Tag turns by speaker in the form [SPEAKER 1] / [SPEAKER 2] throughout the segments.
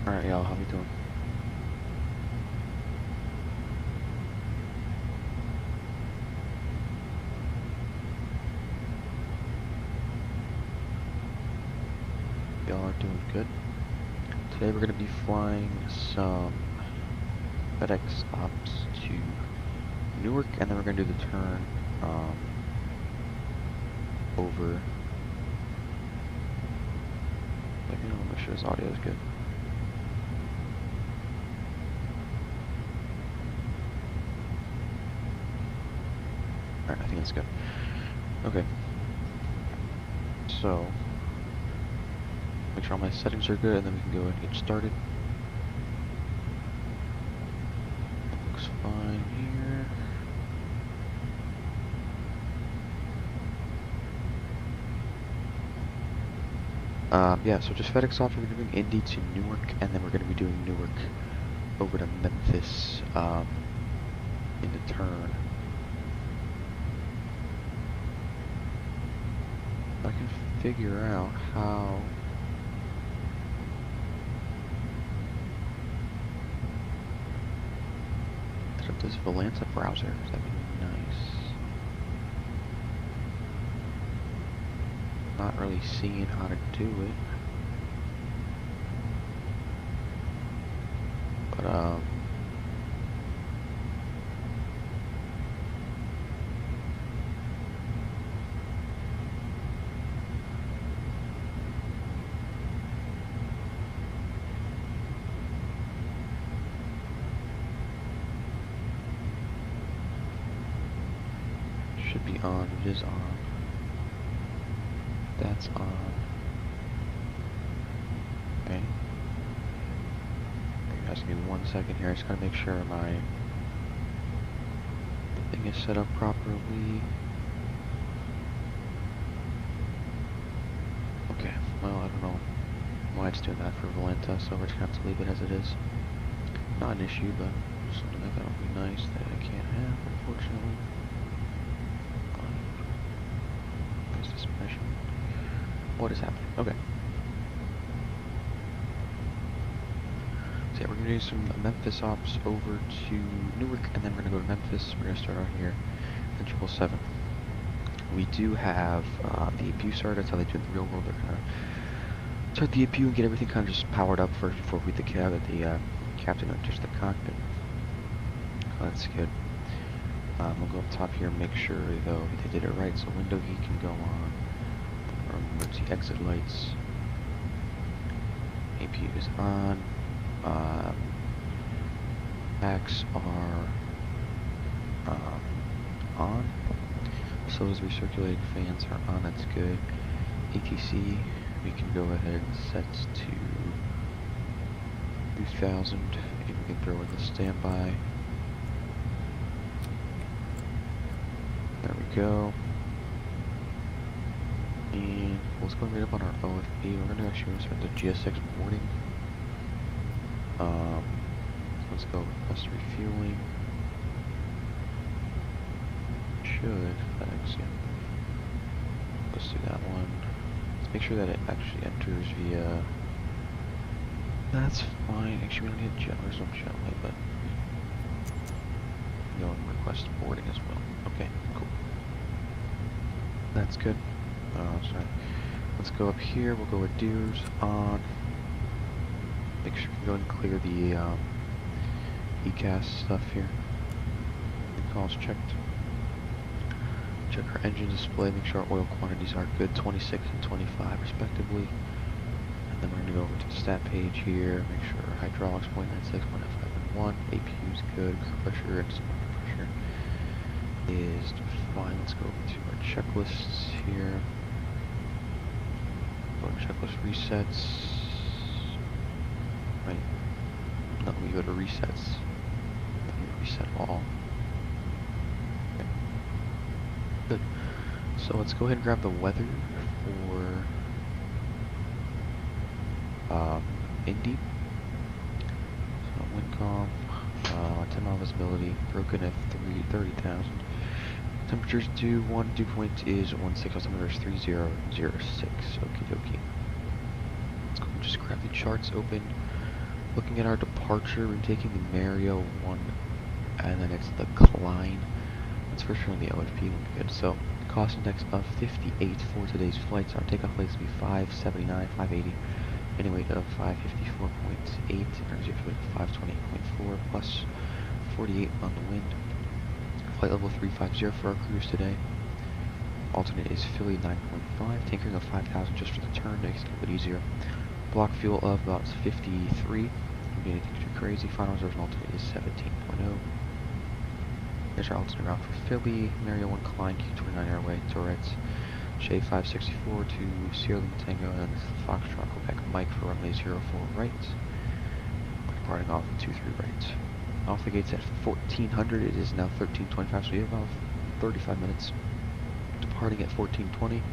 [SPEAKER 1] Alright, y'all, how we doing? Y'all are doing good. Today we're going to be flying some Fedex ops to Newark, and then we're going to do the turn over. Like, you know, make sure this audio is good. Alright, I think it's good. Okay. So, make sure all my settings are good, and then we can go ahead and get started. Looks fine here. Yeah, so just FedEx off, we're doing Indy to Newark, and then we're going to be doing Newark over to Memphis in the turn. I can figure out how to set up this Volanta browser. That'd be nice. Not really seeing how to do it. But should be on. It is on. That's on. Okay. Just give me 1 second here. I just gotta make sure my thing is set up properly. Okay. Well, I don't know why it's doing that for Volanta, so we're just gonna have to leave it as it is. Not an issue, but something like that would be nice that I can't have, unfortunately. Where's this mission? What is happening? Okay. So yeah, we're gonna do some Memphis ops over to Newark, and then we're gonna go to Memphis. We're gonna start out here in 777. We do have the APU started. That's how they do it in the real world. They're gonna start the APU and get everything kind of just powered up first before we get the captain enters the cockpit. Oh, that's good. We'll go up top here and make sure though they did it right. So window heat can go on. Emergency exit lights. APU is on. Packs are on. So as recirculating fans are on, that's good. ATC, we can go ahead and set to 2000, and we can throw in the standby. There we go. And let's go right up on our OFB. We're gonna actually start the GSX boarding. Let's go request refueling. Should FedEx, yeah. Let's do that one. Let's make sure that it actually enters via. That's fine. Actually, we don't need a jet. There's no jet light, but go and request boarding as well. Okay, cool. That's good. Sorry. Let's go up here. We'll go with Deers on. Make sure we go and clear the ECAS stuff here. Calls checked. Check our engine display. Make sure our oil quantities are good. 26 and 25 respectively. And then we're going to go over to the stat page here. Make sure our hydraulics 0.96, 0.5, 1. APU is good. Pressure and pressure is fine. Let's go over to our checklists here. Go to checklist resets. Right. No, we go to resets. Then we reset all. Okay. Good. So let's go ahead and grab the weather for Indy. So wind calm, 10-mile visibility, broken at 30,000. Temperatures dew point is 16, altimeter is 3006. Okie dokie. Let's go and just grab the charts open. Looking at our departure, we're taking the Mario 1, and then it's the Klein. That's for sure on the OFP will be good. So, cost index of 58 for today's flights. Our takeoff weight is going to be 579, 580. Any weight of 554.8, energy weight of 528.4, plus 48 on the wind. Flight level 350 for our cruise today. Alternate is Philly 9.5, tankering of 5,000 just for the turn, makes it a little bit easier. Block fuel of about 53, won't be anything too crazy. Final reserve alternate is 17.0. There's our alternate route for Philly, Mario 1 Klein, Q29 Airway, Tourette's, J564 to Sierra Lima Tango, and then this is Foxtrot Quebec Mike for runway 04 right. Departing off at 23 right. Off the gates at 1400, it is now 1325, so we have about 35 minutes. Departing at 1420,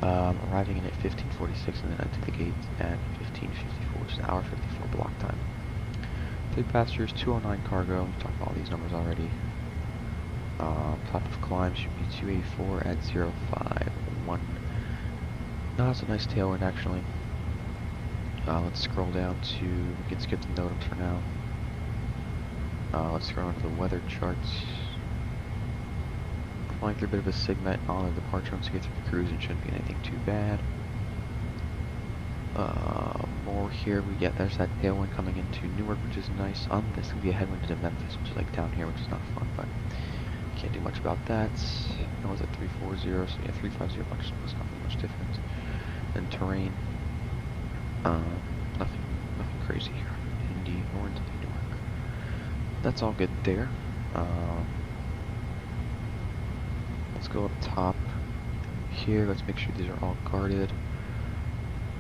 [SPEAKER 1] arriving in at 1546, and then into the gate at 1554, it's an hour 54 block time. 3 passengers, 209 cargo, we talked about all these numbers already. Top of climb should be 284 at 051. No, that's a nice tailwind actually. Let's scroll down to, we can skip the NOTAMs for now. Let's scroll on to the weather charts. Flying through a bit of a segment on the departure. Once we get through the cruise, it shouldn't be anything too bad. More here, we get there's that tailwind coming into Newark, which is nice. This could be a headwind to Memphis, which is like down here, which is not fun, but can't do much about that. That was at 340, so yeah, 350 was not much different. And terrain, nothing crazy here. Indy or into Newark. That's all good there. Let's go up top here. Let's make sure these are all guarded.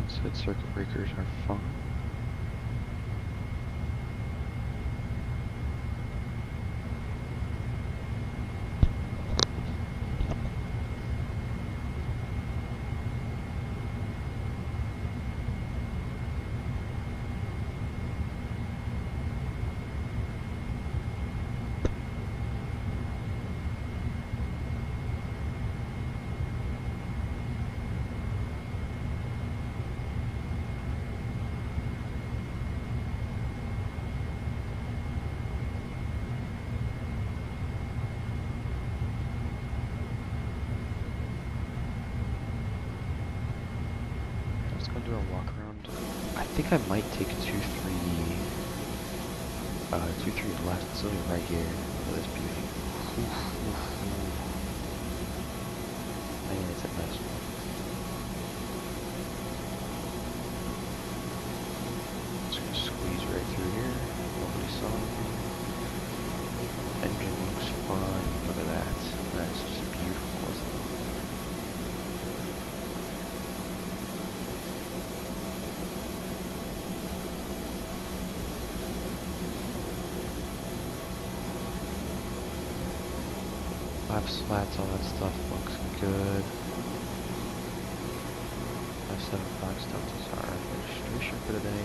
[SPEAKER 1] So that circuit breakers are fine. Do a walk around. I think I might take 2-3 left. It's only right here. Look at this beauty. Man, it's a nice one. Just gonna squeeze right through here. Nobody saw anything. Engine looks fine. Look at that. That's just beautiful, isn't it? Slats, all that stuff looks good. 575 stuff is our registration for today.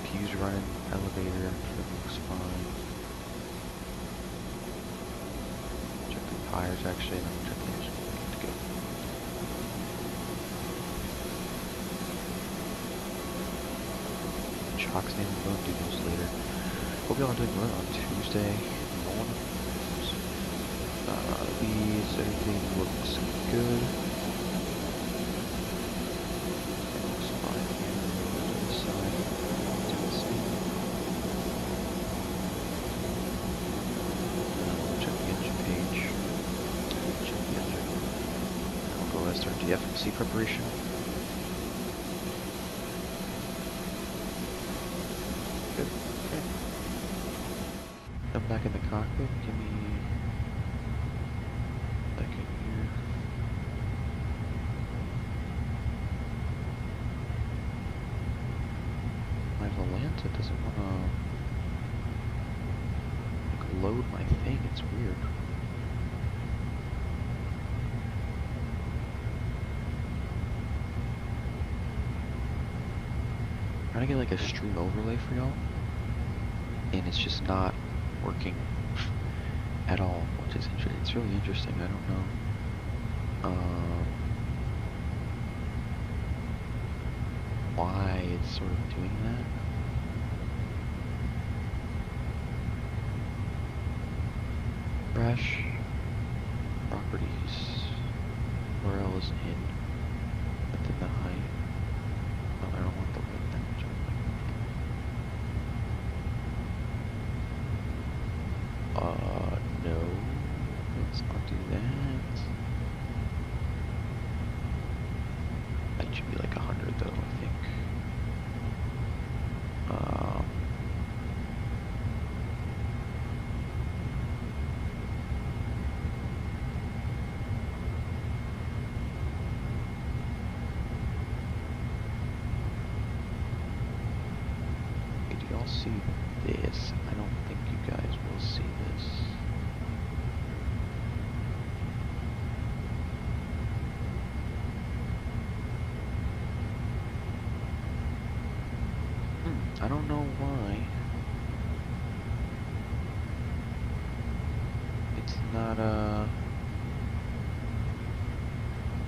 [SPEAKER 1] PQ's running, elevator, everything looks fine. Check the tires actually, and then check the engine. Good to go. Chalk's name, we'll do those later. Hope y'all are doing well on Tuesday morning. Everything looks good. Looks fine here. To this side. To this side. Check the engine page. Check the engine. I'll go and start the FMC preparation. Good. Okay. I'm back in the cockpit. Give me it doesn't want to like, load my thing, it's weird. I'm trying to get like a stream overlay for y'all, and it's just not working at all, which is interesting. It's really interesting, I don't know. Why it's sort of doing that. crash. Properties. URL is in. Within the height. Oh, I don't want the width that much. No. Let's not do that. That should be like 100 though, I think. Do y'all see this? I don't think you guys will see this. I don't know why. It's not,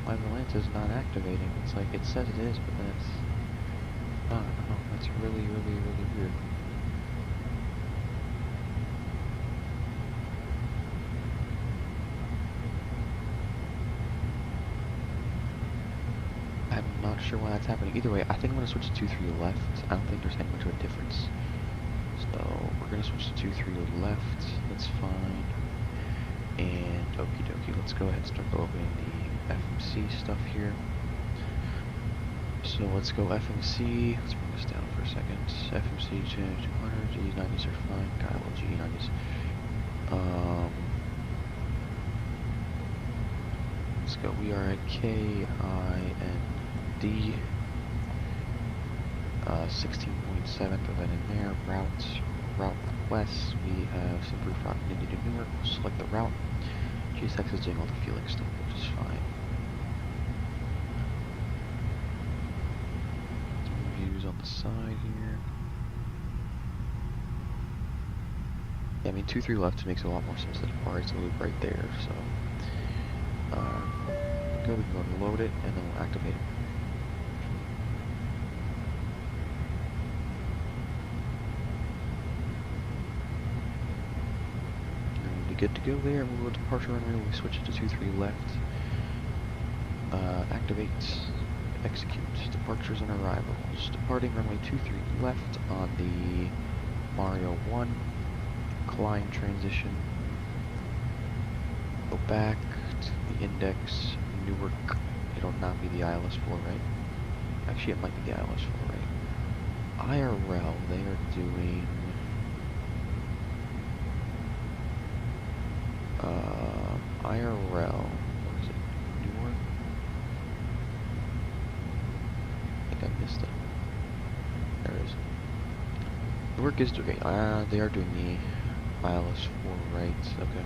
[SPEAKER 1] my Valanta's not activating. It's like, it says it is, but then it's not. I don't know. That's really, really, really weird. I'm not sure why that's happening. Either way, I think I'm going to switch to 2-3 left. I don't think there's any much of a difference. So, we're going to switch to 2-3 left. That's fine. And, okie dokie, let's go ahead and start opening the FMC stuff here. So, let's go FMC. Let's bring this down for a second. FMC 200, G90s are fine. Got a little G90s. Let's go. We are at KIND. 16.7, throw that in there. Route west, we have some proof route Indy to Newark. We'll select the route. GSX is doing all the Felix stuff, which is fine. Some views on the side here. Yeah, I mean 2-3 left makes a lot more sense than it's a loop right there, so we can go and load it and then we'll activate it. Good to go there. We'll go to departure runway. We switch it to 2-3 left. Activate, execute. Departures and arrivals. Departing runway 2-3 left on the Mario 1. Climb transition. Go back to the index. Newark. It'll not be the ILS 4, right? Actually, it might be the ILS 4, right? IRL, they are doing IRL, what is it, Newark? I think I missed it. There it is. Newark is doing, they are doing the ILS 4 right, okay.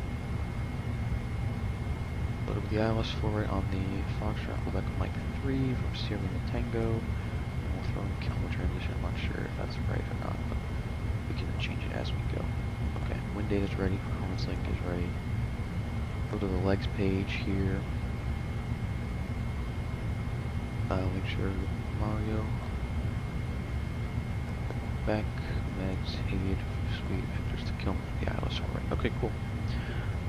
[SPEAKER 1] Load up the ILS 4 right on the Foxtrot, go back on Mike 3 from Sierra to Tango, and we'll throw in Kelma transition. I'm not sure if that's right or not, but we can change it as we go. Okay, wind data's ready, performance link is ready. Go to the legs page here. Make sure Mario. Back, legs, aid, sweet vectors to kill the ILS 4 right. Okay, cool.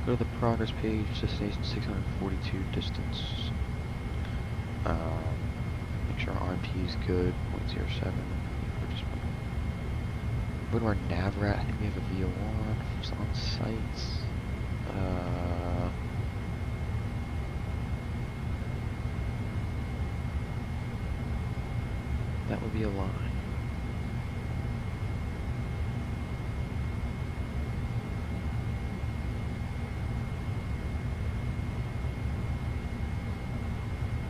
[SPEAKER 1] Go to the progress page, destination 642 distance. Make sure our RMP is good, 0.07. Go to our NavRat, I think we have a VO1 it's on site. That would be a lie.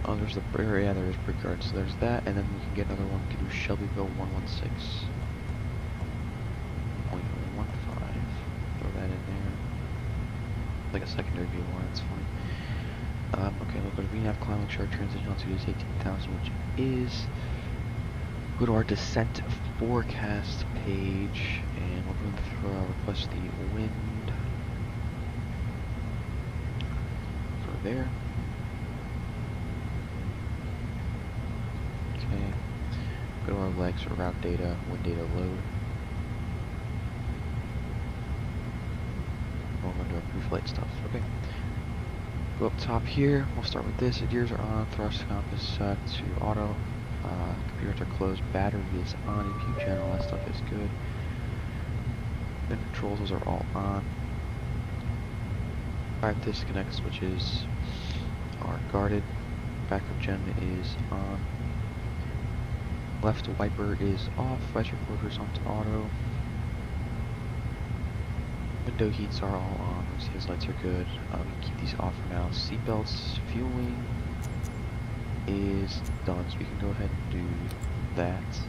[SPEAKER 1] Oh, there's the, yeah, there's Brickyard, so there's that, and then we can get another one. We can do Shelbyville 116. 0.15. Throw that in there. Like a secondary V1, it's fine. Okay, we'll go to VNAV climb chart transition altitude is 18,000, which is. Go to our descent forecast page, and we're going to request the wind for there. Okay, go to our legs for route data, wind data load. We're going to do our pre-flight stuff. Okay. Go up top here. We'll start with this. The gears are on. Thrust compass set to auto. Computers are closed. Battery is on. EQ channel. That stuff is good. Then controls, those are all on. 5 disconnect switches are guarded. Backup gen is on. Left wiper is off. Visor recorders onto auto. Window heats are all on. His lights are good. We can keep these off for now. Seatbelts, fueling is done, so we can go ahead and do that.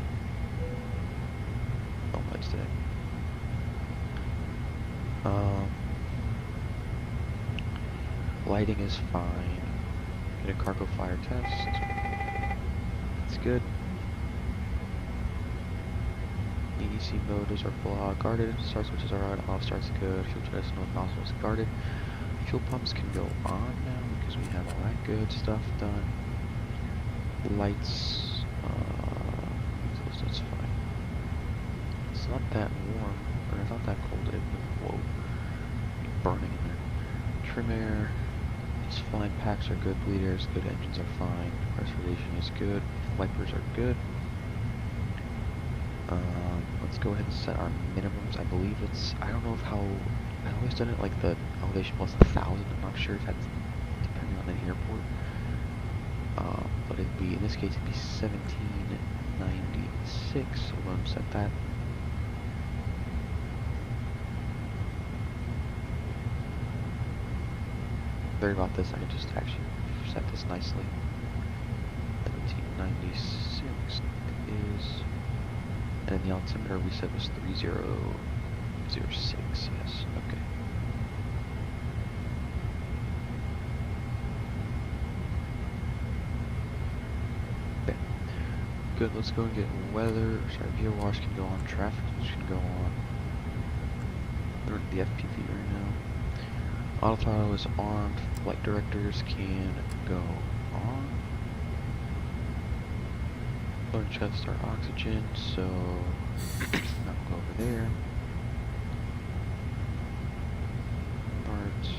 [SPEAKER 1] No lights today. Lighting is fine. Get a cargo fire test. It's good. EDC mode is guarded. Start switches are on. Off starts good. Fuel test no nozzles guarded. Fuel pumps can go on now because we have all that good stuff done. Lights, that's fine. It's not that warm, or it's not that cold. Whoa, burning in there. Trim air is fine. Packs are good. Bleed air is good. Engines are fine. Pressurization is good. Wipers are good. Let's go ahead and set our minimums. I believe it's, I don't know how, I always done it like the elevation plus 1,000. I'm not sure if that's depending on the airport. But it'd be, in this case, it'd be 1796. So we'll set that. Sorry about this, I can just actually set this nicely. 1796 is. And then the altimeter we said was 3006, yes, okay. Okay, good, let's go and get weather, gear wash can go on, traffic can go on. We're in the FPV right now. Auto throttle is armed, flight directors can go on. Go and test our oxygen, so now we'll go over there. Parts,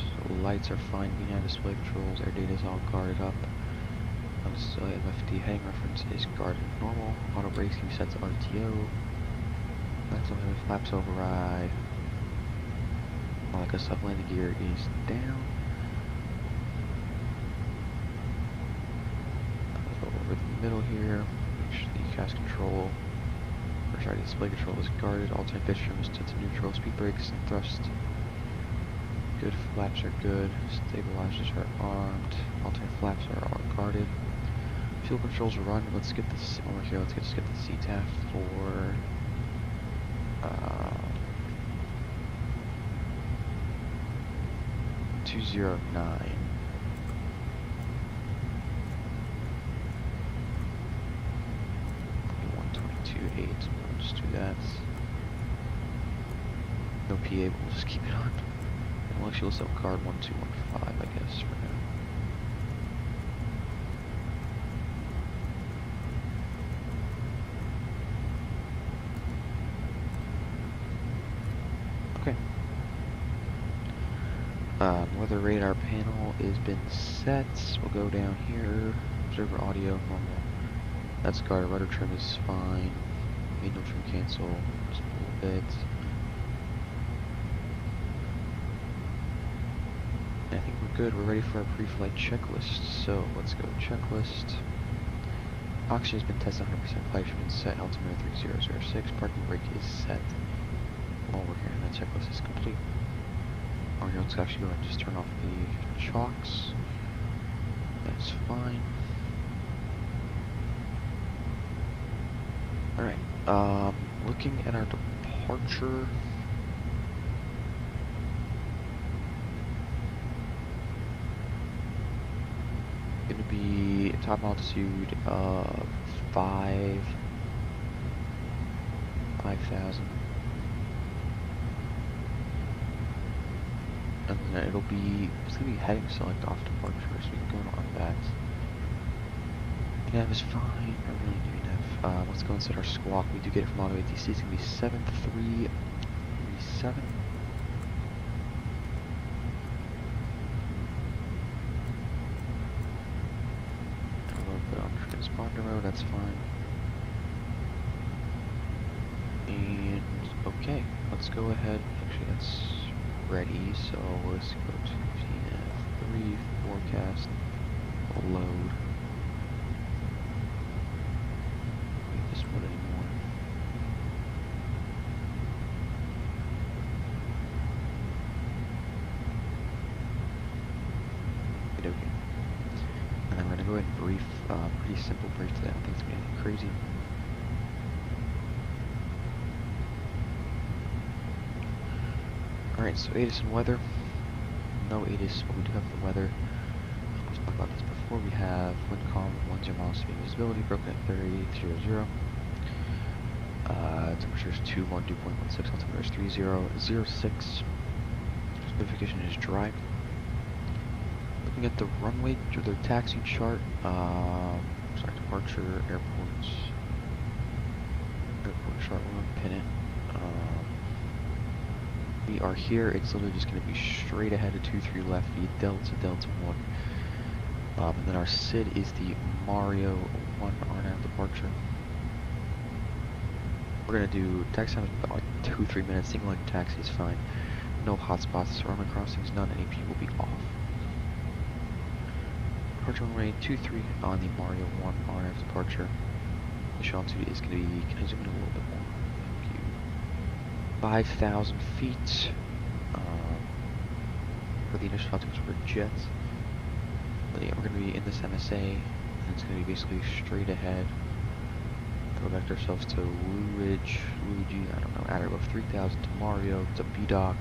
[SPEAKER 1] lights are fine, VNAV display controls, air data is all guarded up. MFD heading reference is guarded normal. Auto brakes can be set to RTO. That's over the flaps override. Like a sub landing gear is down. I'll go over the middle here. The cast control, or sorry, display control is guarded. Alternate pitch trim is set to neutral. Speed brakes and thrust good. Flaps are good. Stabilizers are armed. Alternate flaps are all guarded. Fuel controls run. Let's get this over here. Let's just get the CTAF for 209. We'll just do that. No PA, we'll just keep it on. And we'll actually list up card 1215, I guess, for now. Okay. Weather radar panel has been set. We'll go down here. Observer audio, normal. That's guarded. Rudder trim is fine. No trim cancel, just a little bit. I think we're good. We're ready for our pre-flight checklist. So let's go checklist. Oxygen has been tested 100%. Flight has been set. Altimeter 3006. Parking brake is set. While we're here, and that checklist is complete. Okay, let's actually go ahead and just turn off the chocks. That's fine. Alright. Looking at our departure, going to be top altitude of 5,000, and then it's going to be heading select off departure, so we can go on that. Nav is fine. I really do nav. Let's go and set our squawk. We do get it from auto ATC. It's gonna be 7337. that's fine. And okay, let's go ahead. Actually, that's ready. So let's go to TNF3 forecast load. Need this one anymore. Okay. And I'm gonna go ahead and brief. Pretty simple brief today. I don't think it's gonna be anything crazy. Alright, so ATIS and weather. No ATIS, but we do have the weather. Let's talk about this before. We have wind calm, 10 miles speed visibility, broken at 30.00. Temperature is 212.16, altimeter is 3006. Notification is dry. Looking at the runway, or the taxi chart, sorry, departure, airports. Airport chart, we're gonna pin it. We are here, it's literally just going to be straight ahead of 23 left, via Delta, Delta 1. And then our SID is the Mario 1 RNAV departure. We're going to do taxi time about 2-3 minutes, single leg taxi is fine. No hotspots, runway crossings, none, AP will be off. Departure runway 23 on the Mario 1 RNAV departure. Initial altitude is going to be, can I zoom in a little bit more? 5,000 feet for the initial altitudes for jets. But yeah, we're going to be in this MSA, and it's going to be basically straight ahead. Go back ourselves to Luigi, I don't know, add above 3,000 to Mario, to B-Dock,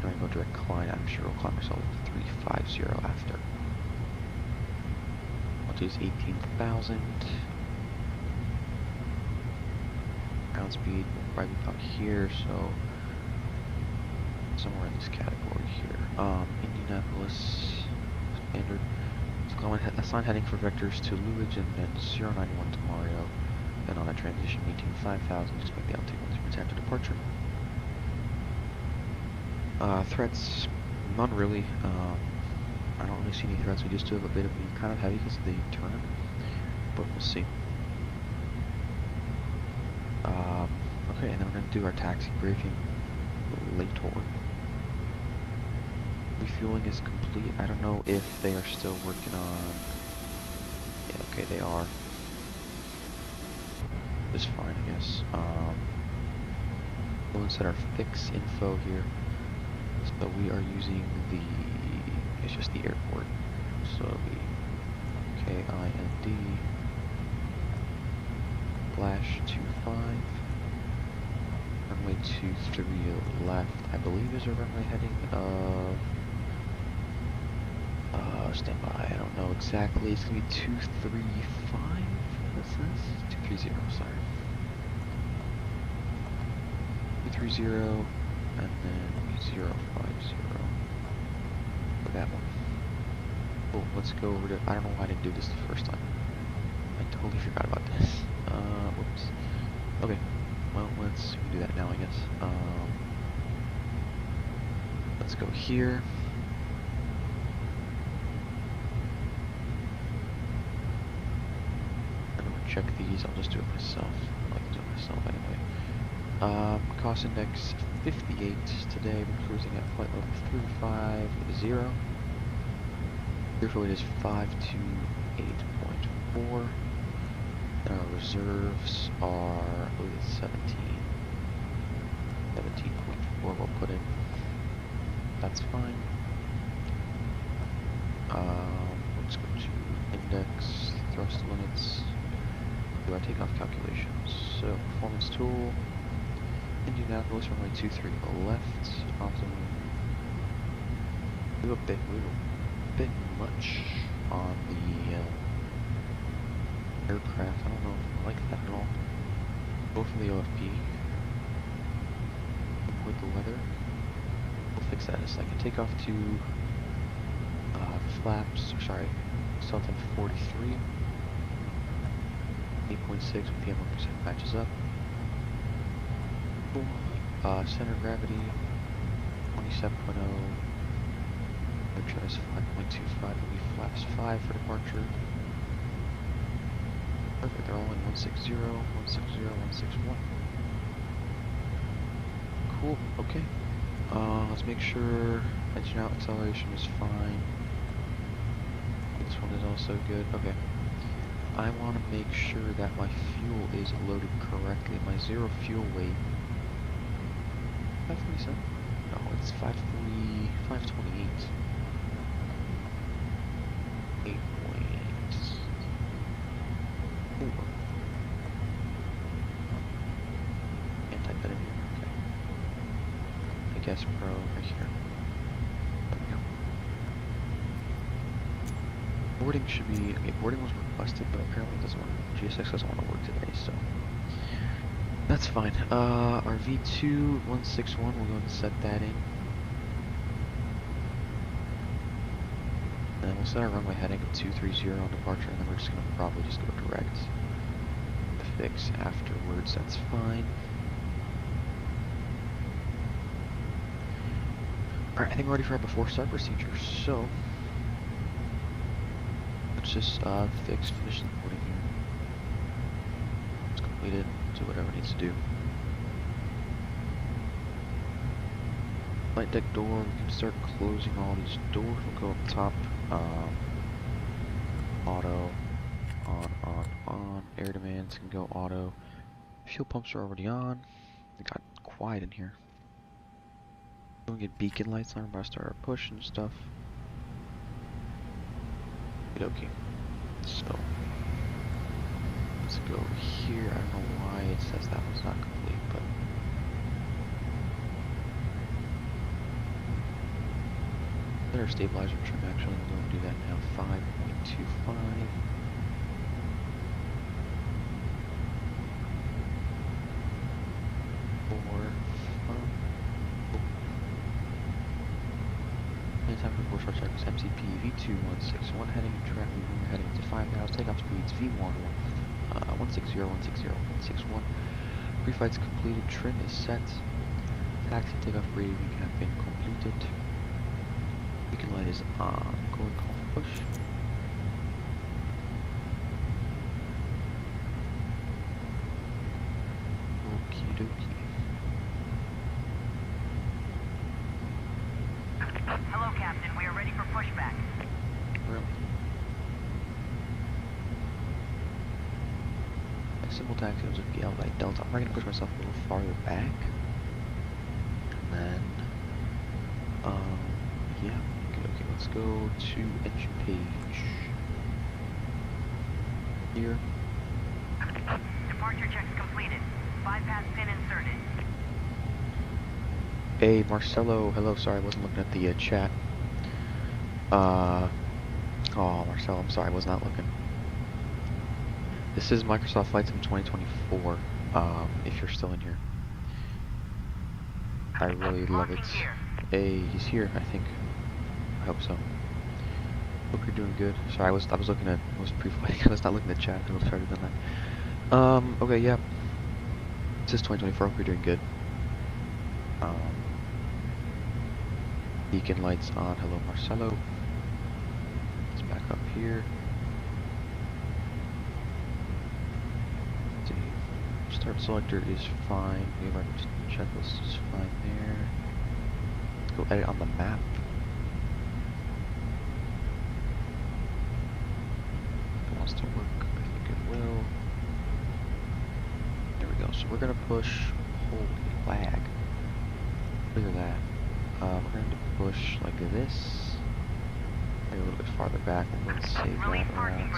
[SPEAKER 1] and we're going to go direct climb. I'm sure we'll climb ourselves to 350 after. Altitude is 18,000. Ground speed will probably be about here, so somewhere in this category here. Indianapolis standard. So assign heading for vectors to Luigi and then 091 to Mario. Then on a transition maintain 5,000, just make the altitude 1 after departure. Threats, none really. I don't really see any threats. We just do have a bit of being kind of heavy because of the turn, but we'll see. Okay, and then we're going to do our taxi briefing later. Refueling is complete. I don't know if they are still working on... Yeah, okay, they are. It's fine, I guess. We'll insert our fix info here. So we are using the... It's just the airport. So the KIND /25. Runway 23 left, I believe is our runway heading of... stand by, I don't know exactly. It's going to be 235, what's this? 230, sorry. 230, and then 050. For that one. Cool, let's go over to... I don't know why I didn't do this the first time. I totally forgot about this. Whoops. Okay. Well, let's do that now, I guess. Let's go here. I'm gonna check these. I'll just do it myself. I like to do it myself anyway. Cost index 58 today. We're cruising at flight level 350. Airfield is 528.4. Our reserves are 17.4 we'll put in. That's fine. Let's go to index, thrust limits, do our takeoff calculations. So performance tool, Indianapolis runway 23 left, optimum. We have a bit much on the aircraft. I don't know if I like that at all. Go from the OFP. With the weather. We'll fix that in a second. Take off to flaps, sorry, Sultan 43. 8.6 with the M1% matches up. Cool. Center of gravity 27.0. Air is 5.25. Will be flaps 5 for departure. Perfect, they're all in 160, 160, 161. Cool, okay. Let's make sure engine out acceleration is fine. This one is also good. Okay. I want to make sure that my fuel is loaded correctly. My zero fuel weight. 547? No, it's 540, 528. 8.4. Can't type that in here. Okay. I guess pro right here. There we go. Boarding should be, okay, boarding was requested, but apparently it doesn't want, GSX doesn't want to work today, so that's fine. Our V2 161, we'll go ahead and set that in. And then we'll set our runway heading of 230 on departure, and then we're just going to probably just go direct the fix afterwards, that's fine. Alright, I think we're ready for our before start procedure, so let's just finish the boarding here. It's completed, do whatever it needs to do. Flight deck door, we can start closing all these doors. We'll go up top, auto, on, air demands can go auto. Fuel pumps are already on. It got quiet in here. We'll get beacon lights on, we're about to start our push and stuff. Okay, so let's go here. I don't know why it says that one's not complete, but our stabilizer trim actually, we'll go and do that now. 5.25. Time for before start checks. MCP V2161 heading track. We're heading to 5,000. Takeoff speeds V1 160, 160, 161. Pre-flight's completed. Trim is set. Taxi takeoff briefing have been completed. Beacon light is on. Going call for push. Okie dokie.
[SPEAKER 2] Hello, Captain. We are ready for pushback.
[SPEAKER 1] Really? My simple taxi was a BL light Delta. I'm going to push myself a little farther back. And then, yeah. Okay, let's go to engine page. Here.
[SPEAKER 2] Departure checks completed. Bypass pin inserted.
[SPEAKER 1] Hey, Marcelo. Hello, sorry, I wasn't looking at the chat. Oh, Marcelo, I'm sorry, I was not looking. This is Microsoft Flight Sim 2024, if you're still in here. I really love it. Hey, he's here, I think. I hope so. Hope you're doing good. Sorry, I was looking at, I was pre-flighting, I was not looking at the chat, I would have started done that. Okay, yeah. This is 2024, hope you're doing good. Beacon lights on. Hello, Marcelo. Let's back up here. Let's see. Start selector is fine. We have our checklist is fine there. Let's go edit on the map. If it wants to work, I think it will. There we go. So we're gonna push. Holy lag. Look at that. We're going to push like this. Maybe a little bit farther back. We'll go and save that around.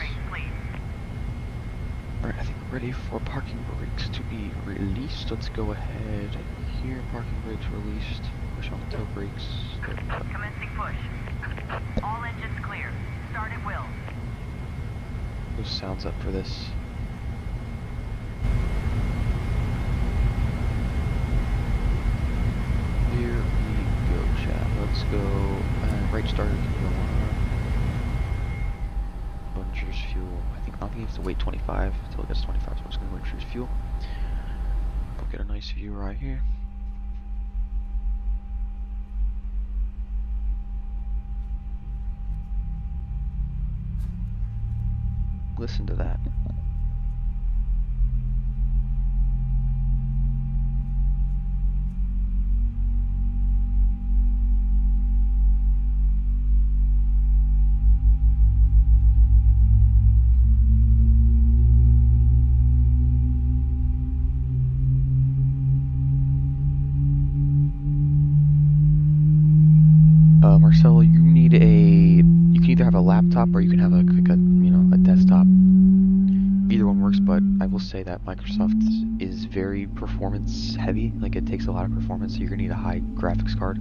[SPEAKER 1] Alright, I think we're ready for parking brakes to be released. Let's go ahead here. Parking brakes released. Push on the toe brakes.
[SPEAKER 2] Commencing push. All engines clear. Start at will.
[SPEAKER 1] Those sounds up for this. Here we go, chat. Let's go. Right starter can go on. Choose fuel. I don't think you have to wait 25 until it gets 25, so I'm just going to go and choose fuel. We'll get a nice view right here. Listen to that. need you can either have a laptop or you can have a desktop. Either one works, but I will say that Microsoft is very performance heavy. Like, it takes a lot of performance, so you're gonna need a high graphics card.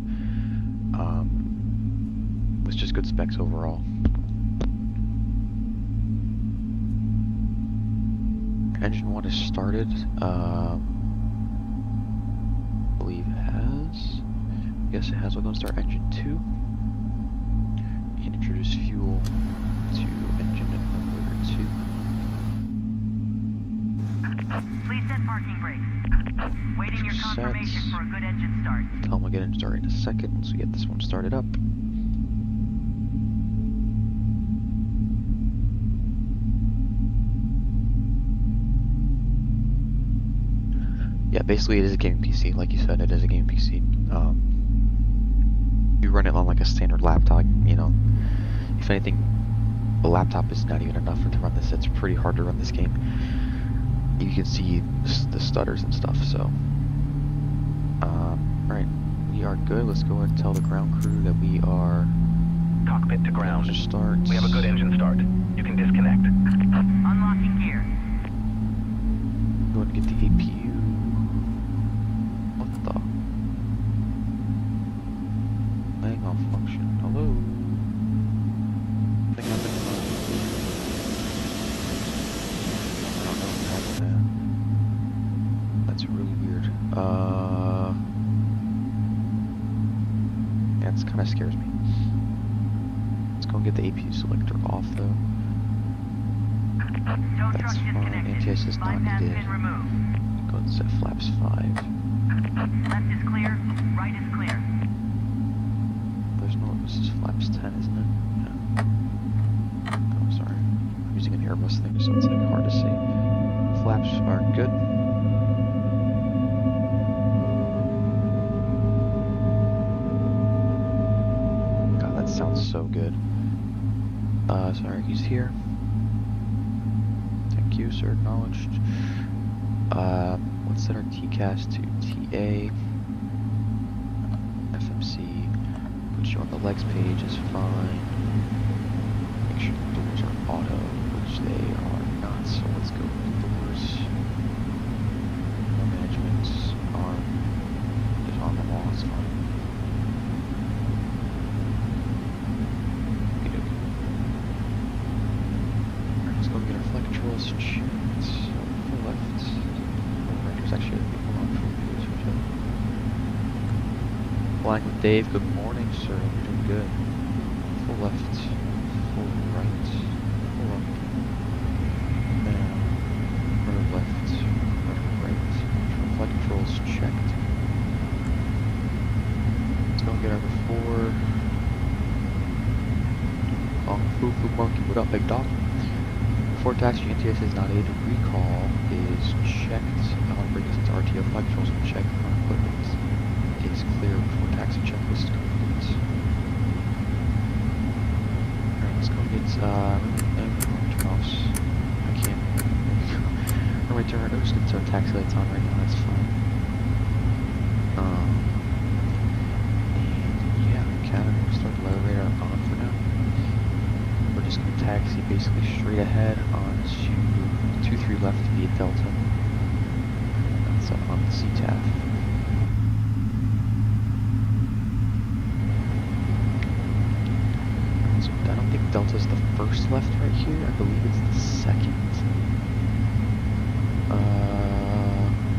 [SPEAKER 1] With just good specs overall. Engine 1 is started. I believe it has. Yes, it has. We're going to start engine 2 and introduce fuel to engine number 2.
[SPEAKER 2] Please set parking brakes. Waiting your confirmation for a good engine start.
[SPEAKER 1] Tell them we'll get engine started in a second once we get this one started up. Yeah, basically it is a gaming PC. Like you said, it is a gaming PC. You run it on like a standard laptop, you know. If anything, a laptop is not even enough to run this. It's pretty hard to run this game. You can see the stutters and stuff, so. Alright, we are good. Let's go ahead and tell the ground crew that we are...
[SPEAKER 3] Cockpit to ground.
[SPEAKER 1] Starts.
[SPEAKER 3] We have a good engine start. You can disconnect.
[SPEAKER 2] Unlocking gear.
[SPEAKER 1] Go ahead and get the APU. What the? Laying off function. Hello? Nothing happened to mine. I don't know what happened there. That's really weird. Yeah, it kind of scares me. Let's go and get the APU selector off though. That's fine. ATS is not needed. Go ahead and set flaps 5.
[SPEAKER 2] Left is clear, right is clear.
[SPEAKER 1] There's no, this is flaps 10, isn't it? Yeah. Oh, sorry. I'm using an Airbus thing, so it's like hard to see. Flaps are good. God, that sounds so good. Sorry, he's here. Thank you, sir. Acknowledged. Let's set our TCAS to TA. FMC. Put you on the legs page is fine. Make sure the doors are auto, which they are not, so let's go with the doors. No management arm. Just on the wall, it's fine. Alright, let's go get our flight controls checked. Full left. There's actually people on full view, switch up. Flying with Dave, good morning, sir. You're doing good. Full left, full right, full up. Now, rudder left, rudder right. Flight controls checked. Let's go and get our before. Oh, Foo Foo Monkey, what up, big dog? Before taxi, NTS is not aided. Recall is checked. I want to bring this into RTO. Flight controls been checked. Our equipment is clear before taxi checklist complete. Alright, let's go get turn-offs. I can't. Runway turn. I'm just gonna turn taxi lights on right now. That's fine. And yeah, cabin. We'll start the elevator on for now. We're just going to taxi basically straight ahead onto 23 left via Delta. That's on the CTAF. So I don't think Delta's the first left right here. I believe it's the second.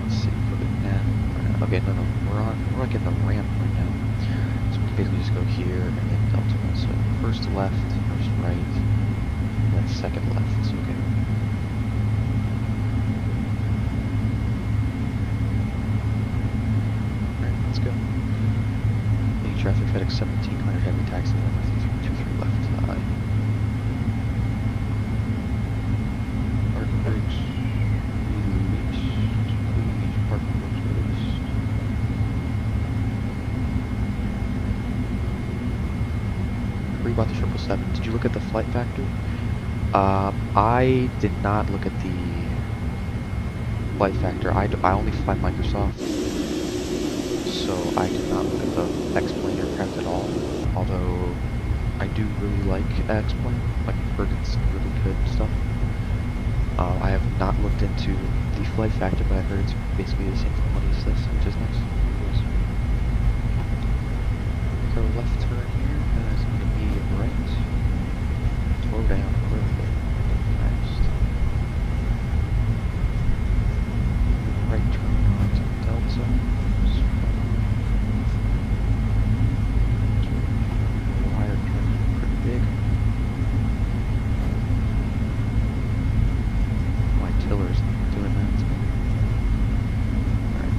[SPEAKER 1] Let's see. Okay, no. We're like at the ramp right now. So we can basically just go here and then Delta. So first left, first right, and then second left. So okay. Alright, let's go. Any traffic FedEx 1700 heavy taxi 23 left. Parking brakes. Release. Parking brakes released. About the 777. Did you look at the flight factor? I did not look at the flight factor. I only fly Microsoft, so I did not look at the X-plane aircraft at all. Although I do really like X-Plane. Like, I've heard it's really good stuff. I have not looked into the flight factor, but I heard it's basically the same quality as this, which is nice. Go left turn here, and it's going to be right. Slow down a little bit. Fast. Right turn onto Delta. Wire turn pretty big. My tiller's doing that. Alright.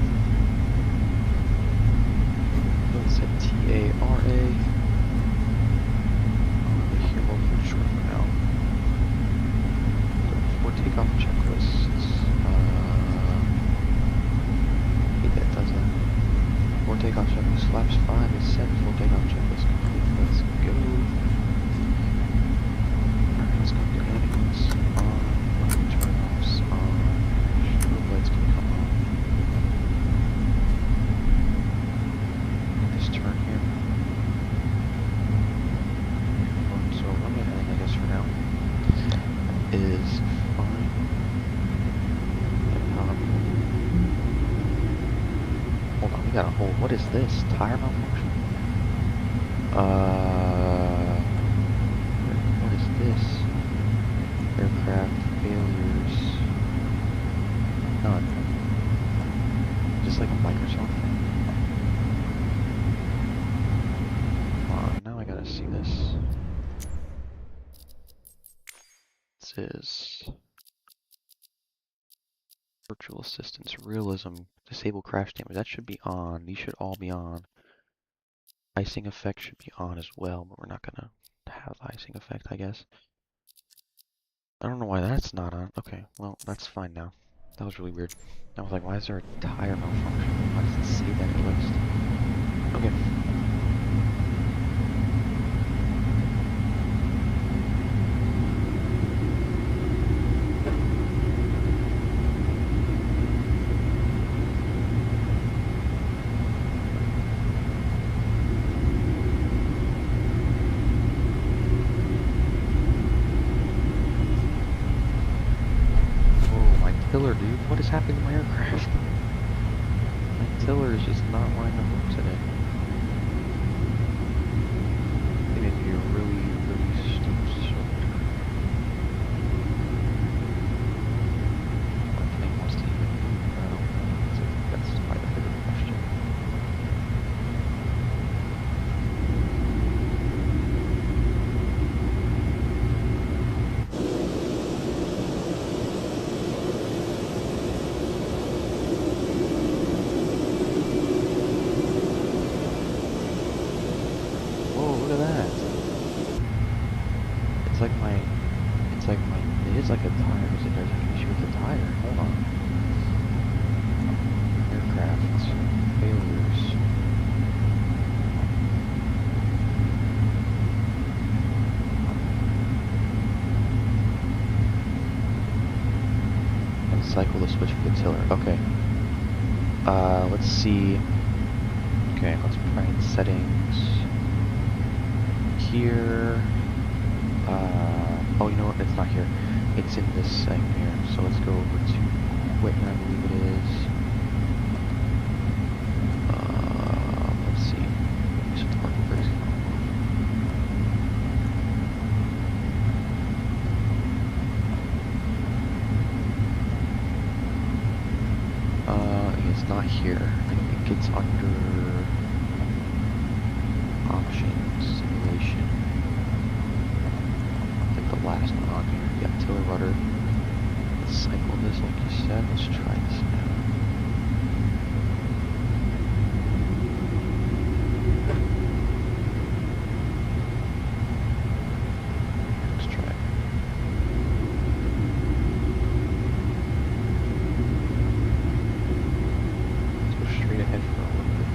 [SPEAKER 1] Let's set TARA. Here we'll put short for now. Before takeoff checklists. Hate that does that. Before takeoff checklist, flaps 5 is set. Full takeoff checklist complete. Let's go. Alright, let's go get landings on. Turn-offs on. Strobe lights can come on. This turn here. So runway heading, I guess, for now is fine. Hold on, we got a whole. What is this? Tire malfunction? What is this? Aircraft failures. None. Just like a Microsoft thing. Now I gotta see this. This is virtual assistance, realism, disable crash damage. That should be on. These should all be on. Icing effect should be on as well, but we're not gonna have icing effect, I guess. I don't know why that's not on. Okay, well, that's fine now. That was really weird. I was like, why is there a tire malfunction? Why does it say that in the list? Okay. Tiller, dude. What is happening to my aircraft? My tiller is just not lining up today. They made me a really, really stupid short. My plane wants to even move. I don't know. That's probably the bigger question. It is like a tire, because it does an issue with the tire. Hold on. Aircraft failures. And cycle the switch for the tiller. Okay. Let's see. Okay, let's try in settings. Here. Oh, you know what? It's not here. It's in this segment here. So let's go over to equipment, I believe it is. Let's see. Use the parking brakes. It's not here. I think it's under options, simulation. The last one on here. Yeah, tiller rudder. Let's cycle this like you said. Let's try this now. Let's try. Let's go straight ahead for a little bit.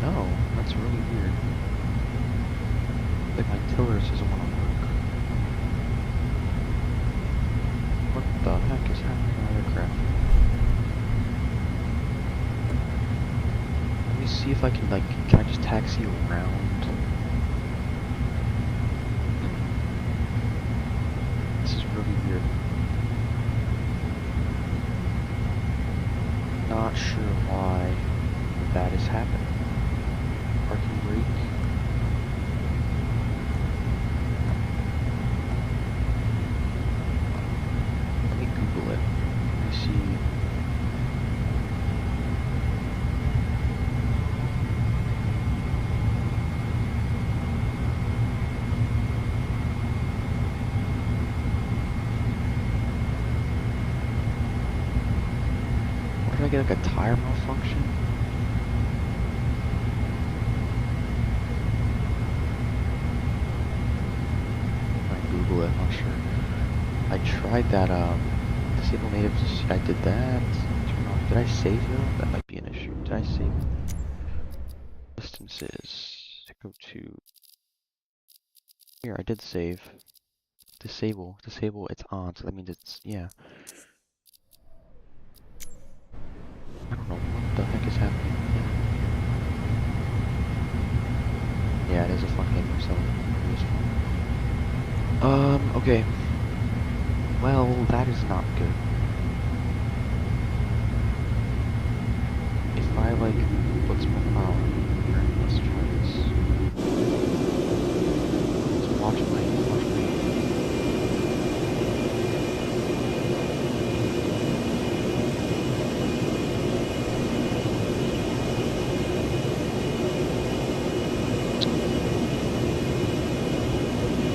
[SPEAKER 1] No, that's really weird. Like my tillers doesn't want to work. What the heck is happening to my aircraft? Let me see if I can, like, can I just taxi around not sure why that is happening. Parking brake. Let me Google it. Let me see. What did I get, like a tire malfunction? Google it, I'm not sure. I tried that, disable natives, I did that. Turn off. Did I save though? That might be an issue. Did I save? Distances. Go to here, I did save. Disable, it's on, so that means it's, yeah. I don't know what the heck is happening. Yeah, it is a fun game, so it is fun. Okay. Well, that is not good. If I, like, put some more power here, let's try this. Let's watch my.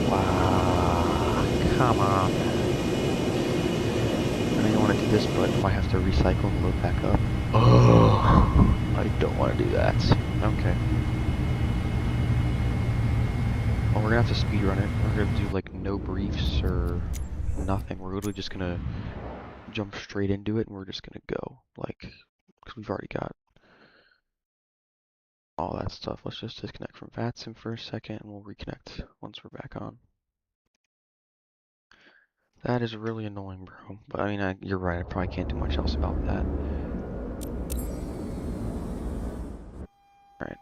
[SPEAKER 1] Wow, come on. I don't want to do this, but I might have to recycle and load back up. Oh, I don't want to do that. Okay. Well, we're gonna have to speed run it. We're gonna do like no briefs or nothing. We're literally just gonna jump straight into it, and we're just gonna go, like, because we've already got all that stuff. Let's just disconnect from Vatsim for a second, and we'll reconnect once we're back on. That is really annoying, bro. But I mean, you're right. I probably can't do much else about that. Alright.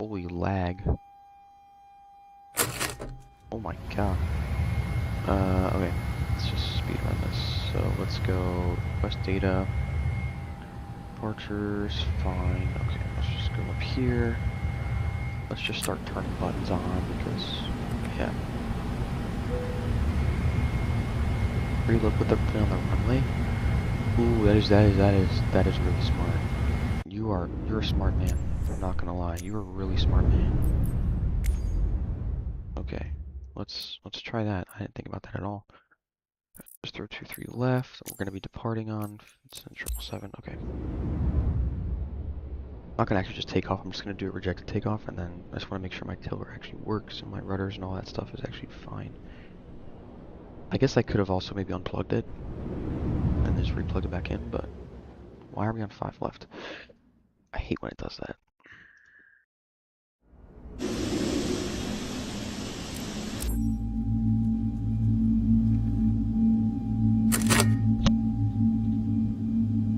[SPEAKER 1] Holy lag. Oh my god. Okay. Let's just speed run this. So let's go request data. Departures, fine. Okay, let's just go up here. Let's just start turning buttons on because, yeah. Reload with everything on the runway. Ooh, that is really smart. You're a smart man. I'm not gonna lie. You're a really smart man. Okay, let's try that. I didn't think about that at all. Just throw 2-3 left. We're gonna be departing on Central 7. Okay. I'm not gonna actually just take off. I'm just gonna do a rejected takeoff, and then I just want to make sure my tiller actually works and my rudders and all that stuff is actually fine. I guess I could have also maybe unplugged it and just replugged it back in, but why are we on 5 left? I hate when it does that.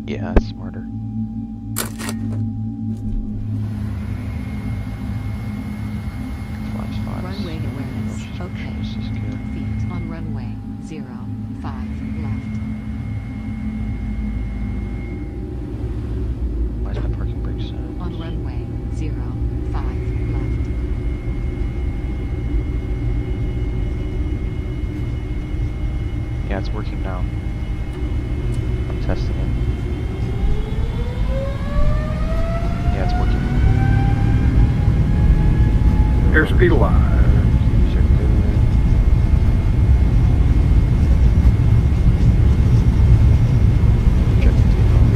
[SPEAKER 1] Yeah, it's smarter.
[SPEAKER 4] Runway awareness. Okay.
[SPEAKER 1] This is good.
[SPEAKER 4] Feet on runway 05 left.
[SPEAKER 1] Why is my parking brake set?
[SPEAKER 4] On runway 05 left.
[SPEAKER 1] Yeah, it's working now. I'm testing it. Yeah, it's working.
[SPEAKER 5] Airspeed alive.
[SPEAKER 1] Sure, good.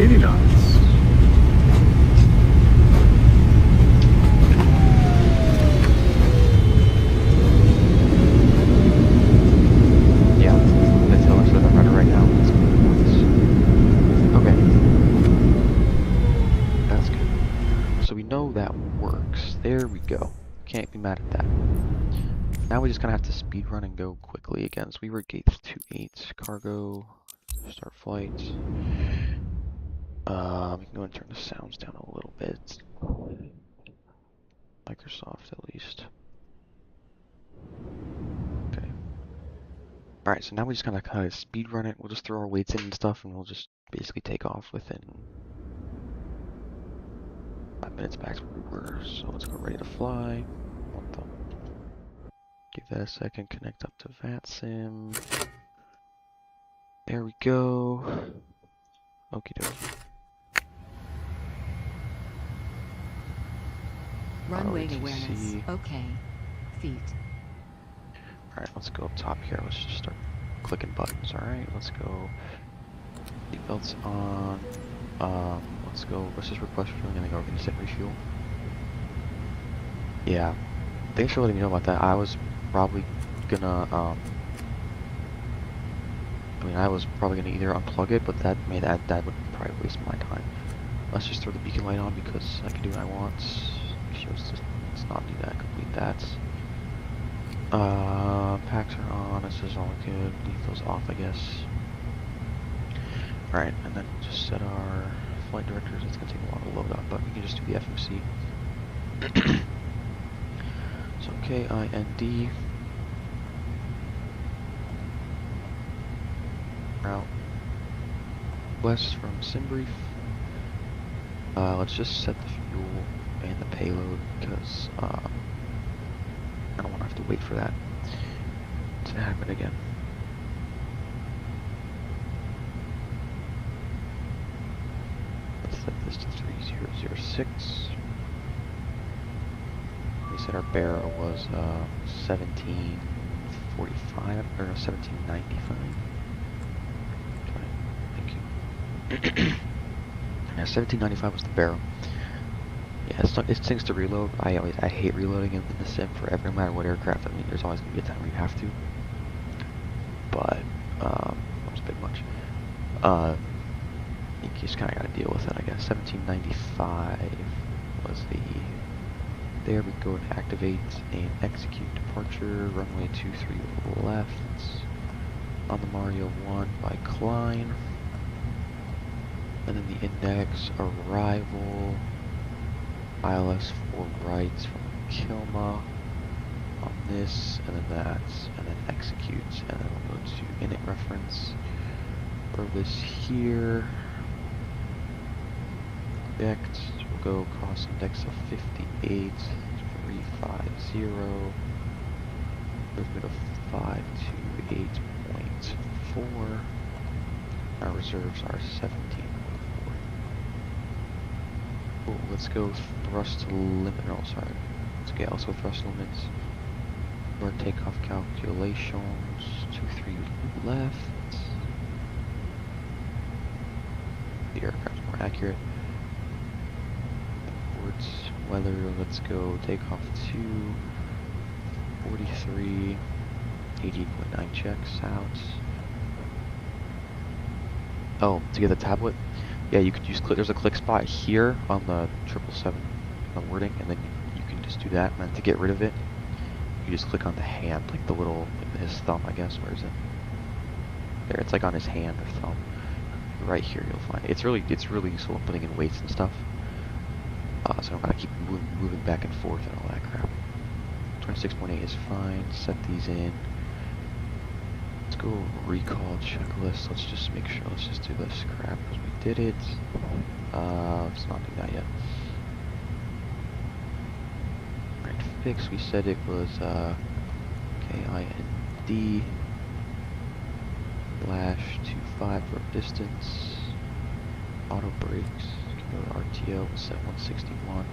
[SPEAKER 5] 80 knots.
[SPEAKER 1] Yeah, the tiller's with the rudder right now. It's good. Okay. That's good. So we know that works. There we go. Can't be mad at that. Now we just kind of have to speed run and go quickly again. So we were gate 28, cargo, start flight. We can go and turn the sounds down a little bit. Microsoft at least. Okay. Alright, so now we just kind of speed run it. We'll just throw our weights in and stuff, and we'll just basically take off within 5 minutes back to where we were. So let's go ready to fly. Give that a second, connect up to Vatsim. There we go. Okie dokie.
[SPEAKER 4] Runway
[SPEAKER 1] ATC.
[SPEAKER 4] awareness. Okay. Feet.
[SPEAKER 1] Alright, let's go up top here. Let's just start clicking buttons. Alright, let's go. Seatbelts on. Let's go. Let's just request refueling and then go over to set refuel. Yeah. Thanks for letting me know about that. I was probably gonna, I was probably gonna either unplug it, but that would probably waste my time. Let's just throw the beacon light on because I can do what I want. Let's not do that. Complete that. Packs are on. This is all good. Leave those off, I guess. Alright, and then we'll just set our flight directors. It's gonna take a while to load up, but we can just do the FMC. So KIND. Route west from Simbrief. Let's just set the fuel and the payload because I don't want to have to wait for that to happen again. Let's set this to 3006. We said our bearer was 1745 or 1795. Thank you. Yeah, 1795 was the barrel. Yeah, it stinks to reload. I hate reloading in the sim for no matter what aircraft. I mean, there's always gonna be a time where you have to. But that was a bit much. You just kind of gotta deal with it, I guess. 1795 was the. There we go to activate and execute departure. Runway 23 left on the Mario 1 by Klein. And then the index, arrival, ILS 4 right from Kilma on this, and then that, and then execute, and then we'll go to init reference, throw this here, index, we'll go cross index of 58,350, movement of 528.4, our reserves are 17. Cool, let's go thrust limit. Oh, sorry. Let's go thrust limits. Burn takeoff calculations. 23 left. The aircraft's more accurate. Ports, weather. Let's go takeoff 243. 80.9 checks out. Oh, to get the tablet. Yeah, you could use there's a click spot here on the 777 wording, and then you can just do that. And then to get rid of it, you just click on the hand, like the little, like his thumb, I guess. Where is it? There, it's like on his hand or thumb. Right here, you'll find it. It's really useful in putting in weights and stuff. So I don't gotta keep moving back and forth and all that crap. 26.8 is fine. Set these in. Let's go recall checklist. Let's just make sure. Let's just do this crap because we did it. Let's not do that yet. Right, fix. We said it was KIND /25 for distance. Auto brakes. Go to RTO. We'll set 161.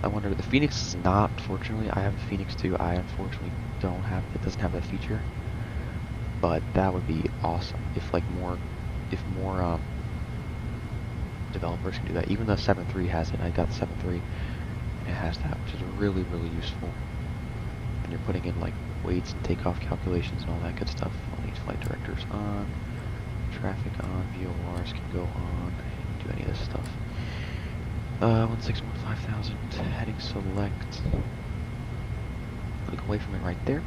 [SPEAKER 1] I wonder, the Phoenix is not, fortunately, I have the Phoenix too, I unfortunately don't have, it doesn't have that feature, but that would be awesome if more developers can do that. Even the 7.3 has it, I got the 7.3, and it has that, which is really useful when you're putting in like weights and takeoff calculations and all that good stuff. I'll need flight directors on, traffic on, VORs can go on, and do any of this stuff. 1615000, heading select. Click away from it right there.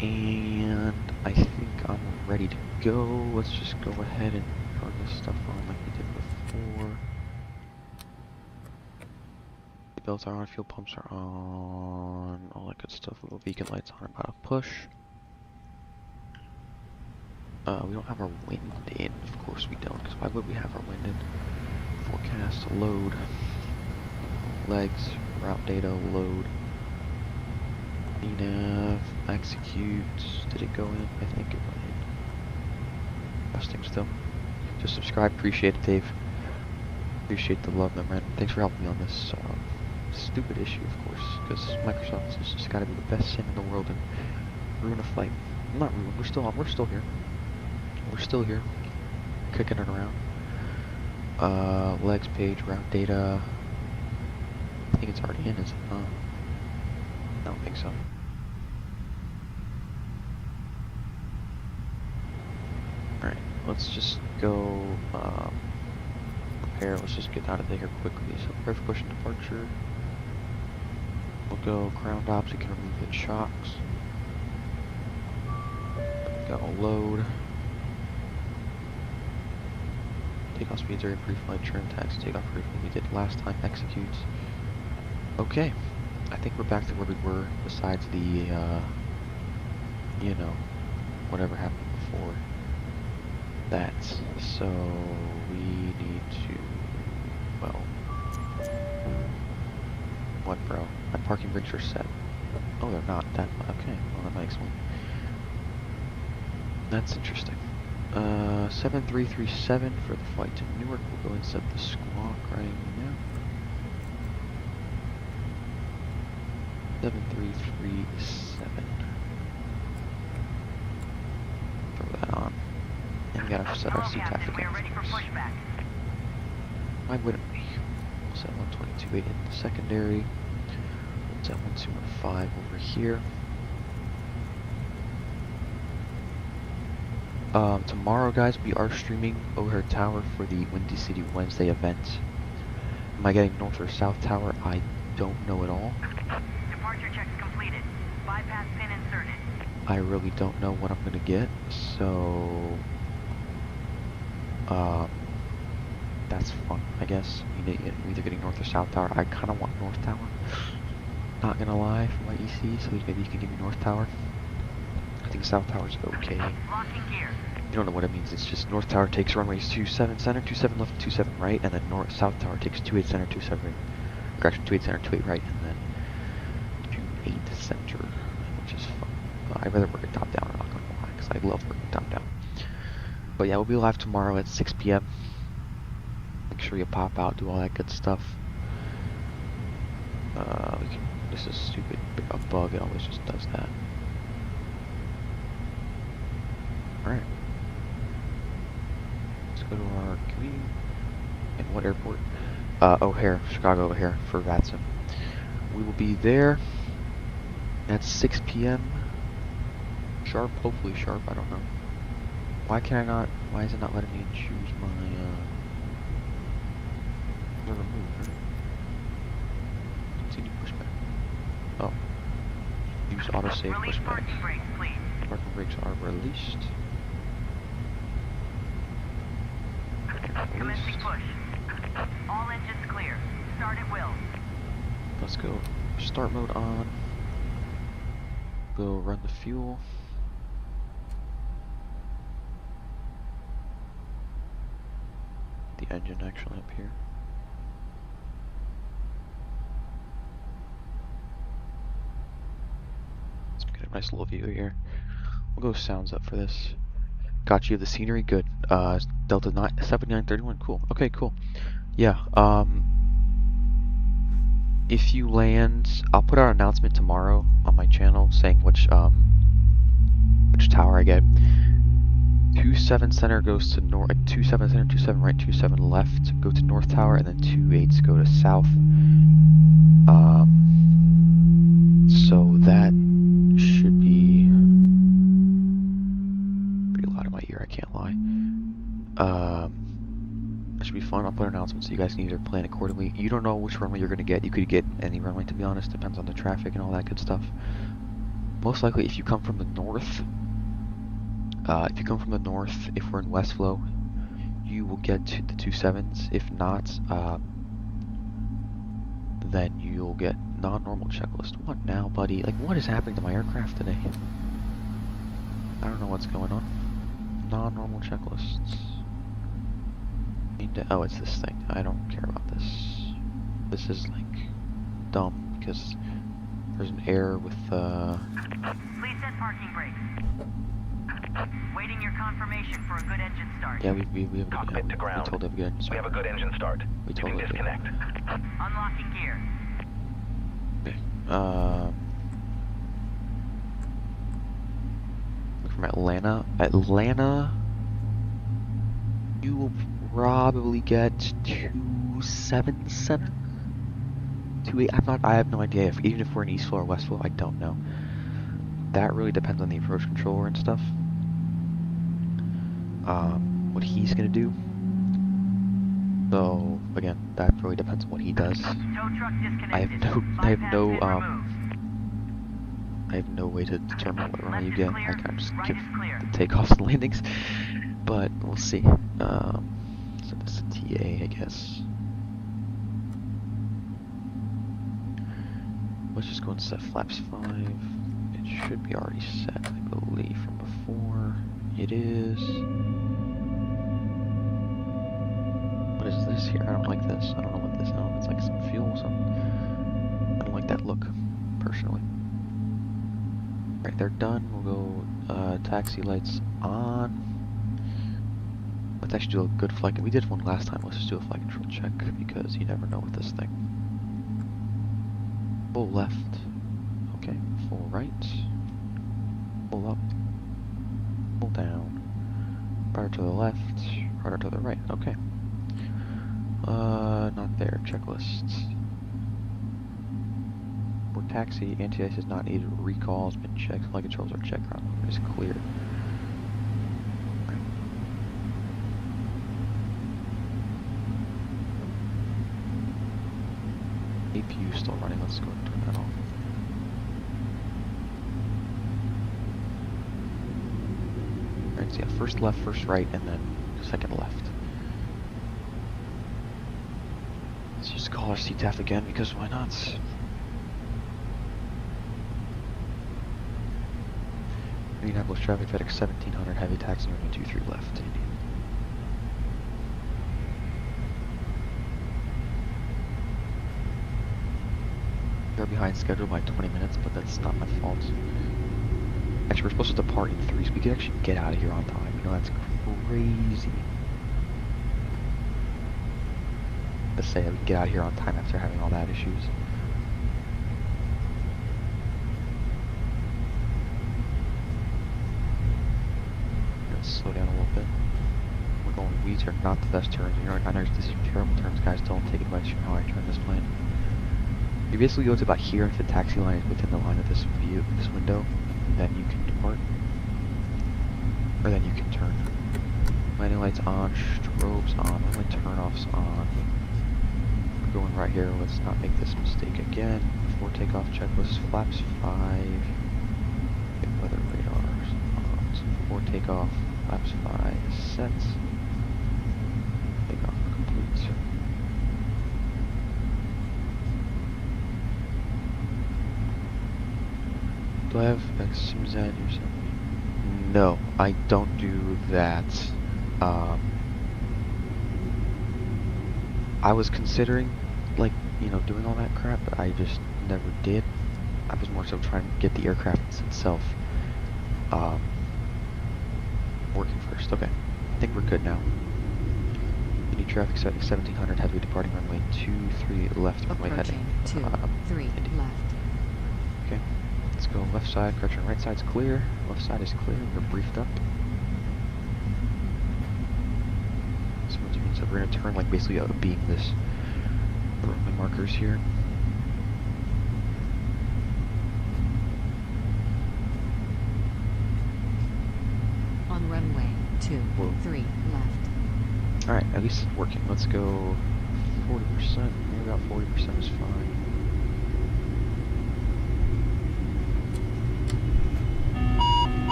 [SPEAKER 1] And I think I'm ready to go. Let's just go ahead and turn this stuff on like we did before. belts are on, fuel pumps are on, all that good stuff. Little beacon lights on, about to push. We don't have our wind in. Of course we don't, because why would we have our wind in? Forecast, load. Legs, route data, load. Nav, execute. Did it go in? I think it went in. Testing still. Just subscribe. Appreciate it, Dave. Appreciate the love, my man. Thanks for helping me on this stupid issue, of course, because Microsoft has just got to be the best sim in the world and ruin a flight. Not ruin. We're still on. We're still here. We're still here, kicking it around. Legs page, route data. I think it's already in, is it not? I don't think so. Alright, let's just go prepare. Let's just get out of there quickly. So prepare for push and departure. We'll go ground ops. We can remove the shocks. Got a load. Takeoff speeds are in pre-flight, turn taxi, takeoff briefly. We did last time, executes. Okay, I think we're back to where we were, besides the, you know, whatever happened before that. So, we need to, well, what, bro? My parking brakes are set. Oh, they're not that, okay, well, that makes one. That's interesting. 7337 for the flight to Newark. We'll go and set the squawk right now. 7337. Throw that on. And we gotta set our CTAF again. Why wouldn't we? We'll set 122.8 in the secondary. We'll set 1215 over here. Tomorrow, guys, we are streaming O'Hare Tower for the Windy City Wednesday event. Am I getting North or South Tower? I don't know at all.
[SPEAKER 2] Departure checks completed. Bypass pin inserted.
[SPEAKER 1] I really don't know what I'm gonna get, so that's fun, I guess. You're either getting North or South Tower. I kind of want North Tower. Not gonna lie, for my EC, so maybe you can give me North Tower. I think South Tower's okay.
[SPEAKER 2] Locking gear.
[SPEAKER 1] You don't know what it means. It's just North Tower takes runways 27 center, 27 left, 27 right, and then South Tower takes 28 center, 27 right. Correction, 28 center, 28 right, and then 28 center, which is fun. I'd rather work it top down, I'm not gonna lie, because I love working top down. But yeah, we'll be live tomorrow at 6 p.m. Make sure you pop out, do all that good stuff. This is stupid, a bug. It always just does that. Alright. Let's go to our community. And what airport? O'Hare, Chicago O'Hare for Vatsim. We will be there at 6 p.m. Sharp, hopefully sharp, I don't know. Why can I not, why is it not letting me choose my, remove, continue pushback. Oh. Use autosave
[SPEAKER 2] Release
[SPEAKER 1] pushback.
[SPEAKER 2] parking brakes, please.
[SPEAKER 1] Parking brakes are released.
[SPEAKER 2] Commencing push. All engines clear. Start at will.
[SPEAKER 1] Let's go. Start mode on. We'll run the fuel. The engine actually up here. Let's get a nice little view here. We'll go sounds up for this. Got you the scenery, good. Delta 7931, cool. Okay, cool. Yeah, if you land, I'll put out an announcement tomorrow on my channel saying which tower I get. 27 center goes to north, 27 center, 27 right, 27 left go to North Tower, and then 28s go to South. So that should be pretty loud in my ear, I can't lie. That should be fun. I'll put an announcement so you guys can either plan accordingly. You don't know which runway you're going to get. You could get any runway, to be honest. Depends on the traffic and all that good stuff. Most likely, if you come from the north, if we're in West Flow, you will get to the 27s. If not, then you'll get non-normal checklist. What now, buddy? Like, what is happening to my aircraft today? I don't know what's going on. Non-normal checklists. Oh, it's this thing. I don't care about this. This is, like, dumb, because there's an error with,
[SPEAKER 2] Please set parking brakes. Waiting your confirmation for a good engine start.
[SPEAKER 1] yeah, we have
[SPEAKER 3] Cockpit to ground.
[SPEAKER 1] We told it we
[SPEAKER 3] We have a good engine start.
[SPEAKER 1] We
[SPEAKER 3] You
[SPEAKER 1] told
[SPEAKER 3] can
[SPEAKER 1] it.
[SPEAKER 3] disconnect.
[SPEAKER 2] Unlocking gear.
[SPEAKER 1] Okay. Look from Atlanta. Atlanta, you will probably get 277. 28. I have no idea. Even if we're in East Flow or West Flow, I don't know. That really depends on the approach controller and stuff. What he's gonna do. So again, that really depends on what he does.
[SPEAKER 2] Tow truck disconnected.
[SPEAKER 1] I have no
[SPEAKER 2] Bypass pin removed.
[SPEAKER 1] I have no way to determine what runway you
[SPEAKER 2] Left is
[SPEAKER 1] get.
[SPEAKER 2] clear,
[SPEAKER 1] I kind of just
[SPEAKER 2] right
[SPEAKER 1] give
[SPEAKER 2] is clear.
[SPEAKER 1] the takeoffs and landings, but we'll see. So this is TA, I guess. Let's just go and set flaps 5. It should be already set, I believe, from before. It is. What is this here? I don't like this. I don't know what this is. It's like some fuel or something. I don't like that look, personally. Alright, they're done. We'll go taxi lights on. Let's actually do a good flight. We did one last time. Let's just do a flight control check because you never know with this thing. Full left. Okay. Full right. Full up. Full down. Rudder to the left. Rudder to the right. Okay. Not there. Checklist. For taxi, anti-ice is not needed. Recall has been checked. Flight controls are checked. Runway is clear. APU still running. Let's go and turn that off. Alright, so yeah, first left, first right, and then second left. Let's just call our CTAF again because why not? Indianapolis traffic, FedEx 1700, heavy taxi, runway 23 left. They're behind schedule by 20 minutes, but that's not my fault. Actually, we're supposed to depart in 3, so we could actually get out of here on time. You know, that's crazy. Let's say we can get out of here on time after having all that issues. Let's slow down a little bit. We're going V-turn, not the best turns. You know, I know this is terrible turns, guys. Don't take advice from how I turn this plane. You basically go to about here if the taxi line is within the line of this view, this window, then you can depart, or then you can turn. Landing lights on, strobes on, only turn-offs on. We're going right here. Let's not make this mistake again. Before takeoff checklist, flaps 5. Get weather radars on. So before takeoff, flaps 5 set. Takeoff complete. Do I have XMZ or something? No, I don't do that. I was considering, like, you know, doing all that crap, but I just never did. I was more so trying to get the aircraft itself working first. Okay, I think we're good now. New traffic setting 1700, heavy departing runway 23 left, runway heading.
[SPEAKER 4] Approaching 23
[SPEAKER 1] Indy.
[SPEAKER 4] left.
[SPEAKER 1] Okay. Let's go left side, correction, right side's clear. Left side is clear, we're briefed up. So what do you mean? So we're gonna turn like basically beam this runway markers here.
[SPEAKER 4] On runway
[SPEAKER 1] Whoa.
[SPEAKER 4] 23 left.
[SPEAKER 1] Alright, at least it's working. Let's go 40%. Maybe about 40% is fine.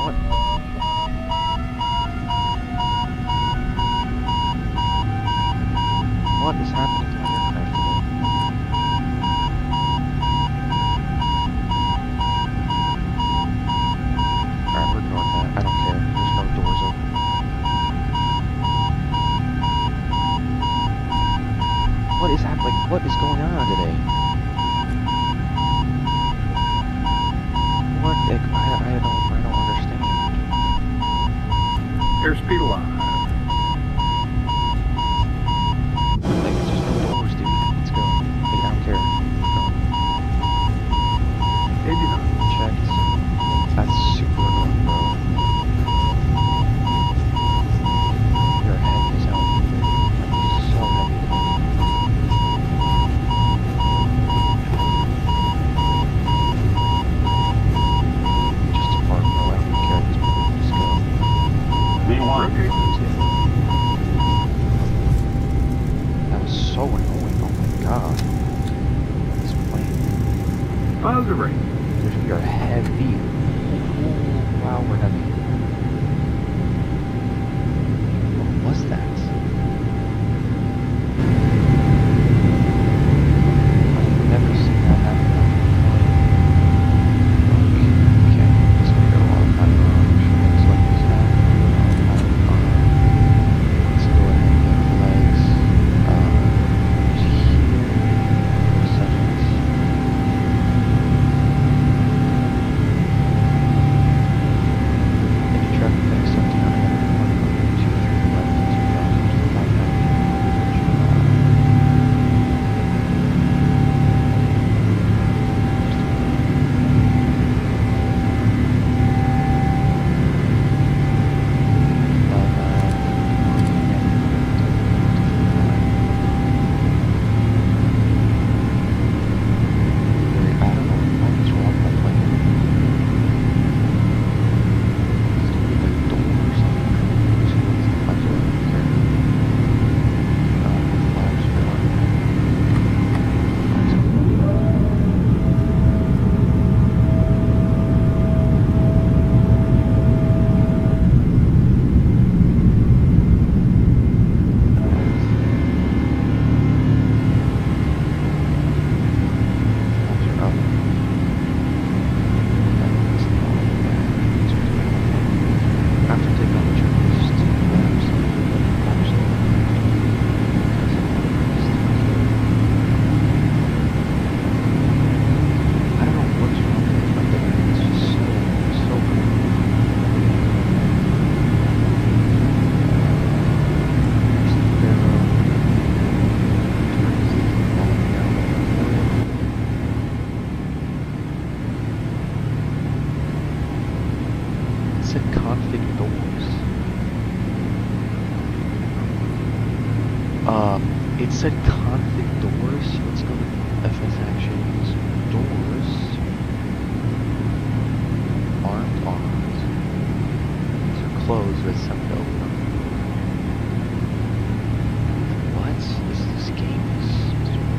[SPEAKER 1] What? What is happening to my aircraft today? said config doors. It said config doors. Let's go to FS actions. Doors. Armed arms. These are closed, but it's time to open them. What? This game is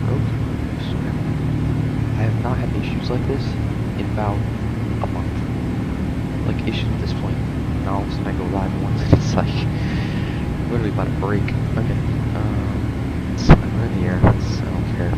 [SPEAKER 1] broken. I swear. I have not had issues like this in about a month. Like issues with this point. Now all of a sudden I go live once and it's like literally about to break. Okay. So we're in the air. I don't care.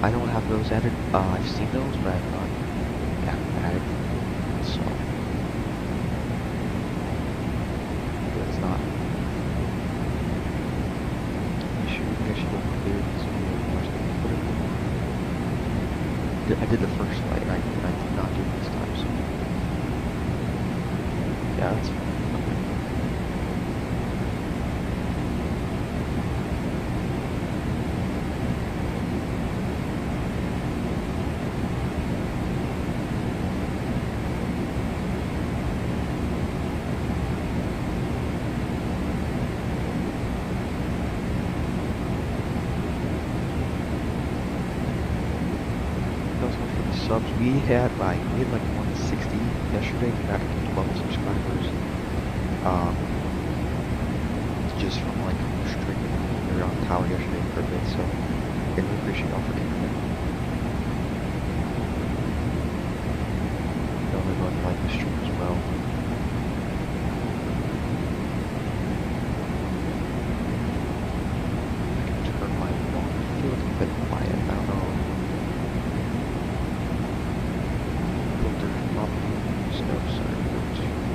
[SPEAKER 1] I don't have those added. I've seen those, but I've not got them added. So, but it's not an issue. I should go clear this video. I did the first flight, and I did not do it this time. So, yeah, that's fine. Subs. We had like 160 yesterday. We got 12 subscribers. Just from like streaming. We were on the tower yesterday for a bit, so I really appreciate y'all for being there. Y'all are going to like the stream as well. I can turn my phone. I feel it's a bit quiet. I don't know.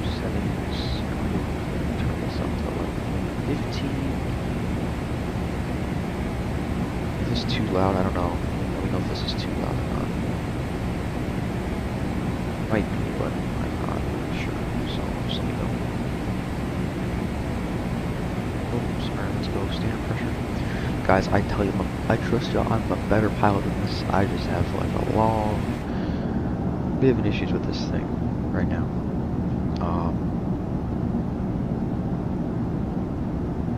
[SPEAKER 1] Settings, turn loud? I don't know. Let me know if this is too loud or not. Might be, but I'm not sure. So just let me know. Oh, sorry, let's go. Standard pressure. Guys, I tell you, I trust you. I'm a better pilot than this. I just have like a long bit of issues with this thing right now.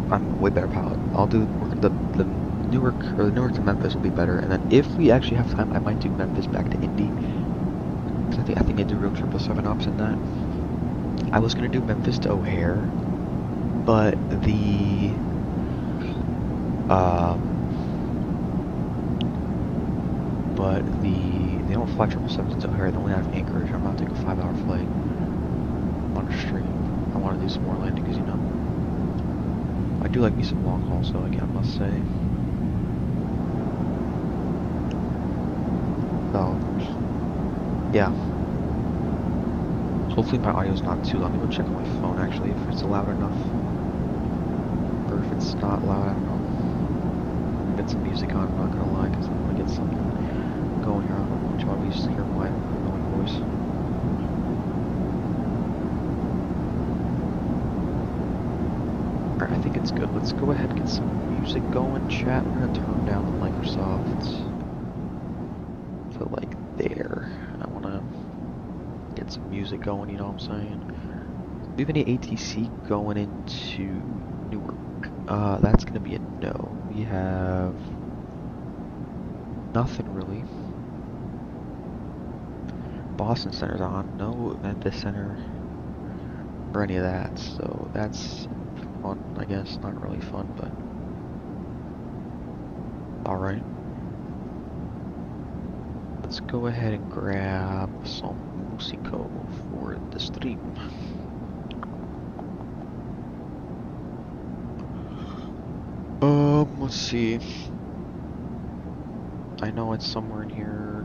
[SPEAKER 1] I'm a way better pilot. I'll do the Newark to Memphis will be better, and then if we actually have time, I might do Memphis back to Indy. Cause I think I do real 777 ops in that. I was gonna do Memphis to O'Hare, but they don't fly 777s to O'Hare. They only have Anchorage. I'm about to take a 5-hour flight on a stream. I want to do some more landings, you know. I do like me some long hauls, though. Again, I must say. So, yeah. Hopefully my audio's not too loud. I'm gonna check on my phone actually if it's loud enough, or if it's not loud. I don't know. Get some music on. I'm not gonna lie, because I want to get something going here. I don't want you always to hear my annoying voice. Alright, I think it's good. Let's go ahead and get some music going, chat. We're gonna turn down the Microsoft to like there. I wanna get some music going, you know what I'm saying? Do we have any ATC going into Newark? That's gonna be a no. We have nothing really. Boston Center's on. No Memphis Center or any of that. So that's fun, I guess. Not really fun, but alright. Let's go ahead and grab some musico for the stream. Let's see. I know it's somewhere in here.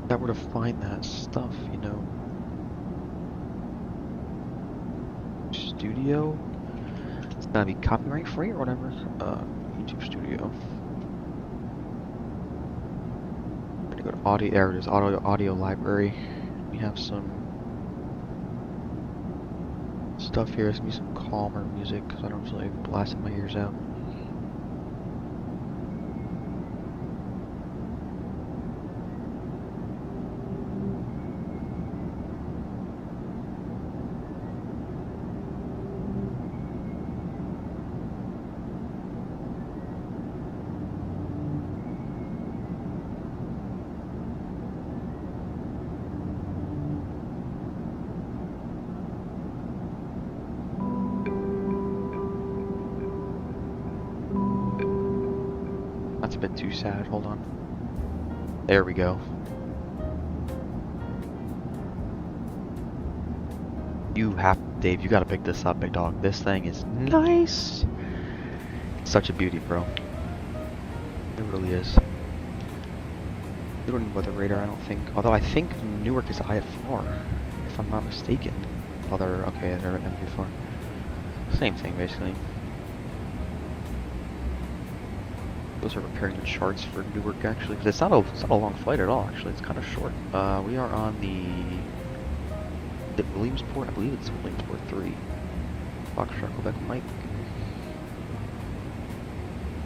[SPEAKER 1] If I were to find that stuff, you know. Studio? It's gonna be copyright free or whatever. YouTube Studio. I'm gonna go to audio. There it is. Audio library. We have some stuff here. It's gonna be some calmer music because I don't feel like blasting my ears out. That's a bit too sad. Hold on. There we go. You have, Dave, you gotta pick this up, big dog. This thing is nice. Such a beauty, bro. It really is. You don't need weather radar, I don't think. Although I think Newark is IFR, if I'm not mistaken. Other, okay, they're MV4. Same thing, basically. Those are preparing the charts for Newark, actually, because it's not a long flight at all. Actually, it's kind of short. We are on the Williamsport. I believe it's Williamsport 3. Foxtrot, Quebec, Mike.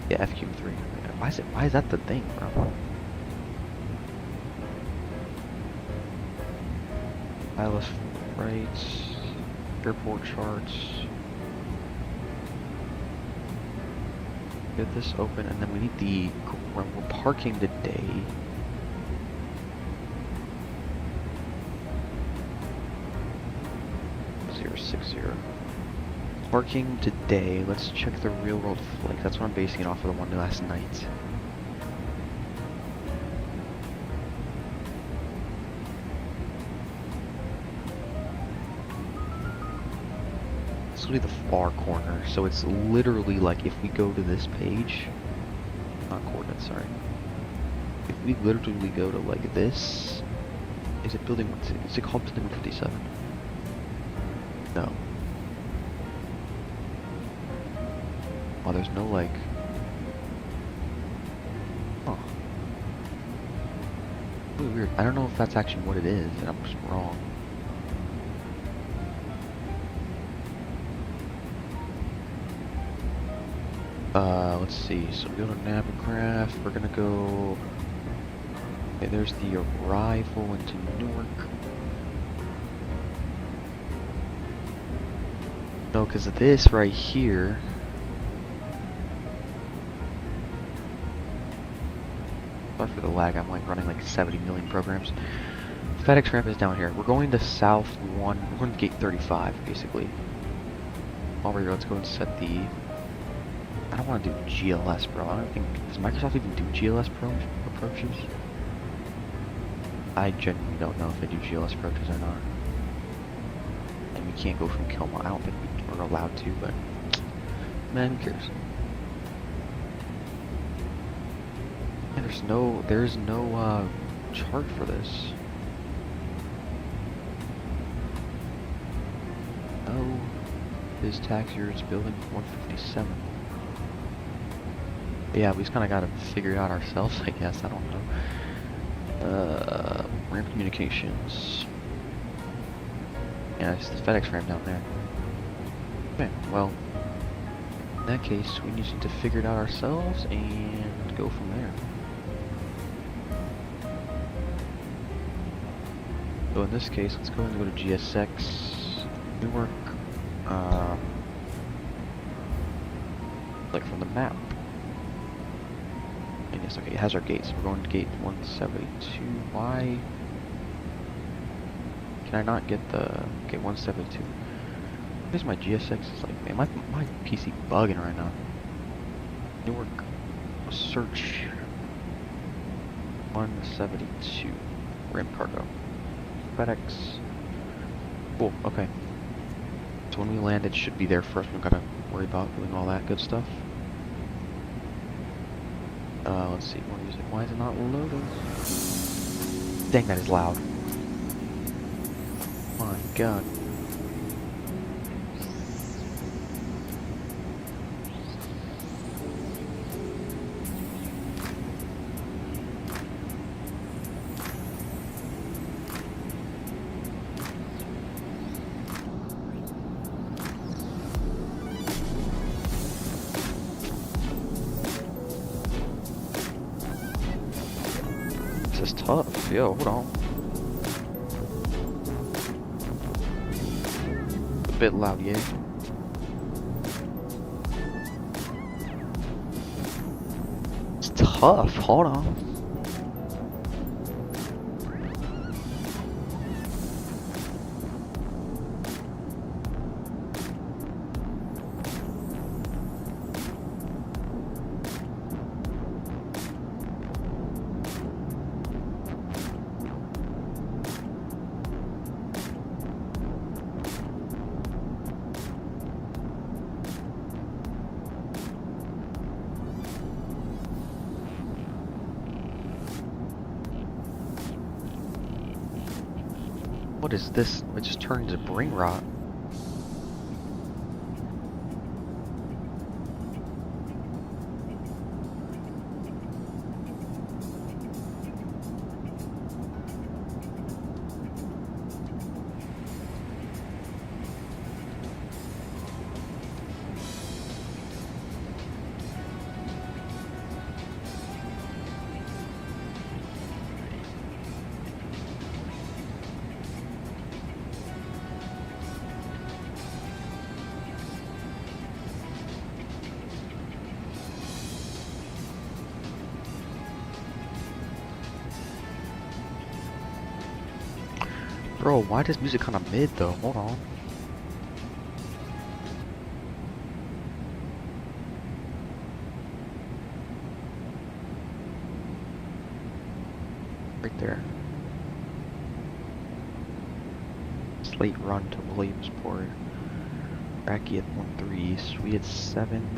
[SPEAKER 1] Yeah, FQ3. Why is that the thing, bro? ILS flights, airport charts. Get this open, and then we need the, we're parking today. Parking today. Let's check the real world flight. That's what I'm basing it off of the one last night. This will be the far corner, so it's literally like if we go to this page, not coordinates, sorry. If we literally go to like this, is it building, is it called building 157? No. Oh, there's no like. Oh. Really weird. I don't know if that's actually what it is, and I'm just wrong. Let's see. So we go to Naviggraph. We're gonna go. Okay, there's the arrival into Newark. No, because of this right here. Sorry for the lag. I'm like running like 70 million programs. FedEx ramp is down here. We're going to South 1. We're going to gate 35, basically. While we're here, let's go and set the. I don't want to do GLS, bro. I don't think. Does Microsoft even do GLS approaches? I genuinely don't know if they do GLS approaches or not. And we can't go from Kilmont. I don't think we're allowed to, but. Man, who cares? And there's no chart for this. No. His tax year is building 157. Yeah, we just kind of got to figure it out ourselves, I guess. I don't know. Ramp communications. Yeah, it's the FedEx ramp down there. Okay, well, in that case, we just need to figure it out ourselves and go from there. So in this case, let's go and go to GSX, Newark, like from the map. And yes, okay, it has our gates. We're going to gate 172. Why can I not get the gate 172? Where's my GSX? Is like, man, my PC bugging right now. Newark, search 172, ramp cargo. FedEx. Cool, okay. So when we land, it should be there first. We don't gotta worry about doing all that good stuff. Let's see, more music. Why is it not loading? Dang, that is loud. My god. This is tough. Yo, hold on. A bit loud, yeah. It's tough. Hold on. What is this? It just turned into brain rot. Bro, why does music kind of mid though? Hold on. Right there. Slate run to Williamsport. Racky at 1-3. Sweet at 7.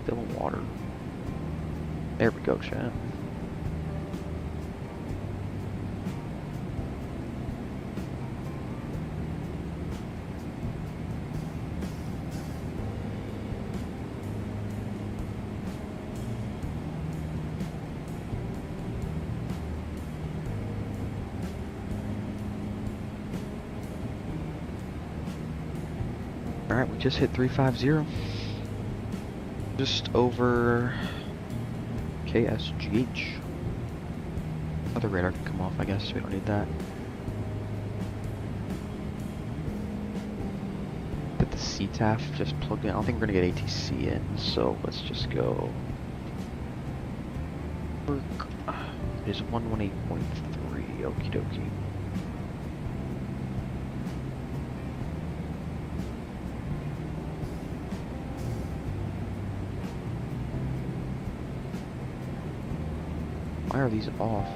[SPEAKER 1] Stillwater. There we go, chat. Alright, we just hit 350. Just over KSGH. Other radar can come off, I guess. We don't need that. Get the CTAF just plugged in. I don't think we're gonna get ATC in, so let's just go. Work is 118.3. Okie dokie. Why are these off?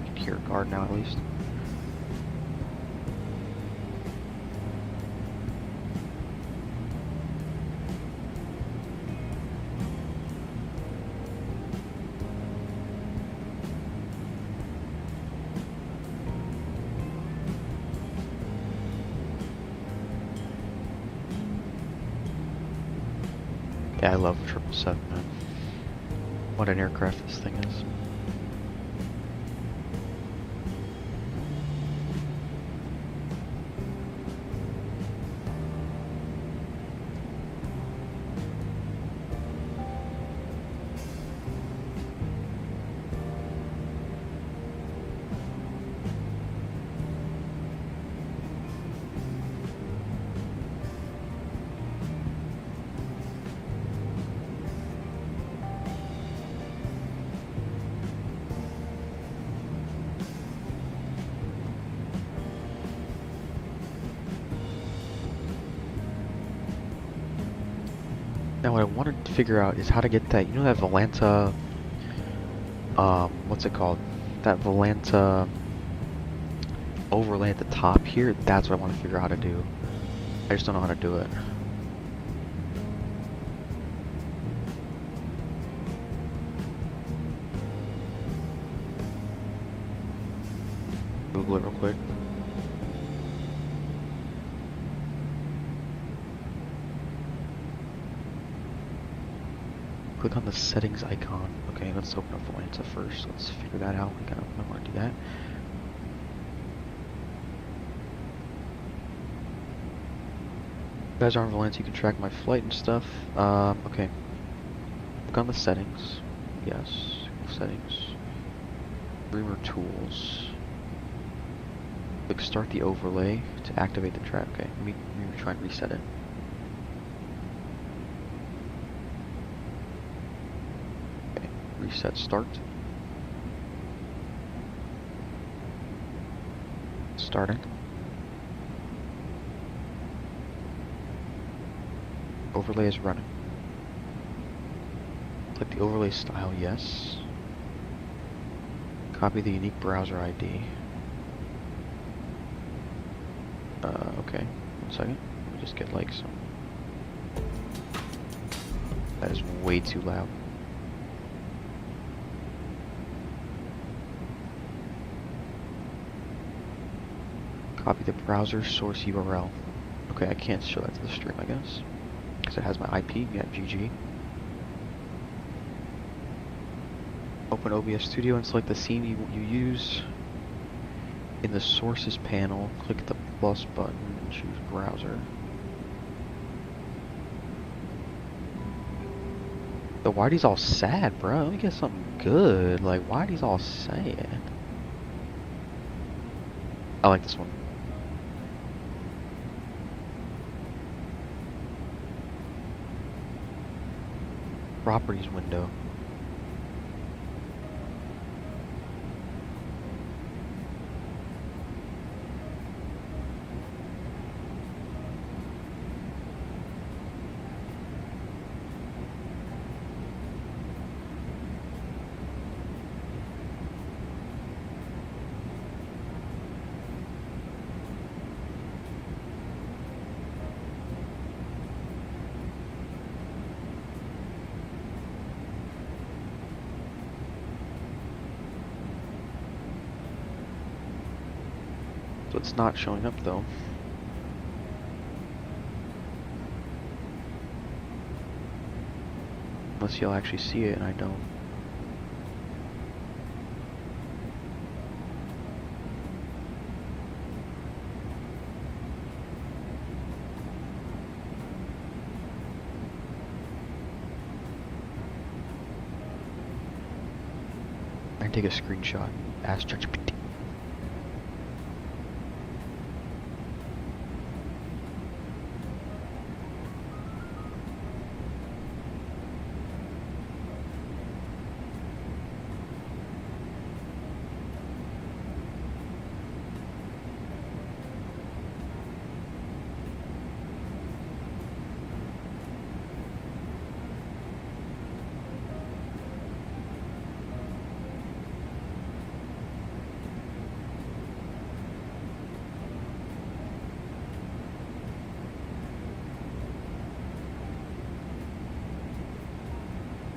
[SPEAKER 1] Can hear a guard now at least. Yeah, I love the 777, man. What an aircraft this thing is. Now what I wanted to figure out is how to get that, you know that Volanta, what's it called? That Volanta overlay at the top here, that's what I want to figure out how to do. I just don't know how to do it. Google it real quick. Click on the settings icon. Okay, let's open up Volanta first. Let's figure that out. I want to do that. If you guys are on Volanta, you can track my flight and stuff. Okay. Click on the settings. Yes. Settings. Reamer tools. Click start the overlay to activate the track. Okay, let me try and reset it. Reset start. Starting. Overlay is running. Click the overlay style, yes. Copy the unique browser ID. Okay, 1 second. Let me just get like some. That is way too loud. Copy the browser source URL. Okay, I can't show that to the stream, I guess, because it has my IP. Yeah, GG. Open OBS Studio and select the scene you use. In the sources panel, click the plus button and choose browser. The Whitey's all sad, bro. Let me get something good. Like, Whitey's all sad. I like this one. Properties window. So it's not showing up though. Unless you'll actually see it and I don't. and take a screenshot. Ask ChatGPT.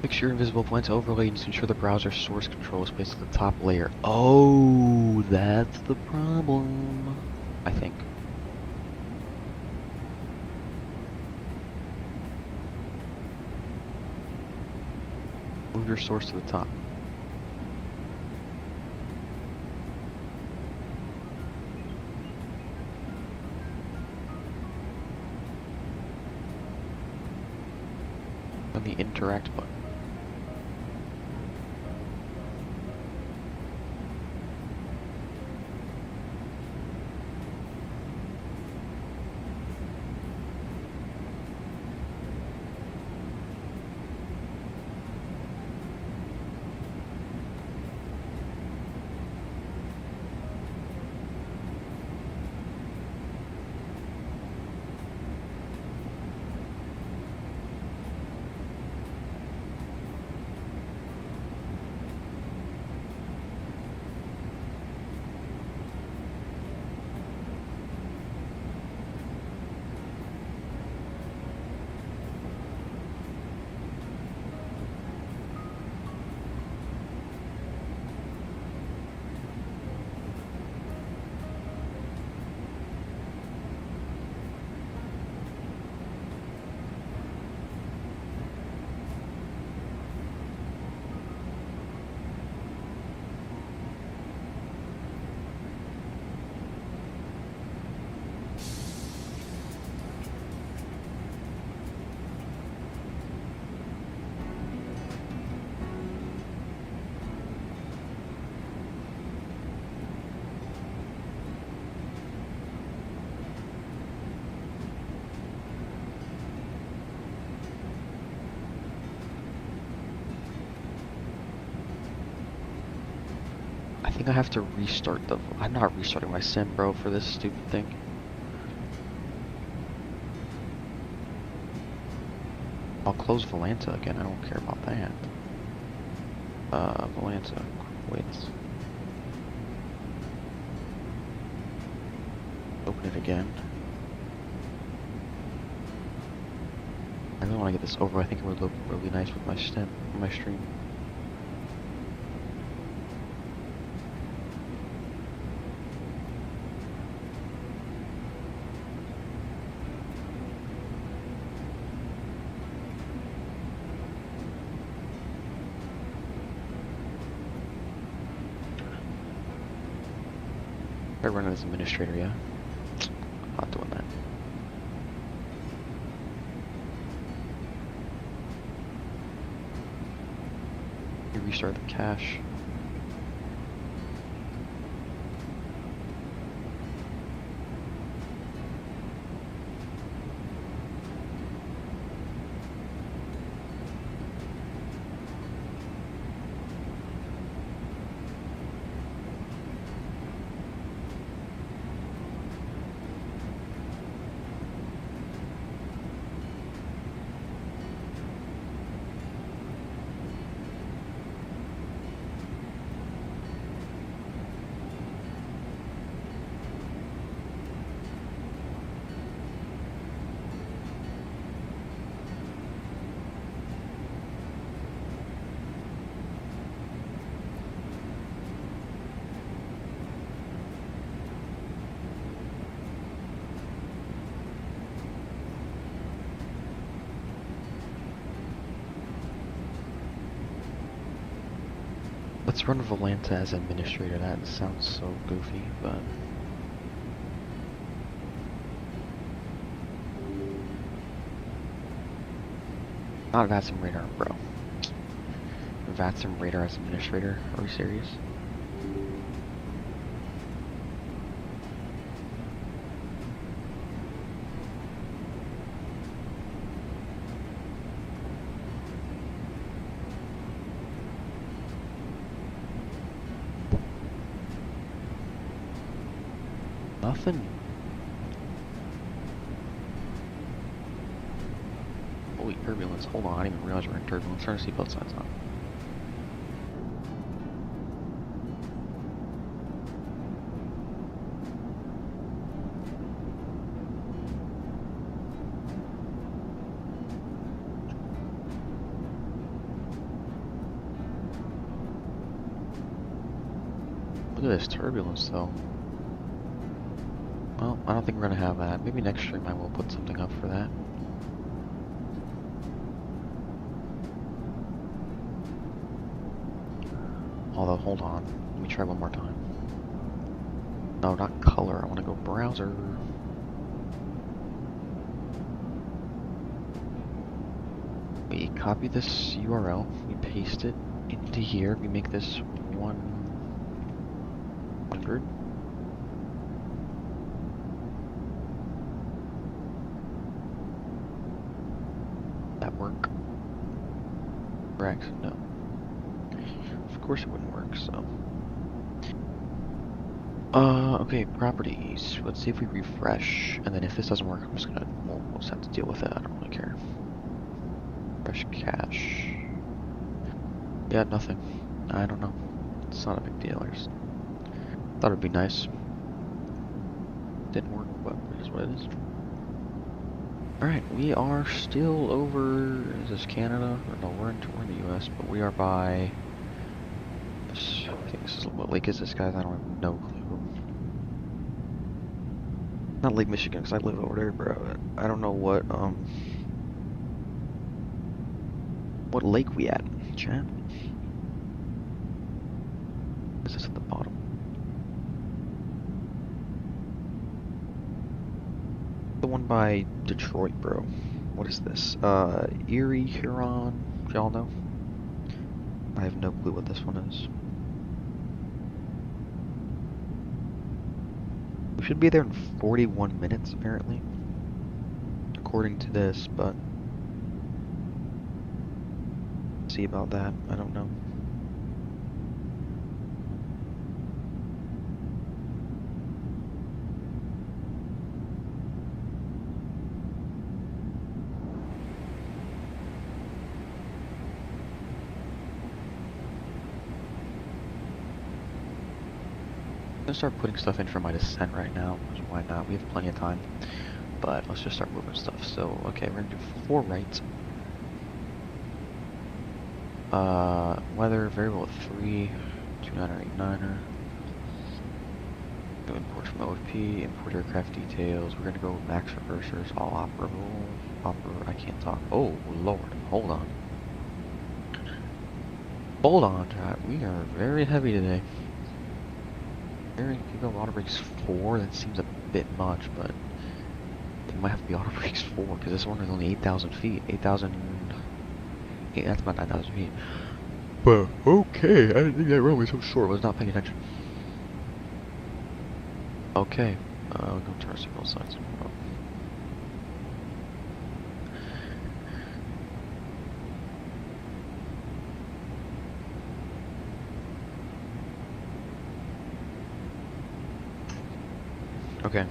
[SPEAKER 1] Make sure invisible points overlay needs to ensure the browser source control is placed at the top layer. Oh, that's the problem. I think. Move your source to the top. On the interact button. I think I have to restart the... I'm not restarting my sim, bro, for this stupid thing. I'll close Volanta again, I don't care about that. Volanta, wait. Open it again. I really want to get this over. I think it would look really nice with my stream. I run it as administrator, yeah? Not doing that. You restart the cache. Let's run Volanta as administrator. That sounds so goofy, but... not Vatsim radar, bro. Vatsim radar as administrator. Are we serious? Nothing. Holy turbulence. Hold on, I didn't even realize we're in turbulence. Turn the seatbelt signs on. Look at this turbulence, though. Well, I don't think we're gonna have that. Maybe next stream I will put something up for that. Although, hold on. Let me try one more time. No, not color. I want to go browser. We copy this URL. We paste it into here. We make this 100. That work? Correct? No. Of course it wouldn't work, so. Okay, properties. Let's see if we refresh. And then if this doesn't work, I'm just gonna, we'll just have to deal with it. I don't really care. Fresh cache. Yeah, nothing. I don't know. It's not a big deal. I just thought it'd be nice. Didn't work, but it is what it is. Alright, we are still over, is this Canada? Or no, we're in the US, but we are by, I think this is, what lake is this, guys? I don't have no clue. Not Lake Michigan, because I live over there, bro. I don't know what lake we at, chat? Is this at the bottom? The one by Detroit, bro. What is this? Erie, Huron. Do y'all know? I have no clue what this one is. We should be there in 41 minutes, apparently. According to this, but... see about that. I don't know. I'm gonna start putting stuff in for my descent right now, because why not? We have plenty of time. But let's just start moving stuff. So, okay, we're gonna do 4 right. Weather, variable 3, 29er, 89er. Go import from OFP, import aircraft details. We're gonna go max reversers, all operable. I can't talk. Oh, Lord, hold on. Hold on, chat. We are very heavy today. You go auto brakes 4, that seems a bit much, but it might have to be auto brakes 4 because this one is only 8,000 feet. 8,000. That's about 9,000 feet. But okay, I didn't think that runway was so short. I was not paying attention. Okay, we'll go turn our signal signs. Okay.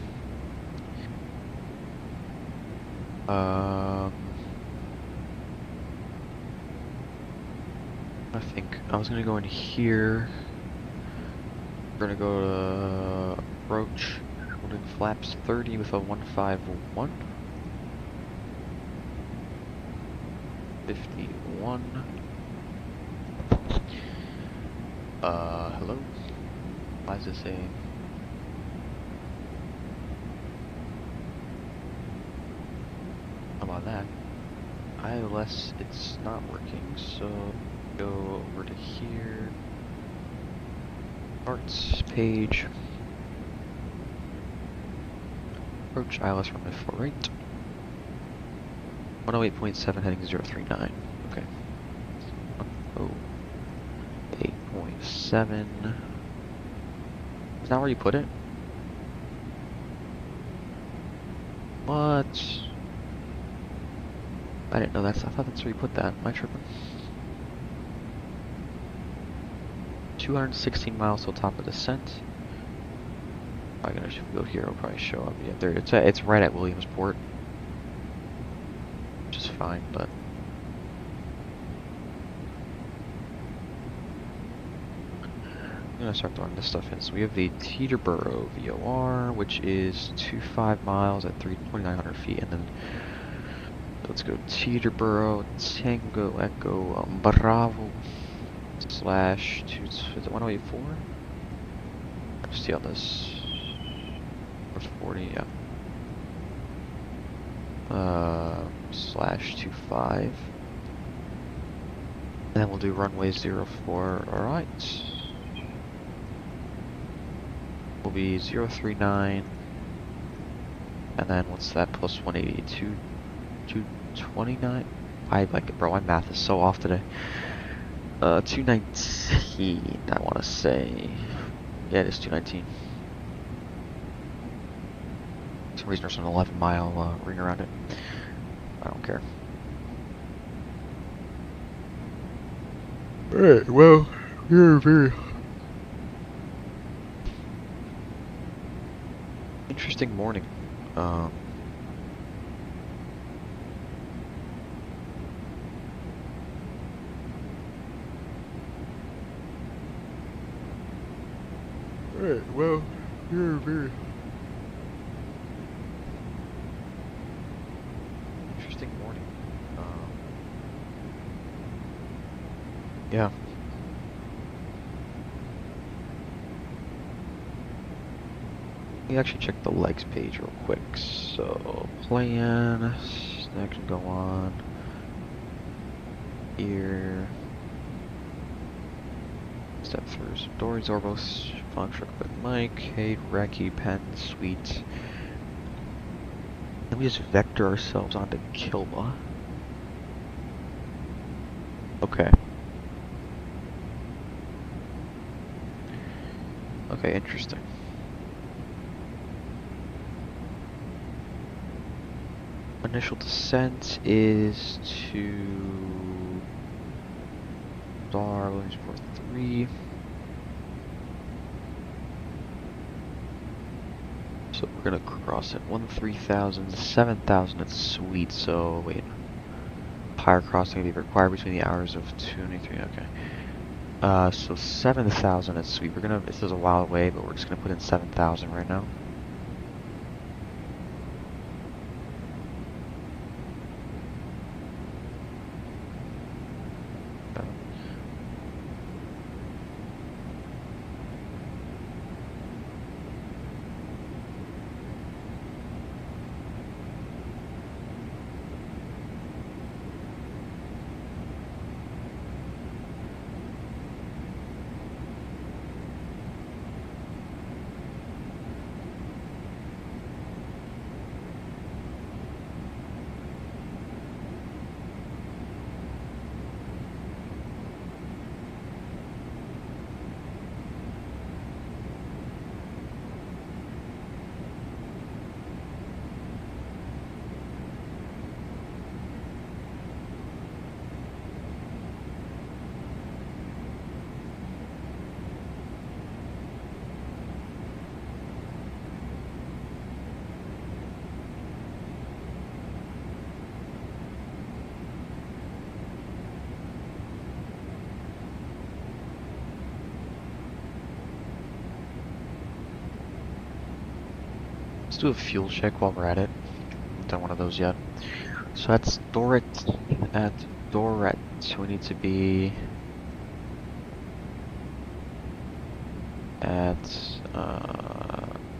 [SPEAKER 1] I think I was gonna go in here. We're gonna go to approach, holding flaps 30 with a 151. 51. Hello? Why is this saying? How about that? ILS, it's not working, so go over to here. Parts page. Approach ILS runway 4 right. 108.7 heading 039. Okay. Oh. 7. Is that where you put it? What? I didn't know that. I thought that's where you put that. Am I tripping? 216 miles till top of descent. I'm gonna go here. It'll probably show up. Yeah, there. It's right at Williamsport, which is fine, but. I'm gonna start throwing this stuff in. So we have the Teterboro VOR, which is 25 miles at 2,900 feet, and then let's go Teterboro Tango Echo Bravo / 2. Is it 184? Let's see on this. 40, yeah. /25. And then we'll do runway 04. Alright. Will be 039. And then what's that? Plus 182. 229? I like it, bro. My math is so off today. 219, I want to say. Yeah, it is 219. For some reason there's an 11-mile ring around it. I don't care. Alright, well, you're very interesting morning. Alright, well, you're very interesting morning. Yeah. Let me actually check the legs page real quick. So, plan, that can go on here. Step through some doors, Orbos, function, quick mic, Cade, Recce, Pen, Suite. Then we just vector ourselves onto Kilba. Okay. Okay, interesting. Initial descent is to Star Williamsport 3. So we're gonna cross at 13,000, 7,000 at Sweet. So wait, higher crossing will be required between the hours of 2 and 3. Okay. So 7,000 at Sweet. We're gonna. This is a while away, but we're just gonna put in 7,000 right now. Let's do a fuel check while we're at it. Haven't done one of those yet. So that's Doret at Doret. So we need to be at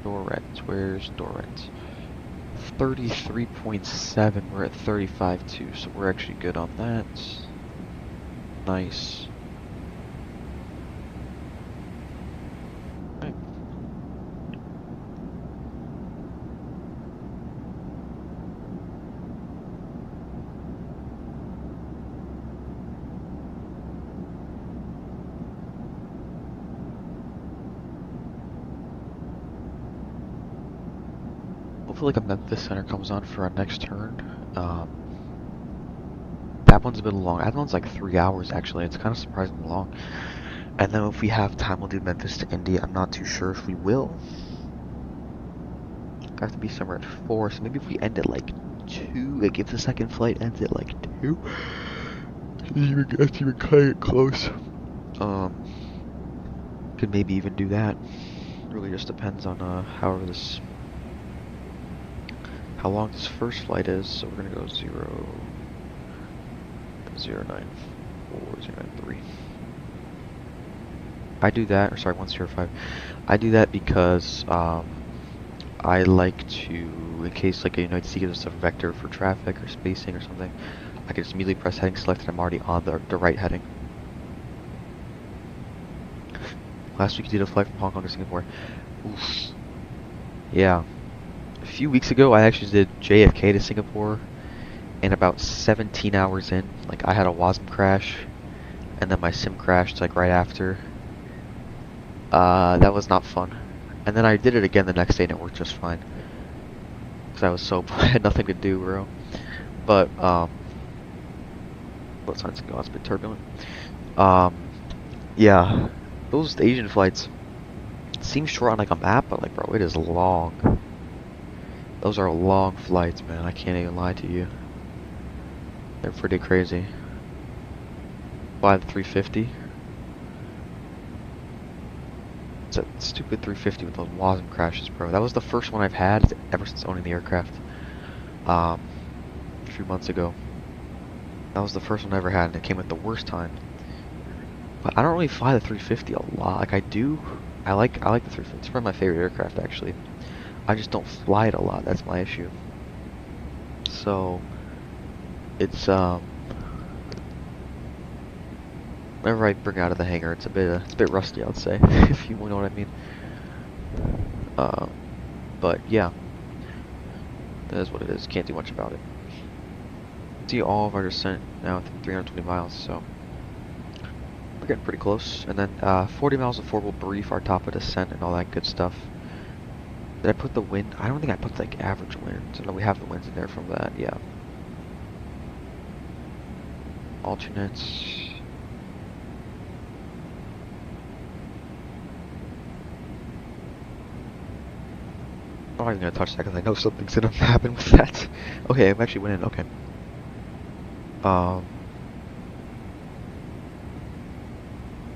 [SPEAKER 1] Doret. Where's Doret? 33.7. We're at 35.2. So we're actually good on that. Nice. till like a Memphis Center comes on for our next turn. That one's a bit long. That one's like 3 hours actually. It's kind of surprisingly long. And then if we have time, we'll do Memphis to Indy. I'm not too sure if we will. I have to be somewhere at 4, so maybe if we end at like 2, like if the second flight ends at like 2, that's even kind of close. Could maybe even do that. Really just depends on how long this first flight is. So we're gonna go 094, 093. I do that, or sorry, 105. I do that because I like to, in case like a United States gives us a vector for traffic or spacing or something, I can just immediately press heading select and I'm already on the right heading. Last week you did a flight from Hong Kong to Singapore. Oof. Yeah. A few weeks ago I actually did JFK to Singapore, and about 17 hours in, like I had a Vatsim crash, and then my sim crashed like right after. That was not fun. And then I did it again the next day and it worked just fine. Cause I was so I had nothing to do, bro. But both sides can go. It's a bit turbulent. Yeah, those Asian flights seem short on like a map, but like, bro, it is long. Those are long flights, man. I can't even lie to you. They're pretty crazy. Fly the 350. It's a stupid 350 with those Vatsim crashes, bro. That was the first one I've had ever since owning the aircraft. A few months ago. That was the first one I ever had, and it came at the worst time. But I don't really fly the 350 a lot. Like I do, I like the 350. It's probably my favorite aircraft actually. I just don't fly it a lot. That's my issue. So it's whenever I bring it out of the hangar, it's a bit rusty, I would say, if you know what I mean. But yeah, that is what it is. Can't do much about it. See all of our descent now within 320 miles, so we're getting pretty close. And then 40 miles before we'll brief our top of descent and all that good stuff. Did I put the wind? I don't think I put like average winds. No, we have the winds in there from that. Yeah. Alternates. I'm not even gonna touch that because I know something's gonna happen with that. Okay, I'm actually winning. Okay.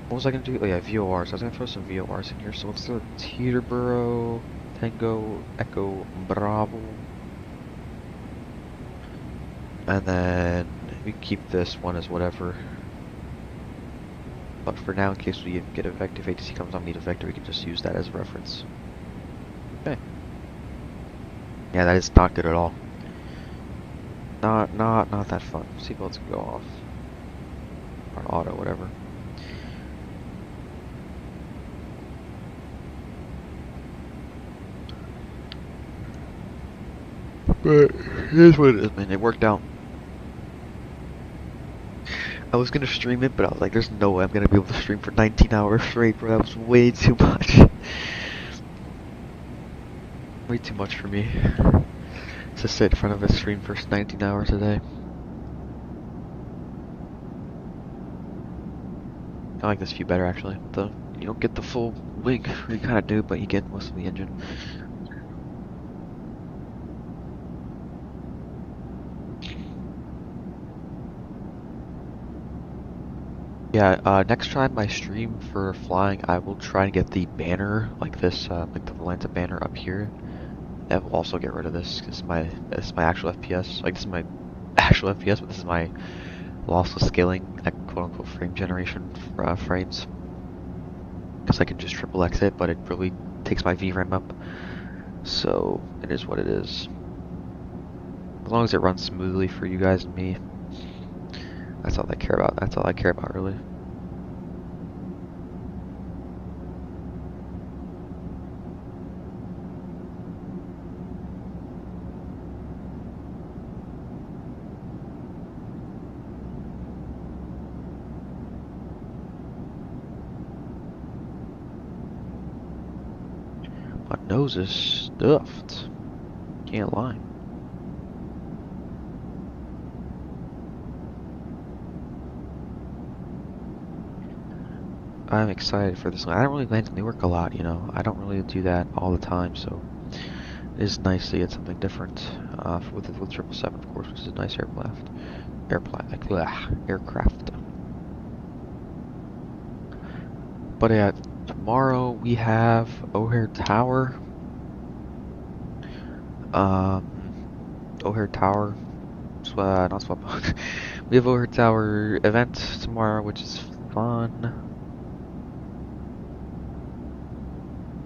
[SPEAKER 1] What was I gonna do? Oh yeah, VORs. I was gonna throw some VORs in here. So let's throw Teterboro, Tango, Echo, Bravo, and then we keep this one as whatever. But for now, in case we get a vector, if ATC comes on, need a vector, we can just use that as a reference. Okay. Yeah, that is not good at all. Not that fun. Seatbelts can go off. Or auto, whatever. But here's what it is, man. It worked out. I was gonna stream it, but I was like, there's no way I'm gonna be able to stream for 19 hours straight, bro. That was way too much. Way too much for me to sit in front of a stream for 19 hours a day. I like this view better, actually. You don't get the full wing, you kind of do, but you get most of the engine. Yeah, next time I stream for flying, I will try and get the banner, like this, like the Volanta banner up here. I will also get rid of this, because this is my actual FPS. Like, this is my actual FPS, but this is my lossless scaling, quote-unquote frame generation frames. Because I can just triple X it, but it really takes my VRAM up. So, it is what it is. As long as it runs smoothly for you guys and me. That's all I care about. That's all I care about, really. My nose is stuffed. Can't lie. I'm excited for this one. I don't really land in Newark a lot, you know. I don't really do that all the time, so it is nice to get something different with 777, of course, which is a nice aircraft. Aircraft. But yeah, tomorrow we have O'Hare Tower. O'Hare Tower. Not swap. We have O'Hare Tower event tomorrow, which is fun.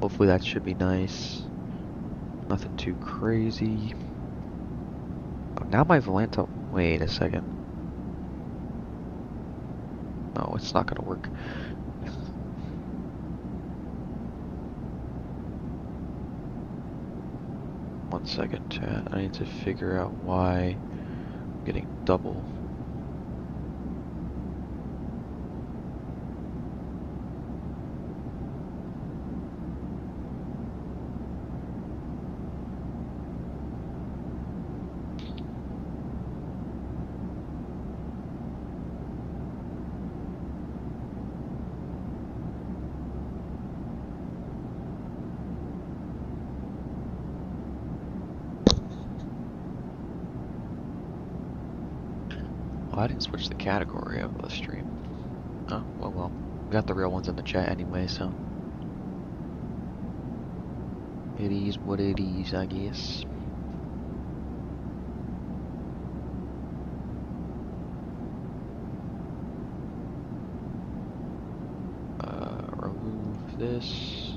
[SPEAKER 1] Hopefully that should be nice. Nothing too crazy. Oh, now my Volanta. Wait a second. No, it's not gonna work. One second, chat. I need to figure out why I'm getting double. Oh, I didn't switch the category of the stream. Oh, well. We got the real ones in the chat anyway, so. It is what it is, I guess. Remove this.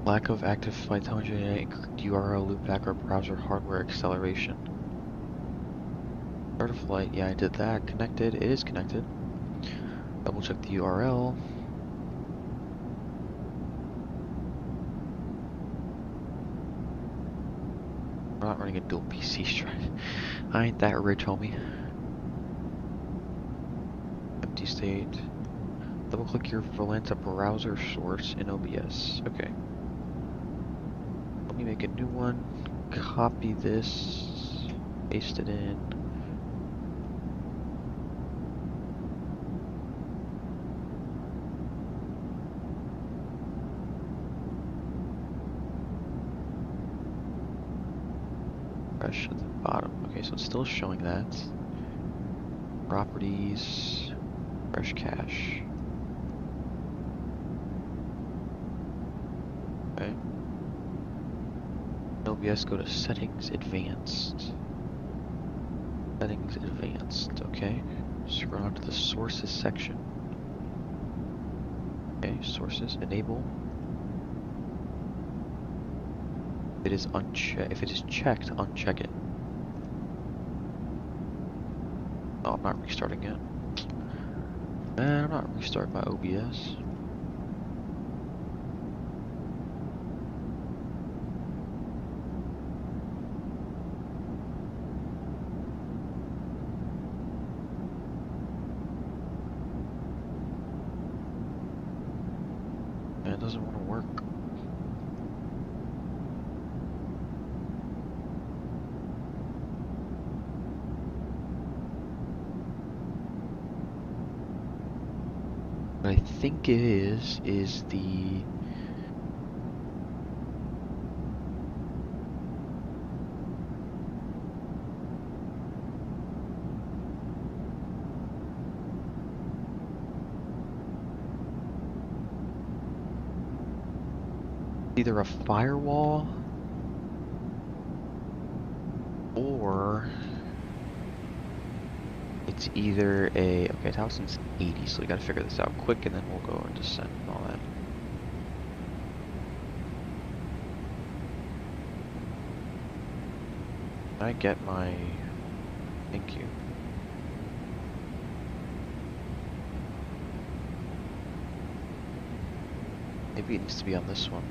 [SPEAKER 1] Lack of active flight telemetry, URL loopback, or browser hardware acceleration. Start a flight, yeah, I did that. Connected, it is connected. Double check the URL. We're not running a dual PC strike. I ain't that rich, homie. Empty state. Double click your Volanta browser source in OBS. Okay. Let me make a new one. Copy this. Paste it in. Fresh at the bottom. Okay, so it's still showing that. Properties. Fresh cache. Okay. OBS, go to settings, advanced. Settings, advanced. Okay. Scroll down to the sources section. Okay, sources, enable. It is unchecked. If it is checked, uncheck it. Oh, I'm not restarting it. Man, I'm not restarting my OBS. Man, it doesn't want to work. What I think it is the either a firewall or it's either a, okay, Towson's 80, so we gotta figure this out quick and then we'll go and descend and all that. Can I get my, thank you. Maybe it needs to be on this one.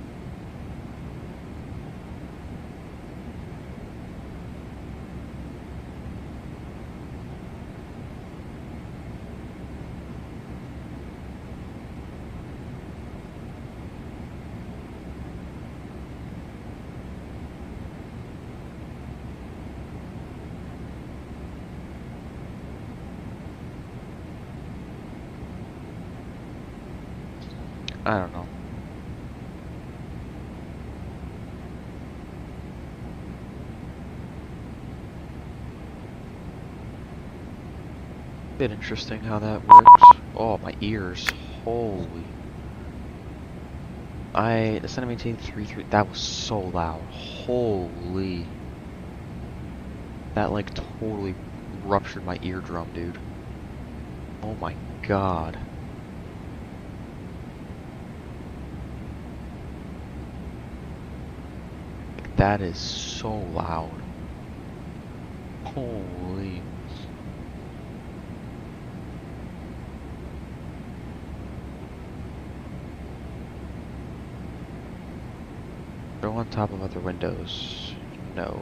[SPEAKER 1] I don't know. Bit interesting how that works. Oh, my ears. Holy. The Centimeter 3, that was so loud. Holy. That like totally ruptured my eardrum, dude. Oh my god. That is so loud. Holy. Go on top of other windows. No.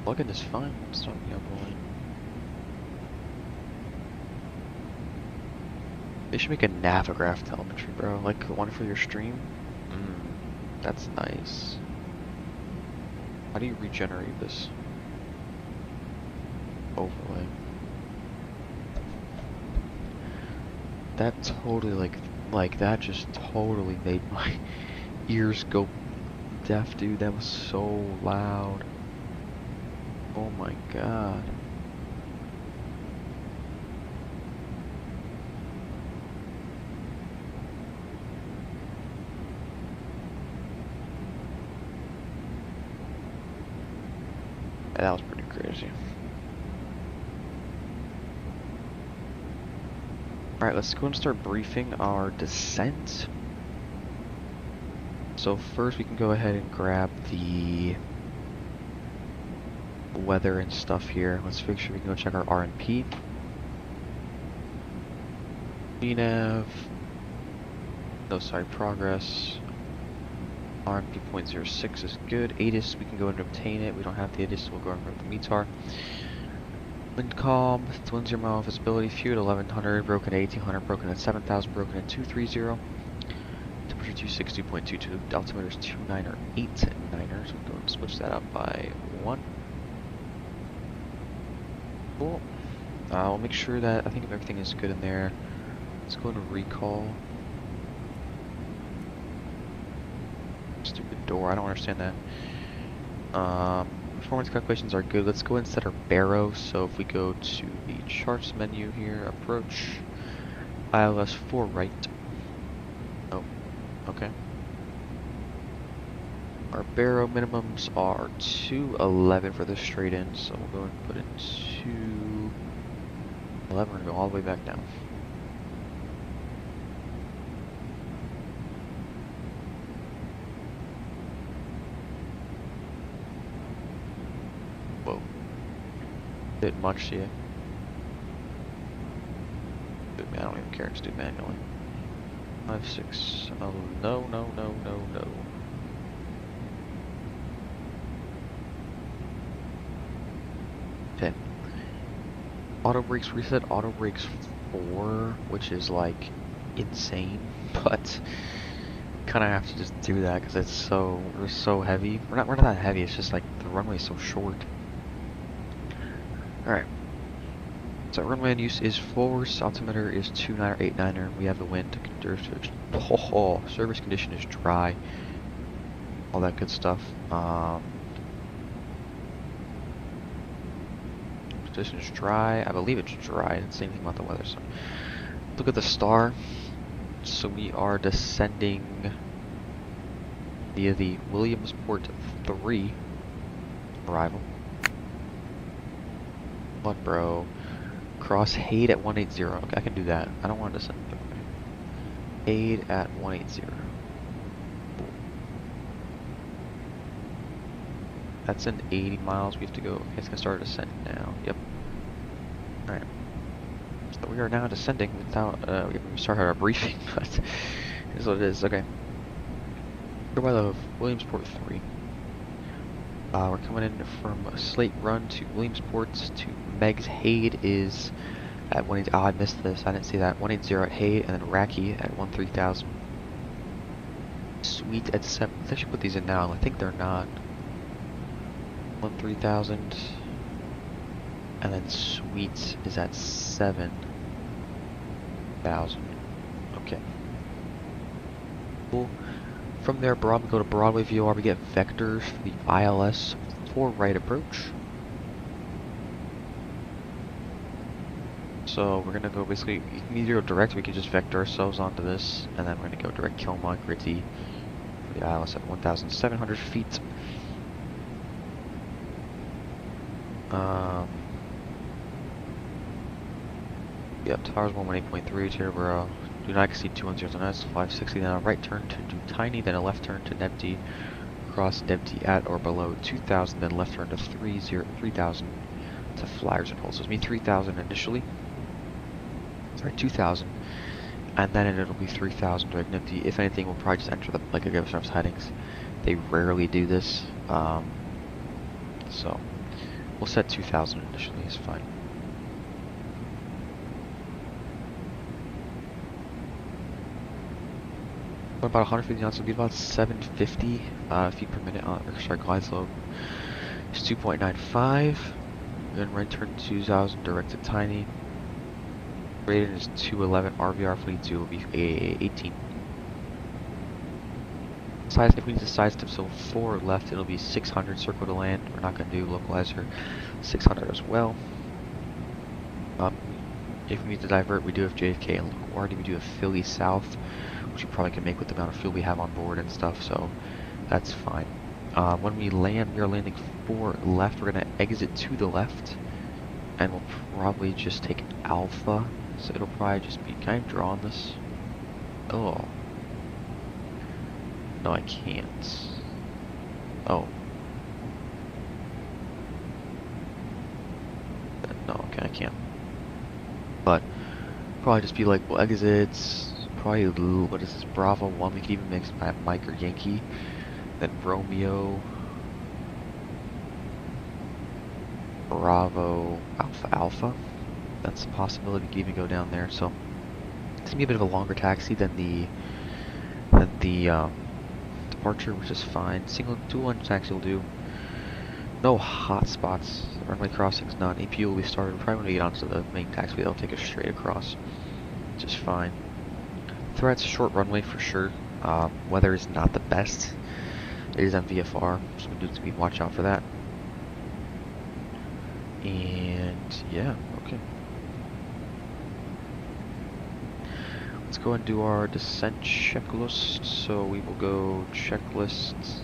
[SPEAKER 1] Plug-in is fine. It's not the point. They should make a navograph telemetry, bro. Like the one for your stream. That's nice. How do you regenerate this? Overlay. That totally like that just totally made my ears go deaf, dude. That was so loud. Oh my god. That was pretty crazy. Alright, let's go and start briefing our descent. So first we can go ahead and grab the weather and stuff here. Let's make sure we can go check our RNP. VNAV. No, sorry, progress. RNP 0.06 is good. ATIS, we can go and obtain it. We don't have the ATIS, so we'll go and grab the METAR. Wind calm, 10 mile visibility, fuel at 1100, broken at 1800, broken at 7000, broken at 230. Temperature 260.22, altimeter is 298 9er, so we'll go and switch that up by 1. Cool. We'll make sure that, I think everything is good in there. Let's go into recall. Stupid door, I don't understand that. Performance calculations are good. Let's go and set our barrow. So if we go to the charts menu here, approach, ILS 4 right. Oh, okay. Our barrow minimums are 211 for the straight in, so we'll go and put in 211 and go all the way back down. Whoa. Didn't much see it. I don't even care, just do manually. 5, 6, oh no. Okay. Auto brakes reset, auto brakes 4, which is like insane, but kind of have to just do that because we're so heavy. We're not that heavy, it's just like the runway is so short. Alright. So runway in use is forward, altimeter is 2989er, we have the wind, service condition is dry, all that good stuff. Condition is dry, I believe it's dry, and same thing about the weather, so look at the star. So we are descending via the Williamsport 3 arrival. What, bro? Cross Haid at 180. Okay, I can do that. I don't want to descend. Haid at 180. That's in 80 miles. We have to go. Okay, it's gonna start descending now. Yep. All right. So we are now descending without. We haven't started our briefing, but here's what it is. Okay. Go by the Williamsport 3. We're coming in from Slate Run to Williamsport to Meg's Hade is at 180. Oh, I missed this. I didn't see that. 180 at Hade, and then Racky at 13,000. Sweet at 7. I should put these in now. I think they're not. 13,000. And then Sweet is at 7,000. Okay. Cool. From there, we go to Broadway VOR. We get vectors for the ILS for right approach. So we're gonna go basically. You can either go direct. We can just vector ourselves onto this, and then we're gonna go direct Kilmont Gritty for the ILS at 1,700 feet. Yep, towers 118.3, Teterboro. Do not exceed 210 on S, 560, then a right turn to do Tiny, then a left turn to Dempty, cross Dempty at or below 2,000, then left turn to 3,000 to Flyers and Holes. So it's me 3,000 initially, sorry, 2,000, and then it'll be 3,000 direct Dempty. If anything, we'll probably just enter the, like, give us headings. They rarely do this, so we'll set 2,000 initially, it's fine. About 150 knots will be about 750 feet per minute on glide slope. It's 2.95. Then right turn 2,000 direct to Tiny. Rated is 211. RVR fleet 2 will be 18. Size, if we need to side step, so forward left, it'll be 600 circle to land. We're not going to do localizer 600 as well. If we need to divert, we do have JFK and LaGuardia. We do have Philly South, which we probably can make with the amount of fuel we have on board and stuff, so that's fine. When we land, we are landing 4 left. We're going to exit to the left, and we'll probably just take Alpha. So it'll probably just be, can I draw on this? Oh. No, I can't. Oh. No, okay, I can't. But probably just be like, well, exits, probably, what is this, Bravo 1, we could even mix Mike or Yankee, then Romeo, Bravo, Alpha, that's a possibility, we could even go down there. So it's gonna be a bit of a longer taxi than the departure, which is fine. Single dual engine taxi will do. No hot spots, runway crossings, none. AP will be started. Probably when we get onto the main taxiway, they'll take us straight across, which is fine. Threats, short runway for sure. Weather is not the best. It is MVFR, so we need to watch out for that. And yeah, okay. Let's go and do our descent checklist. So we will go checklist.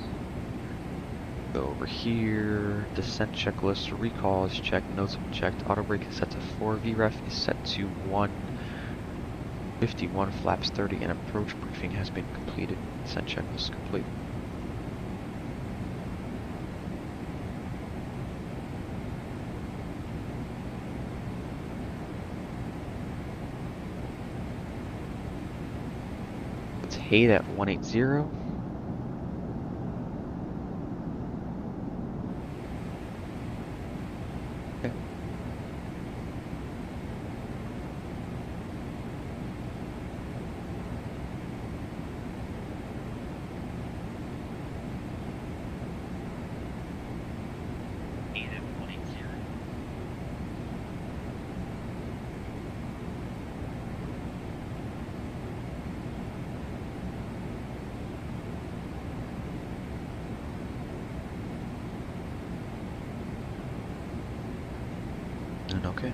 [SPEAKER 1] Go over here, descent checklist, recall is checked, notes have been checked, auto brake is set to 4, VREF is set to 151, flaps 30, and approach briefing has been completed. Descent checklist complete. Let's hate at 180. Okay.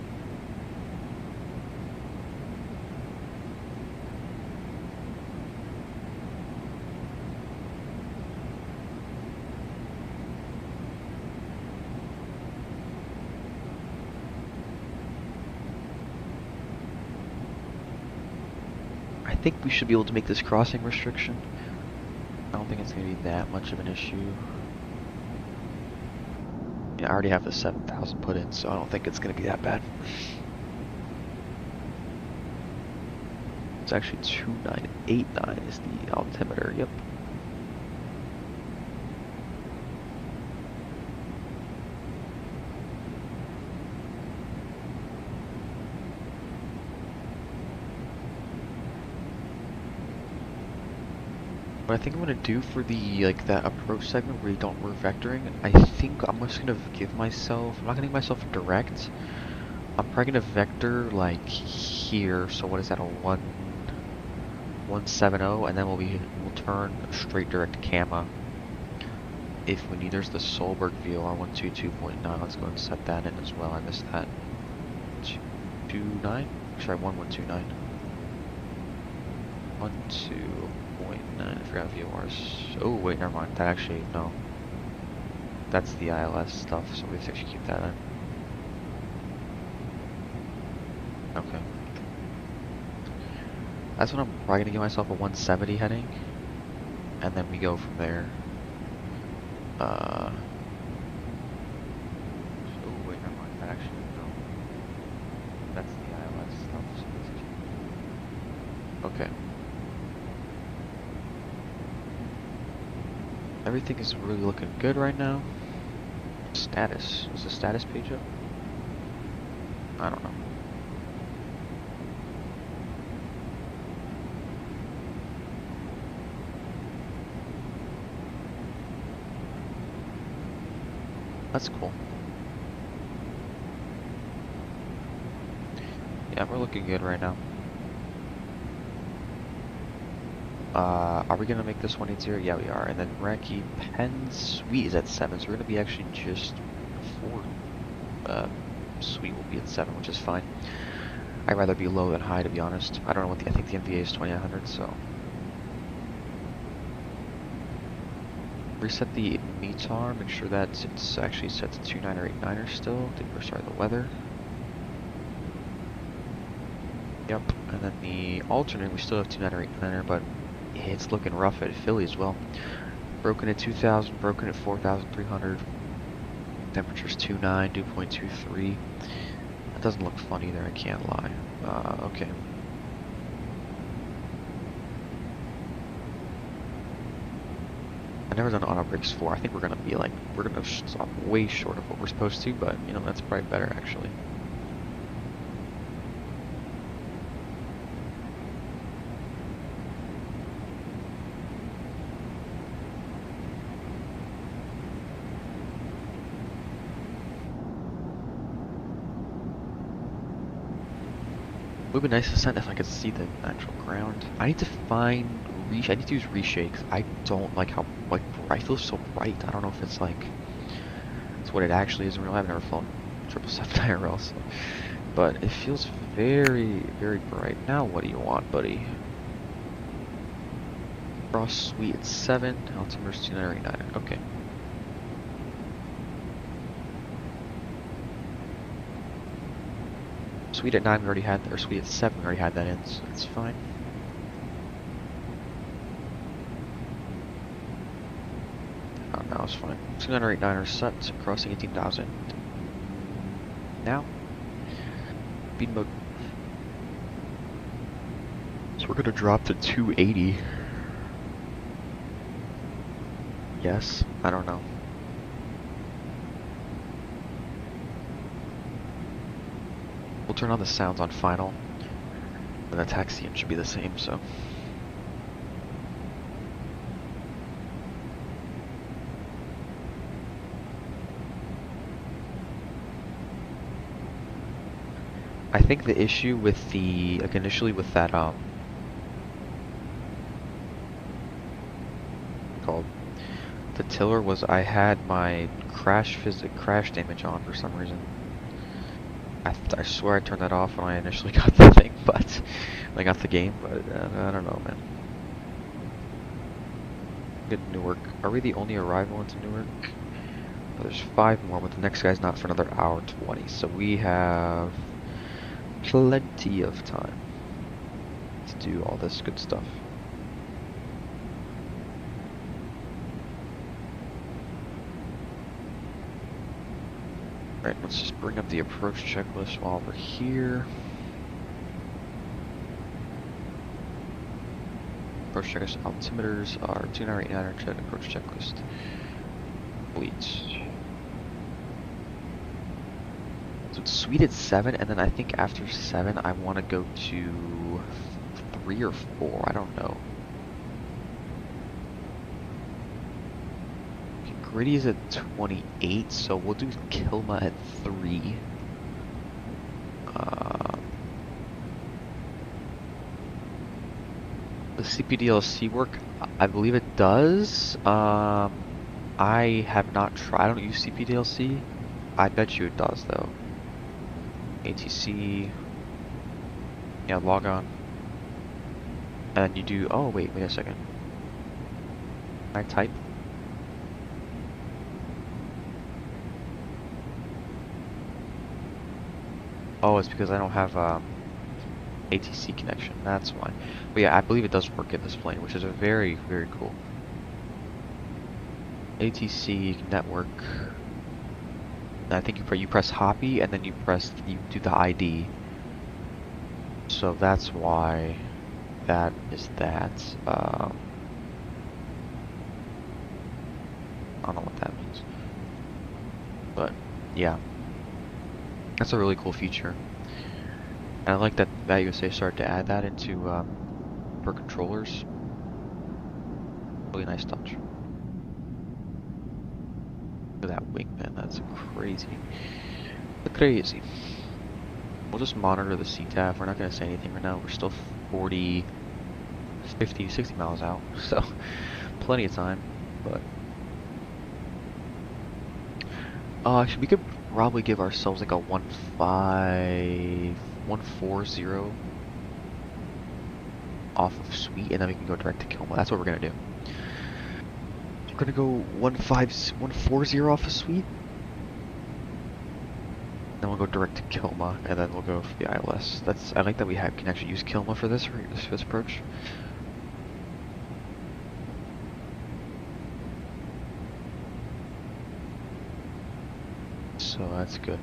[SPEAKER 1] I think we should be able to make this crossing restriction. I don't think it's going to be that much of an issue. Yeah, I already have the 7,000 put in, so I don't think it's gonna be that bad. It's actually 2989 is the altimeter, yep. What I think I'm gonna do for the that approach segment where we're vectoring, I think I'm just gonna give myself, I'm not gonna give myself a direct. I'm probably gonna vector like here, so what is that, a 170, and then we'll turn straight direct gamma if we need. There's the Solberg VOR 122.9. Let's go and set that in as well. I missed that. 229? Sorry, 1129. 12.9. I forgot VORs. Oh wait, never mind. That actually no. That's the ILS stuff, so we have to actually keep that in. Okay. That's when I'm probably gonna give myself a 170 heading, and then we go from there. Oh wait, never mind. That actually no. That's the ILS stuff. So okay. Everything is really looking good right now. Status. Is the status page up? I don't know. That's cool. Yeah, we're looking good right now. Are we gonna make this 180? Yeah, we are. And then Raki Pen Suite is at 7, so we're gonna be actually just before Suite will be at 7, which is fine. I'd rather be low than high, to be honest. I don't know what I think the MVA is 2800, so. Reset the METAR, make sure that it's actually set to 29 or 89er still. Sorry, the weather. Yep, and then the alternate, we still have 29 or 89er, but it's looking rough at Philly as well. Broken at 2000, broken at 4300. Temperature's 29, dew point 23. That doesn't look fun either, I can't lie. Okay. I've never done auto brakes 4. I think we're gonna be we're gonna stop way short of what we're supposed to, but you know, that's probably better actually. It would be nice to send if I could see the actual ground. I need to find I need to use reshakes. I don't like how I feel so bright. I don't know if it's it's what it actually is in real life. I've never flown 777 IRL, so. But it feels very, very bright. Now what do you want, buddy? Cross Suite at 7, altimeter's 2989. Okay. Suite at 9 we already had, or Suite at 7 we already had that in, so it's fine. Oh, no, it's fine. 2989 are set, crossing 18,000. Now, speed mode. So we're gonna drop to 280. Yes, I don't know. We'll turn on the sounds on final, and the taxi should be the same, so. I think the issue with the, initially with that, called the tiller was I had my crash damage on for some reason. I swear I turned that off when I initially got the thing, but I got the game, but I don't know, man. Good Newark. Are we the only arrival into Newark? Oh, there's 5 more, but the next guy's not for another hour 20, so we have plenty of time to do all this good stuff. Right, let's just bring up the approach checklist while we're here. Approach checklist altimeters are 2989 check approach checklist. Bleach. So it's sweet at 7, and then I think after 7 I want to go to 3 or 4, I don't know. Okay, Gritty is at 28, so we'll do Kilma at 3. The CPDLC work, I believe it does. I have not tried, I don't use CPDLC. I bet you it does though. ATC, yeah, log on. And you do, oh wait a second. Can I type? Oh, it's because I don't have ATC connection, that's why. But yeah, I believe it does work in this plane, which is a very, very cool. ATC network. I think you press Hoppy and then you do the ID. So that's why that is that. I don't know what that means. But yeah. That's a really cool feature. And I like that USA started to add that into for controllers. Really nice touch. Look at that wingman, that's crazy. Crazy. We'll just monitor the CTAF. We're not going to say anything right now. We're still 40, 50, 60 miles out. So, plenty of time. But, actually, we could probably give ourselves like a 140 off of Sweet, and then we can go direct to Kilma. That's what we're going to do. We're going to go 140 off of Sweet. Then we'll go direct to Kilma, and then we'll go for the ILS. I like that we can actually use Kilma for this approach. So that's good.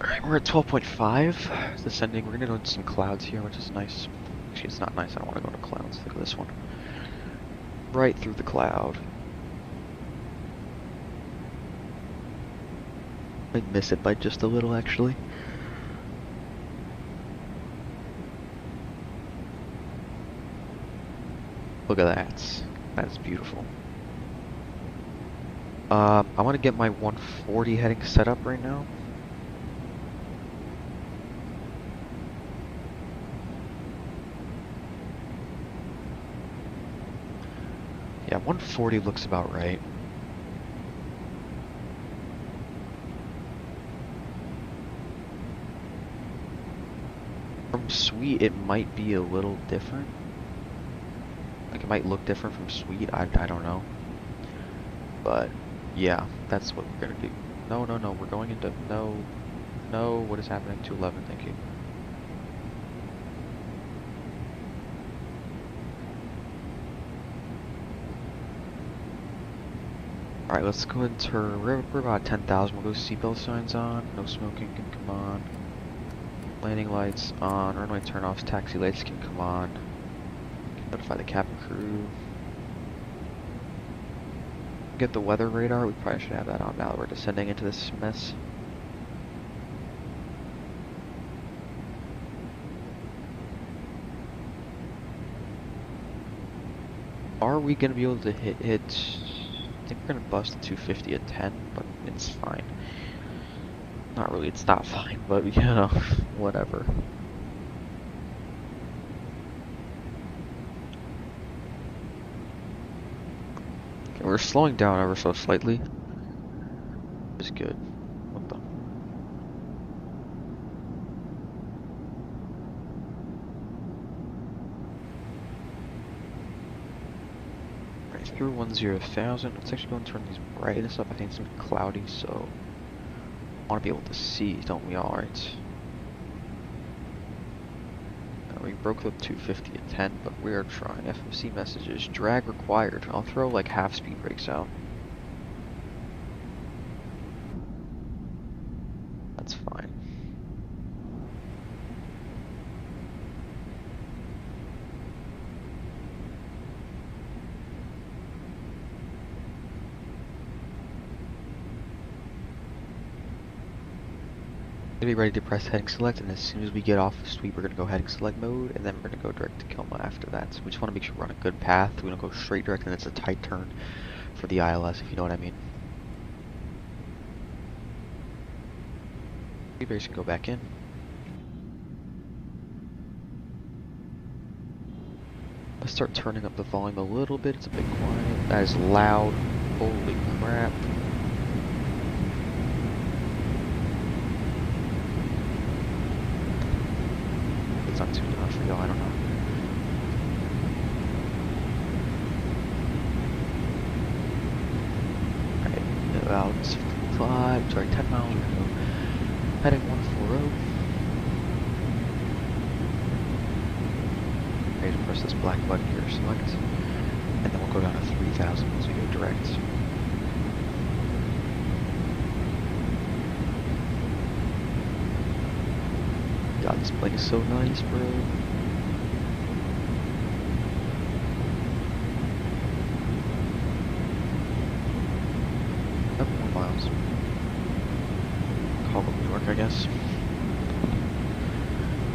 [SPEAKER 1] Alright, we're at 12.5. Descending. We're gonna go into some clouds here, which is nice. Actually, it's not nice. I don't want to go into clouds. Look at this one. Right through the cloud. I miss it by just a little, actually. Look at that. That's beautiful. I want to get my 140 heading set up right now. Yeah, 140 looks about right. From Sweet, it might be a little different. Like, it might look different from Sweet, I don't know. But, yeah, that's what we're gonna do. No, we're going into, no, what is happening to 11, thank you. Alright, let's go into, we're about 10,000, we'll go seatbelt signs on, no smoking can come on. Landing lights on, runway turn-offs, taxi lights can come on. Notify the cabin crew. Get the weather radar, we probably should have that on now that we're descending into this mess. Are we going to be able to hit, I think we're going to bust the 250 at 10, but it's fine. Not really, it's not fine, but you know, whatever. Okay, we're slowing down ever so slightly. It's good. What the? Right, through 10,000. Let's actually go and turn these brightness up. I think it's gonna be cloudy, so I want to be able to see, don't we? All right. We broke the 250 at 10, but we're trying. FOC messages. Drag required. I'll throw like half speed brakes out. That's fine. Be ready to press heading select, and as soon as we get off the sweep, we're going to go heading select mode, and then we're going to go direct to Kilma after that. So we just want to make sure we're on a good path. We don't go straight direct, and it's a tight turn for the ILS, if you know what I mean. We basically go back in. Let's start turning up the volume a little bit. It's a bit quiet. That is loud. Holy crap. It's not too loud for y'all, I don't know. Alright, about 10 miles, we're gonna go heading 140. Ready to press this black button here, select, and then we'll go down to 3,000 once we go direct. God, this plane is so nice, bro. Up 4 miles. Call up New York, I guess.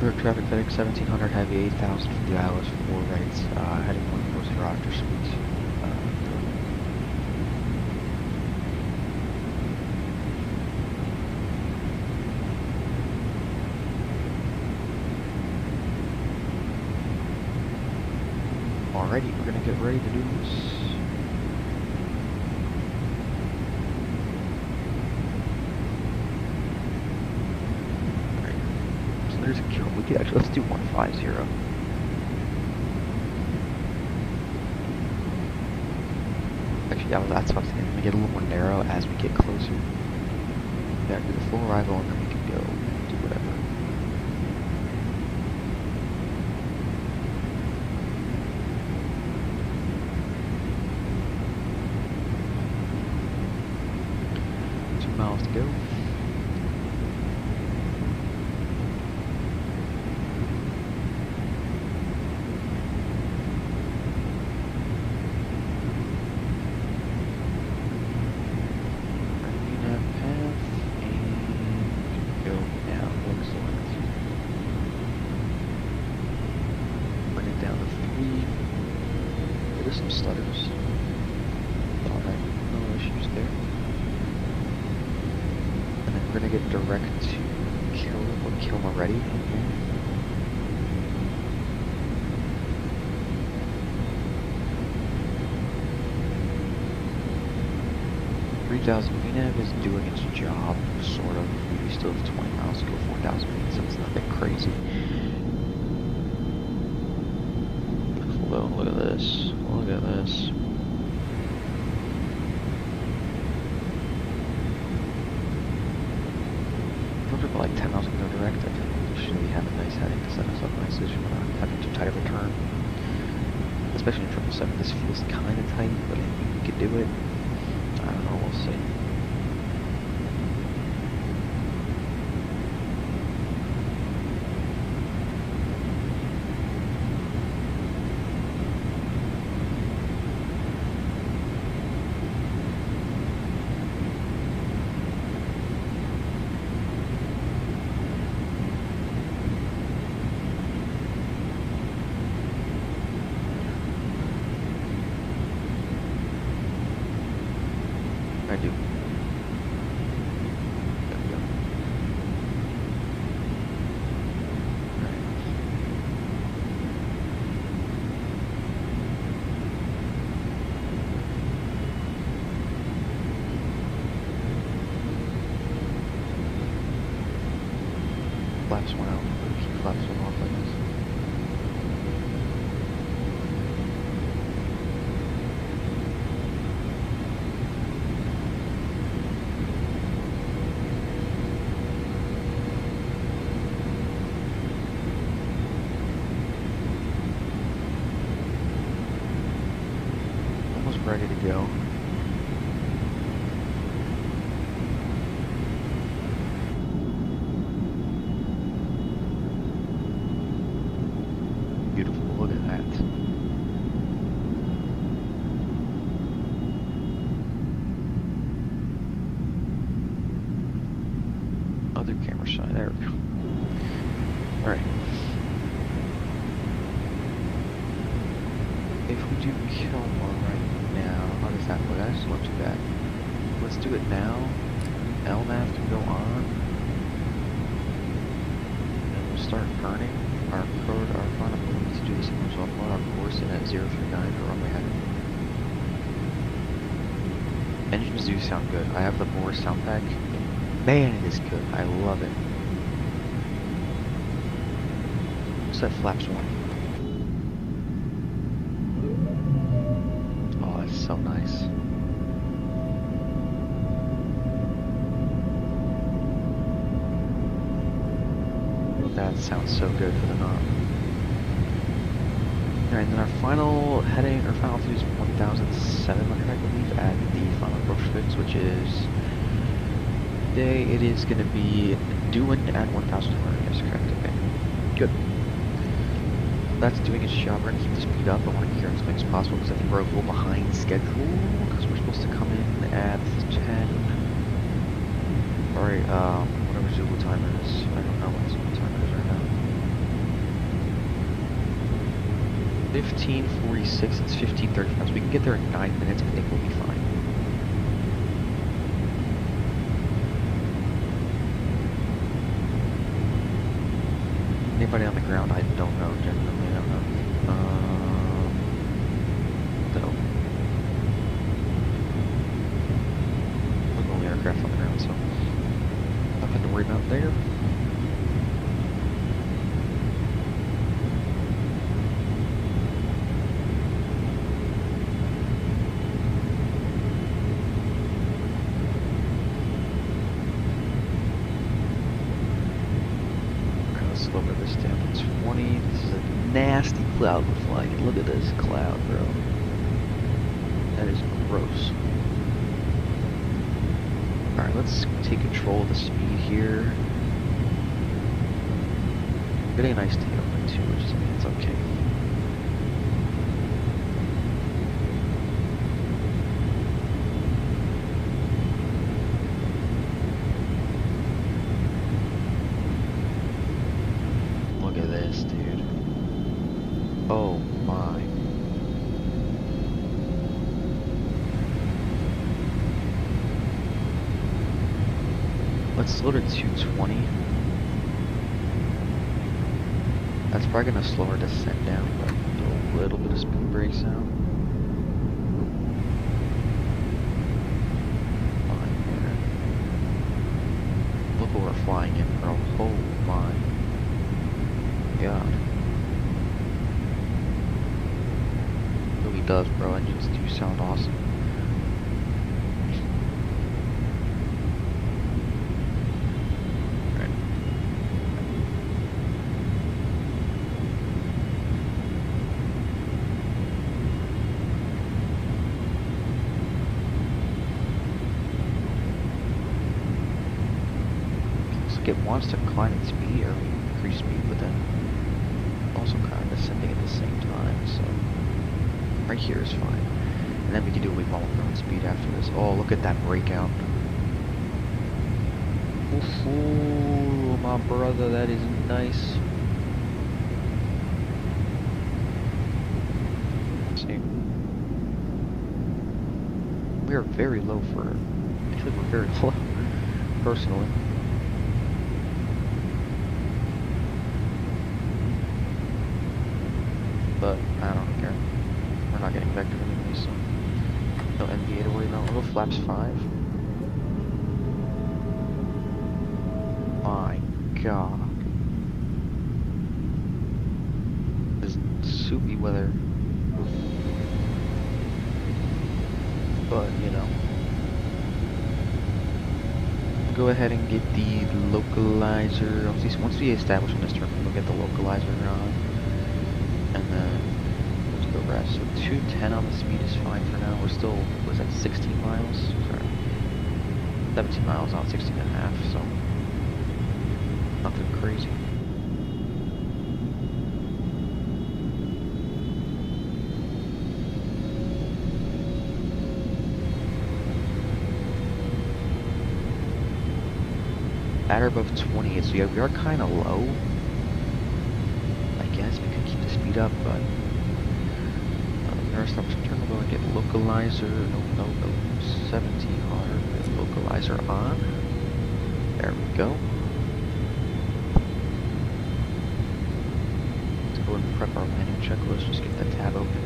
[SPEAKER 1] New York traffic Fedex 1700 heavy 8,000 for the ILS 4 rights, heading 140 after speeds. Alrighty, we're gonna get ready to do this. Alright, so there's a kill. We could actually, let's do 150. Actually, yeah, that's what I was thinking. Let me get a little more narrow as we get closer. Yeah, do the full arrival and then we can go do whatever. Miles to go. Some stutters. Alright, no issues there. And then we're gonna get direct to Kilma ready. 3,000 VNAV is doing its job, sort of. We still have 20 miles to go, 4,000 feet, so it's nothing crazy. Although, look at this. Look at this. If we're like 10 miles to go direct, I think we should have a nice heading to set us up nicely so we're not having too tight of a turn. Especially in 777, this feels kind of tight, but I think we could do it. I don't know, we'll see. I do. There we go. Alright. Flaps one out. Keep flaps one off like this. almost ready to go. Beautiful, look at that. Other camera side, there we go. Alright. If we do kill one right now, how does that look? That's not too bad. Let's do it now. LNAV can go on. And we'll start burning our code, our final code to do this image off on our course in at 039 for runway heading. Engines do sound good. I have the Morris sound pack. Man, it is good. I love it. What's that flaps one? Oh, that's so nice. That sounds so good for the knob. Alright, then our final heading, our final altitude is 1,700, I believe, at the final approach fix, which is today it is going to be doing at 1,200. Yes, correct. Okay, good. That's doing its job. We're going to keep the speed up. I want to get here as quick as possible because I think we're a little behind schedule because we're supposed to come in at 10. Alright, whatever Zulu time it is. I don't know what Zulu time it is right now. 15:46, it's 15:35, so we can get there in 9 minutes. I think we'll be fine. Anybody on the ground? I don't know, genuinely, I don't know. No. We're the only aircraft on the ground, so nothing to worry about there. Lower this down to 20. This is a nasty cloud we're flying in. Look at this cloud, bro. That is gross. Alright, let's take control of the speed here. Getting a nice tailwind too, which is okay. Oh my. Let's slow to 220. That's probably gonna slow our descent down, but do a little bit of speed brakes out. Fine, man. Look what we're flying in, bro. Oh my god. Does, bro. Engines do sound awesome. Right. Looks like it wants to climb its speed or increase speed, but then also kind of descending at the same time, so right here is fine. And then we can do a wave on ground speed after this. Oh, look at that breakout. Ooh, my brother, that is nice. See? We are very low for... I feel like we're very low, personally. But, I don't care. We're not getting vectored anyway, so no NVA to worry about. Little flaps 5. My god. This soupy weather. But, you know. Go ahead and get the localizer. Once we establish on this terminal, we'll get the localizer on. And then let's go rest. So 210 on the speed is fine for now. We're still, was that 16 miles? Sorry. 17 miles out, 16 and a half, so nothing crazy. At or above 28, so yeah, we are kind of low. I guess we could keep the speed up, but first I'm turn to go and get localizer. No, 17 hard. Get localizer on. There we go. Let's go and prep our landing checklist. Just get that tab open.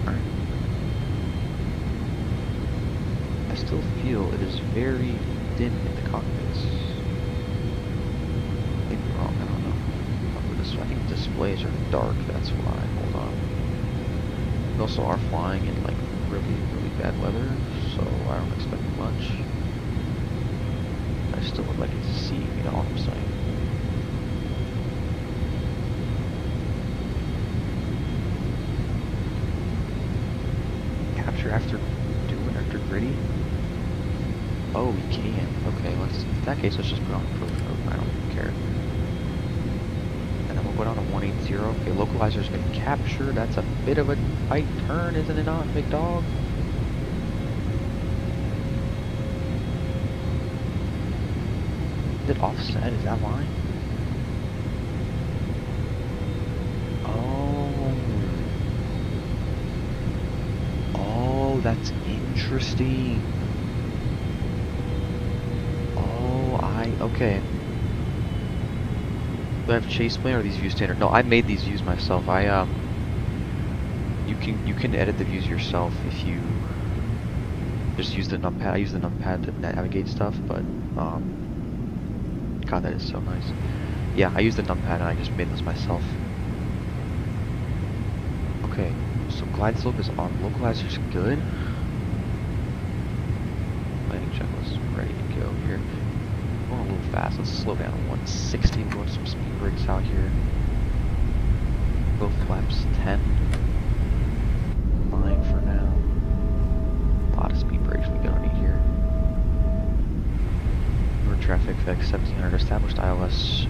[SPEAKER 1] Alright. I still feel it is very dim in the cockpits. Maybe wrong, I don't know. I think the displays are dark, that's why. Hold on. We also are flying in like really bad weather, so I don't expect much. I still would like it to see, you know what I'm saying. Capture after gritty? Oh, we can. Okay, in that case, let's just put on approach mode. I don't care. And then we'll go down to 180. Okay, localizer's been captured. That's a bit of a tight turn, isn't it not, big dog? Is it offset? Is that line? Oh, that's interesting. Okay. Do I have chase plane or these views standard? No, I made these views myself. You can edit the views yourself if you just use the numpad. I use the numpad to navigate stuff, but God, that is so nice. Yeah, I use the numpad and I just made this myself. Okay, so glide slope is on. Localizer's good. Landing checklist ready to go here. Going a little fast. Let's slow down to 160. We're going some speed brakes out here. Both flaps 10. Fine for now. A lot of speed brakes we gonna need here. Newer traffic, Fedex 1700, established ILS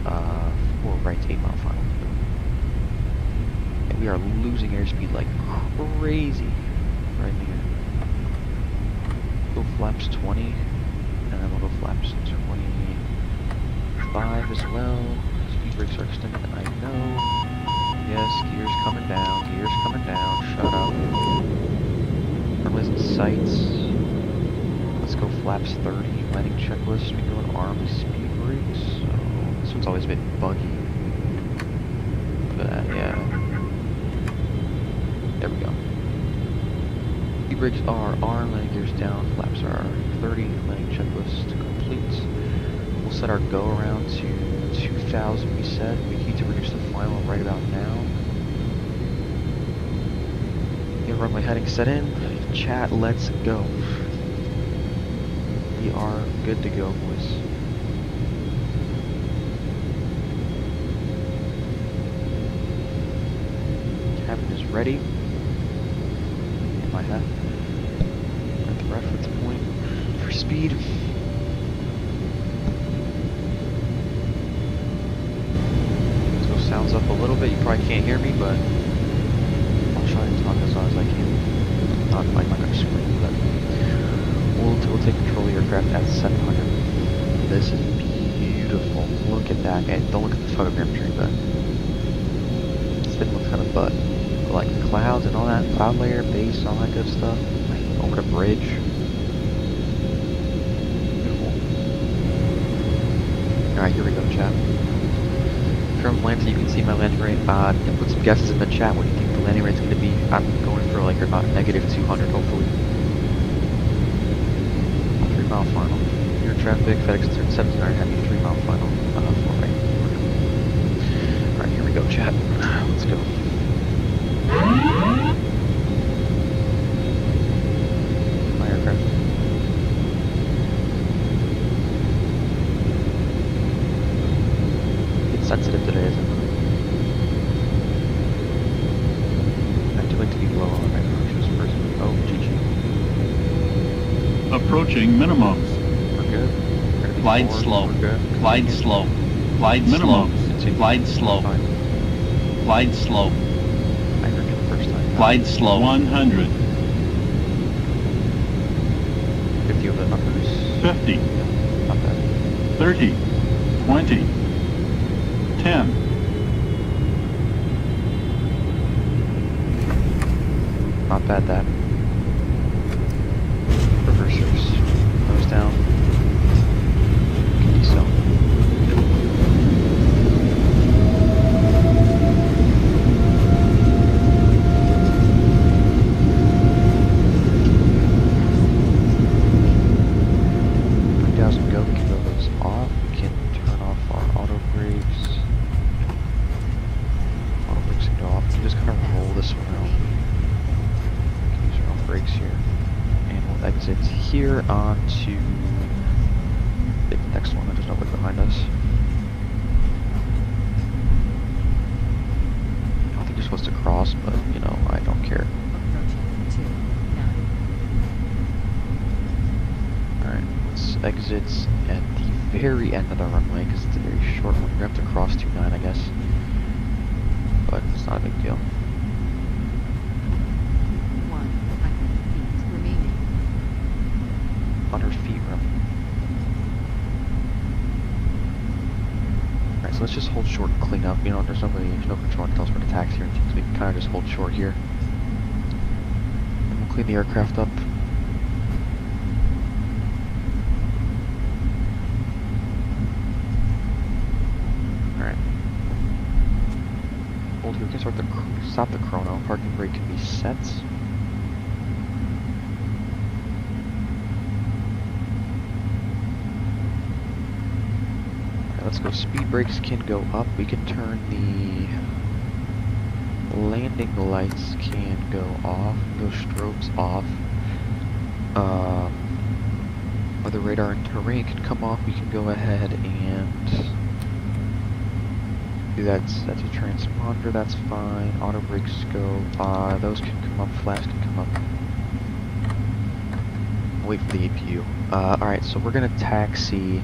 [SPEAKER 1] 4 right to 8 mile final. And we are losing airspeed like crazy right here. Go flaps 20. And then we'll go flaps 25 as well. Speed brakes are extended, I know. Yes, gears coming down, shut up. Runways in sights. Let's go flaps 30, landing checklist. We doing armed speed brakes. So, this one's always been buggy. Look at that, yeah. There we go. Speed brakes are R, landing gears down, flaps are 30, landing checklist complete. We'll set our go around to 2,000 we said. We need to reduce the final right about now. Get runway heading set in. Chat, let's go. We are good to go, boys. Cabin is ready. In my hat. At the reference point for speed. Sounds up a little bit. You probably can't hear me, but I'll try and talk as loud as I can. I'm not gonna scream, but we'll take control of your aircraft at 700. This is beautiful. Look at that, guys. Don't look at the photogrammetry, but this thing looks kind of butt. But like the clouds and all that, cloud layer, base, all that good stuff. Like over the bridge. Beautiful. All right, here we go, chat. From landing, you can see my landing rate. Put some guesses in the chat. What do you think the landing rate's going to be? I'm going for like about negative 200, hopefully. 3 mile final. Your traffic, Fedex 1700, heavy 3 mile final. 4 right. Alright, here we go, chat. Let's go. My aircraft. Sensitive today, isn't it?
[SPEAKER 6] Approaching minimums.
[SPEAKER 1] We're good. We're gonna be
[SPEAKER 7] Glide
[SPEAKER 1] forward,
[SPEAKER 7] slow.
[SPEAKER 1] We're good.
[SPEAKER 7] Glide
[SPEAKER 1] Continue.
[SPEAKER 7] slow. Glide slow.
[SPEAKER 6] Minimums.
[SPEAKER 1] Continue.
[SPEAKER 7] Glide slow.
[SPEAKER 1] Fine.
[SPEAKER 7] Glide slow.
[SPEAKER 1] I heard you the first time.
[SPEAKER 7] Glide slow.
[SPEAKER 6] 100.
[SPEAKER 1] 50 over the numbers.
[SPEAKER 6] 50.
[SPEAKER 1] Yeah, not bad.
[SPEAKER 6] 30. 20. 10.
[SPEAKER 1] Not bad, that. Reversers. Nose down. Decel. Go. We can go those off. We can turn off our auto brakes. Auto brakes can go off. We can just kind of roll this one out. We can use our own brakes here. And we'll exit here onto the next one. There's nobody behind us. I don't think you're supposed to cross, but you know, I don't care.
[SPEAKER 4] Approaching 29.
[SPEAKER 1] Alright, let's exit at the very end of the runway because it's a very short one. We're going to have to cross 29, I guess. But it's not a big deal.
[SPEAKER 4] 100 feet remaining.
[SPEAKER 1] 100 feet remaining. Alright, so let's just hold short and clean up. You know, there's no control to tell us where to taxi or anything, so we can kind of just hold short here. And we'll clean the aircraft up. Alright. Hold here, we can stop the chrono. Parking brake can be set. Let's go. Speed brakes can go up. We can turn the landing lights can go off. Go strobes off. Or the radar and terrain can come off. We can go ahead and do that. That's a transponder. That's fine. Auto brakes go. Those can come up. Flash can come up. Wait for the APU. Alright, so we're gonna taxi.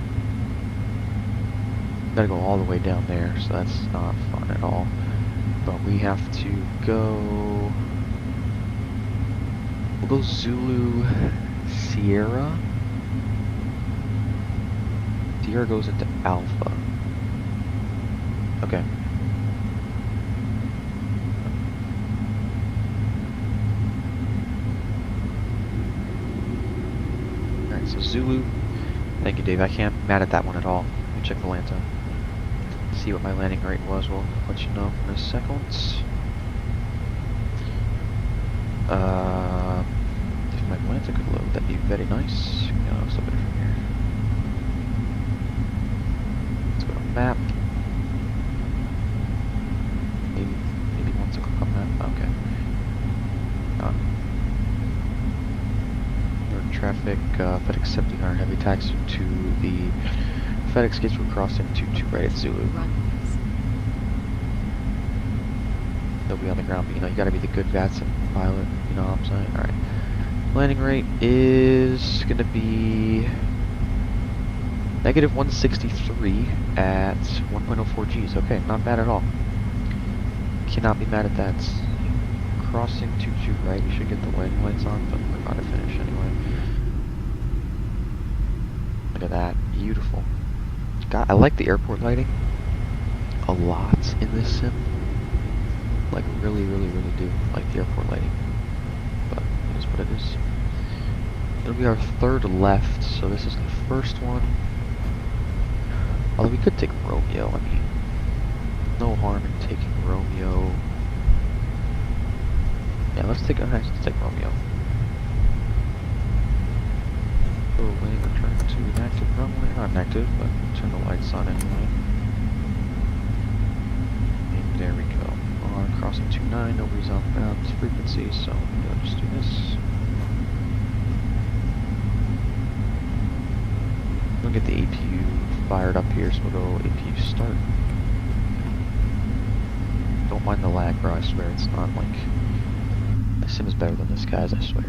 [SPEAKER 1] Gotta go all the way down there, so that's not fun at all. But we have to go. We'll go Zulu Sierra. Sierra goes into Alpha. Okay. Alright, so Zulu. Thank you, Dave. I can't mad at that one at all. Let me check Atlanta. See what my landing rate was. We'll let you know in a second. If my Atlanta could load, that'd be very nice. No, it's a bit from here. Let's go to map. Maybe once to click on map. Okay. Northern traffic. Fedex accepting our heavy taxi to the Fedex gates. We're crossing to right at Zulu.
[SPEAKER 4] Runways.
[SPEAKER 1] They'll be on the ground, but you know, you gotta be the good Vatsim pilot, you know what I'm saying? Alright. Landing rate is gonna be negative 163 at 1.04 Gs. Okay, not bad at all. Cannot be mad at that. Crossing to right, we should get the landing lights on, but we're about to finish anyway. Look at that, beautiful. God, I like the airport lighting a lot in this sim. Like really do like the airport lighting. But it is what it is. It'll be our third left, so this is the first one. Although we could take Romeo, I mean, no harm in taking Romeo. Yeah, let's take Romeo. Oh, wait, return to inactive runway. Not inactive, but turn the lights on anyway. And there we go. On crossing 29, nobody's outbound frequency, so we'll just do this. We'll get the APU fired up here, so we'll go APU start. Don't mind the lag, bro, I swear, it's not like... My sim is better than this guy's, I swear.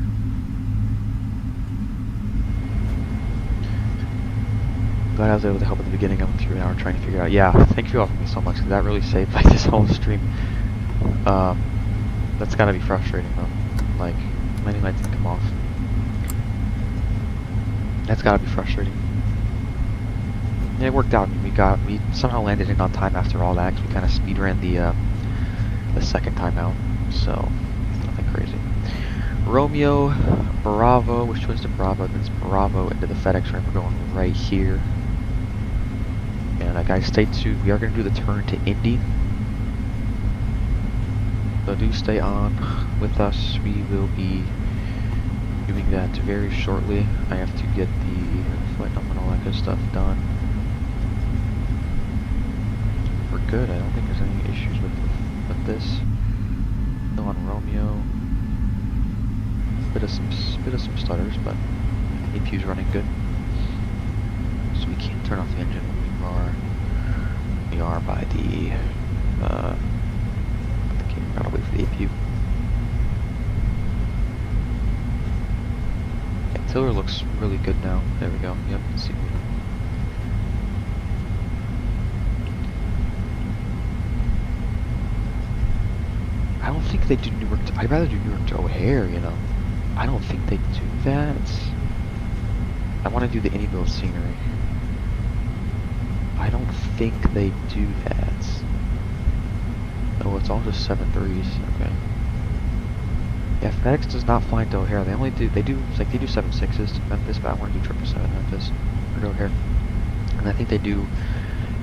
[SPEAKER 1] glad I was able to help at the beginning. I went through an hour trying to figure out. Yeah, thank you all for me so much, because that really saved like this whole stream. That's gotta be frustrating though. Like, landing lights didn't come off. That's gotta be frustrating. And it worked out. We somehow landed in on time after all that, because we kind of speed ran the second time out. So nothing crazy. Romeo, Bravo, which twins to Bravo, then it's Bravo into the Fedex ramp. We're going right here. And guys, stay tuned. We are going to do the turn to Indy. So do stay on with us. We will be doing that very shortly. I have to get the flight number and all that good stuff done. We're good. I don't think there's any issues with this. Still on Romeo. Bit of some stutters, but APU's running good. So we can't turn off the engine when we are by the gotta wait for the APU. Yeah, Tiller looks really good now. There we go. Yep, see. I don't think they do Newark to, I'd rather do Newark to O'Hare, you know. I don't think they do that. I want to do the Indyville scenery. I don't think they do that. Oh, it's all just 7.3s. Okay. Yeah, Fedex does not fly into O'Hare. They do 7.6s to Memphis, but I want to do 777 Memphis or to O'Hare. And I think they do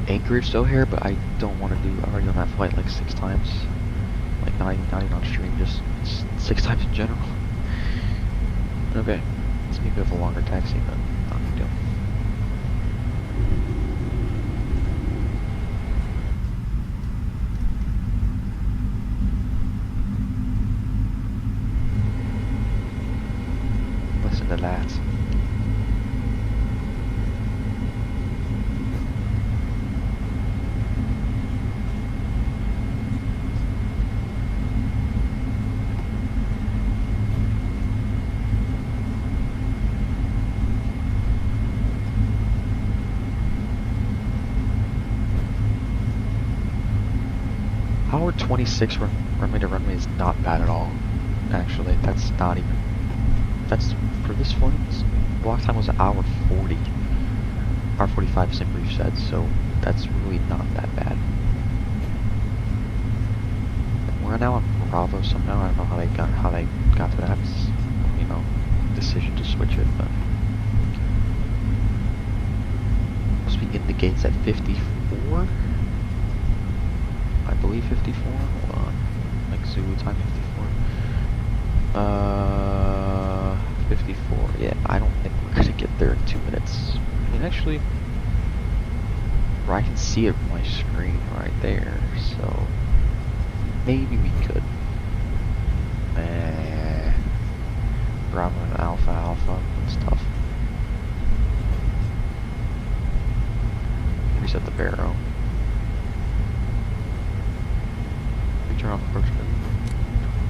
[SPEAKER 1] Anchorage to O'Hare, but I don't want to do. I've already done that flight like 6 times. Like not even on stream, just 6 times in general. Okay, it's gonna be a bit of a longer taxi, but not a big deal. Listen to that. Howard 26 runway to runway is not bad at all. Actually, that's not even. That's for this flight. Block time was an hour 40. Hour 45 same brief said, so that's really not that bad. We're now on Bravo somehow. I don't know how they got to that. It's, you know, decision to switch it, but supposed to be in the gates at 54. I believe 54. Hold on. Like Zulu time 54. 54. Yeah, I don't think we're gonna get there in 2 minutes. I mean, actually, I can see it on my screen right there, so maybe we could. Bravo and Alpha and stuff. Reset the barrel. Turn off approach mode.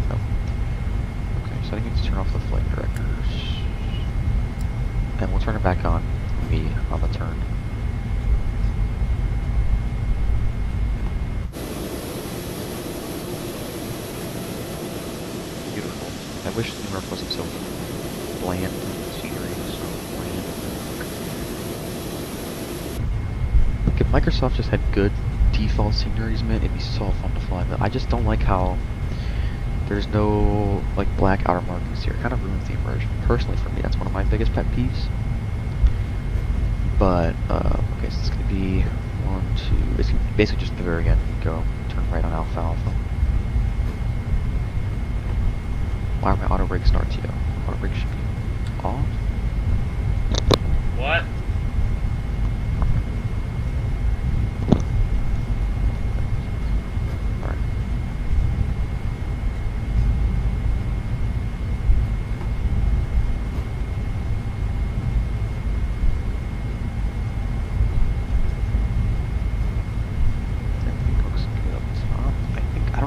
[SPEAKER 1] No. Okay, so I think we need to turn off the flight directors. And we'll turn it back on the turn. Beautiful. I wish New York wasn't so bland. Scenery was so bland. Like if Microsoft just had good default sceneries, man, it'd be so fun to fly, but I just don't like how there's no like black outer markings here. It kind of ruins the immersion. Personally, for me, that's one of my biggest pet peeves. But okay, so it's gonna be 1, 2. It's basically just the very end. Go turn right on Alpha. Why are my auto brakes and RTO? Auto brakes should be off.
[SPEAKER 8] What?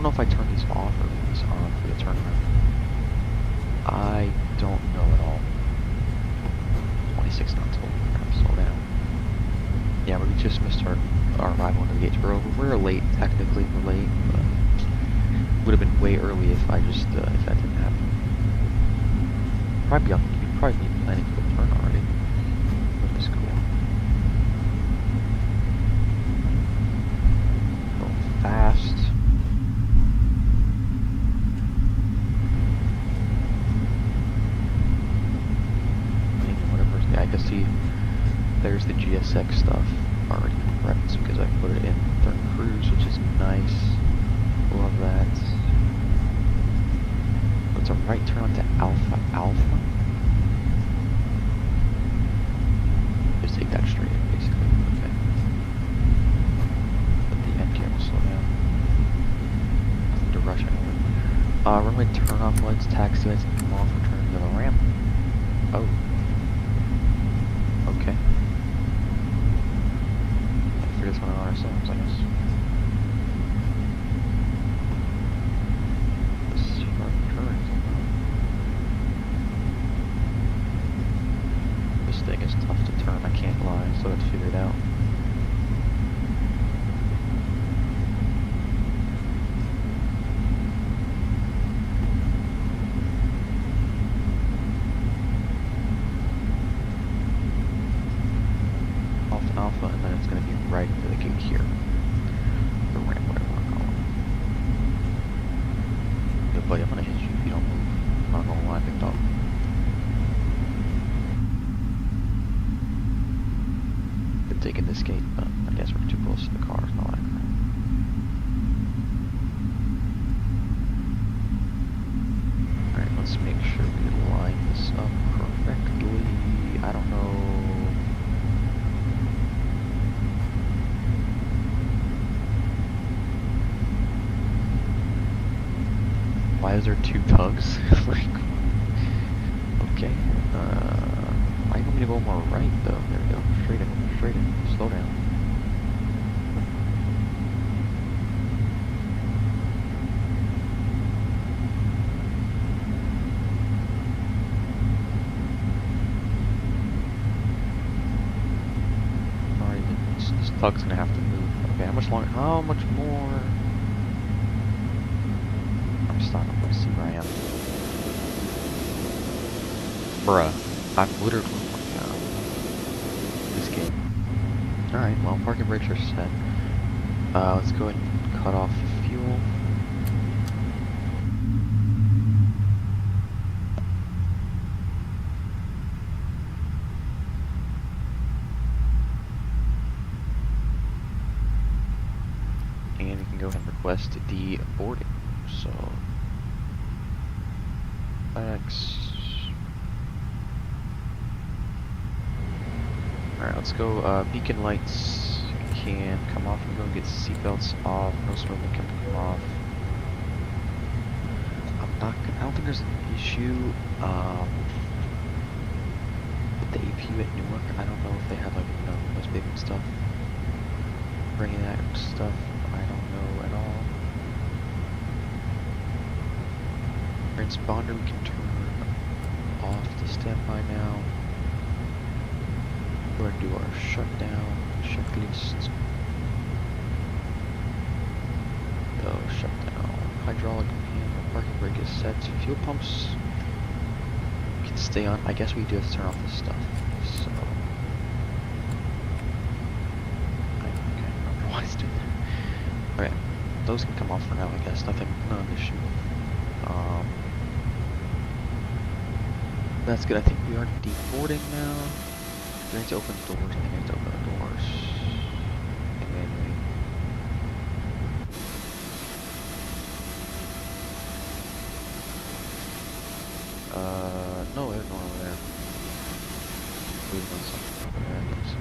[SPEAKER 1] If I turn these off or leave these on for the turnaround. I don't know at all. 26 knots, holy crap, slow down. just missed our arrival into the gates. We're late, technically we're late, but would have been way early if I just, if that didn't happen. You'd probably be planning for the turn already, which is cool. Go fast. I can see there's the GSX stuff already prepped because I put it in third cruise, which is nice. Love that. It's a right turn onto Alpha Alpha. Just take that straight in, basically. Okay. But the end gear will slow down. Nothing to rush anywhere. Runway turn off lights, taxi lights, and come off, return to the ramp. Oh. Okay. Let's figure this one out ourselves, I guess. Let's see our turns. This thing is tough to turn, I can't lie, so let's figure it out. Alpha, and then it's going to be right into the gate here. The ramp, whatever we're calling it. Yo, buddy, I'm going to hit you if you don't move. I'm not going to lie, big dog. Been taking this gate, but I guess we're too close to the cars and all that crap. Alright, let's make sure we line this up correctly. I don't know. Why is there two tugs? Like, okay. Why do you want me to go more right though? There we go. Straight in. Slow down. Alright, this tug's gonna have to move. Okay, how much longer? How much more? Stop. Let's see where I am. Bruh. I'm literally this game. Alright, well, parking brakes are set. Let's go ahead and cut off fuel. And we can go ahead and request the boarding. So Fedex. Alright, let's go. Beacon lights can come off. I'm going to get seatbelts off. No smoking can come off. I don't think there's an issue with the APU at Newark. I don't know if they have, like, you know, those big stuff. Bringing that stuff, I don't know at all. Transponder we can turn off to standby now. We're going to do our shutdown, checklist. Go shutdown. Hydraulic handle, parking brake is set. Fuel pumps can stay on. I guess we do have to turn off this stuff. So I don't know why it's doing that. Okay, those can come off for now. I guess not an issue. That's good. I think we are deboarding now. We need to open the doors. I need to open the doors. Manually. No, there's no one over there. We've done something over there, I guess.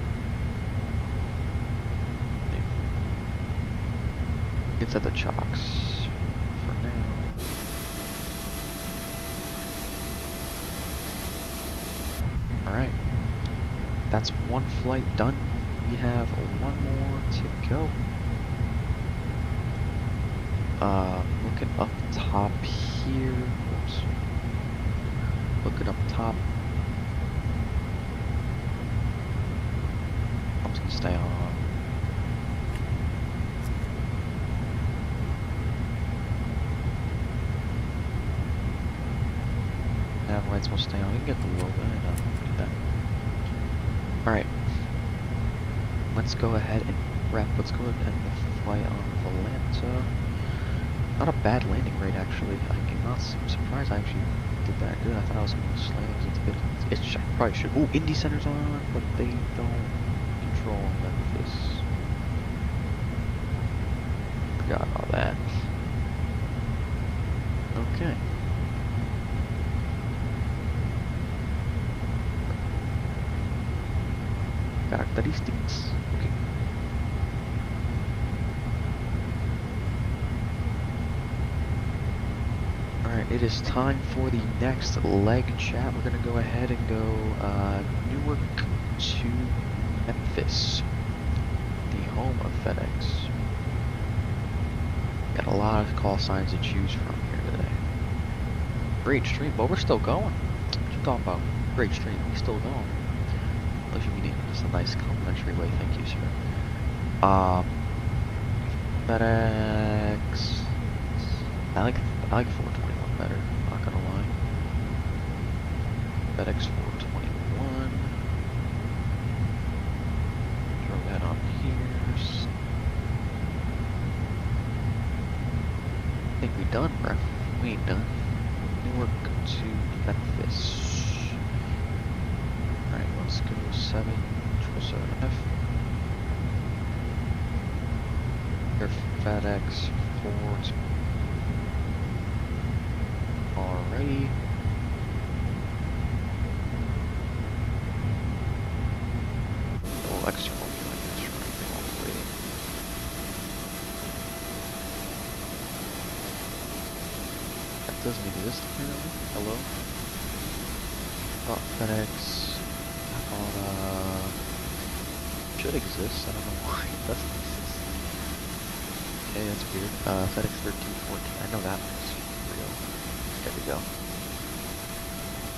[SPEAKER 1] It's at the chocks for now. Alright. That's one flight done. We have one more to go. Looking up top here. Whoops. Looking up top. Pumps can stay on. nav lights will stay on. We can get the low and do that. Alright. Let's go ahead and wrap. Let's go ahead and fly on Valanta. Not a bad landing rate, actually. I'm surprised I actually did that good. I thought I was going to slam it. I probably should. Oh, Indy Center's on, but they don't control Memphis. Forgot about that. Okay. Characteristics. Okay. Alright, it is time for the next leg chat. We're gonna go ahead and go Newark to Memphis, the home of Fedex. Got a lot of call signs to choose from here today. Great stream, but we're still going. What you talking about? Great stream, we still going. Unless you mean just a nice complimentary way, thank you, sir. Fedex. I like 421 better, not gonna lie. Fedex 421. Throw that on here. I think we done, bruh. We ain't done. Newark to Memphis. Alright, let's go 777F. Your Fedex 4. Alrighty. Oh, extra that doesn't exist apparently. Hello? Oh, Fedex. Should exist. I don't know why it doesn't exist. Okay, that's weird. Fedex 1314. I know that one's real. There we go.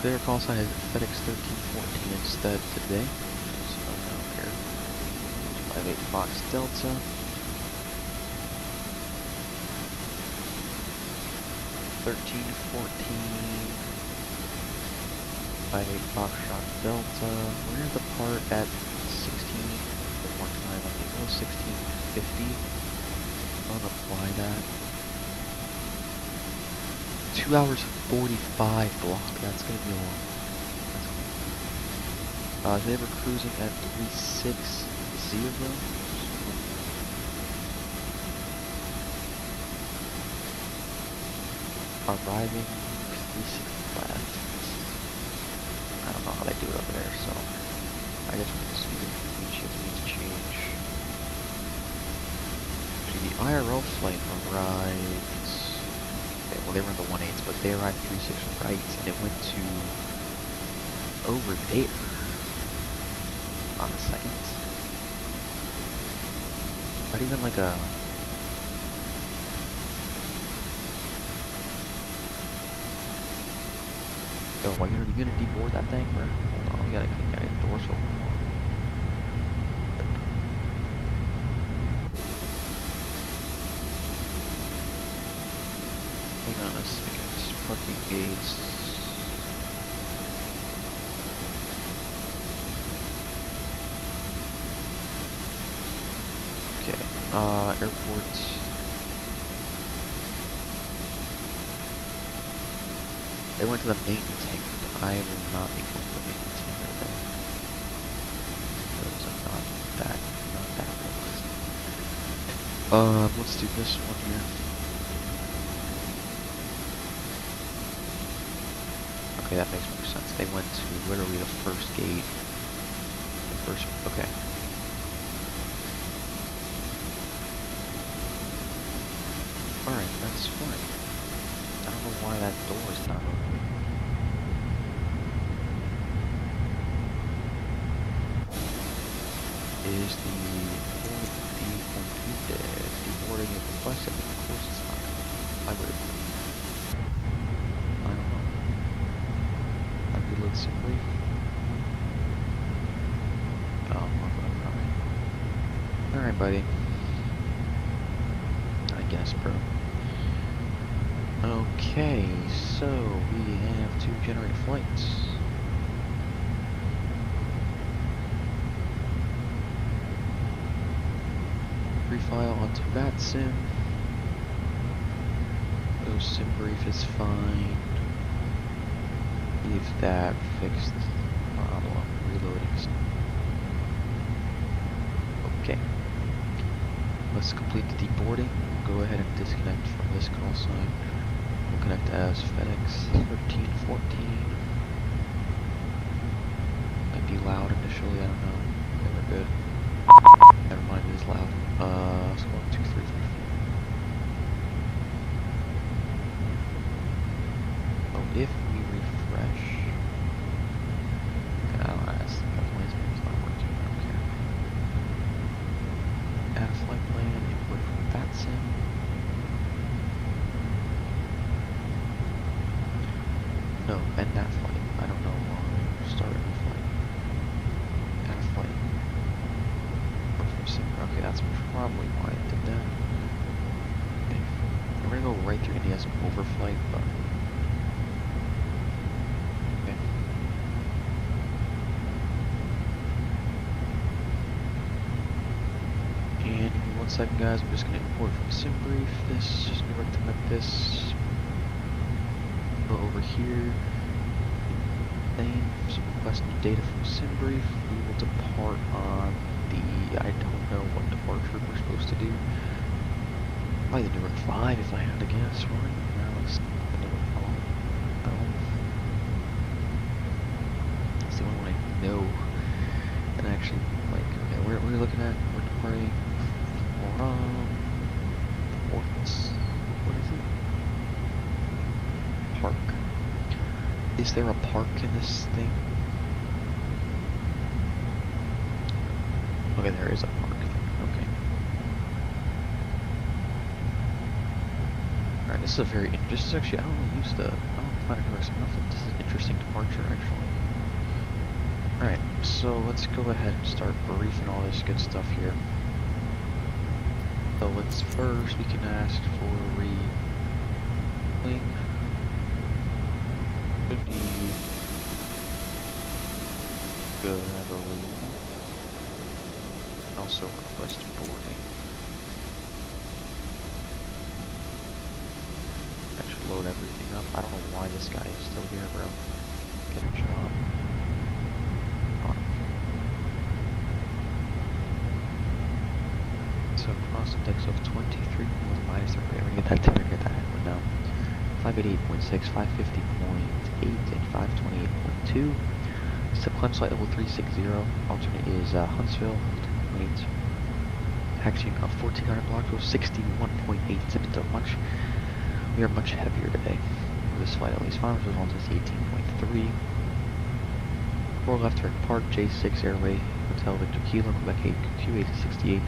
[SPEAKER 1] Their call sign is Fedex 1314 instead today. So I don't care. 58 Fox Delta. 1314. 58 Foxtrot Delta. We're at the part at 16. One more time. I think it was 1650. I'll apply that. 2 hours 45 block. That's gonna be a long. They were cruising at 360. Arriving 360 left. I don't know how they do it over there, so I guess we can see the shift needs to change. Actually, the IRL flight arrived. Okay, well, they were in the 1/8s, but they arrived 36 right, and it went to over there on the 2nd. Not even like a. Oh, are you gonna deboard that thing, or hold on, we gotta get a dorsal. Hang on a second, parking gates. Okay, airport. They went to the maintenance hangar, but I will not be going to the maintenance hangar there. Those are not that realistic. Let's do this one here. Okay, that makes more sense. They went to literally the first gate. The first, okay. Alright, that's fine. I don't know why that door is not open. Is the deboarding is requested? Of course it's not. I would agree. I don't know. I'd reload simply. Oh, I'm gonna cry. Alright, buddy. I guess, bro. Okay, so we have to generate flights. Refile onto Vatsim. Go sim brief is fine. Leave that fixed problem. Reloading. Okay. Let's complete the deboarding. Go ahead and disconnect from this call sign. We'll connect as Fedex 1314. Might be loud initially, I don't know. Okay, we're good. Never mind, it is loud. So 1, 2, 3, 4. Oh, if we refresh. Okay, I don't know, it's not working, I don't care. Add a flight plan, import from Vatsim. No, end that flight. I don't know why. Start a new flight. Add a flight. Okay, that's probably why it did that. Okay. I'm gonna go right through India as an overflight, but okay. And give me 1 second, guys. I'm just gonna import from SimBrief this. Just gonna recommend this. Go over here. Name. Some request new data from SimBrief. We will depart on the. I don't know what departure we're supposed to do. Probably the Newark 5 if I had to guess, right? Now it's the Newark 5. That's the only one I know. And actually, like, okay, where are we looking at? We're departing from Ports. What is it? Park. Is there a park in this thing? Okay, there is a park thing. Okay. Alright, this is a very this is actually I don't really use the I don't find it enough. This is an interesting departure actually. Alright, so let's go ahead and start briefing all this good stuff here. So let's first we can ask for re-wing. Could be good, I believe. Also request boarding. That should load everything up. I don't know why this guy is still here, bro. Get a job. On. So cross index of 23 with minus 3. We're gonna get that 10, we're gonna get that headwind now. 588.6, 550.8, and 528.2. Step climb flight level 360. Alternate is Huntsville. Weight. Actually, 1400 block goes 61.8. We are much heavier today. For this flight, at least. Final result is 18.3. 4 left turn park, J6 Airway, Hotel Victor Kilo, Quebec 8, Q868,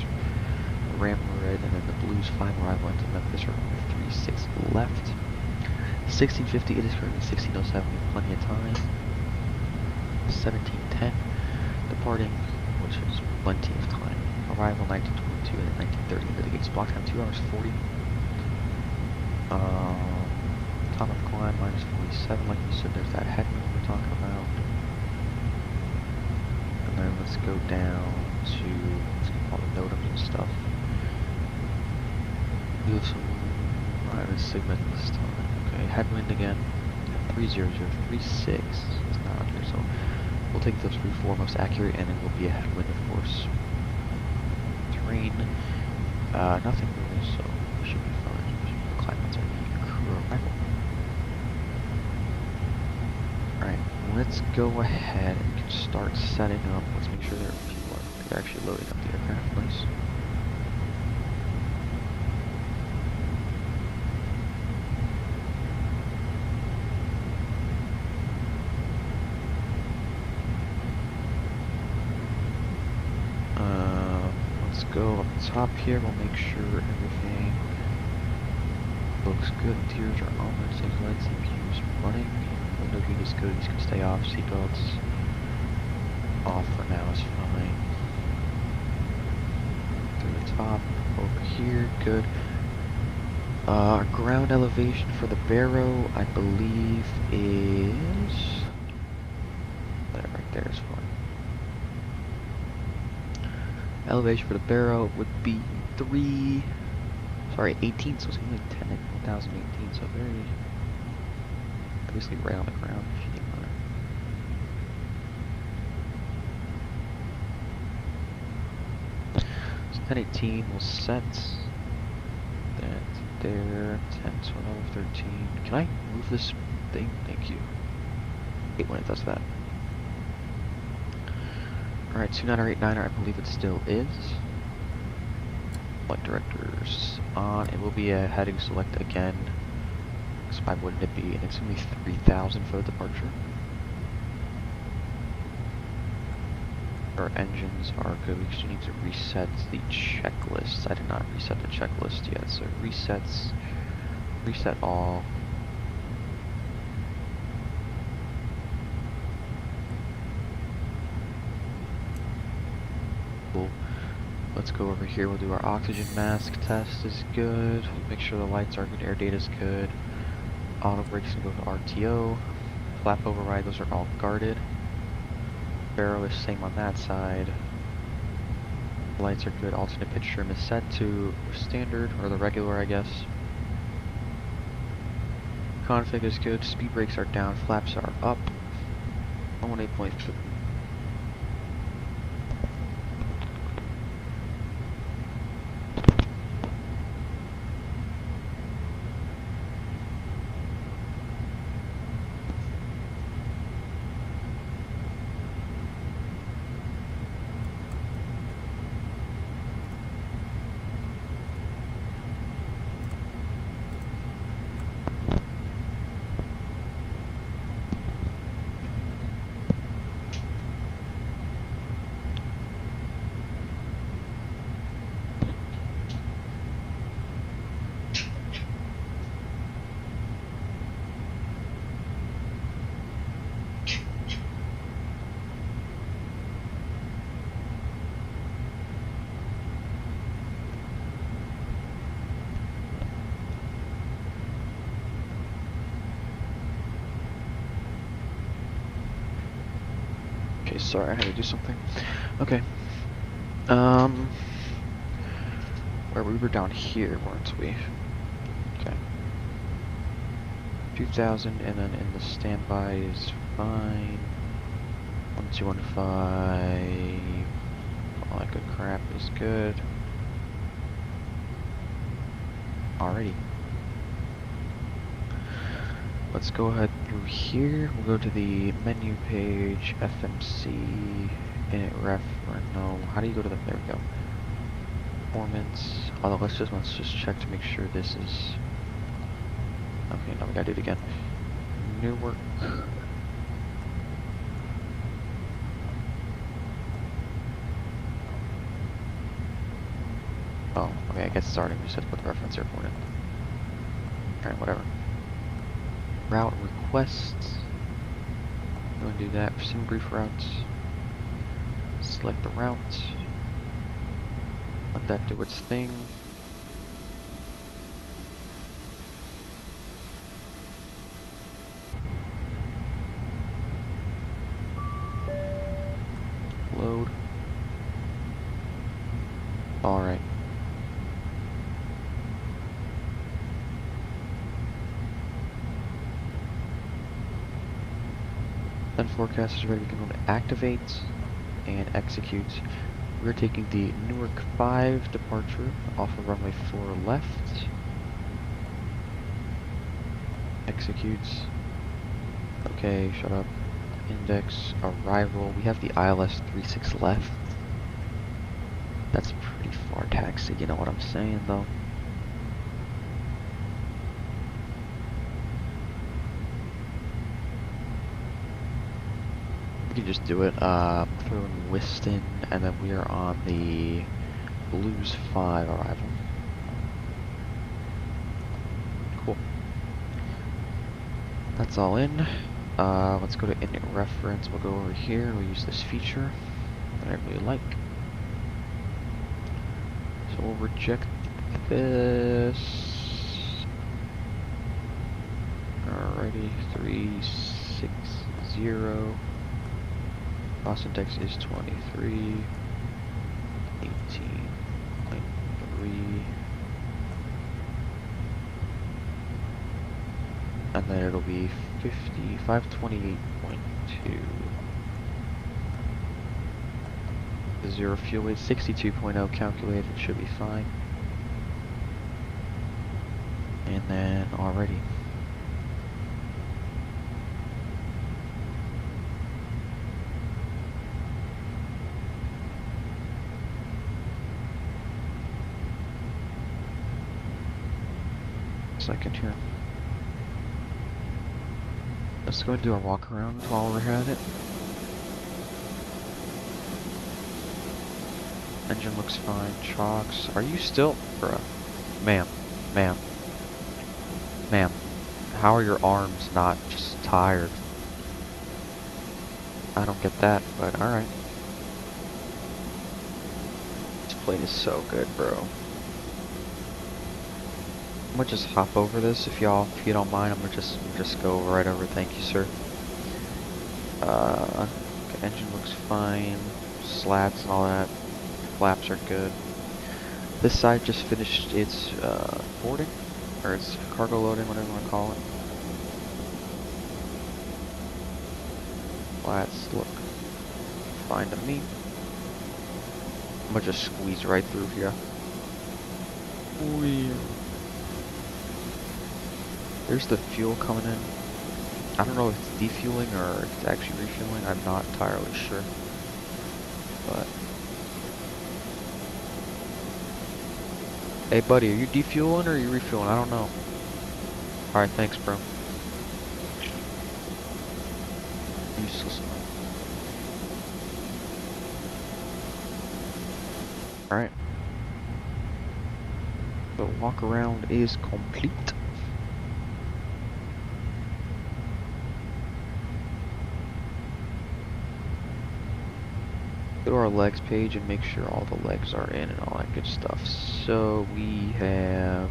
[SPEAKER 1] Ram Red, and then the Blues 5 arrival into Memphis, 36 left. 1650, it is currently 1607, we have plenty of time. 1710, departing, which is plenty of time. Arrival 1922 and then 1930 into the gates. Block time 2 hours 40. Top of climb minus 47, like you said, there's that headwind we're talking about. And then let's go down to all the NOTAMs and stuff. Do some let's segment this time. Okay, headwind again. 30036 is not on here, so we'll take those 3-4 most accurate, and it will be a headwind, of course. Terrain, nothing really, so we should be fine. Climb onto the crew arrival. Alright, let's go ahead and start setting up. Let's make sure there are people they're actually loading up the aircraft, please. Let's go up top here. We'll make sure everything looks good. Interiors are on. Let's take light CPUs running. Window heat is good. These can stay off. Seatbelts off for now is fine. Through the top, over here, good. Our ground elevation for the barrow, I believe, is... That right there is fine. Elevation for the barrow would be 18, so it's only 10,018, so very... Obviously right on the ground. So 1018 will set that there, 10, 12, 13. Can I move this thing? Thank you. I hate when it does that. Alright, 2989er, I believe it still is. Flight directors on. It will be a heading select again. So why wouldn't it be? And it's only 3,000 for the departure. Our engines are good. We just need to reset the checklist. I did not reset the checklist yet, so resets. Reset all. Cool. Let's go over here. We'll do our oxygen mask test is good. Make sure the lights are good. Air data is good. Auto brakes can go to RTO. Flap override, those are all guarded. Barrow is same on that side. Lights are good. Alternate pitch trim is set to standard, or the regular, I guess. Config is good. Speed brakes are down. Flaps are up. 118.3. Okay, sorry, I had to do something. Okay. Where we were down here, weren't we? Okay. 2,000, and then in the standby is fine. 1215. All that good crap is good. Alrighty. Let's go ahead through here. We'll go to the menu page, FMC, init ref, or no, how do you go to the, there we go. Performance, although let's just check to make sure this is, okay, no, we gotta do it again. New work. Oh, okay, I guess it's already, we just have to put the reference airport in. Alright, whatever. Route requests. I'm going to do that for some brief routes. Select the route. Let that do its thing. Load. Alright. Then forecast is ready. We can go to activate and execute. We're taking the Newark 5 departure off of runway 4 left. Executes. Okay, shut up. Index arrival. We have the ILS 36 left. That's pretty far taxi, you know what I'm saying though. We can just do it, throw in Whiston, and then we are on the Blues 5 arrival. Cool. That's all in. Let's go to init reference. We'll go over here. We'll use this feature that I really like. So we'll reject this. Alrighty, 360. Loss index is 23. 18.3. And then it'll be 528.2. The zero fuel weight, 62.0 calculated, should be fine. And then already. Second here. Let's go and do our walk around while we're at it. Engine looks fine. Chocks. Are you still, bruh? Ma'am. How are your arms not just tired? I don't get that, but alright. This plate is so good, bro. I'm gonna just hop over this if you don't mind. I'm gonna just go right over. Thank you, sir. Okay, engine looks fine. Slats and all that. Flaps are good. This side just finished its boarding, or its cargo loading, whatever you want to call it. Flats look fine to me. I'm gonna just squeeze right through here. There's the fuel coming in. I don't know if it's defueling or if it's actually refueling. I'm not entirely sure. But hey buddy, are you defueling or are you refueling? I don't know. Alright, thanks bro. Useless. Alright. The walk around is complete. Go to our legs page and make sure all the legs are in and all that good stuff. So we have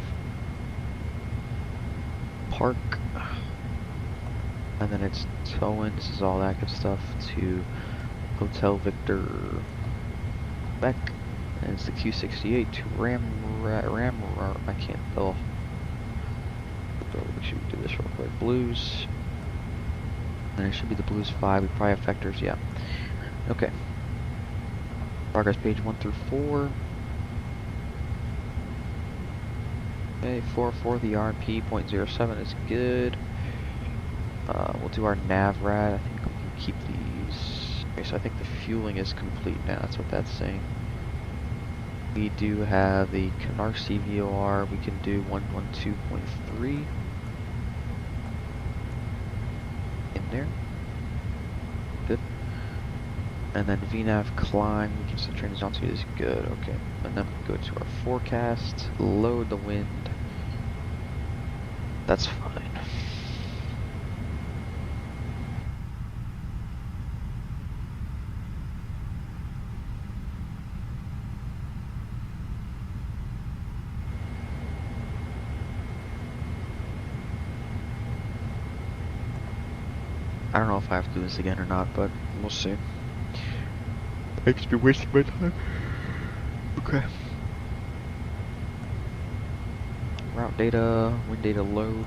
[SPEAKER 1] park, and then it's towing. This is all that good stuff to Hotel Victor Beck, and it's the Q68 to Ram. I can't tell. We should do this real quick. Blues, and it should be the Blues 5. We probably have vectors. Yeah. Okay. Progress page 1 through 4. Okay, 4 the RP 0.07 is good. We'll do our nav rad. I think we can keep these. Okay, so I think the fueling is complete now. That's what that's saying. We do have the Canarsie VOR. We can do 112.3 in there. Good. And then VNAV climb, we can set trains onto is good, okay. And then we go to our forecast, load the wind. That's fine. I don't know if I have to do this again or not, but we'll see. I could be wasting my time. Okay. Route data, wind data load.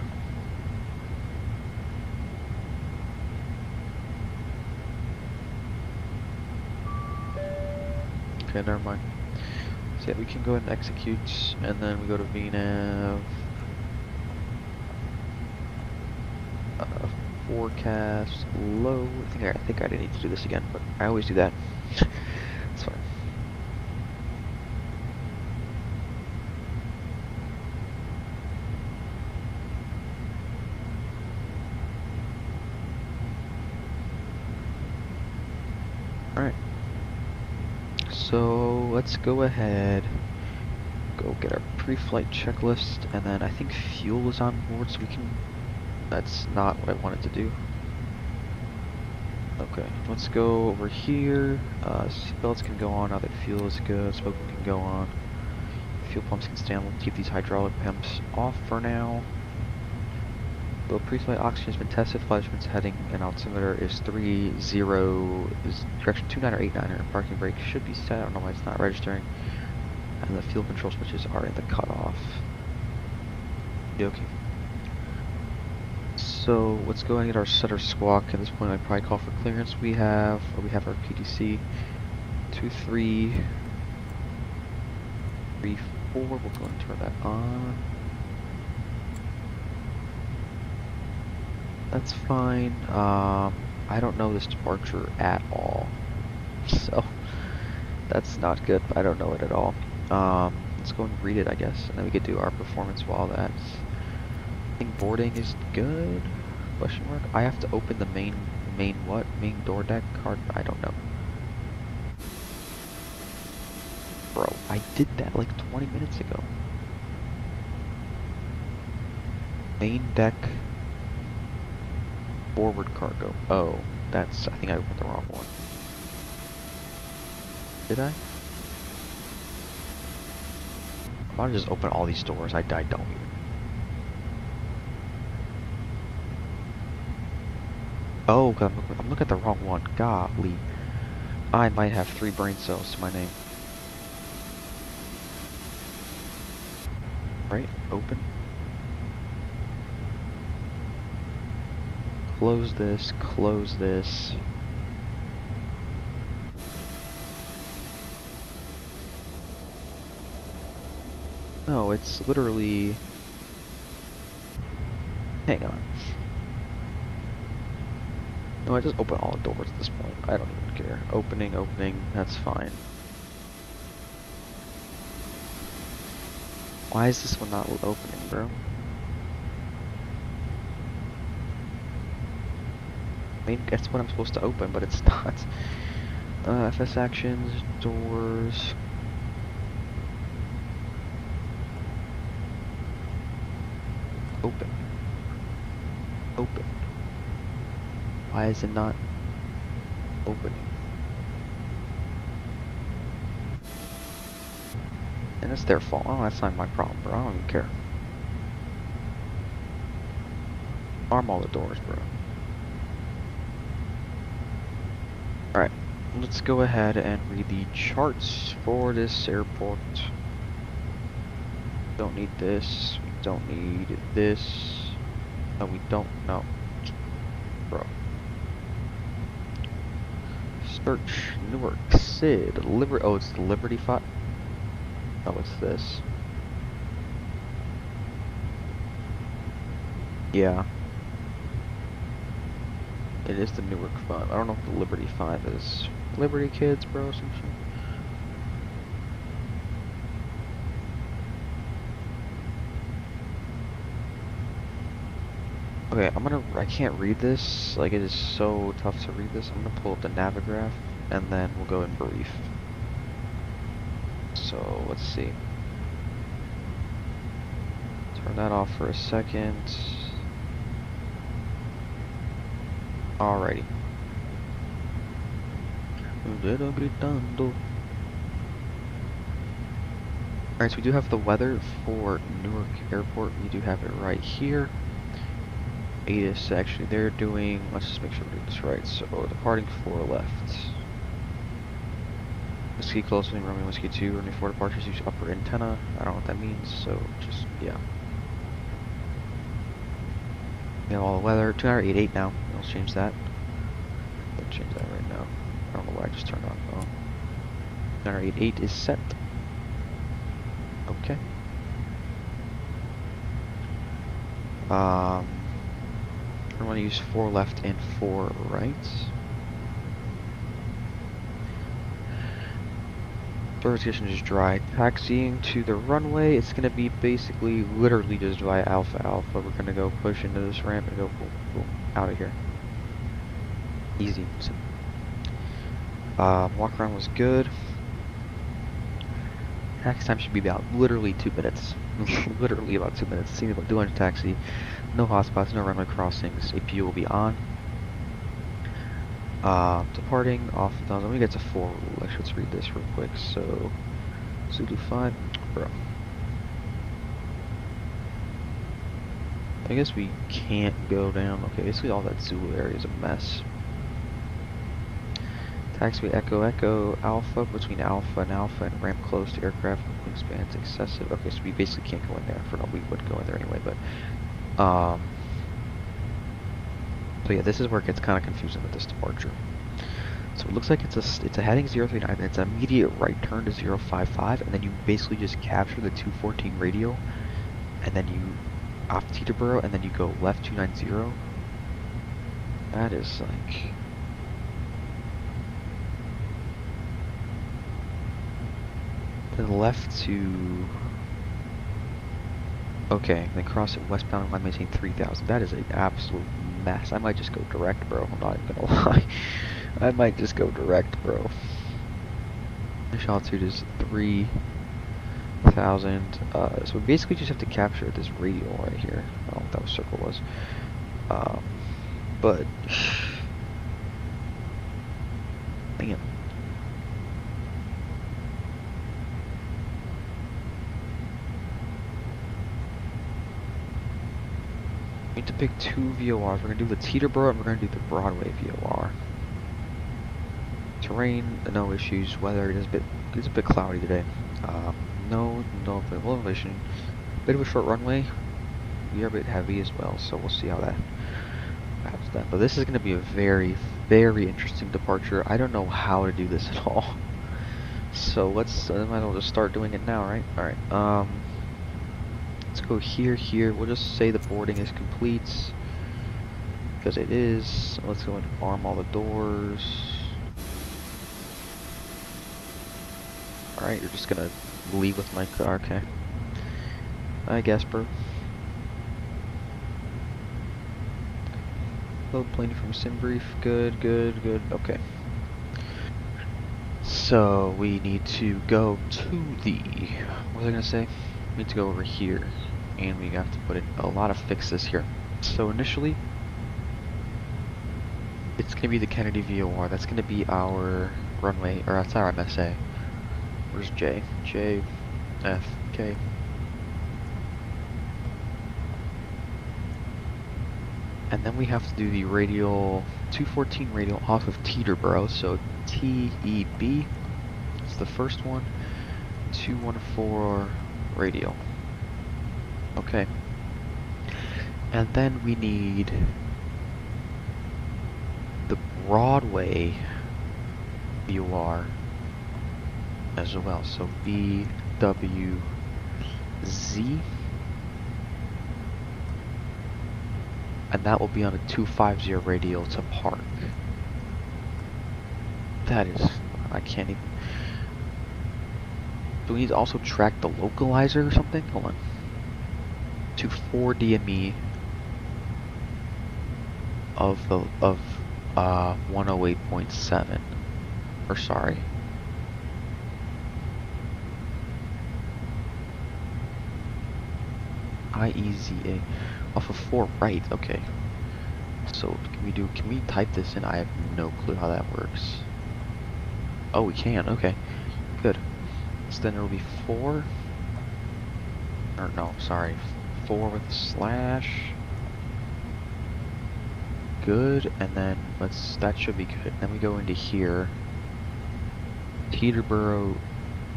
[SPEAKER 1] Okay, never mind. So yeah, we can go ahead and execute, and then we go to VNAV. Forecast load. I think I didn't need to do this again, but I always do that. It's fine. Alright. So let's go ahead, go get our pre-flight checklist, and then I think fuel is on board, so we can. That's not what I wanted to do. Okay, let's go over here. Seatbelts can go on now that fuel is good. Smoking can go on. Fuel pumps can stay on. We'll keep these hydraulic pumps off for now. The pre-flight oxygen has been tested. Flight instruments heading and altimeter is 30, is direction 29 or 89, and parking brake should be set. I don't know why it's not registering. And the fuel control switches are in the cutoff. Okay. So let's go and get our setter squawk. At this point, I'd probably call for clearance. We have our PDC 23, 34. We'll go and turn that on. That's fine. I don't know this departure at all, so that's not good. I don't know it at all. Let's go and read it, I guess, and then we could do our performance while that's. I think boarding is good. Question mark. I have to open the main door deck card. I don't know. Bro, I did that like 20 minutes ago. Main deck. Forward cargo. Oh, I think I opened the wrong one. Did I? I'm about to just open all these doors. I don't even. Oh, I'm looking at the wrong one. Golly. I might have 3 brain cells to my name. Right, open. Close this, close this. No, it's literally... Hang on. No, I just open all the doors at this point. I don't even care. Opening, that's fine. Why is this one not opening, bro? I mean, that's what I'm supposed to open, but it's not. FS actions, doors. Open. Open. Why is it not opening? And it's their fault. Oh, that's not my problem, bro. I don't even care. Arm all the doors, bro. Alright, let's go ahead and read the charts for this airport. Don't need this. We don't need this. No, we don't. No. Bro. Search Newark, Sid, oh, it's the Liberty 5. Oh, it's this. Yeah. It is the Newark 5. I don't know if the Liberty 5 is. Liberty kids, bro, some shit. Okay, I can't read this. Like, it is so tough to read this. I'm gonna pull up the Navigraph, and then we'll go in brief. So, let's see. Turn that off for a second. Alrighty. Alright, so we do have the weather for Newark Airport. We do have it right here. ATIS, actually, they're doing, let's just make sure we do this right. So, departing 4 left. Whiskey close, Romeo Whiskey 2, runway 4 departures, use upper antenna. I don't know what that means, so just, yeah. We have all the weather, 288 now. Let's change that. Let's change that right now. I don't know why I just turned on. Oh. 288 is set. Okay. I'm going to use 4 left and 4 right. Verification is dry. Taxiing to the runway, it's going to be basically literally just via Alpha. We're going to go push into this ramp and go boom, boom, out of here. Easy. Walk around was good. Taxi time should be about literally 2 minutes. Literally about 2 minutes. Seen about 200 taxi. No hotspots, no runway crossings. APU will be on. Departing off the when we get to 4, actually let's read this real quick. So Zulu 5, bro. I guess we can't go down. Okay, basically all that Zulu area is a mess. Taxiway Echo Echo Alpha between Alpha and ramp close to aircraft wingspans excessive. Okay, so we basically can't go in there. For no, we would go in there anyway, but so yeah, this is where it gets kind of confusing with this departure. So it looks like it's a heading 039, and it's an immediate right turn to 055, and then you basically just capture the 214 radial, and then you off Teterboro, and then you go left 290. That is like. Then left to. Okay, then cross it westbound line maintain 3000. That is an absolute mess. I might just go direct, bro. I'm not even gonna lie. I might just go direct, bro. Initial altitude is 3000. So we basically just have to capture this radial right here. I don't know what that circle was. But damn. We need to pick two VORs. We're gonna do the Teterboro and we're gonna do the Broadway VOR. Terrain, no issues. Weather is a bit cloudy today. No elevation. Bit of a short runway. We are a bit heavy as well, so we'll see how that happens then. But this is gonna be a very, very interesting departure. I don't know how to do this at all. So might as well just start doing it now, right? All right. Let's go here. We'll just say the boarding is complete because it is. Let's go and arm all the doors. All right, you're just gonna leave with my car, okay? I guess, bro. Load plane from Simbrief. Good. Okay. So we need to go to the. What was I gonna say? We need to go over here, and we have to put in a lot of fixes here. So initially, it's gonna be the Kennedy VOR. That's gonna be our runway, or that's our MSA. Where's J? J, F, K. And then we have to do the radial 214 radial off of Teterboro. So TEB is the first one. 214. Radial. Okay. And then we need the Broadway VOR as well. So BWZ. And that will be on a 250 radial to park. That is, I can't even. Do we need to also track the localizer or something? Hold on. To 4 DME of 108.7. Or sorry. IEZA off of 4 right. Okay. So can we type this in? I have no clue how that works. Oh, we can. Okay. Good. So then there will be 4, or no, sorry, 4 with a slash. Good, and then that should be good. Then we go into here. Teterboro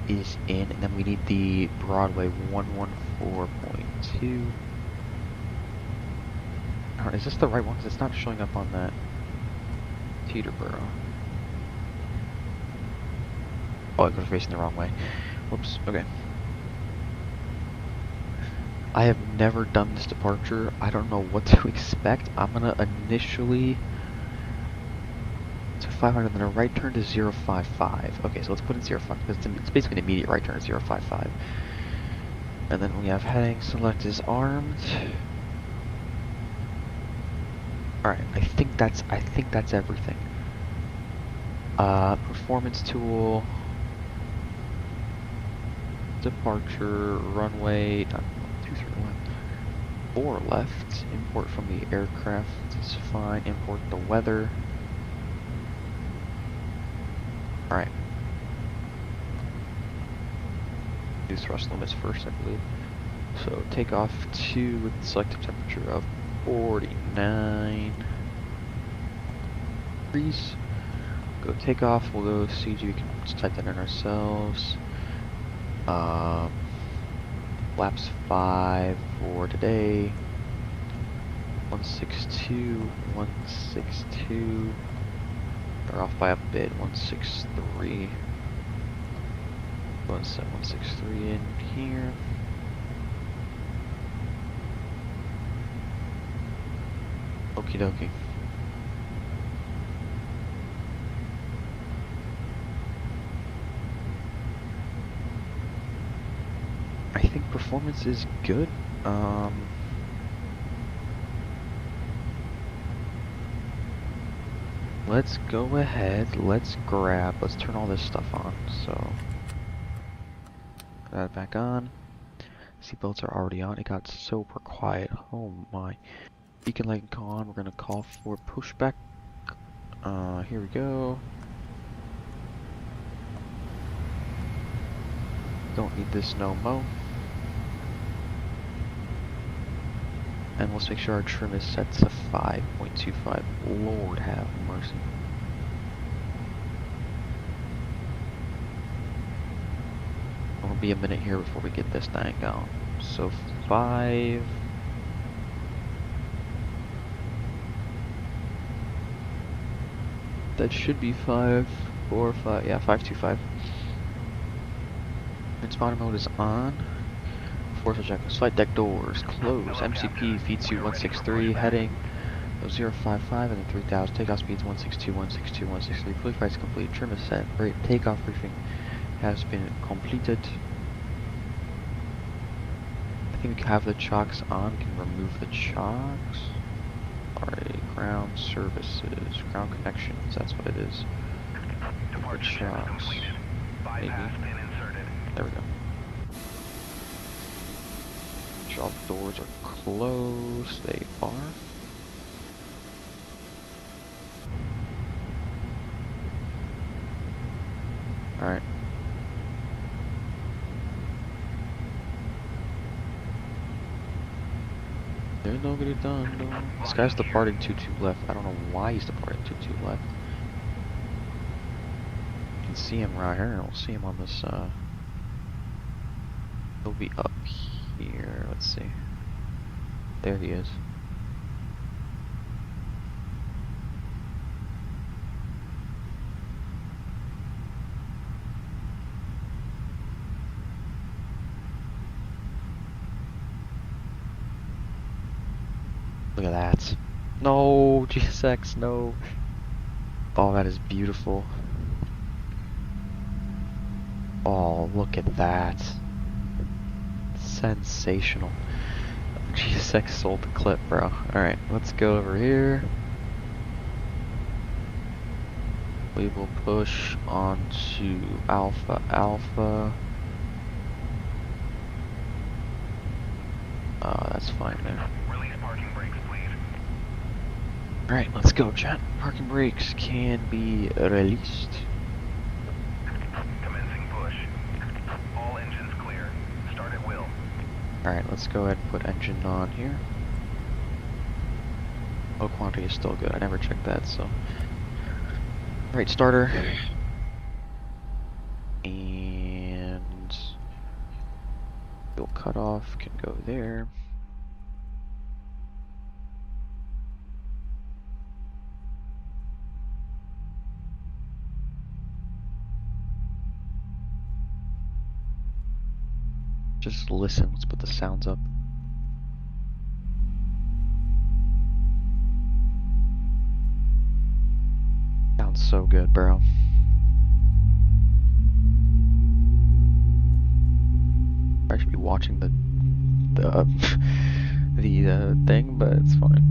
[SPEAKER 1] is in, and then we need the Broadway 114.2. Is this the right one? Because it's not showing up on that Teterboro. Oh, I was facing the wrong way. Whoops, okay. I have never done this departure. I don't know what to expect. I'm gonna initially to 500, then a right turn to 055. Okay, so let's put in 05. It's basically an immediate right turn to 055. And then we have heading select is armed. Alright, I think that's everything. Performance tool. Departure, runway, 231, 4 left, import from the aircraft is fine, import the weather. Alright. Do thrust limits first, I believe. So take off 2 with selective temperature of 49 degrees. Go take off, we'll go CG, we can just type that in ourselves. Flaps 5 for today. 162, 162. They're off by a bit, 163. Let's set 163 in here. Okie dokie. I think performance is good. Let's go ahead, let's turn all this stuff on. So, put that back on. Seatbelts are already on. It got super quiet. Oh my. Beacon light on. We're gonna call for pushback. Here we go. Don't need this no mo. And let's make sure our trim is set to 5.25. Lord have mercy. It'll be a minute here before we get this thing going. So 5. That should be 5, 4, 5. Yeah, 525. Transponder mode is on. Force objectives. Flight deck doors closed. MCP feed to 163. Heading 055 and then 3000. Takeoff speeds 162, 162, 163. Fully flights complete. Trim is set. Great. Takeoff briefing has been completed. I think we can have the chocks on. We can remove the chocks. Alright, ground services, ground connections, that's what it is. The chocks. Maybe. There we go. All the doors are closed. They are. Alright. There's nobody done, no. This guy's departing 2-2 left. I don't know why he's departing 2-2 left. You can see him right here. We'll see him on this, he'll be up here. Let's see. There he is. Look at that. No, GSX, no. Oh, that is beautiful. Oh, look at that. Sensational. GSX sold the clip, bro. Alright, let's go over here. We will push onto Alpha Alpha. That's fine there.
[SPEAKER 3] Release parking brakes, please.
[SPEAKER 1] Alright, let's go, chat. Parking brakes can be released.
[SPEAKER 3] Commencing push. All engines clear. Start at will.
[SPEAKER 1] Alright, let's go ahead and put engine on here. Low quantity is still good. I never checked that, so. Alright, starter. And fuel cutoff can go there. Just listen, let's put the sounds up. Sounds so good, bro. I should be watching the thing, but it's fine.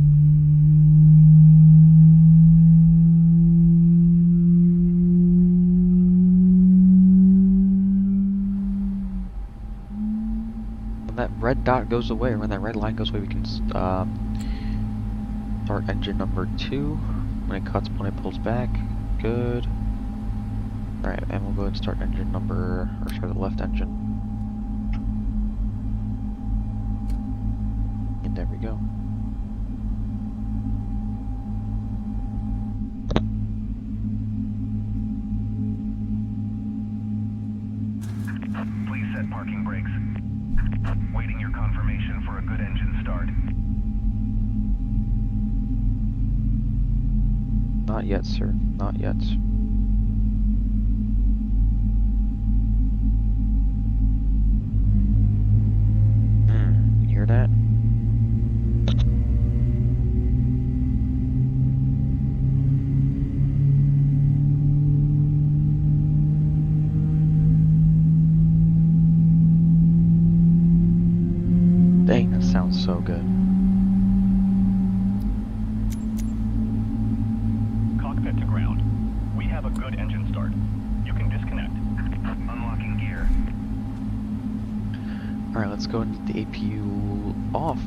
[SPEAKER 1] When that red dot goes away, when that red line goes away, we can start engine number 2. When it pulls back, good. Alright, and we'll go ahead and start engine number, or sorry, the left engine. There we go.
[SPEAKER 3] Please set parking brakes. Waiting your confirmation for a good engine start.
[SPEAKER 1] Not yet, sir. Not yet. You hear that? Dang, that sounds so good.
[SPEAKER 3] Cockpit to ground. We have a good engine start. You can disconnect. Unlocking gear.
[SPEAKER 1] Alright, let's go and get the APU off.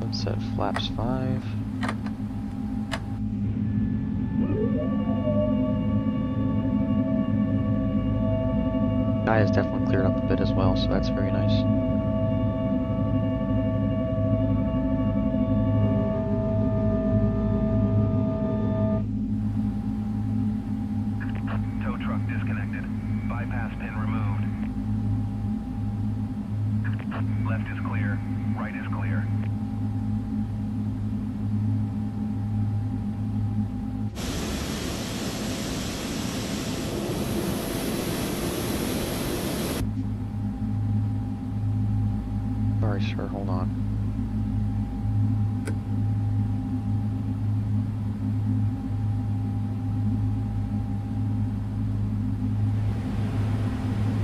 [SPEAKER 1] Let's set flaps 5. Sky has definitely cleared up a bit as well, so that's very nice.
[SPEAKER 3] Tow truck disconnected. Bypass pin removed. Left is clear. Right is clear.
[SPEAKER 1] Sorry, sir, hold on.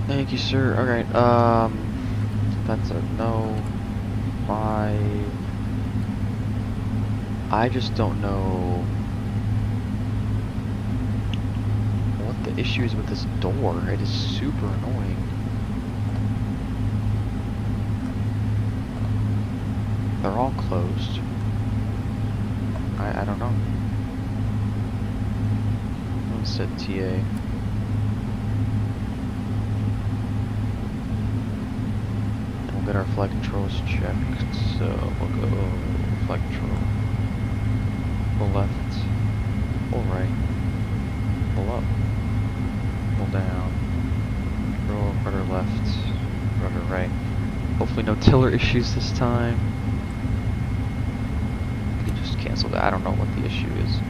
[SPEAKER 1] Thank you, sir. Alright, that's a no. 5. I just don't know what the issue is with this door. It is super annoying. They're all closed. I don't know. Let's set TA. We'll get our flight controls checked. So we'll go flight control. Pull left. Pull right. Pull up. Pull down. Control rudder left. Rudder right. Hopefully no tiller issues this time. Cancel that. I don't know what the issue is.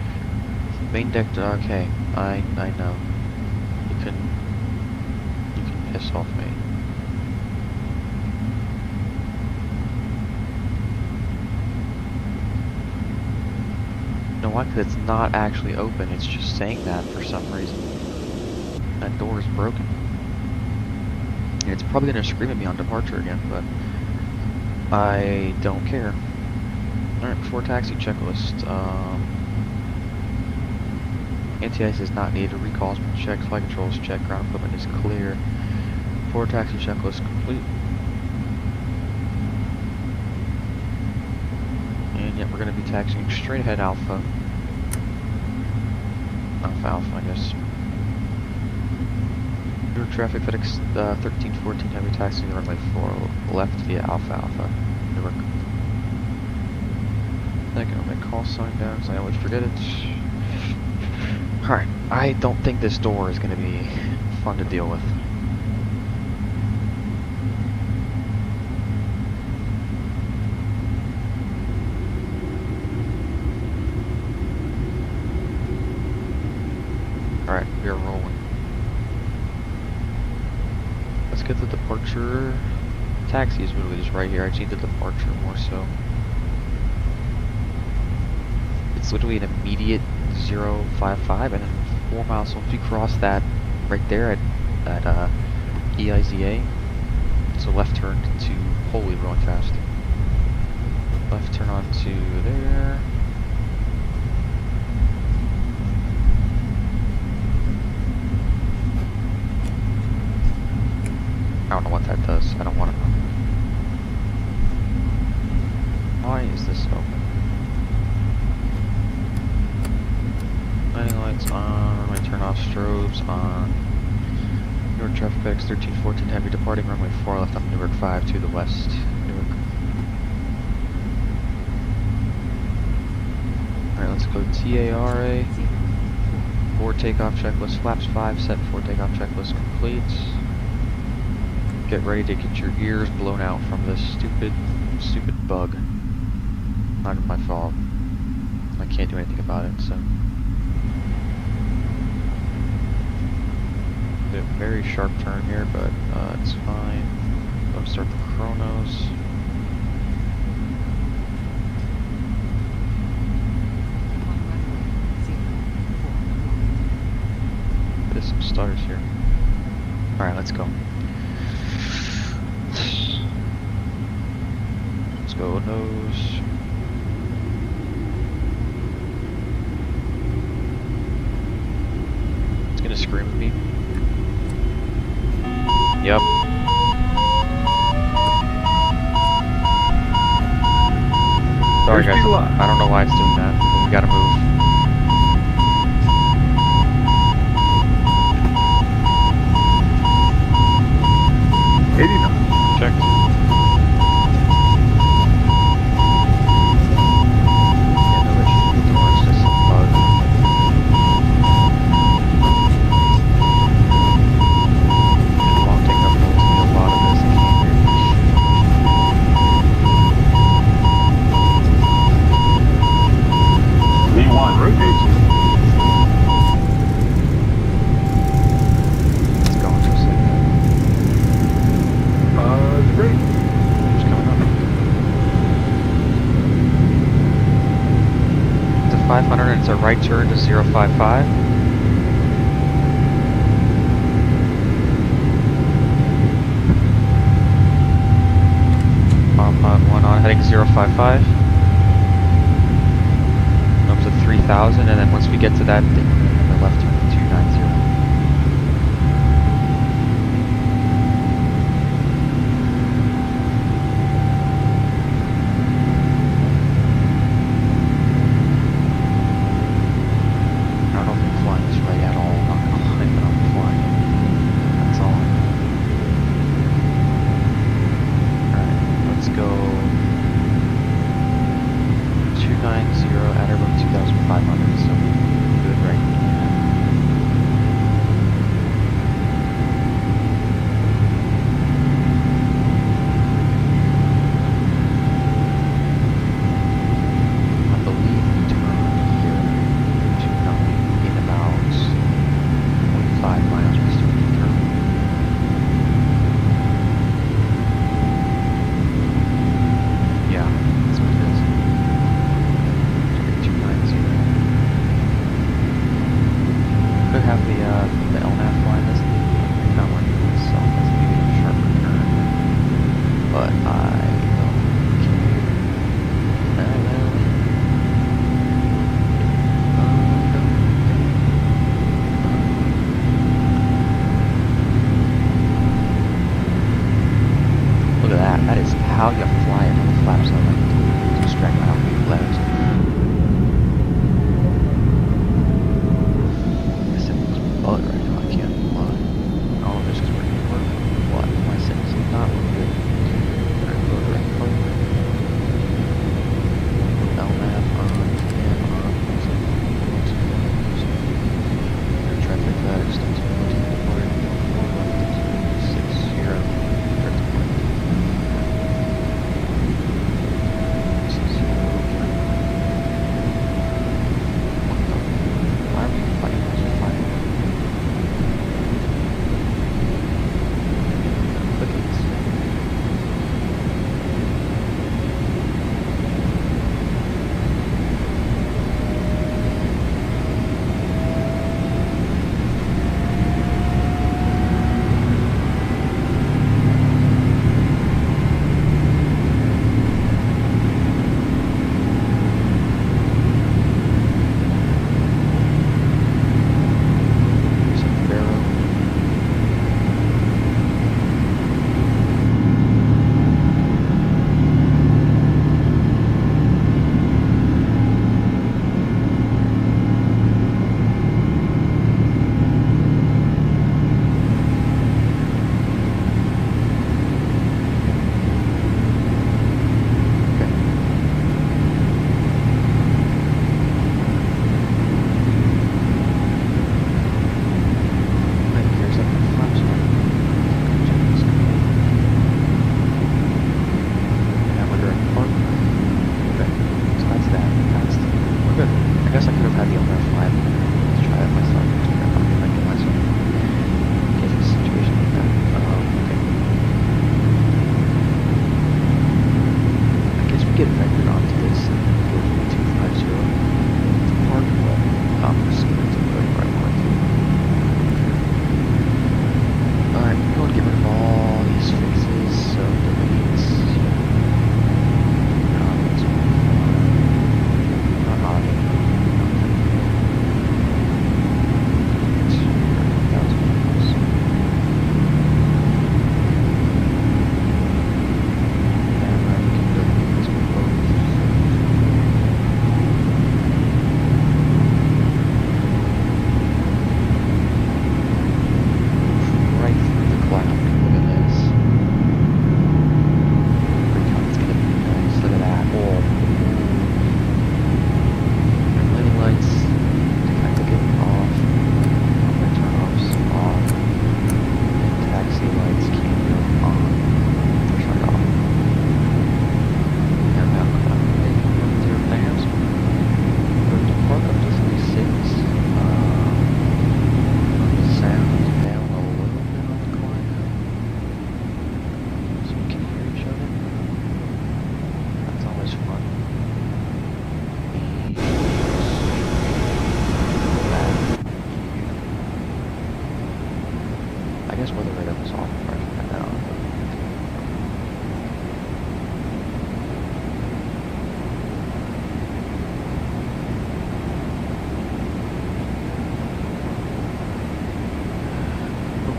[SPEAKER 1] Main deck. Okay, I know. You can piss off me. You know why? Because it's not actually open. It's just saying that for some reason. That door is broken. And it's probably gonna scream at me on departure again, but I don't care. Alright, before taxi checklist, anti-ice is not needed, recall has been checked, flight controls checked, ground equipment is clear. Before taxi checklist complete. And yet we're going to be taxiing straight ahead Alpha. Alpha, I guess. New traffic Fedex 1314 heavy taxiing runway 4 left via Alpha. Newark. I'm gonna make call sign down because I always forget it. Alright, I don't think this door is gonna be fun to deal with. Alright, we are rolling. Let's get the departure. Taxi is literally just right here. I just need the departure more so. It's literally an immediate 055 and then 4 miles. So once we cross that right there at EIZA, it's a left turn to Holy really fast. Left turn onto there. I don't know what that does. I don't want to know. Why is this open? Lighting lights on. Runway turn off strobes on. Your Short traffic Fedex 1314 heavy departing runway 4 left on Newark 5 to the west. Newark. Alright, let's go TARA. 4 takeoff checklist, flaps 5 set, 4 takeoff checklist complete. Get ready to get your ears blown out from this stupid bug. Not my fault. I can't do anything about it, so. A very sharp turn here, but it's fine. Go start the chronos.
[SPEAKER 4] On runway 04
[SPEAKER 1] There's some stutters here. Alright, let's go. Let's go nose. It's gonna scream at me. Yep. Sorry guys, I don't know why it's doing that, but we gotta move. Checked. Yeah, no issues with the door, it's just some bug. Long takeoff holds me a lot of this, I can't hear.
[SPEAKER 6] V1.
[SPEAKER 5] Rotate.
[SPEAKER 1] Let's go into a second.
[SPEAKER 5] Great.
[SPEAKER 1] Just coming up. It's a 500 and it's a right turn to 055. One on heading 055. Up to 3000, and then once we get to that, then we're going to left turn to 290. I don't know if I'm flying this right at all. I'm not gonna lie, but I'm flying it. That's all. Alright, let's go 290 at about 2500, so good right.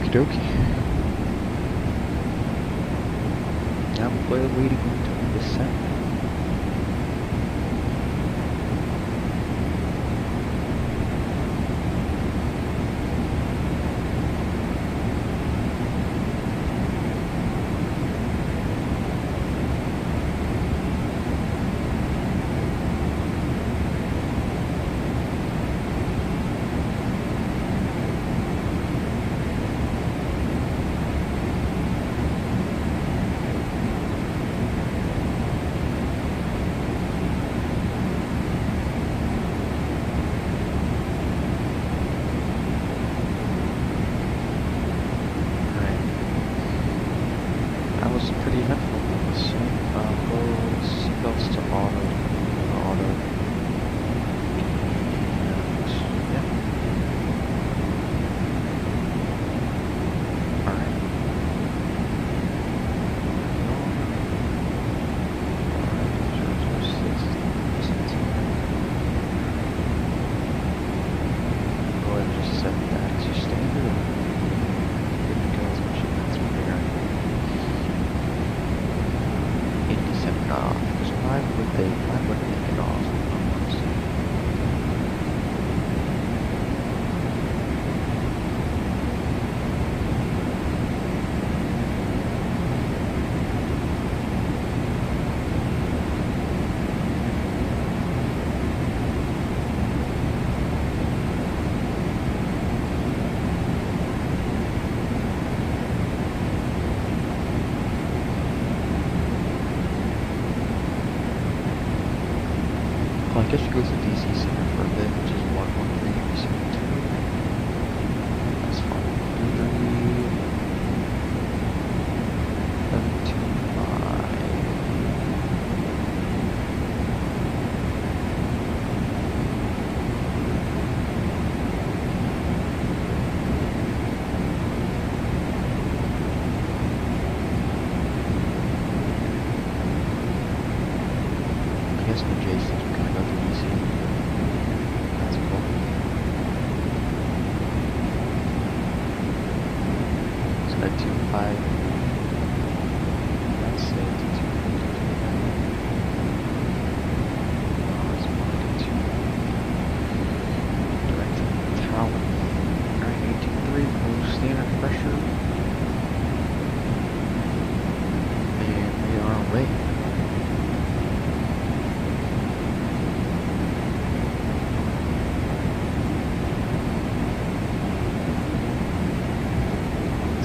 [SPEAKER 1] Okie dokie. Now we're waiting until descent. Pretty eventful. So, go seatbelts to auto, and yeah. Alright. Go ahead and just set that as your standard. Good to go as much as that's what they are. Because why would they get off? I guess we go to the DC Center for a bit, which is 11372. That's fine. 725. I guess the Jason's gonna go to DC. That's cool. So that 2.5. That's it. 2.5. That's 1.2. Direct to the tower. Alright, 18.3. Full standard pressure. And we are on our way.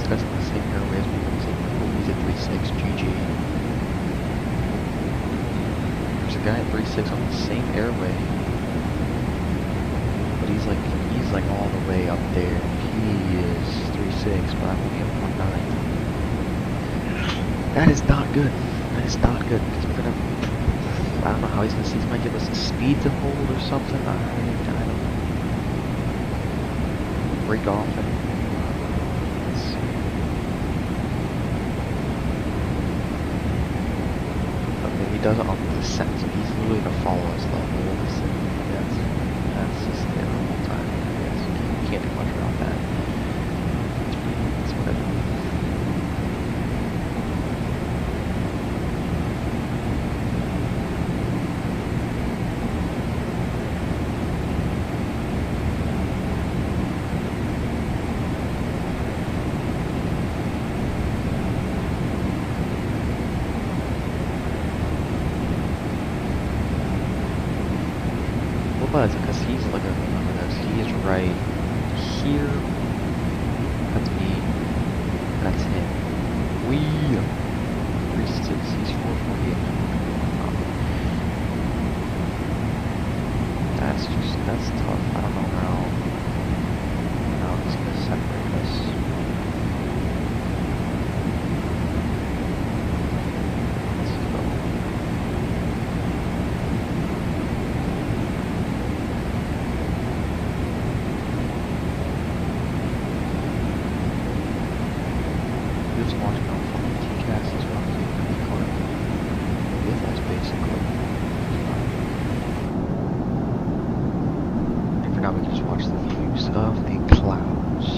[SPEAKER 1] That's the same airway as we were using before we did 36 GG. There's a guy at 36 on the same airway, but he's like all the way up there. He is 36, but I'm only at 19. That is not good. That is not good because we're gonna. I don't know how he's gonna see. He might give us a speed to hold or something. I don't know. Break off and. He does it on the descent, so he's literally gonna follow us the whole descent. That's just there the whole time. Yes, you can't do much about that. It's whatever. Because he's looking at this, he is right here. That's me. That's him. We 36, he's 448. That's tough. I don't know how he's gonna separate us. Just watching on fucking TCAS as well, so you can record with us basically. And for now we can just watch the views of the clouds.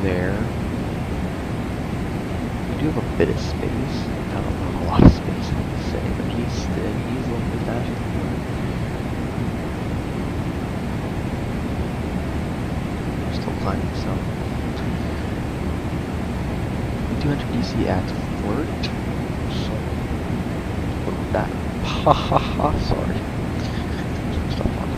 [SPEAKER 1] there. We do have a bit of space. I don't know a lot of space, I would say, but he's a little bit faster than we are. We're still climbing some. 200 DC at flirt. So, what was that? Ha ha ha, sorry. Stop talking.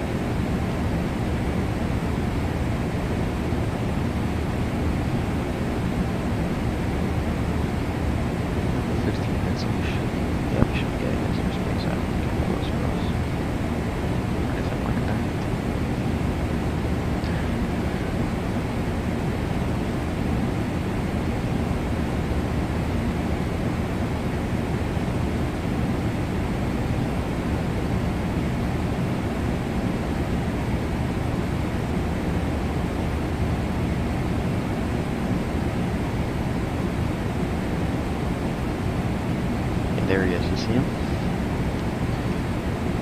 [SPEAKER 1] There he is, you see him?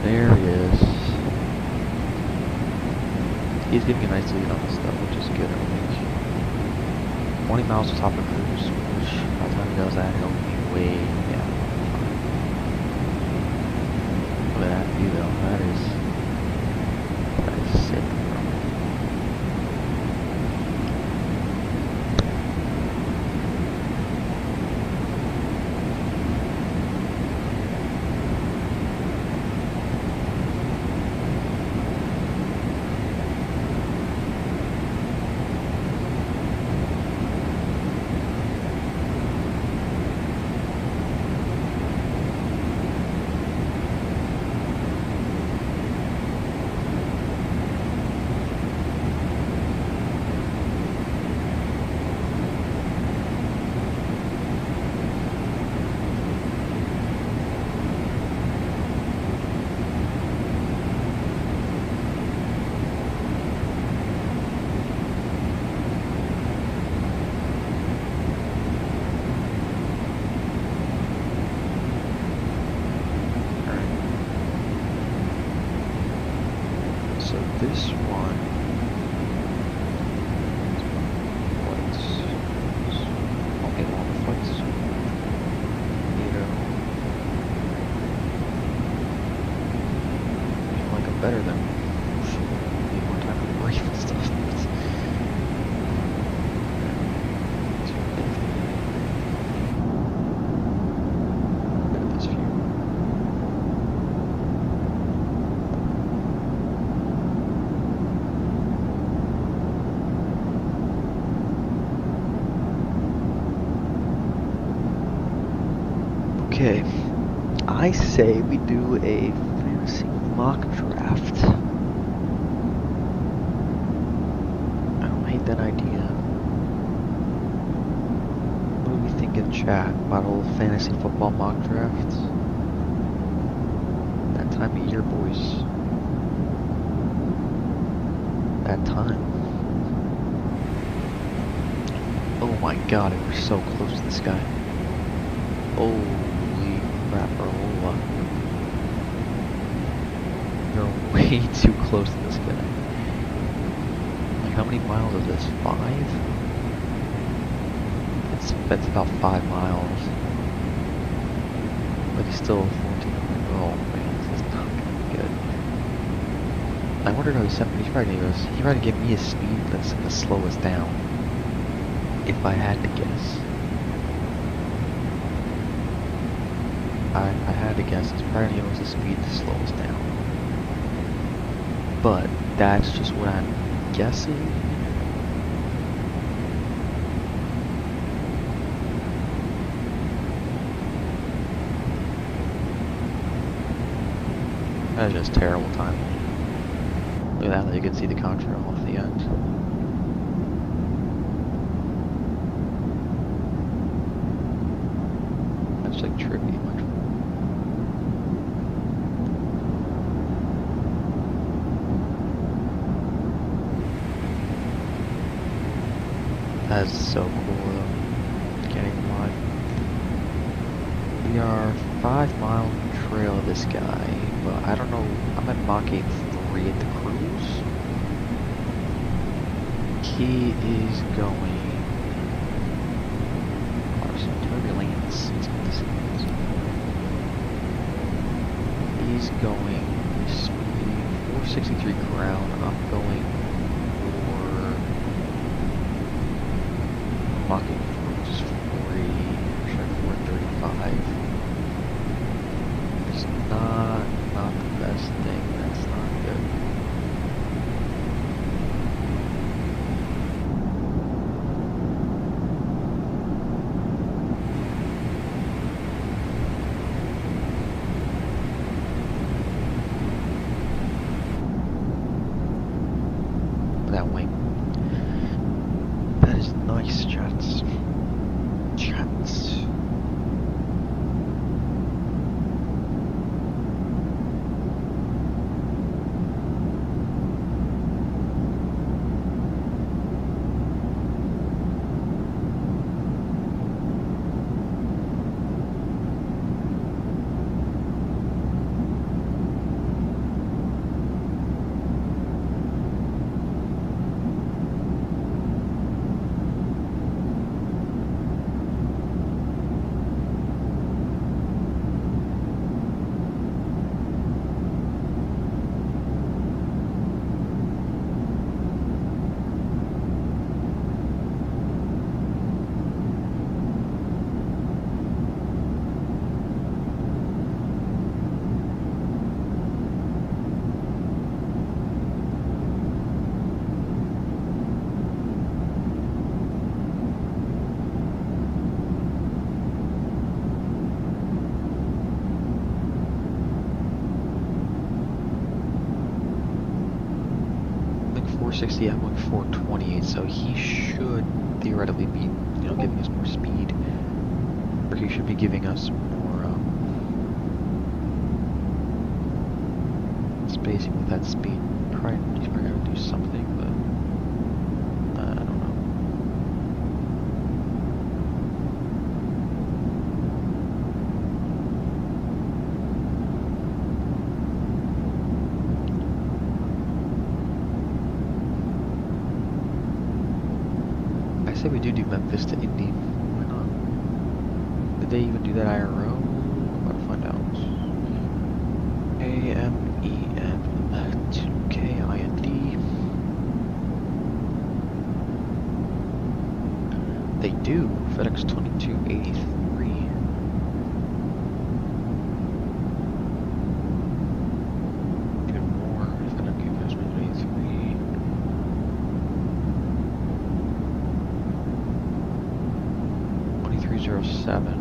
[SPEAKER 1] There he is. He's giving a nice lead on this stuff, which is good, I think. 20 miles to top of cruise, which by the time he does that, he'll be way down. Look at that view though, that is sick, bro. This one, flights, okay, all the flights, I feel like I'm better than, need more time to brief and stuff. Look at this view. Okay, I say we do a fantasy mock draft. I don't hate that idea. What do we think in chat about old fantasy football mock drafts? That time of year, boys. That time. Oh my god, we're so close to this guy. Holy crap, Rolla. You're way too close to this guy. Like, how many miles is this? 5? That's about 5 miles. But he's still 14. Oh man, this is not gonna be good. I wonder how he's he probably gave me a speed that's gonna slow us down. If I had to guess. I had to guess, it's probably gonna give us a speed to slow us down. But that's just what I'm guessing. That's just terrible timing. Look at that, you can see the contrail off the end. That's like trippy. That's so cool though. Can't even lie. We are 5 miles from the trail of this guy, but I don't know. I'm at Mach 3 at the cruise. He is going unlocking for just 40, or 435. It's not the best thing. That's not good. That wing. That is nice, chats. Chats. Like 460, I'm like 428, so he should theoretically be, giving us more speed. Or he should be giving us more spacing with that speed. He's probably gonna do something, but I don't know. I say we do Memphis to Indy. Why not? Did they even do that IRO? I'm about to find out. AMEM 2KIND. They do. Fedex 2283. Even more. Fedex 2283. $23.07.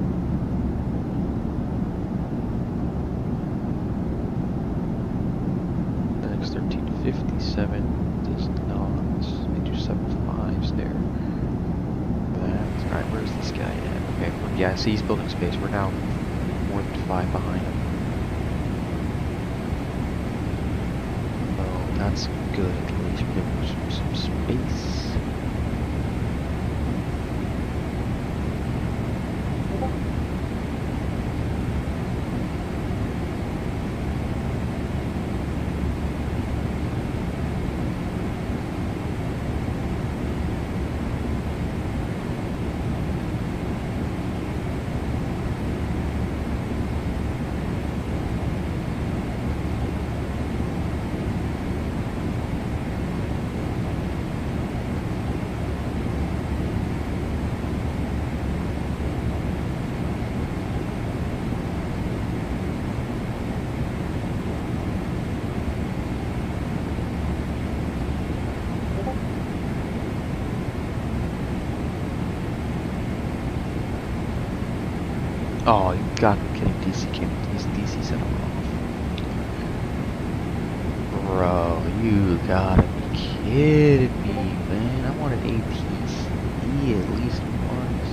[SPEAKER 1] Fedex 1357 does not. They do 7.5s there. Alright, where's this guy at? Okay, yeah, I see he's building space. We're now more than 5 behind him. Well, that's good. At least we're giving some space. Oh, you gotta be kidding. DC set him off. Bro, you gotta be kidding me, man. I want an ATC at least once.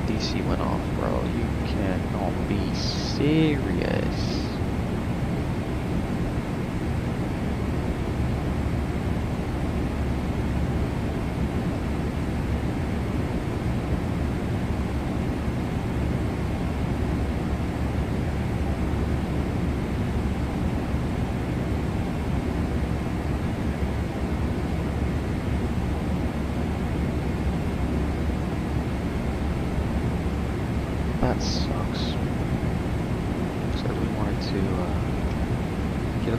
[SPEAKER 1] DC went off, bro. You cannot be serious.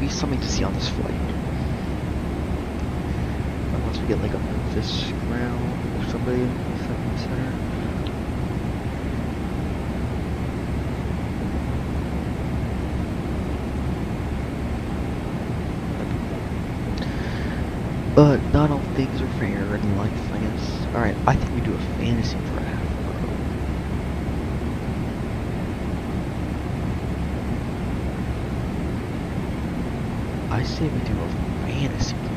[SPEAKER 1] be something to see on this flight. Unless we get like a Memphis ground or somebody in the center. But not all things are fair in life, I guess. Alright, I think we do a fantasy draft. I say we do a fantasy draft.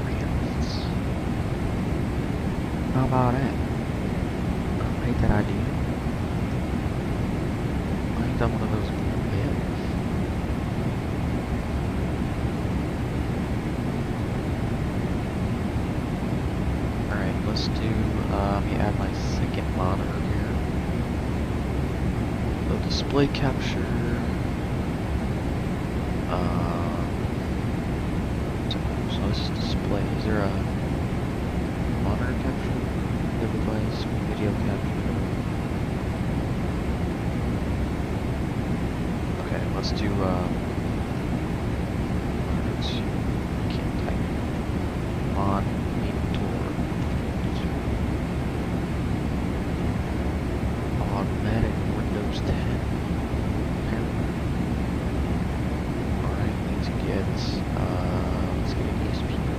[SPEAKER 1] How about that? I don't hate that idea. I ain't done one of those yet. Alright, let's do, let me add my second monitor here. So display capture. So this is display. Is there a monitor capture? The device, video capture. Okay, let's do, can't type. Monitor. Automatic Windows 10. Alright, let's get an ESPN.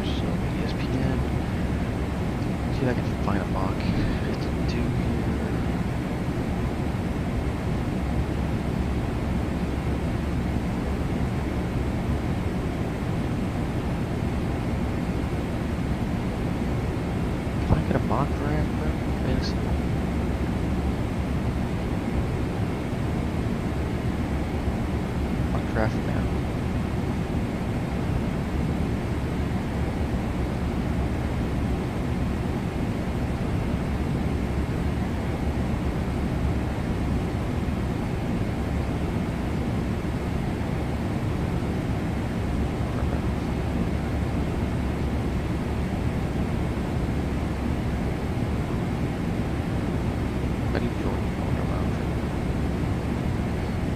[SPEAKER 1] So ESPN. See if I can find a mock to do here. If I get a mock draft, bro, fantasy. Mock draft now.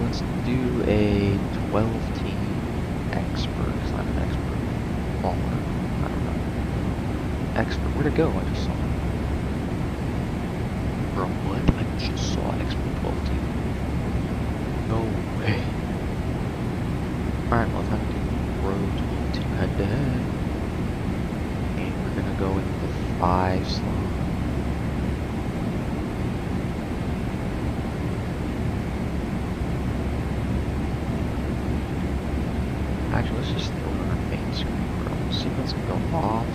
[SPEAKER 1] Let's do a 12-team expert, because I'm an expert baller. I don't know. Expert, where'd it go? I just saw it. Bro, what? I just saw expert 12-team. No way. Alright, well, time to do road 12-team head-to-head. And we're gonna go in the 5 slot. Actually, let's just throw it on our main screen, bro. Sequence can go off.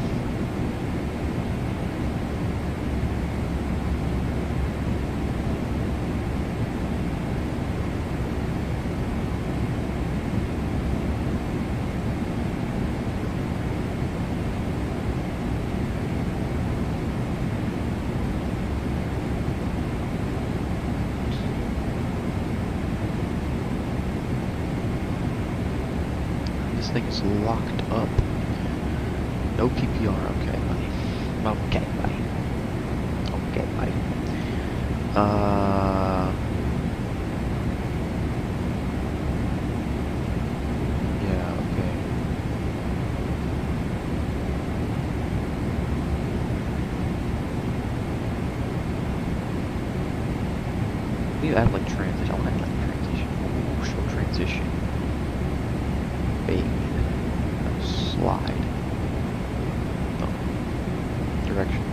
[SPEAKER 1] This thing is locked up. No PPR, okay, buddy. Okay, buddy. Okay, buddy. Yeah, okay. You add like transition. I want to add like transition. Ooh, show transition. Big. Slide. No. Direction.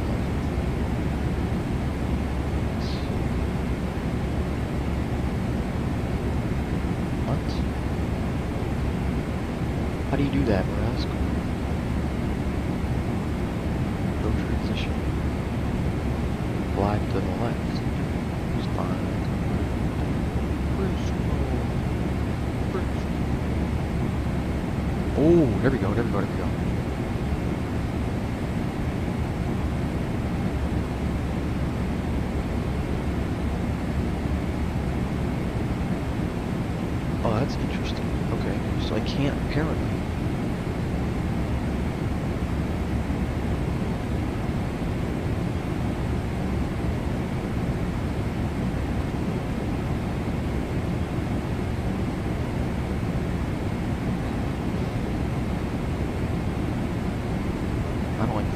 [SPEAKER 1] What? How do you do that, bro? That's cool. No transition. Flag to the left. It's fine. Oh, there we go, there we go, there we go. Oh, that's interesting. Okay, so I can't apparently.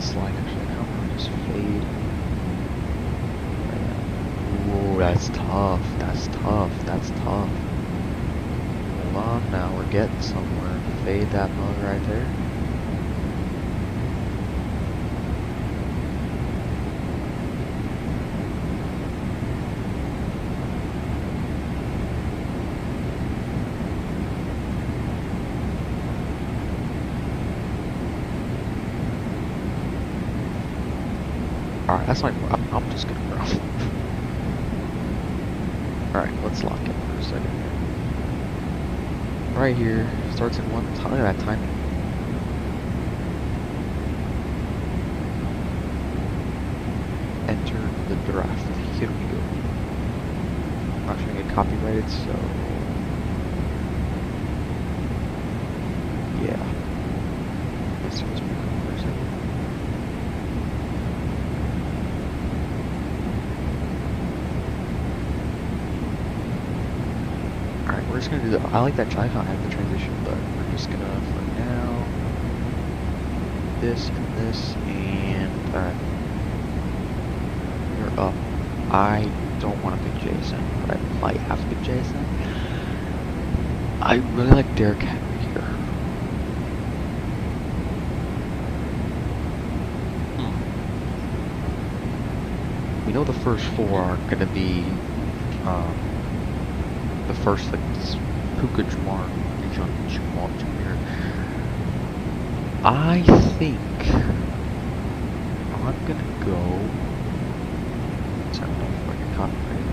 [SPEAKER 1] slide actually now. We'll just fade. Ooh, that's tough. That's tough. That's tough. Hold on now, we're getting somewhere. Fade that mug right there. Alright, that's my. I'm just gonna grow. Alright, let's lock in for a second here. Right here, starts in one. Look at that timing. Enter the draft. Here we go. I'm not gonna get copyrighted, so. Yeah. Let's see what's going on for a second. Alright, we're just gonna do the. I like that drive how I have the transition, but we're just gonna, for now, this and this, and. Alright. You're up. I don't want to pick Jason, but I might have to pick Jason. I really like Derek Henry here. We know the first four are going to be the first, like, Puka Jamar Jr. I think I'm going to go. Sorry, I don't know if I can copyright it.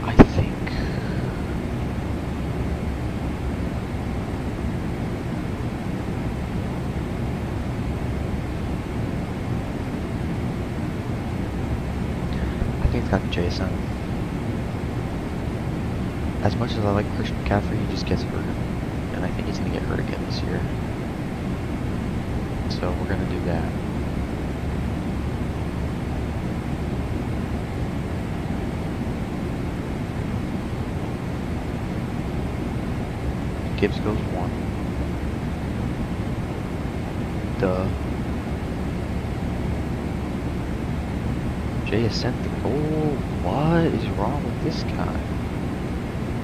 [SPEAKER 1] I think. It's got Jason. As much as I like Christian McCaffrey, he just gets hurt. And I think he's going to get hurt again this year. So we're going to do that. Gibbs goes 1. Duh. JSN. Oh, what is wrong with this guy?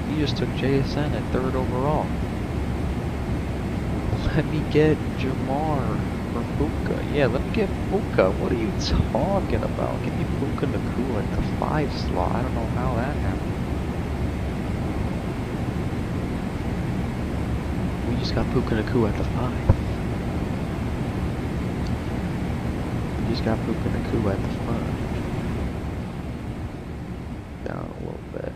[SPEAKER 1] He just took JSN at 3rd overall. Let me get Jamar or Puka. Yeah, let me get Puka. What are you talking about? Give me Puka Nakua at the 5 slot. I don't know how that happened. We just got Puka Nakua at the 5. We just got Puka Nakua at the 5. Down a little bit.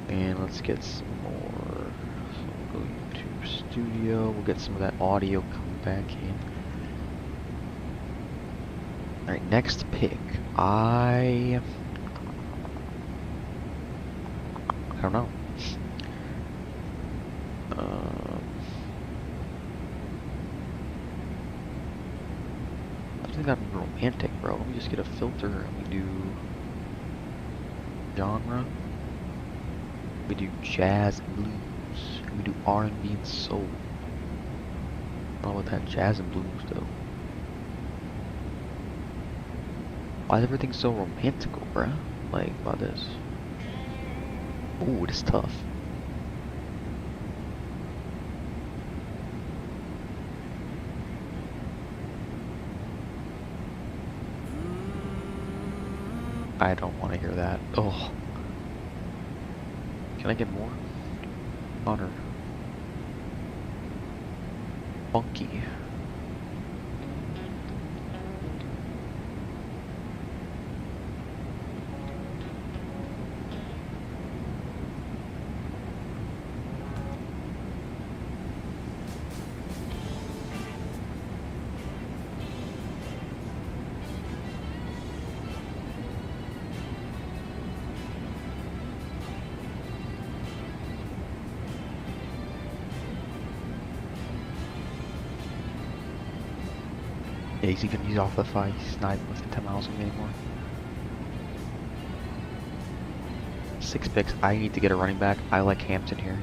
[SPEAKER 1] And let's get some more. So we'll go YouTube Studio. We'll get some of that audio coming back in. Alright, next pick. I don't know. I think I'm romantic, bro. Let me just get a filter and we do genre. We do jazz and blues. And we do R&B and soul. I don't know what that jazz and blues though. Why is everything so romantical, bruh? Like, about this. Ooh, it's tough. I don't want to hear that. Oh. Can I get more? Honor. Funky. Yeah, he's even he's off the fight. He's not even within 10 miles of me anymore. 6 picks. I need to get a running back. I like Hampton here.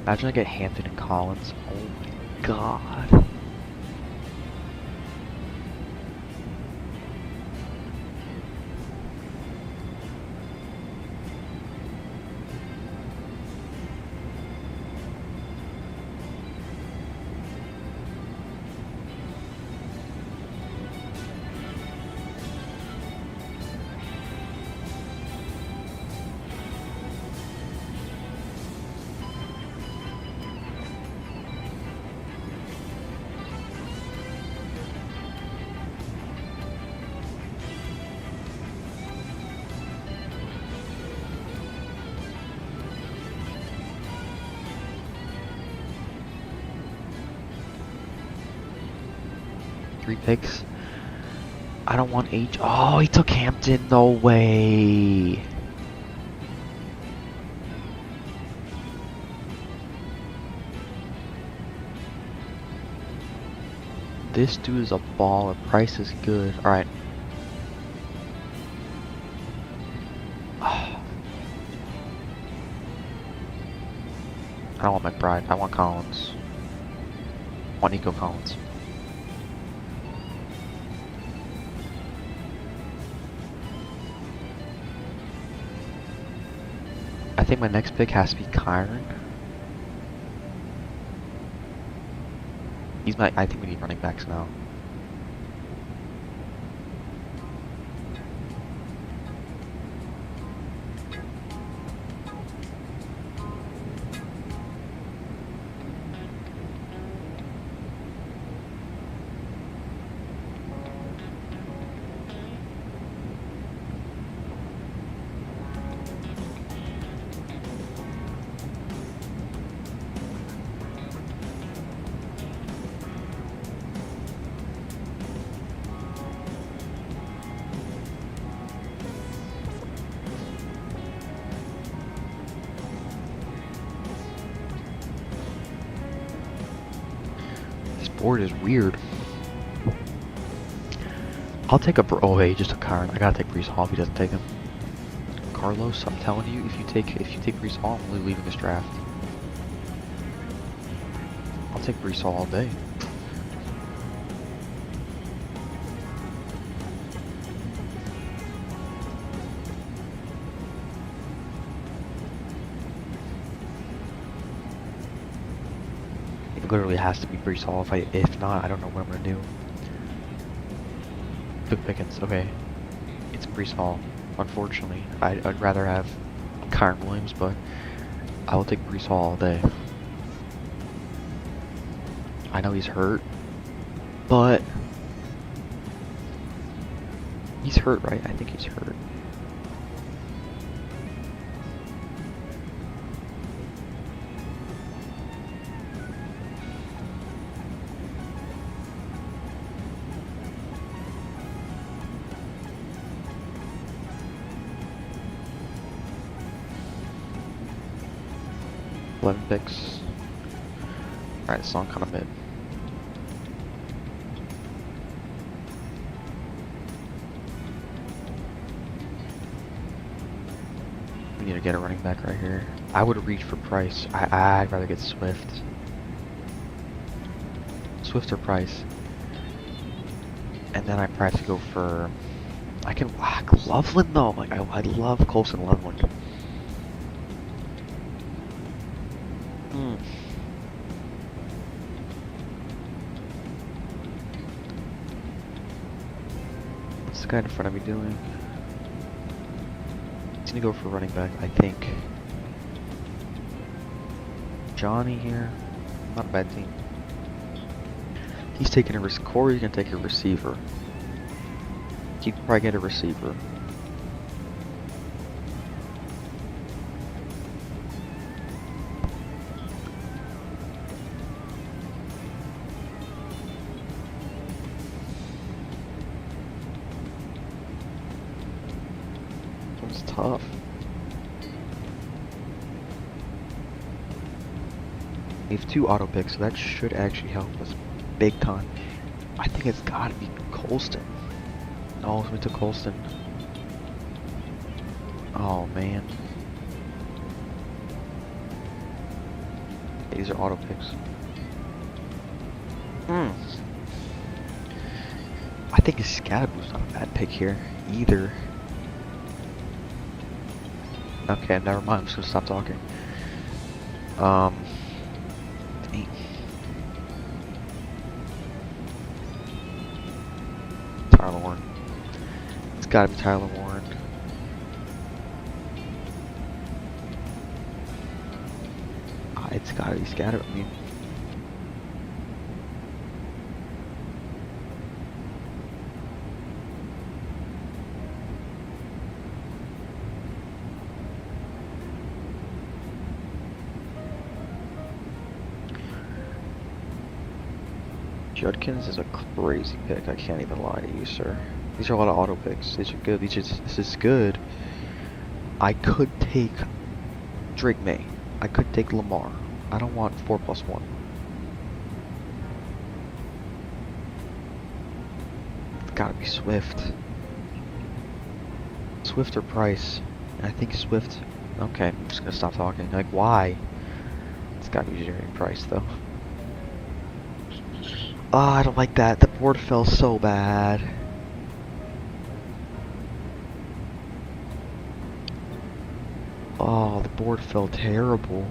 [SPEAKER 1] Imagine I get Hampton and Collins. Oh my god. Three picks. I don't want H. Oh, he took Hampton. No way. This dude is a baller. Price is good. Alright. I don't want McBride. I want Collins. I want Nico Collins. I think my next pick has to be Kyron. I think we need running backs now. Board is weird. I'll take a oh wait, just a Kyron. I gotta take Brees Hall if he doesn't take him. Carlos, I'm telling you, if you take Brees Hall, I'm really leaving this draft. I'll take Brees Hall all day. It literally has to be Brees Hall. If not, I don't know what I'm gonna do. Good Pickens. Okay, it's Brees Hall. Unfortunately, I'd rather have Kyron Williams, but I will take Brees Hall all day. I know he's hurt, but he's hurt, right? I think he's hurt. Picks. Alright, this song kind of mid. We need to get a running back right here. I would reach for Price. I'd rather get Swift. Swift or Price. And then I probably have to go for... Loveland though. Like I love Colson Loveland. What's the guy in front of me doing? He's gonna go for running back, I think. Johnny here. Not a bad team. He's taking a risk. Corey's gonna take a receiver. He could probably get a receiver. It's tough. We have 2 auto picks, so that should actually help us big time. I think it's gotta be Colston. Oh, we took Colston. Oh man. these are auto picks. I think Scadaboo's not a bad pick here either. Okay, never mind. I'm just gonna stop talking. Dang. Tyler Warren. It's gotta be Tyler Warren. It's gotta be Scatter. I mean, Judkins is a crazy pick. I can't even lie to you, sir. These are a lot of auto picks. These are good. This is good. I could take Drake May. I could take Lamar. I don't want 4+1. It's gotta be Swift. Swift or Price. And I think Swift. Okay, I'm just gonna stop talking. Like, why? It's gotta be Jerry Price, though. Oh, I don't like that. The board fell so bad. Oh, the board fell terrible.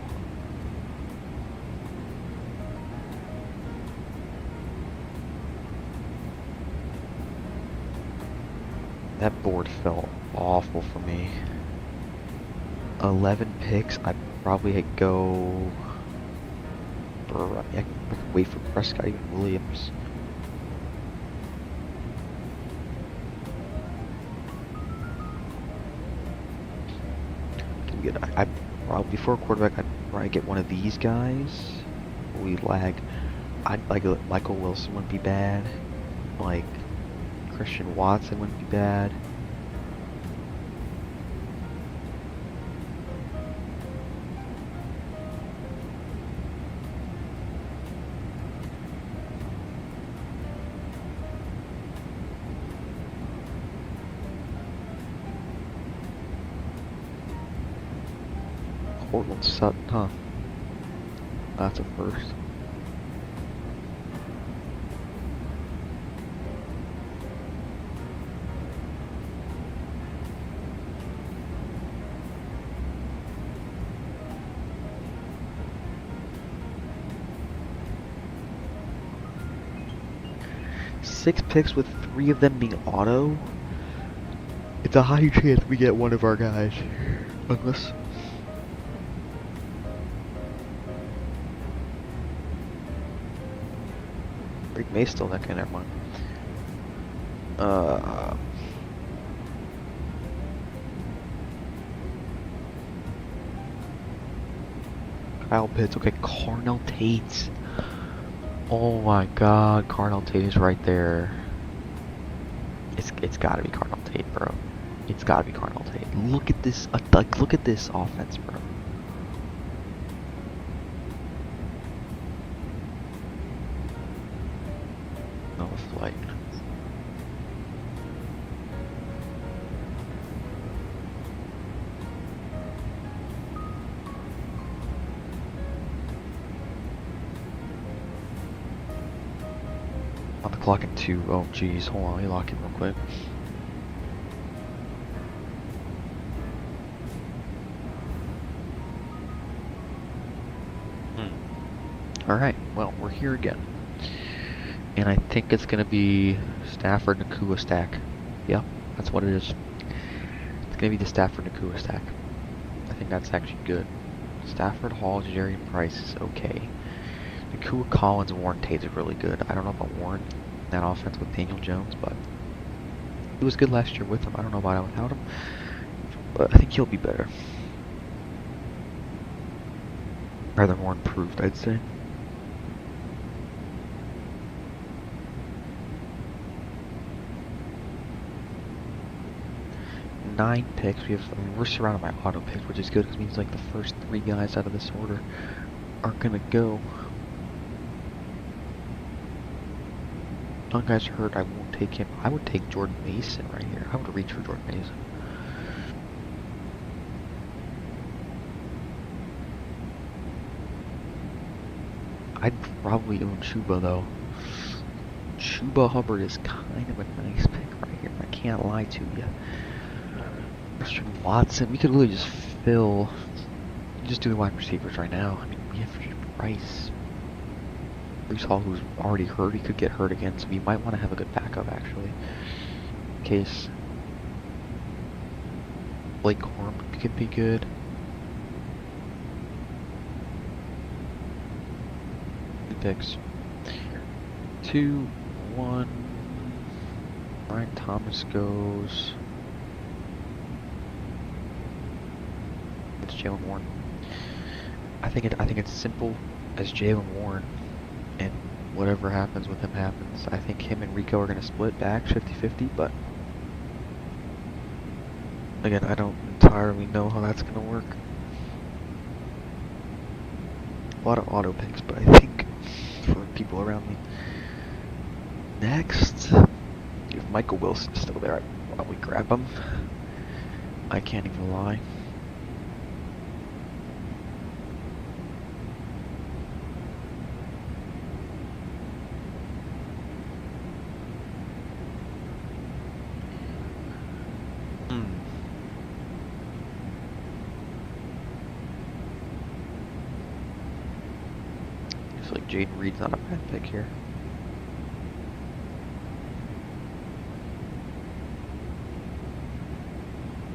[SPEAKER 1] That board fell awful for me. 11 picks. I'd probably go. I can wait for Prescott, even Williams. I probably before quarterback, I'd probably get one of these guys. We lag. I'd like Michael Wilson wouldn't be bad. Like Christian Watson wouldn't be bad. Portland Sutton, huh? That's a first. Six picks with 3 of them being auto. It's a high chance we get one of our guys. Unless. Rick May's still that guy, never mind. Kyle Pitts, okay, Carnell Tate. Oh my god, Carnell Tate is right there. It's gotta be Carnell Tate, bro. It's gotta be Carnell Tate. Look at this, like, look at this offense, bro. No flight. On the clock in 2. Oh geez, hold on, let me lock in real quick. Alright, well, we're here again. And I think it's gonna be Stafford Nakua stack. Yep, that's what it is. It's gonna be the Stafford Nakua stack. I think that's actually good. Stafford, Hall, Jerry, and Price is okay. Nakua, Collins, and Warren Tate is really good. I don't know about Warren in that offense with Daniel Jones, but he was good last year with him. I don't know about it without him, but I think he'll be better. Rather more improved, I'd say. Nine picks. We're surrounded by auto picks, which is good because it means like the first 3 guys out of this order are gonna go. One guy's hurt. I won't take him. I would take Jordan Mason right here. I would reach for Jordan Mason. I'd probably own Chuba though. Chuba Hubbard is kind of a nice pick right here. I can't lie to you. Christian Watson, we could really just just do the wide receivers right now. I mean, we have Rice. Bruce Hall, who's already hurt, he could get hurt again, so we might want to have a good backup actually. In case Blake Horn could be good. Picks. 2, 1. Brian Thomas goes. It's Jalen Warren. I think it's simple as Jalen Warren, and whatever happens with him happens. I think him and Rico are gonna split back 50-50, but again, I don't entirely know how that's gonna work. A lot of auto picks, but I think for people around me. Next, if Michael Wilson's still there, I'd probably grab him. I can't even lie. I feel like Jaden Reed's not a bad pick here.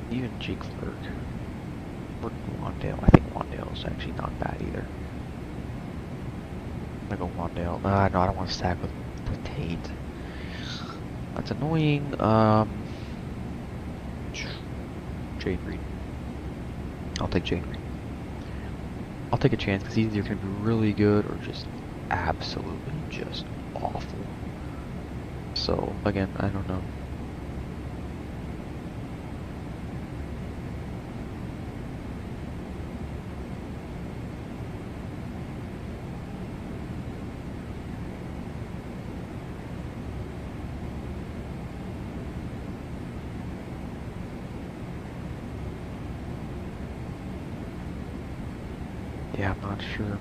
[SPEAKER 1] Even Jake Flurk. Or Wandale. I think Wandale is actually not bad either. I'm gonna go Wandale. No, I don't want to stack with Tate. That's annoying. Jaden Reed. I'll take Jaden Reed. I'll take a chance because he's either going to be really good or just absolutely just awful. So, again, I don't know. Yeah, I'm not sure.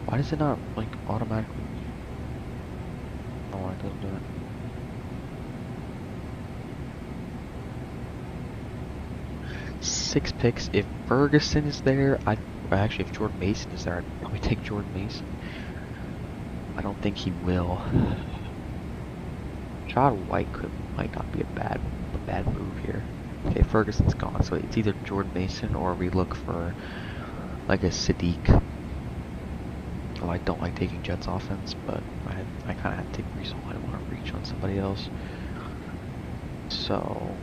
[SPEAKER 1] Why does it not, like, automatically? Oh, it doesn't do it. 6 picks. If Ferguson is there, actually, if Jordan Mason is there, I'd probably take Jordan Mason. I don't think he will. Chad White might not be a bad move here. Okay, Ferguson's gone, so it's either Jordan Mason or we look for like a Sadiq. Oh, I don't like taking Jets offense, but I kind of have to take Brees Hall. I don't want to reach on somebody else. So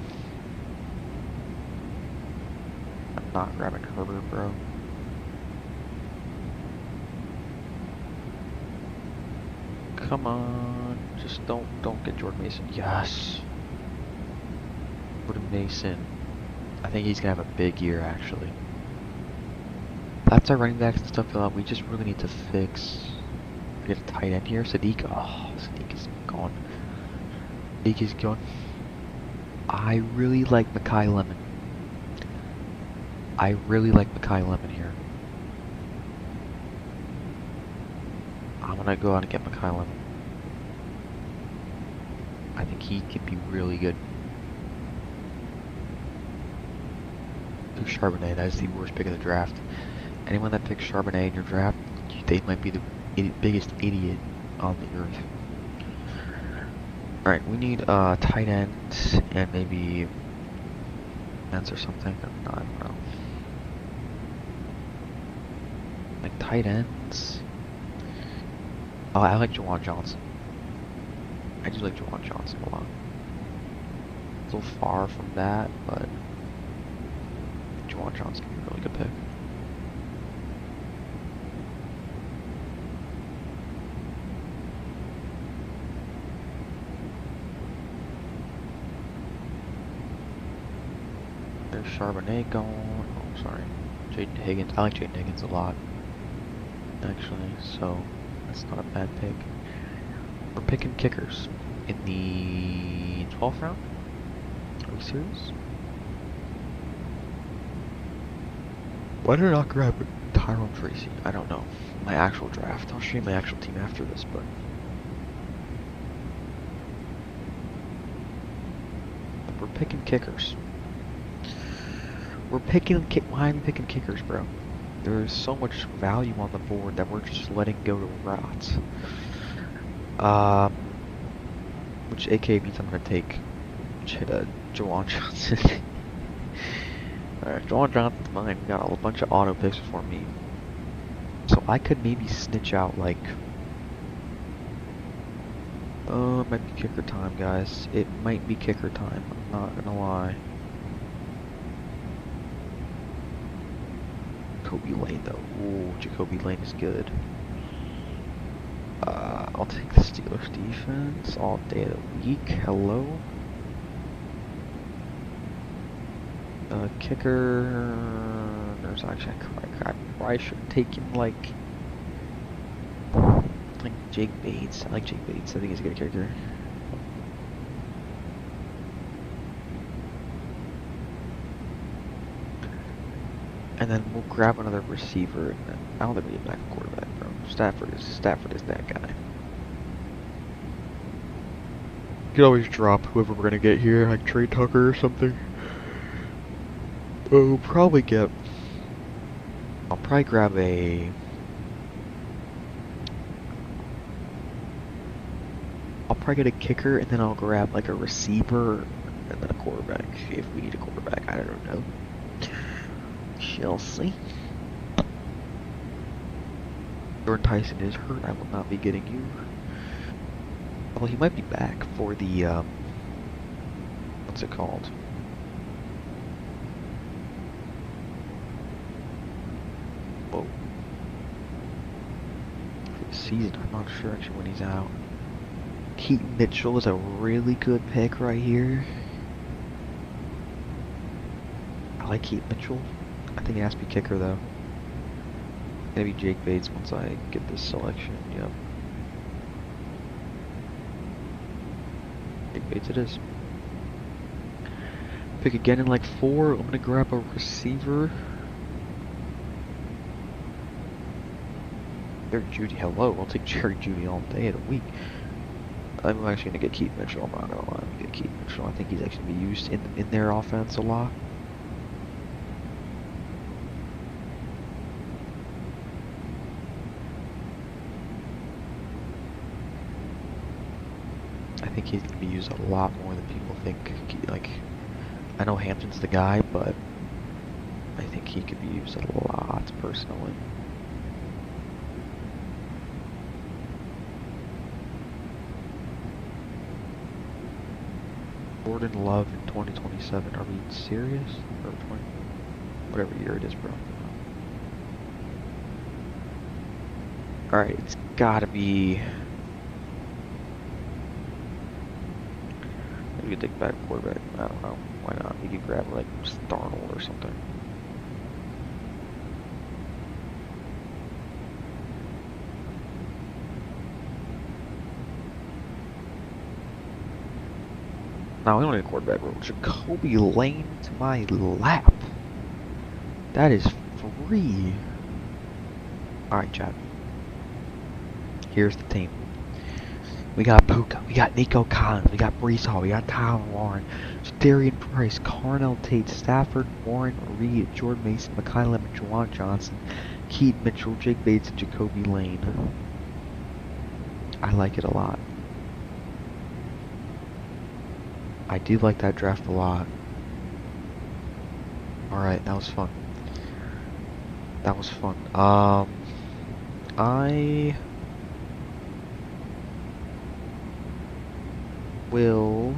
[SPEAKER 1] I'm not grabbing Herbert, bro. Come on, just don't get Jordan Mason. Yes, Jordan Mason. I think he's gonna have a big year actually. That's our running backs and stuff. We just really need to fix. We get a tight end here, Sadiq. Oh, Sadiq is gone. Sadiq is gone. I really like Mekhi Lemon. I really like Mekhi Lemon here. I'm gonna go out and get Mekhi Lemon. I think he can be really good. Charbonnet, that is the worst pick of the draft. Anyone that picks Charbonnet in your draft, they might be the biggest idiot on the earth. Alright, we need tight ends and maybe ends or something. I don't know. Like tight ends. Oh, I like Jawan Johnson. I do like Jawan Johnson a lot. It's a little far from that, but Jawan Johnson can be a really good pick. There's Charbonnet going. Oh, sorry. Jaden Higgins. I like Jaden Higgins a lot, actually. So That's not a bad pick. We're picking kickers in the 12th round. Are we serious? Why did I not grab Tyrone Tracy? I don't know. My actual draft. I'll show you my actual team after this, but we're picking kickers. We're picking why am I picking kickers, bro? There's so much value on the board that we're just letting go to rot. Which AK means I'm gonna take Jawan Johnson. Alright, Jawan Johnson's mine. We got a bunch of auto picks for me. So I could maybe snitch out like it might be kicker time, guys. It might be kicker time. I'm not gonna lie. Jacoby Lane though. Ooh, Jacoby Lane is good. I'll take the Steelers defense all day of the week. Hello. Kicker. There's actually I probably should take him like Jake Bates. I like Jake Bates. I think he's a good kicker. And then we'll grab another receiver. And then, I don't think we need back a quarterback, bro. Stafford is that guy. You can always drop whoever we're gonna get here, like Trey Tucker or something. We'll probably get. I'll probably grab a. I'll probably get a kicker, and then I'll grab like a receiver, and then a quarterback if we need a quarterback. I don't know. Shall see. Jordan Tyson is hurt. I will not be getting you. Well, he might be back for the what's it called? Whoa. For the season, I'm not sure actually when he's out. Keaton Mitchell is a really good pick right here. I like Keaton Mitchell. I think he has to be kicker though. Maybe Jake Bates once I get this selection. Yep. Jake Bates it is. Pick again in like 4. I'm gonna grab a receiver. Jerry Judy, hello. I'll take Jerry Judy all day of the week. I'm actually gonna get Keaton Mitchell. I'm not gonna lie. I'm gonna get Keaton Mitchell. I think he's actually gonna be used in their offense a lot. I think he's gonna be used a lot more than people think. Like, I know Hampton's the guy, but I think he could be used a lot personally. Jordan Love in 2027. Are we serious? Or 20? Whatever year it is, bro. Alright, it's gotta be. We could take back quarterback. I don't know. Why not? We could grab like Darnold or something. No, we don't need a quarterback, bro. Jacoby Lane to my lap. That is free. Alright, chat. Here's the team. We got Puka, we got Nico Collins, we got Brees Hall, we got Tyler Warren, Darian Price, Carnell Tate, Stafford, Warren, Reed, Jordan Mason, Mekhi Lemon, Jawan Johnson, Keaton Mitchell, Jake Bates, and Jacoby Lane. I like it a lot. I do like that draft a lot. Alright, that was fun. That was fun. I will.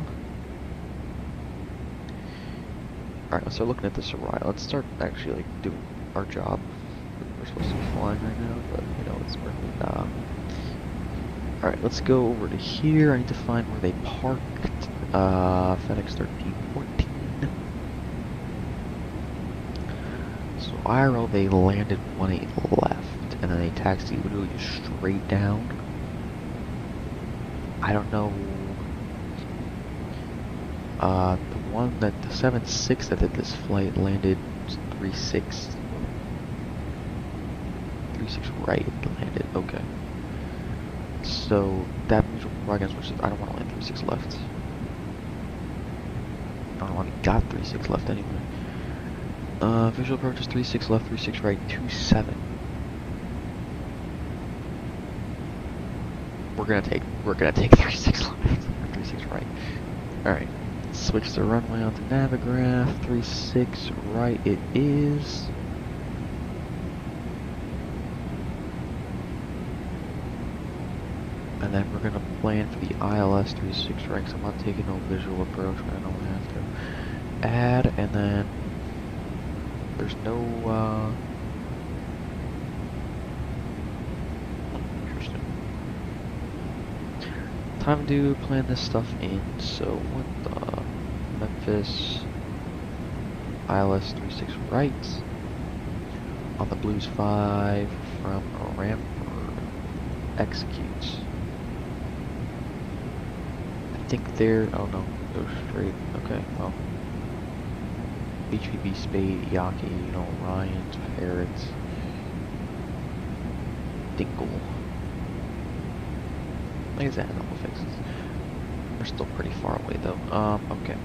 [SPEAKER 1] Alright, let's start looking at this arrival. Let's start actually like doing our job. We're supposed to be flying right now, but you know it's working. Alright, let's go over to here. I need to find where they parked. Fedex 1314. So IRL they landed 18 left, and then they taxi literally just straight down. I don't know. The one that the 7-6 that did this flight landed 3-6. 3-6 right it landed. Okay. So that means we're probably gonna switch this. I don't want to land 3-6 left. I don't know why we got 3-6 left anyway. Visual approach is 3-6 left, 3-6 right, 2-7. We're gonna take 3-6 left, 3-6 right. Alright. Switch the runway onto Navigraph, 3-6 right it is. And then we're gonna plan for the ILS 3-6 right, 'cause I'm not taking no visual approach, but I don't have to. Add, and then there's no, interesting. Time to plan this stuff in, so what the Memphis ILS 3-6 right on the Blues 5 from Ramford executes. I think they're, oh no, go straight, okay, well. HVB Spade, Yaki, you know, Ryan's, Parrots, Dingle. I guess that has all the fixes. We're still pretty far away though. Okay.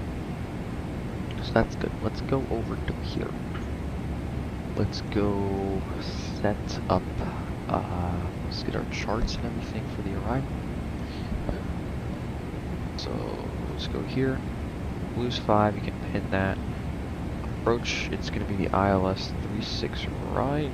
[SPEAKER 1] So that's good. Let's go over to here. Let's go set up, let's get our charts and everything for the arrival. So, let's go here. Blues 5, you can pin that. Approach, it's going to be the ILS 3-6 right.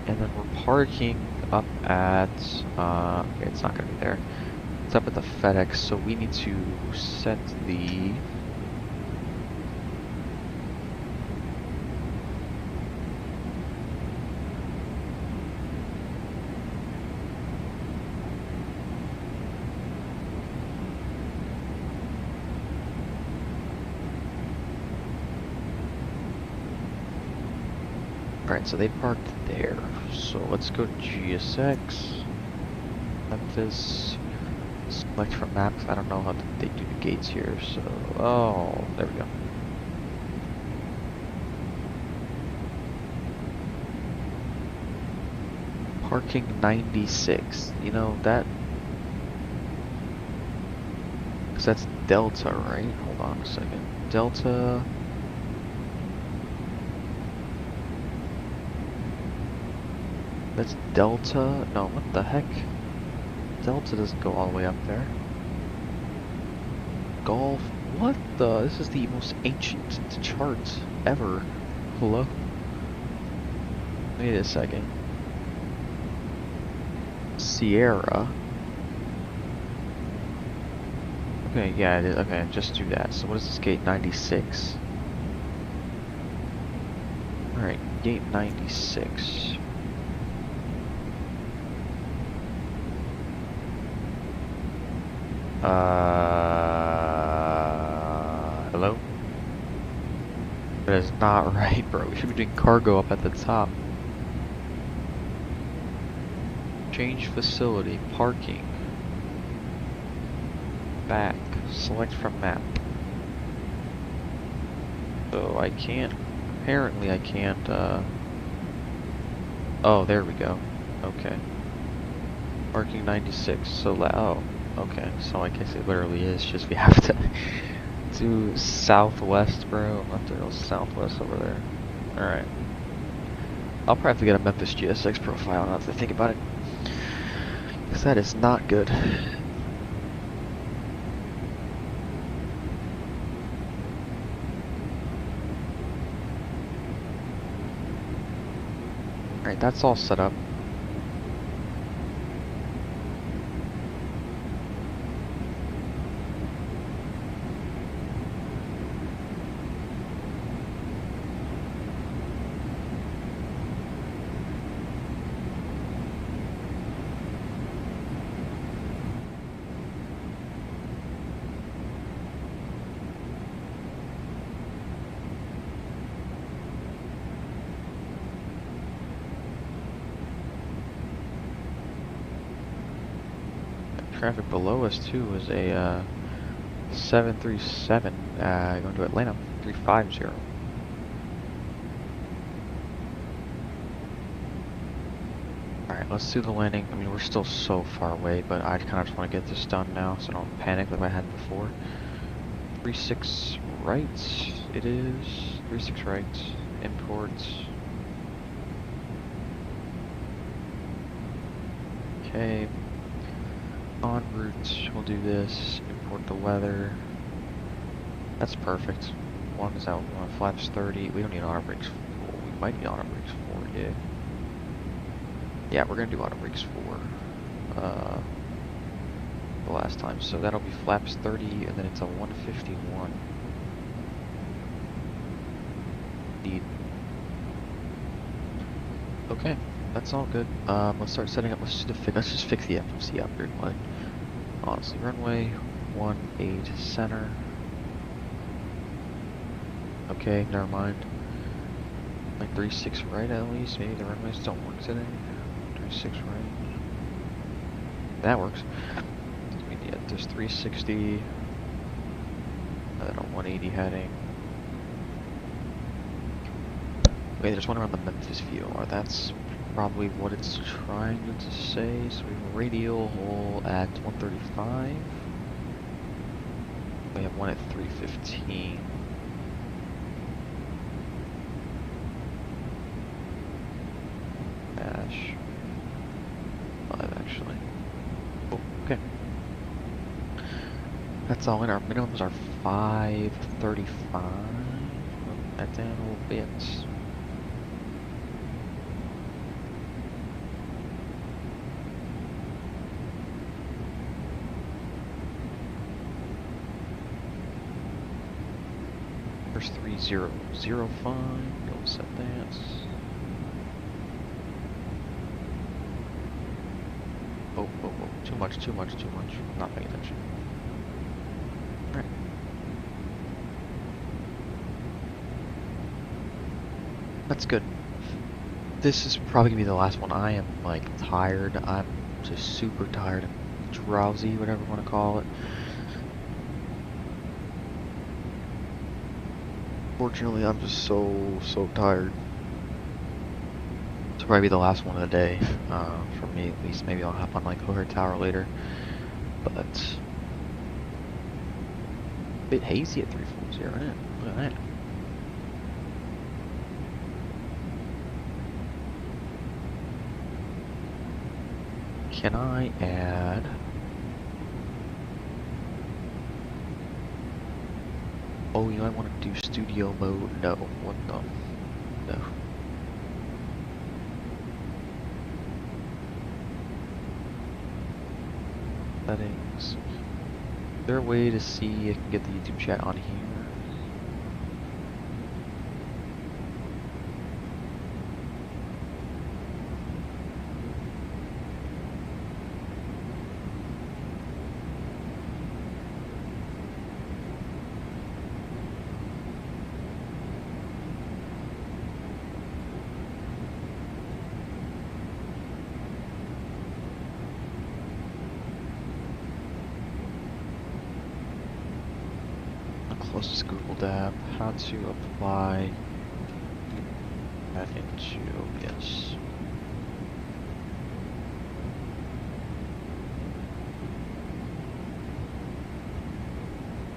[SPEAKER 1] And then we're parking up at, okay, it's not going to be there. It's up at the Fedex, so we need to set the Alright, so they parked there. So let's go to GSX. Memphis. Select from maps. I don't know how they do the gates here, so... Oh, there we go. Parking 96. You know, that... Because that's Delta, right? Hold on a second. Delta... That's Delta? No, what the heck? Delta doesn't go all the way up there. Golf? What the? This is the most ancient chart ever. Hello? Wait a second. Sierra. Okay, yeah, it is. Okay, just do that. So what is this gate 96? Alright, gate 96. Hello? That is not right, bro. We should be doing cargo up at the top. Change facility, parking. Back, select from map. So I can't, apparently I can't, oh, there we go. Okay. Parking 96, so oh. Okay, so I guess it literally is just we have to do southwest, bro. I'm have to go southwest over there. Alright. I'll probably have to get a Memphis GSX profile now that I think about it. Because that is not good. Alright, that's all set up. traffic below us too is a 737 going to Atlanta 350. Alright, let's do the landing. I mean, we're still so far away, but I kind of just want to get this done now so I don't panic like I had before. 36 right, it is. 36 right, imports. Okay. En route, we'll do this. Import the weather. That's perfect. One is out, one flaps 30. We don't need auto brakes 4. We might need auto brakes 4, yeah. Yeah, we're gonna do auto brakes 4. The last time. So that'll be flaps 30 and then it's a 151. Indeed. Okay, that's all good. Let's start setting up. Let's just fix the FMC upgrade line. Honestly, runway 18 center. Okay, never mind. Like 36 right at least. Maybe the runways don't work today. 36 right. That works. Yeah, there's 360. Then a 180 heading. Wait, there's one around the Memphis VOR. That's probably what it's trying to say. So we have a radial hole at 135. We have one at 315. Dash 5 actually. Oh, okay. That's all in. Our minimums are 535. Move that down a little bit. There's 3005. Go set that. Oh, too much. I'm not paying attention. Alright. That's good. This is probably gonna be the last one. I am like tired. I'm just super tired and drowsy, whatever you want to call it. Fortunately, I'm just so tired. This will probably be the last one of the day, for me at least. Maybe I'll hop on like O'Hare Tower later, but a bit hazy at 340, isn't it? Look at that. Can I add? Oh, you know, I want to do studio mode. No, what the? No. Settings. Is there a way to see I can get the YouTube chat on here? Closest Google Dap. How to apply that into OBS.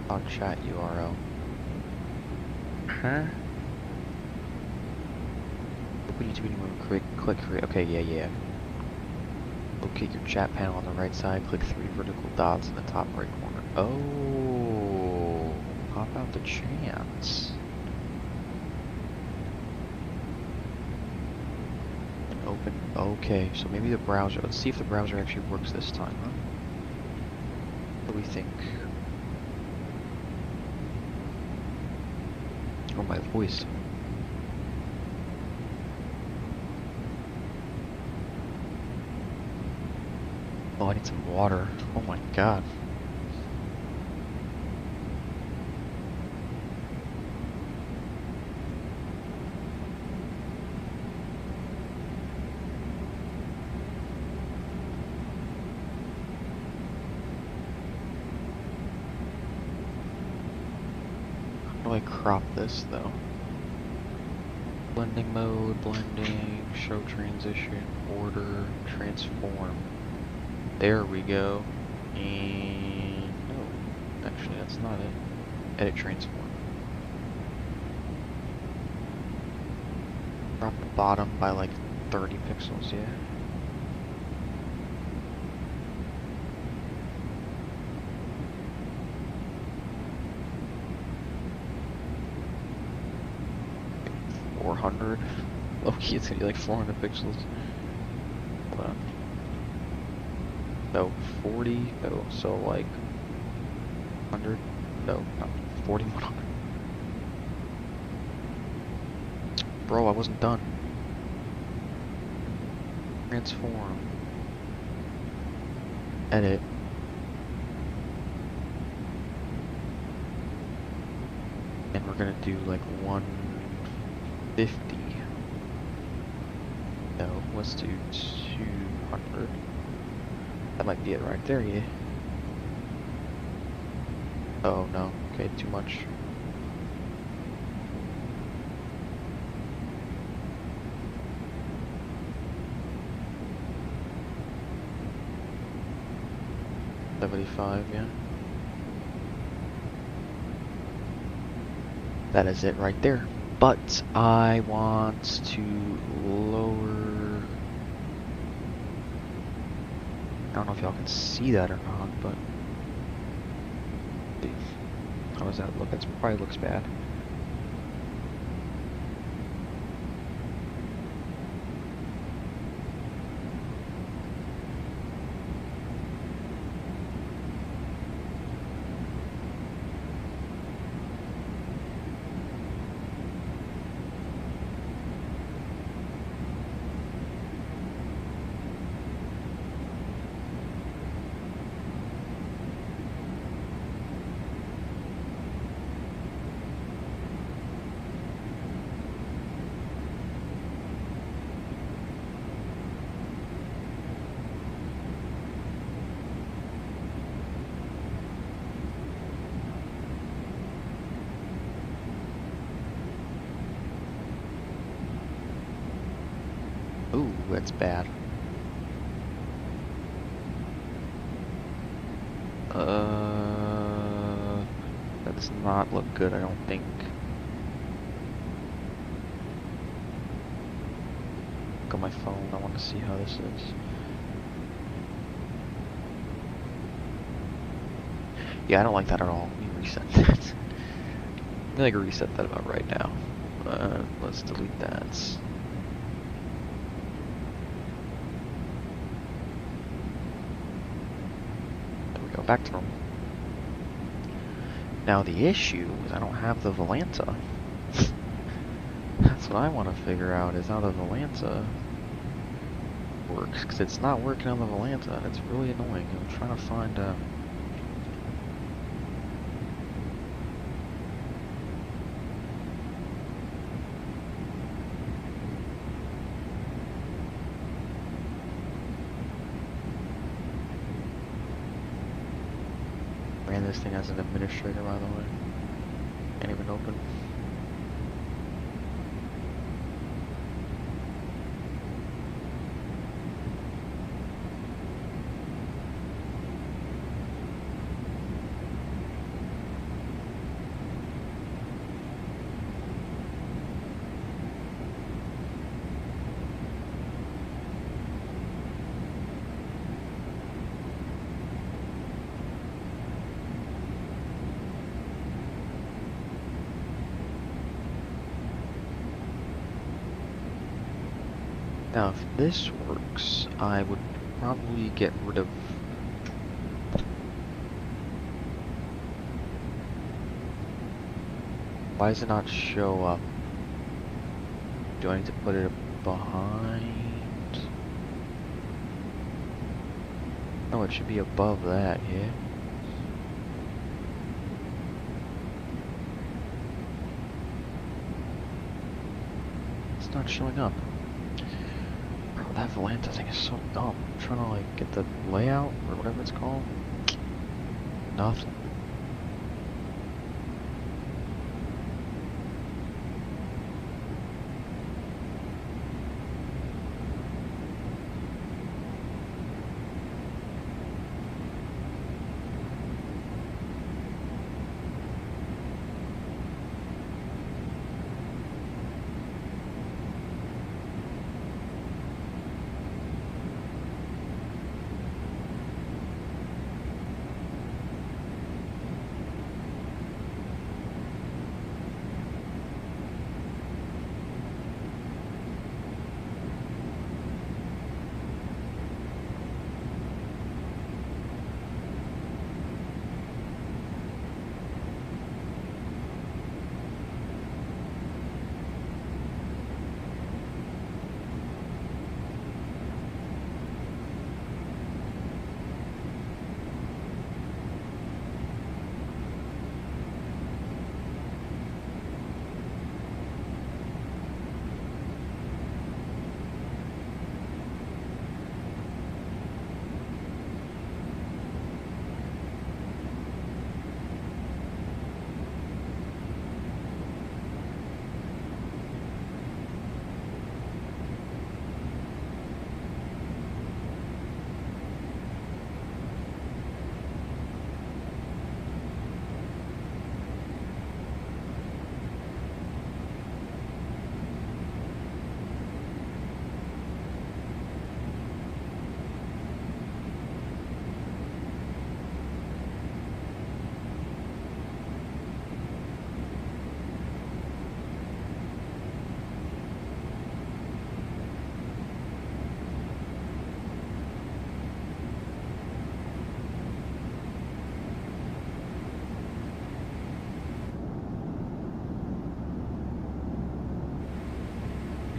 [SPEAKER 1] On chat URL. Huh? Open YouTube anywhere. Click create. Okay, yeah. Locate your chat panel on the right side. Click 3 vertical dots in the top right corner. Oh. How about the chance? And open. Okay, so maybe the browser. Let's see if the browser actually works this time, huh? What do we think? Oh, my voice. Oh, I need some water. Oh my god. I crop this though? Blending mode, blending, show transition, order, transform. There we go. And no, actually that's not it. Edit transform. Drop the bottom by like 30 pixels, yeah. Okay, it's gonna be like 400 pixels. Hold on. No, 40. No, so like 100. No, not 40, 100. Bro, I wasn't done. Transform. Edit. And we're gonna do like 150. No, let's do 200. That might be it right there, yeah. Oh no, okay, too much. $75, yeah. That is it right there. But I want to lower. I don't know if y'all can see that or not, but how does that look? That probably looks bad. Ooh, that's bad. That does not look good, I don't think. Look on my phone, I want to see how this is. Yeah, I don't like that at all. Let me reset that. I think I reset that about right now. Let's delete that. Go back to normal. Now the issue is I don't have the Volanta. That's what I want to figure out, is how the Volanta works, because it's not working on the Volanta. It's really annoying. I'm trying to find ran this thing as an administrator, by the way. Can't even open. Now, if this works, I would probably get rid of... Why does it not show up? Do I need to put it behind? No, it should be above that, yeah? It's not showing up. That Volanta thing is so dumb. I'm trying to like get the layout or whatever it's called. Nothing.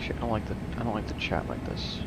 [SPEAKER 1] Actually, I don't like the chat like this.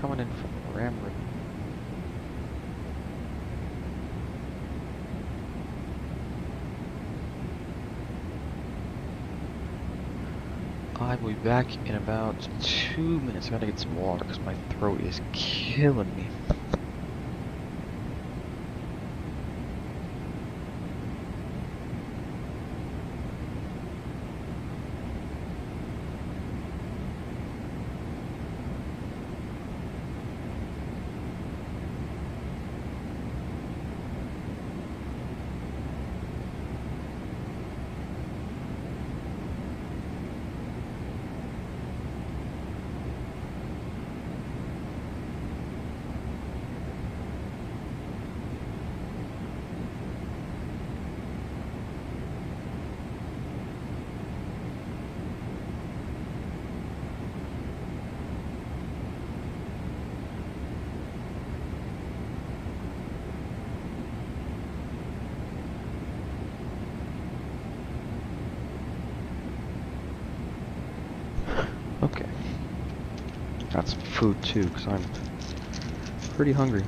[SPEAKER 1] Coming in from Ramrod. I will be back in about 2 minutes. I gotta get some water because my throat is killing me. Okay. Got some food too, because I'm pretty hungry.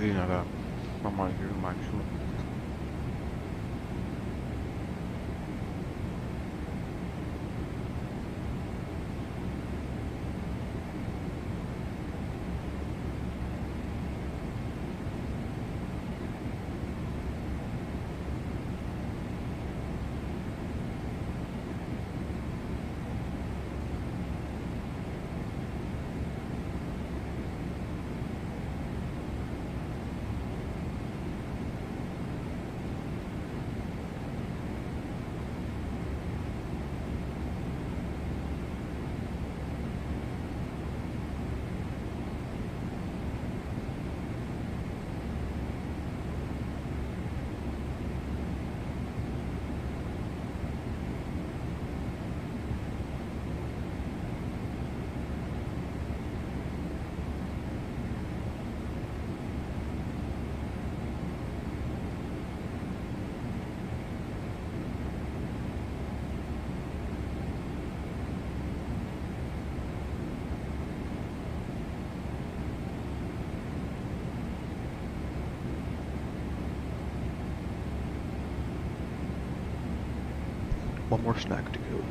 [SPEAKER 1] Yine normal yürüme şu. One more snack to go.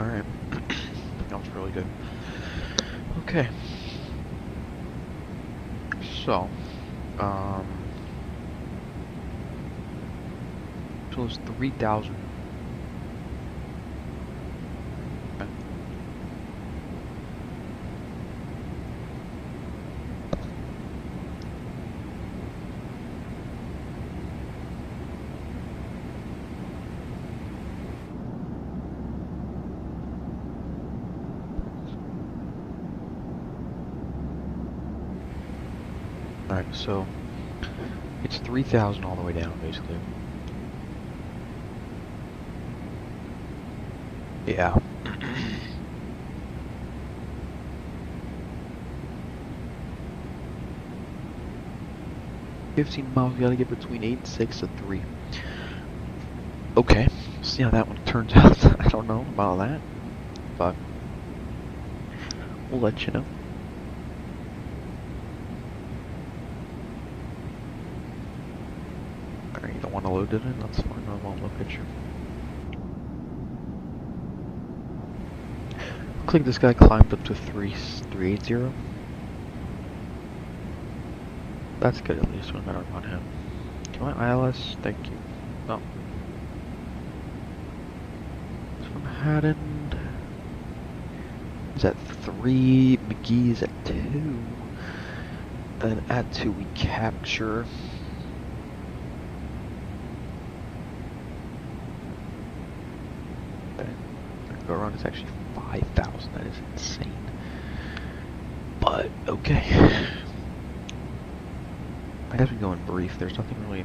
[SPEAKER 1] Alright. That was really good. Okay. So, so it's 3,000. Okay. Alright, so it's 3,000 all the way down, basically. Yeah. $15 you gotta get between 8 and 6 to 3. Okay, see how that one turns out. I don't know about that, but we'll let you know. Alright, you don't want to load it in? That's fine, I won't look at you. Looks like this guy climbed up to 380. That's good, at least, no matter about him. Can I ILS? Thank you. Oh. It's from Haddon. He's at 3. McGee's at 2. And at 2 we capture. Go around is actually 5,000. That is insane. But okay. I guess we go in brief. There's nothing really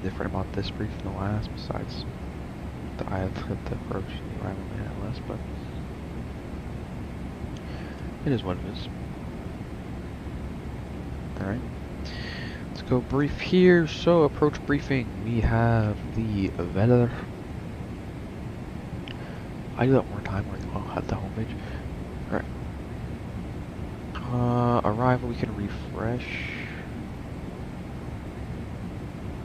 [SPEAKER 1] different about this brief than the last, besides the approach and the arrival man less, but it is what it is. Alright. Let's go brief here. So approach briefing. We have the weather. I do that one more time where I'll have the homepage. Alright. Arrival, we can refresh.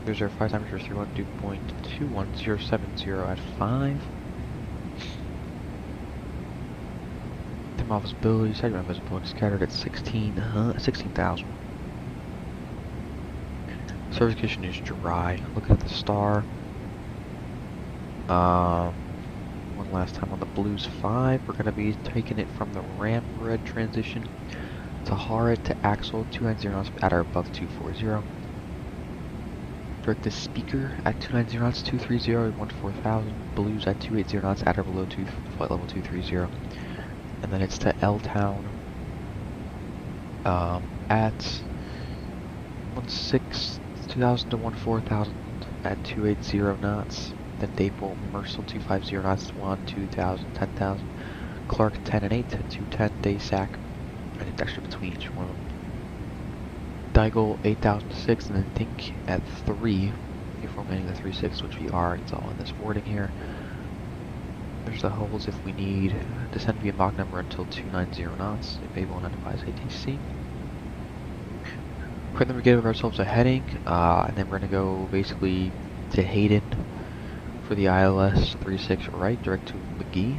[SPEAKER 1] There's our 5 temperature 312.21070 at 5. Thermal visibility, segment visibility scattered at 16,000. Service condition is dry. Looking at the star. One last time on the Blues 5. We're going to be taking it from the ramp red transition to Hara to Axel 290 knots at or above 240. Direct the speaker at 290 knots 230 14,000. Blues at 280 knots at or below flight level 230. And then it's to L Town At 16,000 to 14,000 at 280 knots. Then Dapel, Mercel 250 knots, 2,000, 10,000. Clark 10 and 8 at 210, Daysack, and it's extra between each one of them. Deigel 8,000 to 6, and then Think at 3, if we're landing the 3.6, which we are, it's all in this wording here. There's the holes if we need. Descend via Mach number until 290 knots, if able and unadvised ATC. Then we give ourselves a heading, and then we're going to go basically to Hayden for the ILS 36 right, direct to McGee.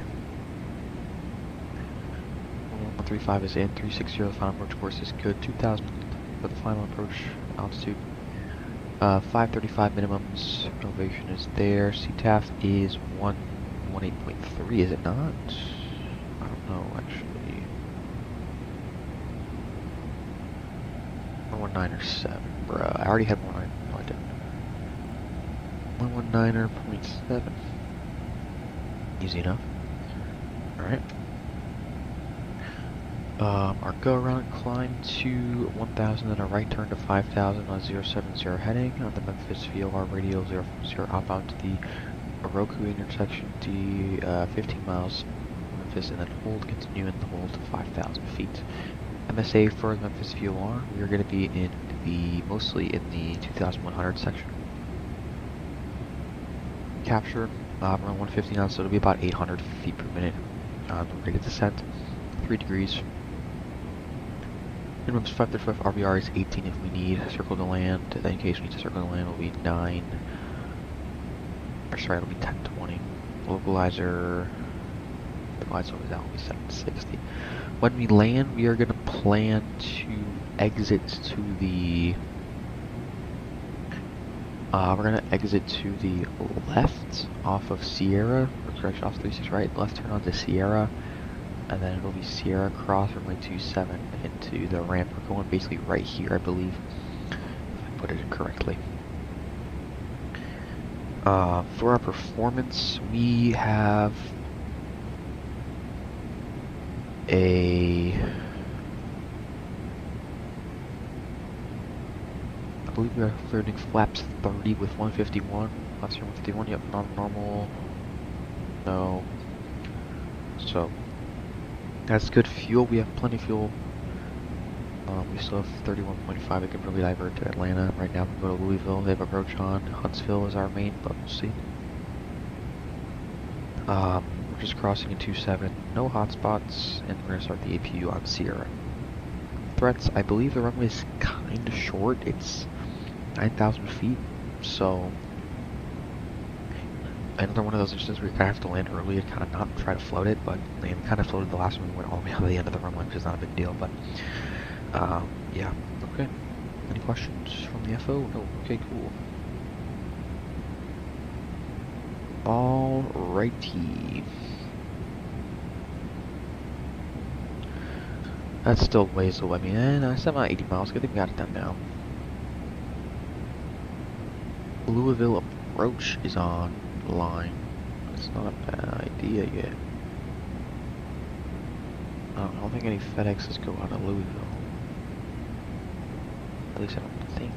[SPEAKER 1] 135 is in, 360 the final approach course is good, 2,000 for the final approach altitude. 535 minimums, elevation is there, CTAF is 118.3, is it not? I don't know, actually. 119 or 7, bruh. I already had 119. No, I didn't. 119.7. Easy enough. Alright. Our go around climb to 1,000, then a right turn to 5,000 on 070 heading on the Memphis VOR radial 040 outbound to the Oroku intersection to 15 miles Memphis, and then hold, continue in the hold to 5,000 feet. MSA for Memphis VOR, we are going to be in the, mostly in the 2,100 section. Capture, around 150 knots, so it'll be about 800 feet per minute on the rate of descent, 3 degrees. Minimum's 535, RVR is 18 if we need. Circle to land, in case we need to circle to land, will be 9, or sorry, it'll be 1020. Localizer, the glide slope is out, will be 760. When we land, we are going to plan to exit to the, we're going to exit to the left off of Sierra, or correction, off 36 right, left turn onto Sierra, and then it'll be Sierra cross runway 27 into the ramp. We're going basically right here, I believe, if I put it in correctly. For our performance, we have I believe we are flirting flaps 30 with 151. Flaps here 151, yep, non-normal. No. So, that's good fuel. We have plenty of fuel. We still have 31.5. We can probably divert to Atlanta. Right now, we can go to Louisville. They have approach on. Huntsville is our main, but we'll see. We're just crossing in 27. No hotspots, and we're going to start the APU on Sierra. Threats, I believe the runway is kind of short. It's 9,000 feet, so another one of those instances where you kind of have to land early and kind of not try to float it, but we kind of floated the last one. We went all the way to the end of the runway, which is not a big deal, but yeah, okay. Any questions from the FO? No, okay, cool. Alrighty. That's still ways away. I mean, I said about 80 miles. Good thing we got it done now. Louisville approach is on line. It's not a bad idea yet. I don't think any FedExes go out of Louisville. At least I don't think.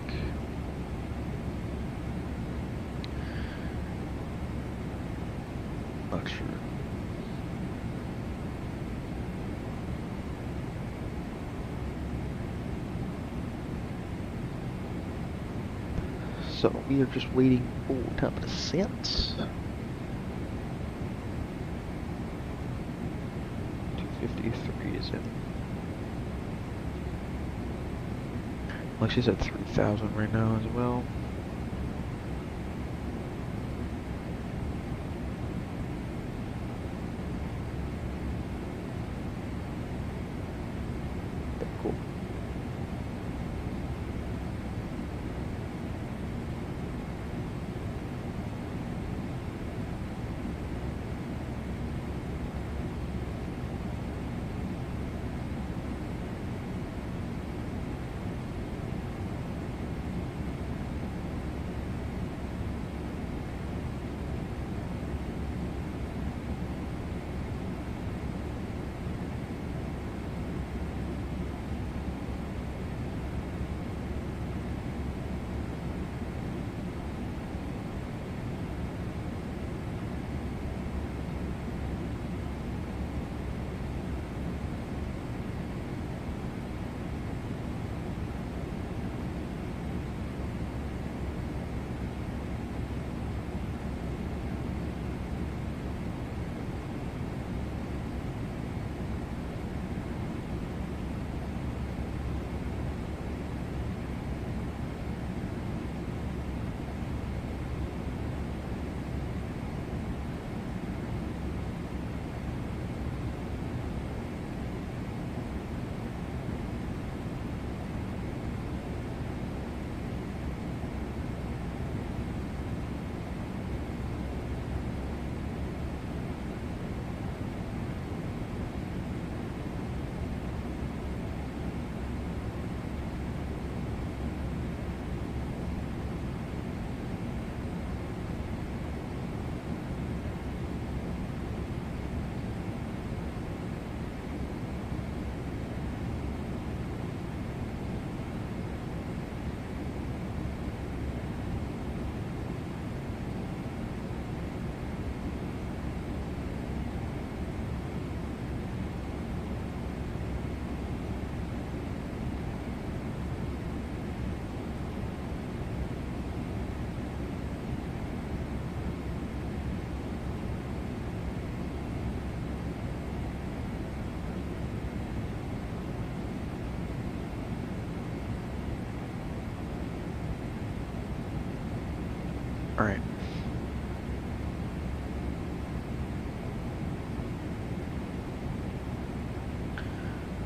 [SPEAKER 1] Not sure. So we are just waiting for time of descent. 253 is in. Lexi's at 3,000 right now as well. Cool.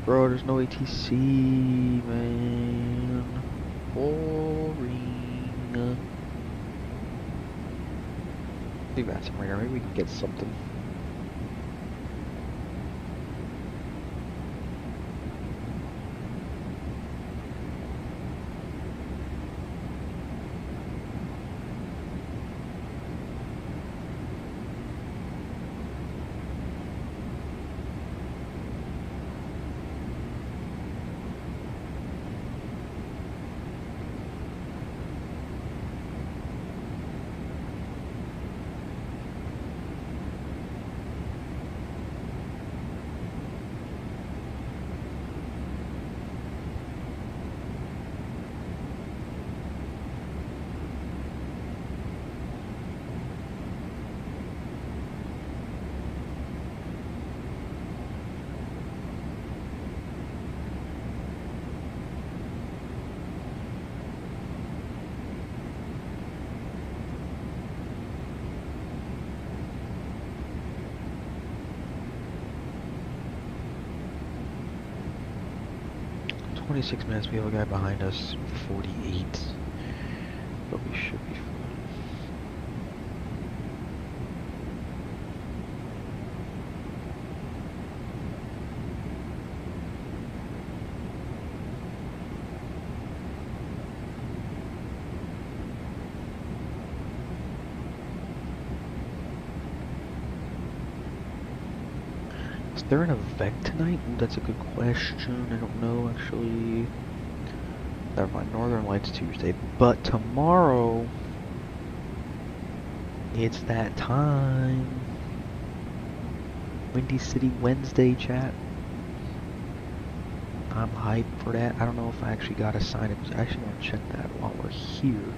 [SPEAKER 1] Bro, there's no ATC, man. Boring. See Vatsim radar, maybe we can get something. -6 minutes, we have a guy behind us, 48. But we should be fine. Is there an event tonight? Ooh, that's a good question. I don't know, actually. Never mind, Northern Lights Tuesday. But tomorrow, it's that time. Windy City Wednesday, chat. I'm hyped for that. I don't know if I actually got assigned. I actually want to check that while we're here.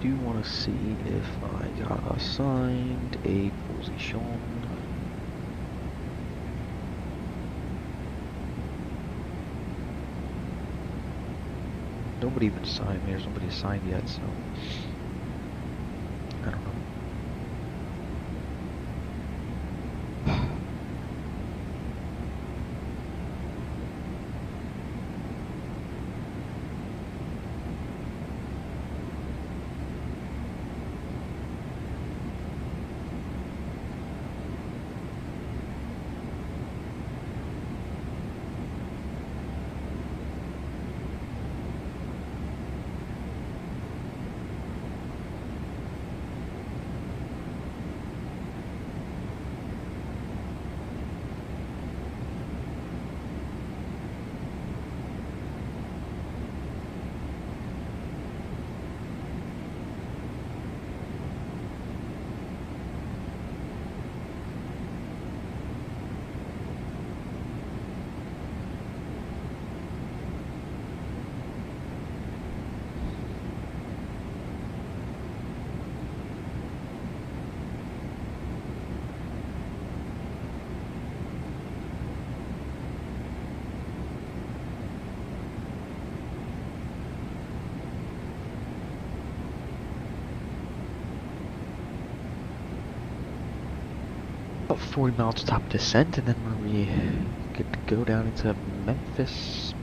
[SPEAKER 1] Do want to see if I got assigned a position. Nobody even signed me. There's nobody assigned yet, so I don't know. About 40 miles top descent, and then we get to go down into Memphis.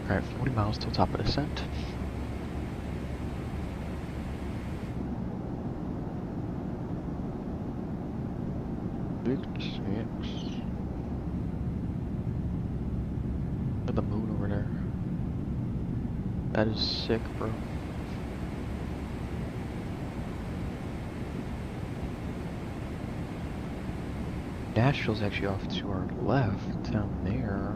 [SPEAKER 1] Alright, 40 miles till top of descent. Big 6. Look at the moon over there. That is sick, bro. Nashville's actually off to our left down there.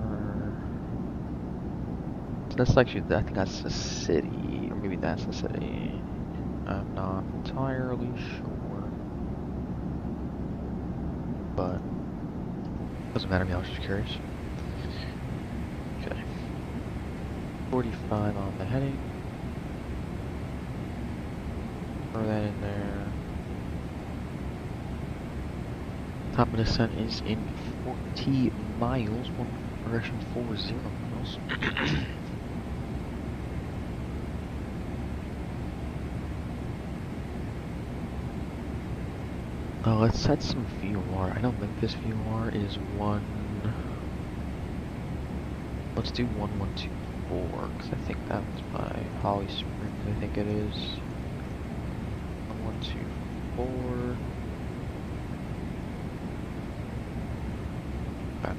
[SPEAKER 1] So that's actually, I think that's the city, or maybe that's the city. I'm not entirely sure, but doesn't matter to me. I was just curious. Okay, 45 on the heading. Throw that in there. Top of descent is in 40 miles, one direction 40 miles. Let's set some VOR. I don't think this VOR is one. Let's do 1124, because I think that's by Holly Springs, I think it is. 1124. Okay.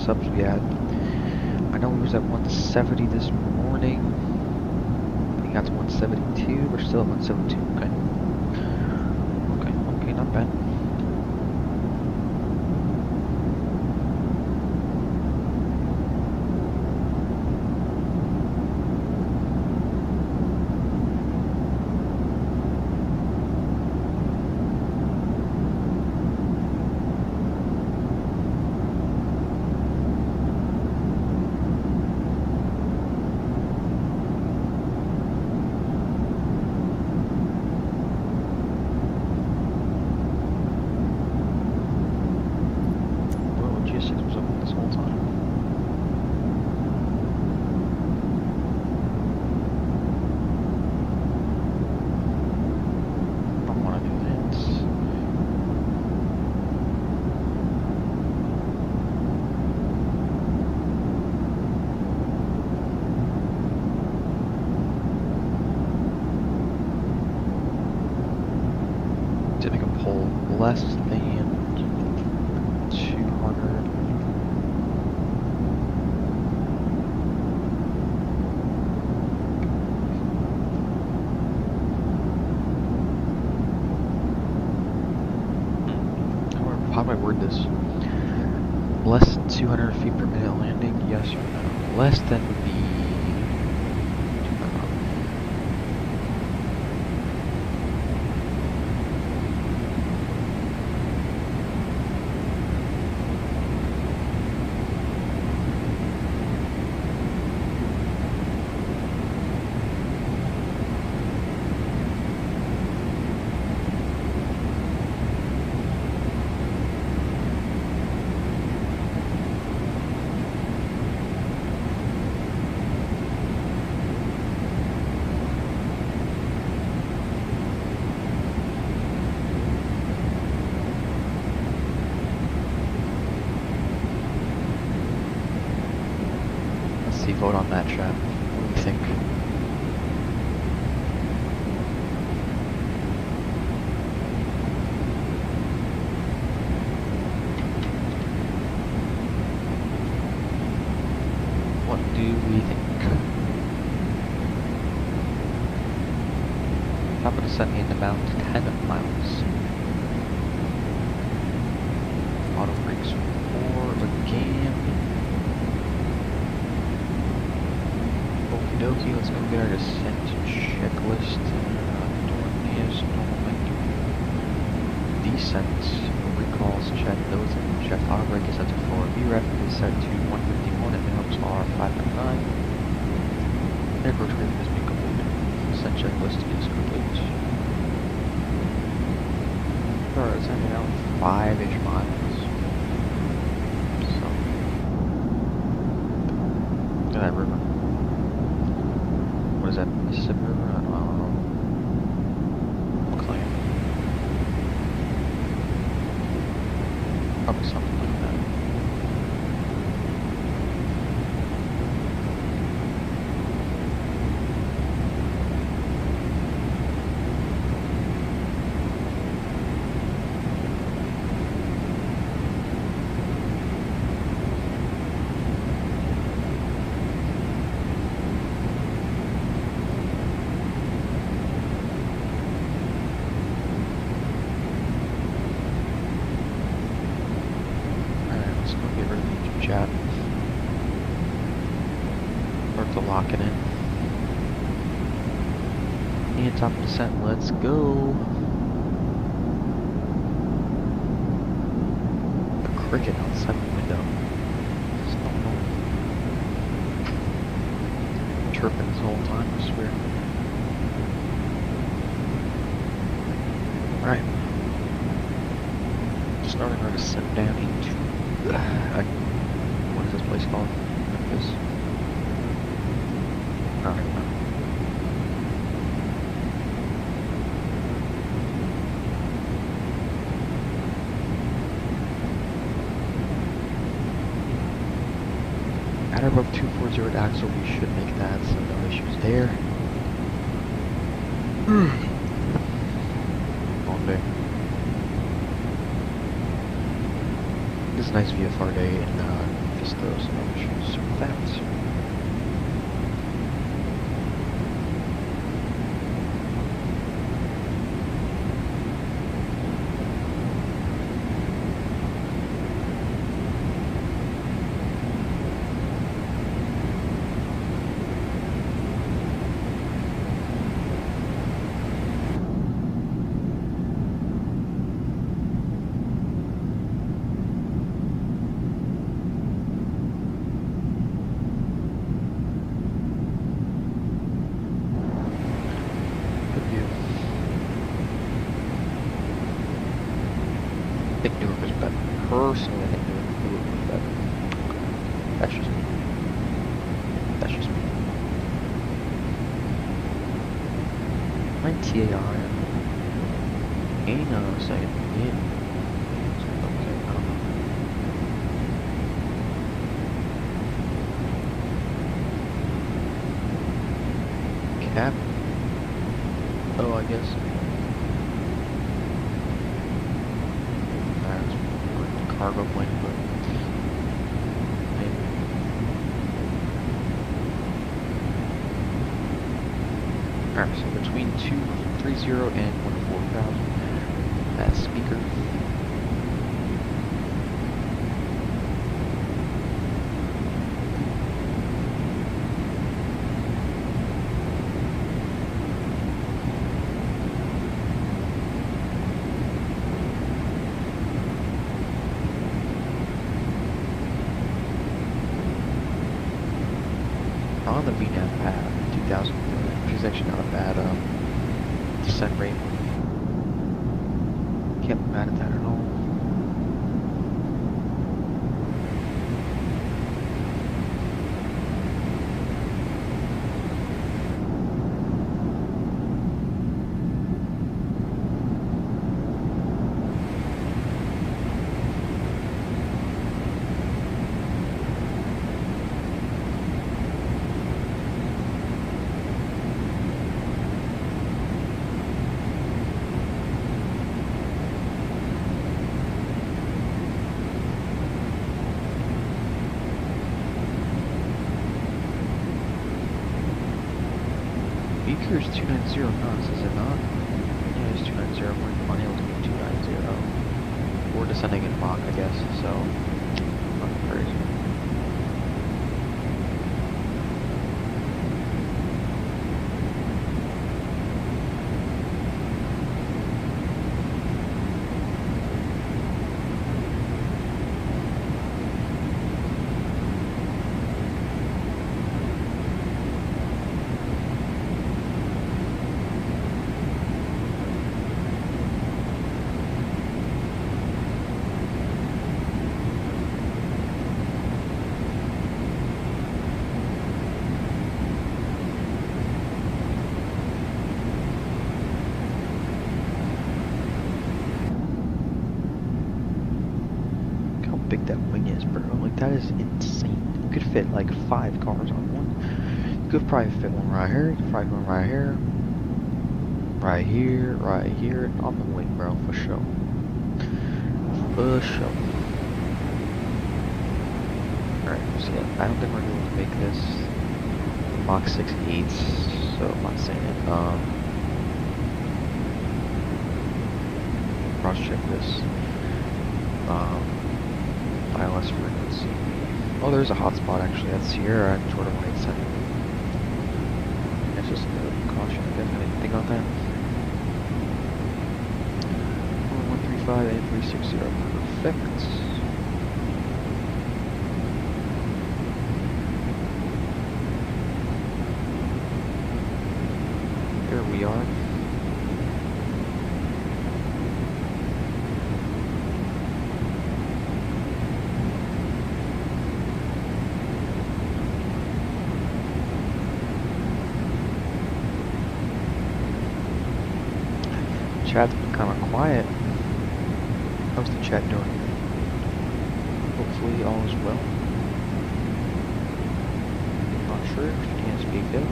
[SPEAKER 1] Subs we had. I know we was at 170 this morning. We got to 172. We're still at 172. Okay, not bad. Less than 200. How do I word this? Less than 200 feet per minute landing, yes or no? Less than would be vote on that, chat. What do you think? Top of descent and about 10 miles. Auto brakes 4 again. Okie dokie, let's go get our descent checklist. Doing this, normal descent, recalls check, those in check, auto brake is set to 4, VREF is set to 151, and minimums are 5.9. And approach rating has been completed. Descent checklist is complete. Alright, it's ending out 5-ish miles. So, look at that river. What is that, Mississippi River? I don't know. Looks like it. Probably something like that. Chat. Start to lock it in. And top of descent, let's go. A cricket outside the window. Chirping this whole time, I swear. Alright. Starting our descent down into what is this place called? Memphis? I don't even know. At or above 240 axle, we should make that, so no issues there. Long day. This is a nice VFR day in Memphis though, so no issues with that. I think Newark is better. Personally, I think Newark was better. That's just me. That's just me. Mine TAR. Hang on a second. Yeah. Okay, I don't know. Cap. Oh, I guess. Cargo plane, but maybe. Alright, so between 230 and 14,000. That's speaker. On the VNAV pad, 2,000, which is actually not a bad descent rate. Can't be mad at that at all. Speaker is 290 knots, is it not? descending in Mach, I guess, so nothing crazy. Big that wing is, bro. Like, that is insane. You could fit like 5 cars on one. You could probably fit one right here. You could probably one right here. Right here, and on the wing, bro, for sure. For sure. Alright, so yeah, I don't think we're going to make this Mach 6.8, so I'm not saying it. Cross check this. ILS frequency. Oh, there's a hotspot actually. That's here at Jordan 187. That's just a caution. I didn't think on that. 135 and 360. Perfect. There we are. Chat's been kind of quiet. How's the chat doing? Hopefully all is well. Not sure if you can't speak though.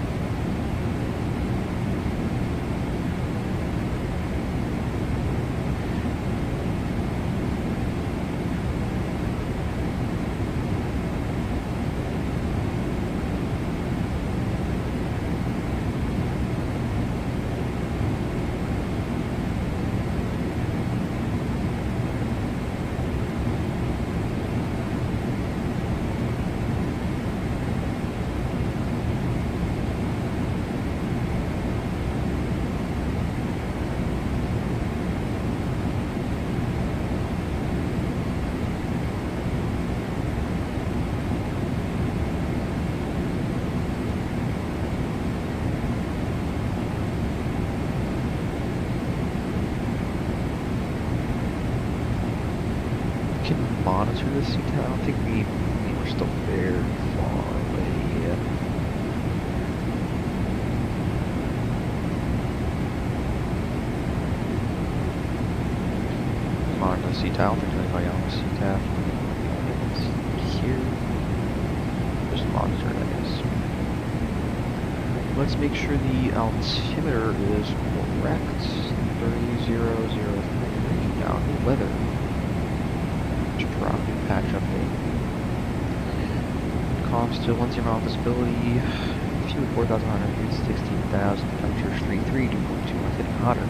[SPEAKER 1] Monitor this seat. I don't think we're still very far away yet. Monitor the seat. I don't think there's anybody on the seat tab. It's here. Just monitor it, I guess. Let's make sure the altimeter is correct. 3003. Now, new weather. Drop new patch update. Comms still 1 0 visibility. Fuel 4,100, 16,000. Temperatures 33, dew point 2 months getting hotter.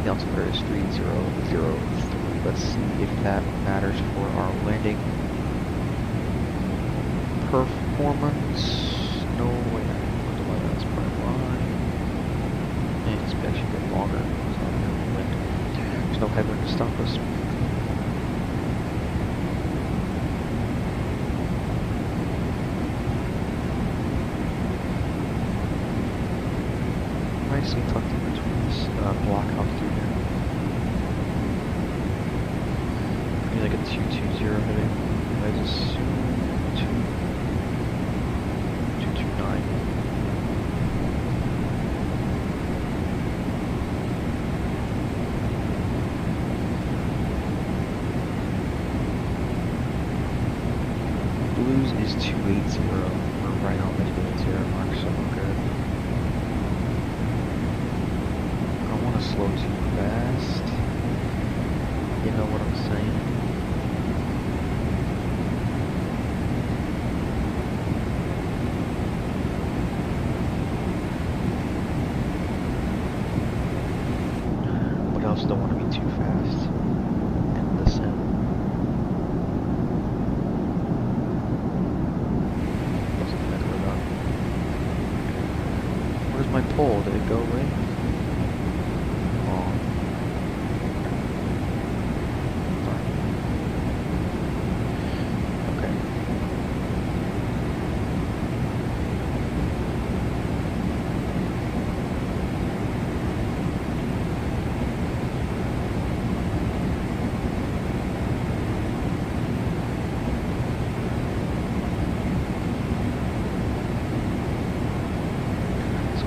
[SPEAKER 1] The altimeter is 3003. Let's see if that matters for our landing performance. No way. That's part line. And it's actually a bit longer. There's no headwind to stop us. Nicely tucked in between this block off through here. Maybe like a 220 heading. I just assume 229. Blues is 280. We're right on the 280 mark, so we're good. Slow too fast. You know what I'm saying? But I also don't want to be too fast in the descent. pole, did it go away? Oh. Okay.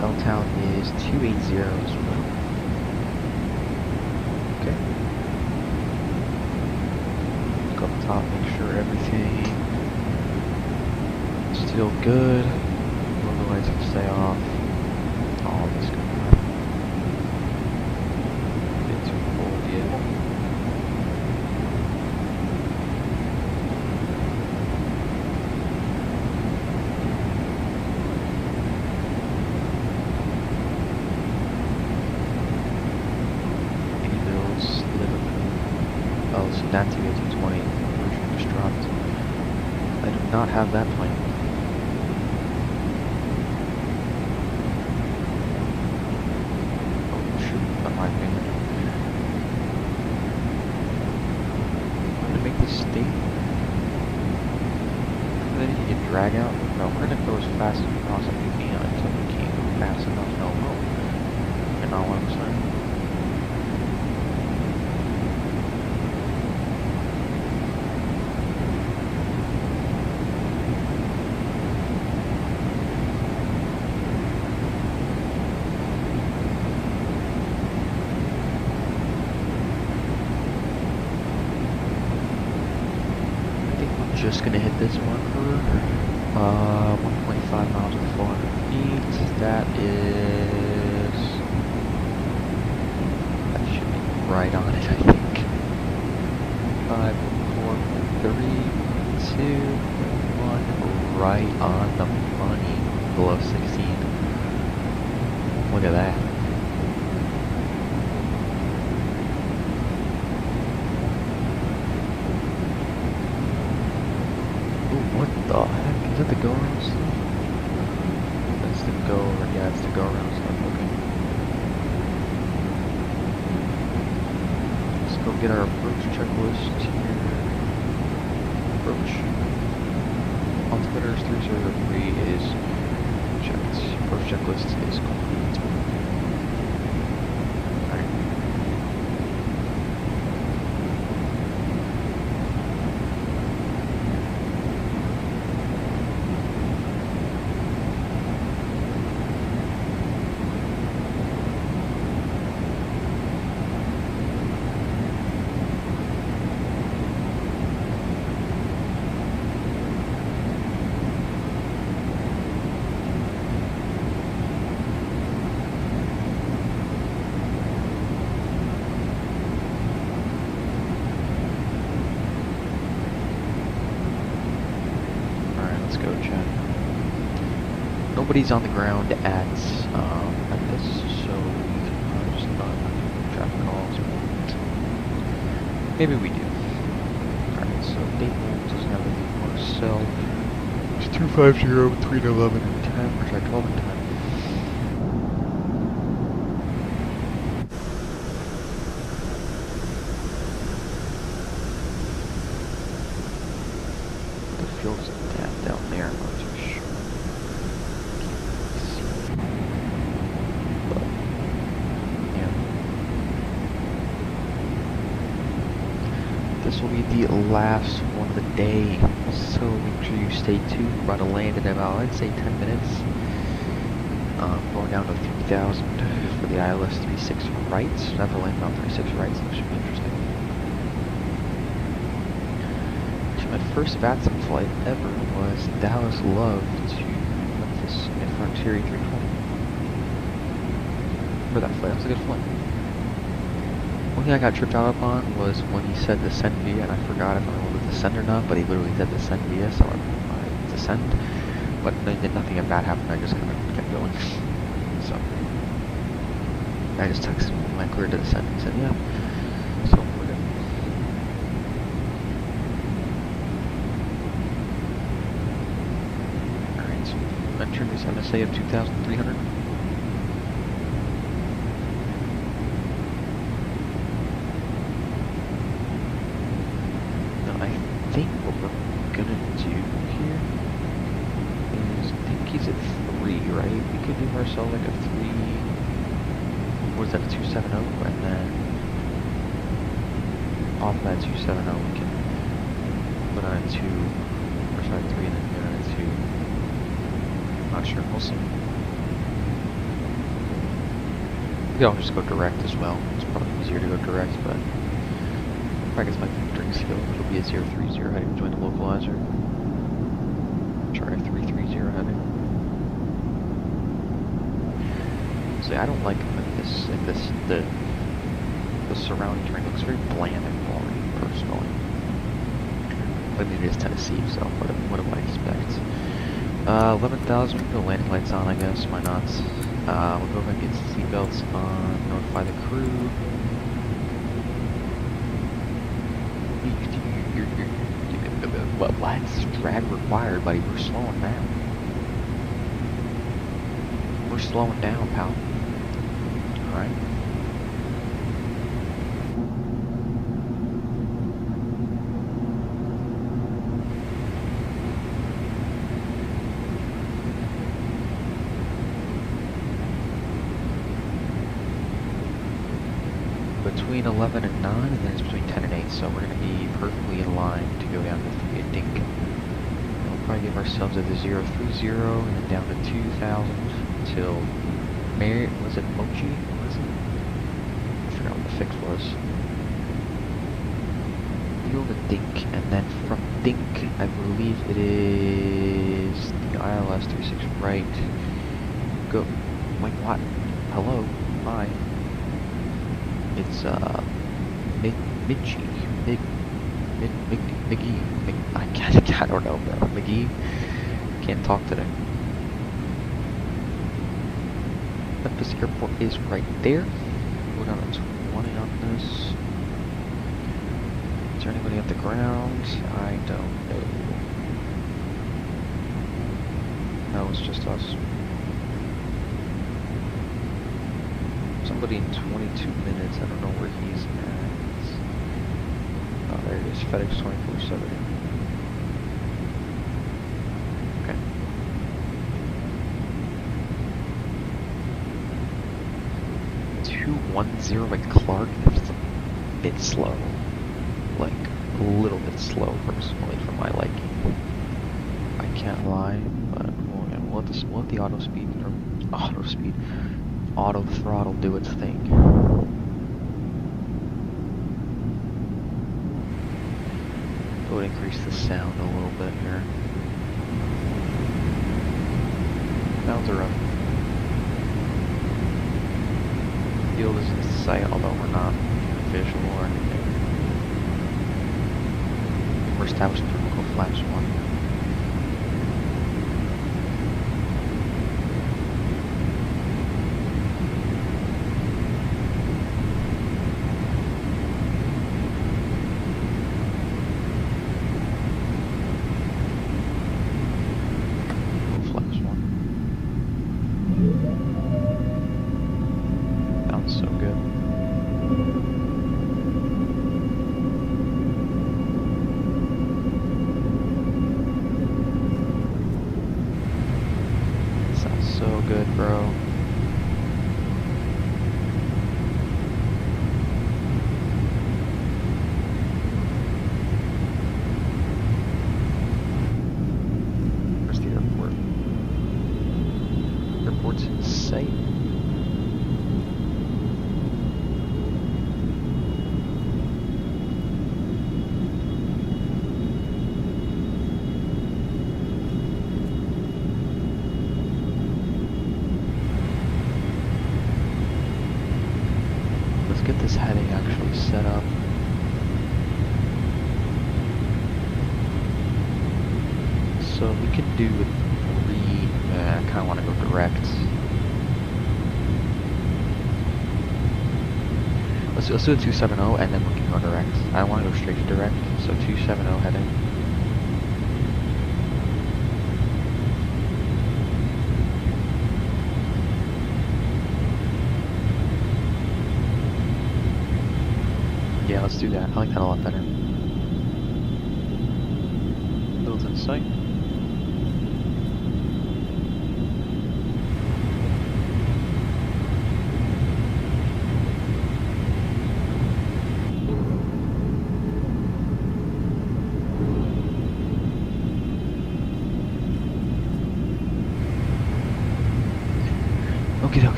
[SPEAKER 1] Belltown is 280 as well. Okay. Go up top, make sure everything is still good. All the lights can stay off. All this good crap. Get too cold yet. That TO-220 version just dropped. I do not have that plane. Oh shoot, not my payment. I'm gonna make this stable. Then you can drag out. No, we're gonna go as fast as we possibly can until we can't go fast enough no more. You know what I'm saying? Just gonna hit this marker, 1.5 miles with 400 feet. That should be right on it, I think. 5, 4, 3, 2, 1, right on the money, below 16. Look at that. What the heck? Is that the go-around stuff? That's the yeah, it's the go-around stuff, okay. Let's go get our approach checklist here. Approach. Altimeters 303 is checked. Approach checklist is complete. Alright. Nobody's on the ground at this, so we can just not traffic calls. Maybe we do. Alright, so Dayton doesn't have anything more to sell. It's 250, 3 to 11 and 10, or sorry, 12 and 10. The fuel's down there, I'm not too sure. This will be the last one of the day, so make sure you stay tuned. We're about to land in about, I'd say, 10 minutes. Going down to 3,000 for the ILS 36 rights. Never landed on 36 rights, so that should be interesting. Actually, my first Vatsim flight ever was Dallas Love to Memphis in Frontier 320. Remember that flight? That was a good flight. One thing I got tripped out upon was when he said descend via, and I forgot if I wanted to descend or not, but he literally said descend via, so I descend. But then nothing bad happened, I just kind of kept going. So, I just texted him when I cleared to descend, and he said, yeah. So, we're good. Alright, so entering this MSA of 2,300. what is that, a 270, and then off that 270 we can put on a 2, or sorry, 3, and then put on a 2. Not sure, we'll see. We could always just go direct as well. It's probably easier to go direct, but if I guess my filtering skill, it'll be a 030 heading, join the localizer. Try a 330 heading. See, I don't like the surrounding terrain looks very bland and boring, personally. But maybe it's Tennessee, so what do I expect? 11,000, we can go landing lights on, I guess, why not? We'll go ahead and get seatbelts on, notify the crew. Why is drag required, buddy? We're slowing down. We're slowing down, pal. Alright. Between 11 and 9, and then it's between 10 and 8, so we're going to be perfectly in line to go down to 3 at Dink. And we'll probably give ourselves at the 030, and then down to 2,000 until was it Mochi? What was it? I forgot what the fix was. You'll go to Dink, and then from Dink, I believe it is the ILS 36 right. Go. Wait, what? Hello? Hi. It's McGee. I don't know, bro. McGee can't talk today. Memphis Airport is right there. We're down to 20 on this. Is there anybody at the ground? I don't know. No, it's just us. Somebody in 22 minutes, I don't know where he's at. Oh, there he is, Fedex 24/7. Okay. .210 by Clark, that's a bit slow. Like, a little bit slow, personally, for my liking. I can't lie, but we'll let the auto throttle do its thing. We'll increase the sound a little bit here. Sounds are up. Field is in sight, although we're not visual or anything. We're established typical flaps 1. So good. Sounds so good, bro. Where's the airport? Airport's in sight. Get this heading actually set up. So we can do 3, I kind of want to go direct. Let's do a 270 and then we can go direct. I don't want to go straight to direct, so 270 heading. Yeah, let's do that. I like that a lot better. Builds in sight.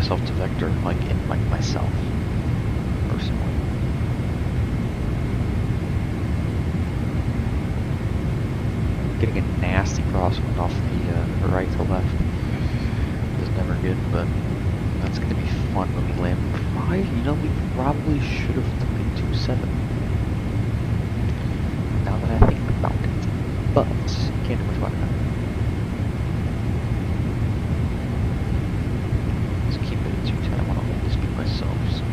[SPEAKER 1] myself to vector, like in like myself, personally. Getting a nasty crosswind off the right to left is never good, but that's gonna be fun when we land. You know, we probably should have 327. Now that I think about it, but can't do much about that. Let's keep it at 210. I want to hold this to myself. So.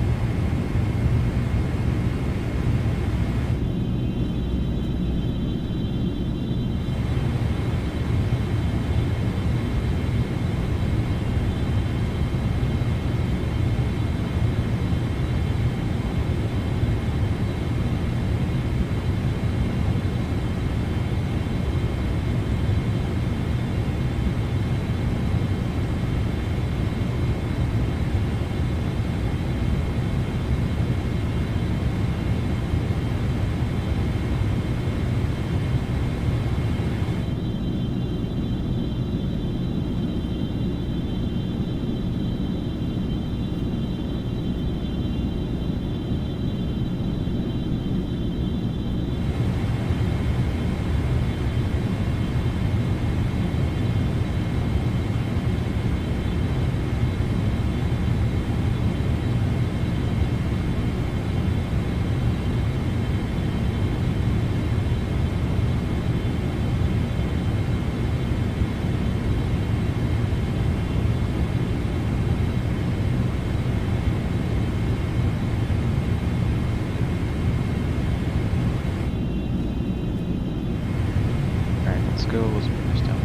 [SPEAKER 1] Let's go, let's bring this down.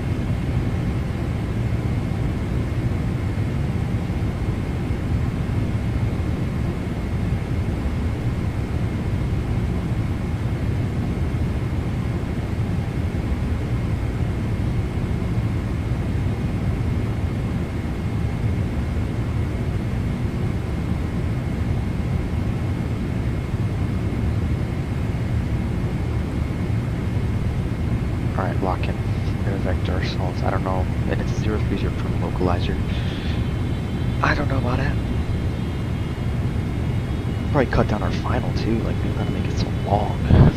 [SPEAKER 1] Alright, lock in. We're gonna vector ourselves. I don't know. And it's 030 from localizer. I don't know about it. Probably cut down our final too. Like, we gotta make it so long.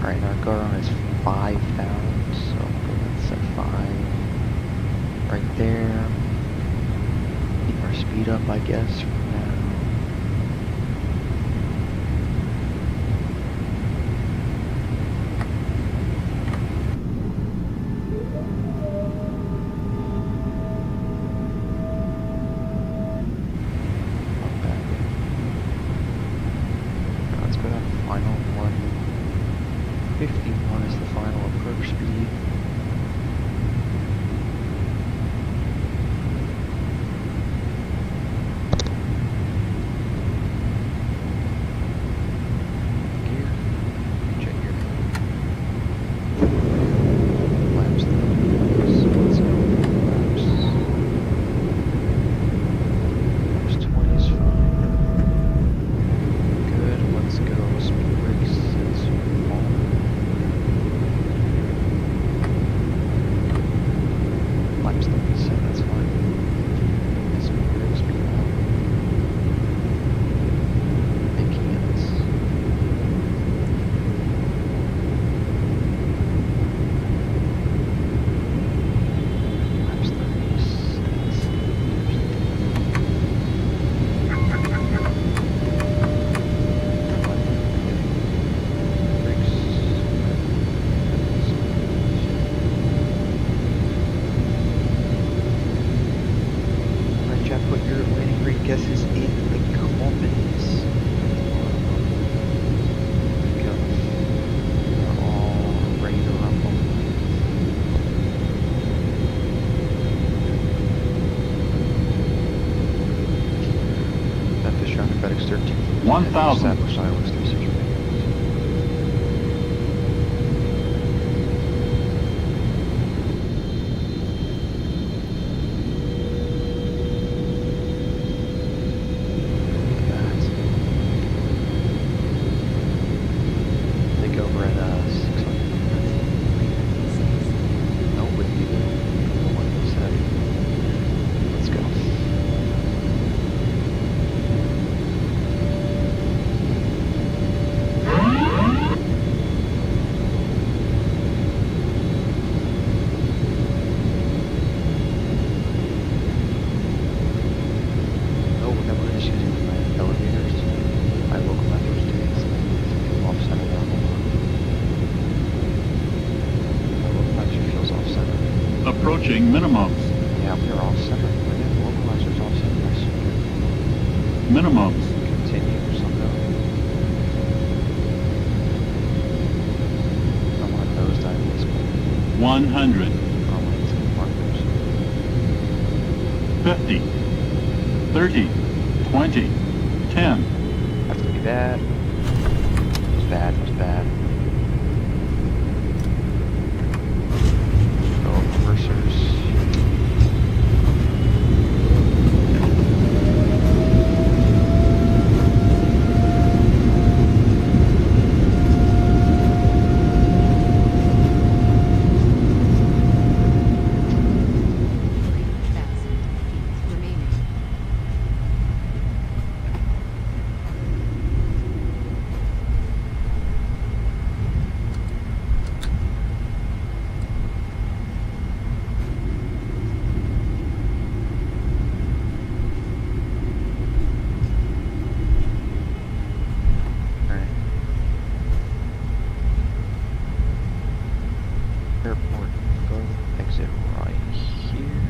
[SPEAKER 1] Alright, our guard is 5,000, so let's set 5 right there. Keep our speed up, I guess, for now. Not bad. Now let's go down to final 151 is the final approach speed. Gear. Check gear. Laps those. Let's go. Laps. Laps 20 is fine. Good. Let's go. Speed brakes since on. Laps 37, that's fine. Speed brakes, speed on. Making it. Laps 36. Brakes. Alright, chat, put your landing rate guesses in the comments. Go. We're all ready to rumble. That fish round Fedex 13.
[SPEAKER 6] 1,000.
[SPEAKER 1] Established Iowa 36 remains. Take over at 600. No, wouldn't be the one you said. Let's go. Oh, we're never just using my elevators. My local methods days. Off-center down a lot. My localizer feels off-center.
[SPEAKER 6] Approaching minimums.
[SPEAKER 1] Yeah, we're off-center. We're in localizers off-center. Nice.
[SPEAKER 6] Minimums.
[SPEAKER 1] Continue or something. I want to nosedive this, but
[SPEAKER 6] 100.
[SPEAKER 1] I want to markers.
[SPEAKER 6] 50. 30. 20. 10.
[SPEAKER 1] That's gonna be bad. It was bad, it was bad. Oh, reversers.
[SPEAKER 4] Remaining.
[SPEAKER 1] Alright. Airport, go exit right here.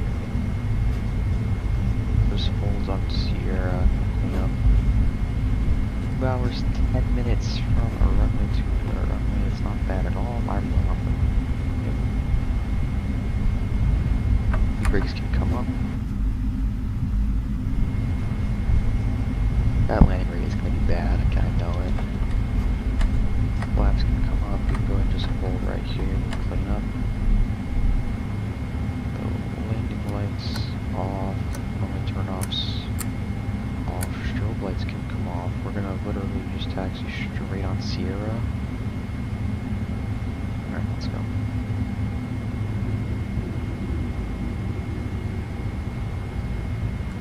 [SPEAKER 1] Just hold on Sierra, clean up. 2 hours, 10 minutes from a runway to a runway. It's not bad at all. I'm wrong. The brakes can come up. That landing rate is going to be bad. I kind of know it. Flaps can come up. You can go and just hold right here and clean up. The landing lights off. Only turn-offs off. Strobe lights can come off. We're going to literally just taxi straight on Sierra. Alright, let's go.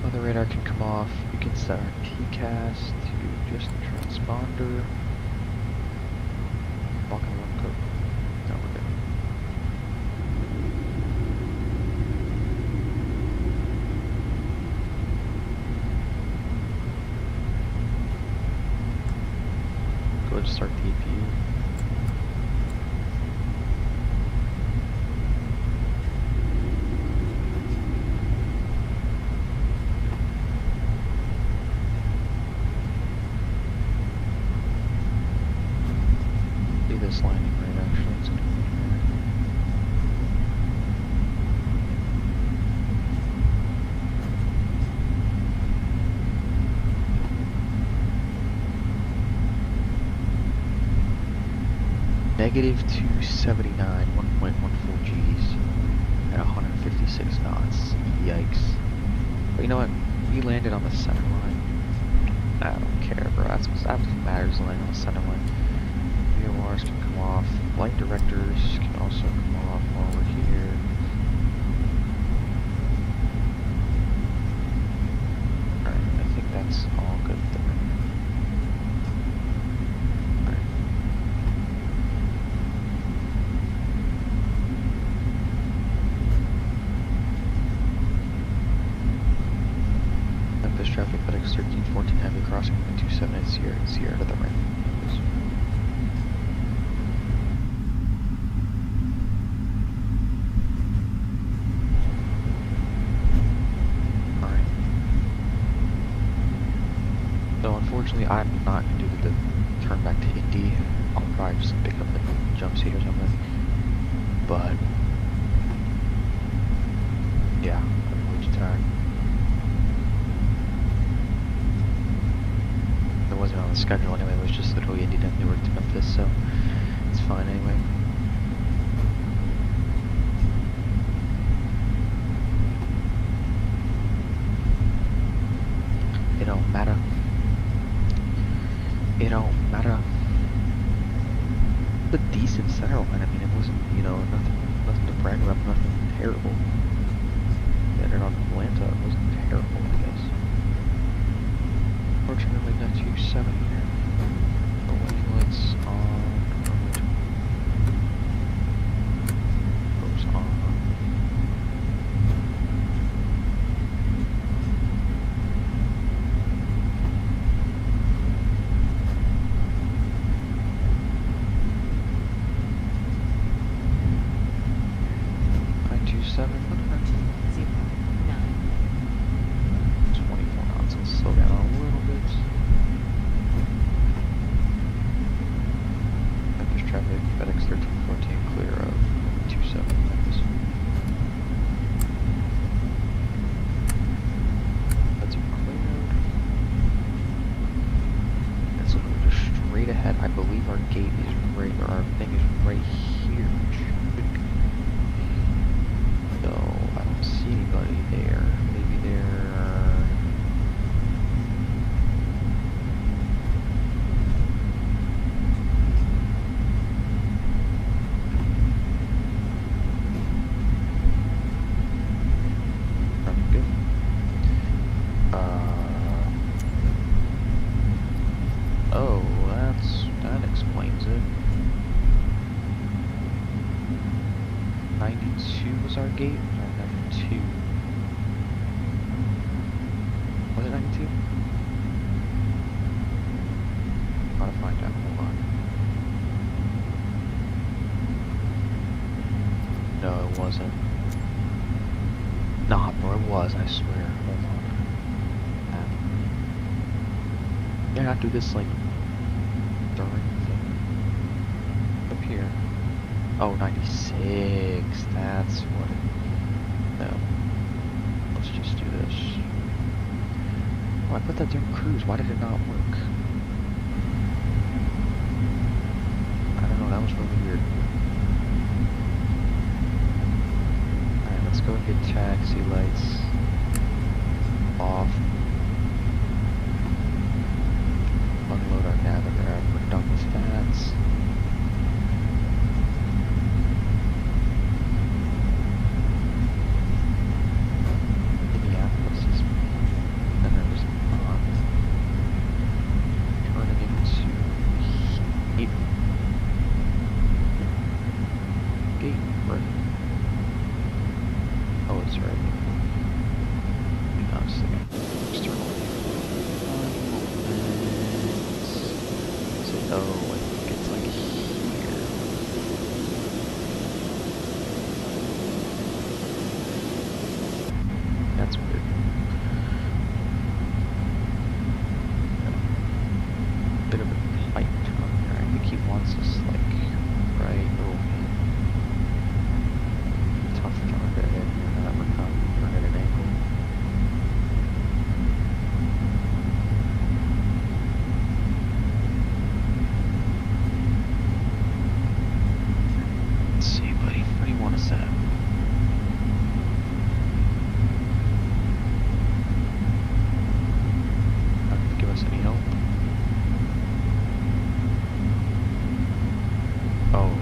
[SPEAKER 1] Other radar can come off. We can set our TCAS to just transponder. Walking one code this landing right actually. It's gonna be here. -279, 1.14 Gs at 156 knots. Yikes. But you know what? We landed on the center line. I don't care, bro. That's what matters, landing on the center line. VORs can come off. Flight directors can also come off while we're here. Alright, I think that's all good there. Alright. Memphis traffic, Fedex 1314 heavy crossing 27 at Sierra to the right. Alright. So unfortunately I'm not going to do the turn back to Indy. I'll probably just pick up the jump seat or something. But yeah, I'm way too tired. It wasn't on the schedule anyway, it was just literally Indy to Newark to Memphis, so it's fine anyway. It don't matter. It don't matter. The decent center line, I mean, it wasn't, you know, nothing to brag about, nothing terrible. Landed on Atlanta, it wasn't terrible, I guess. Fortunately, not 27 here. The lane lights on. Goes on. I-27,
[SPEAKER 4] 0, 9.
[SPEAKER 1] 24 knots. Let's slow down a little bit. Memphis traffic, Fedex 1314, clear of 27 Memphis. That's cleared. And so we're just straight ahead. I believe our gate is right, or our thing is right here. So I don't see anybody there. Maybe they're. Probably good. Oh, that explains it. 92 was our gate? Or 92? Was it 92? Gotta find out, hold on. No, it wasn't. Nah, bro, it was, I swear. Hold on. Yeah, I do this like during the thing. Up here. Oh, 96. That's what it... No. Let's just do this. Oh, I put that during cruise. Why did it not work? I don't know. That was really weird. Alright, let's go and get taxi lights off. Unload our navigator. We're done with that.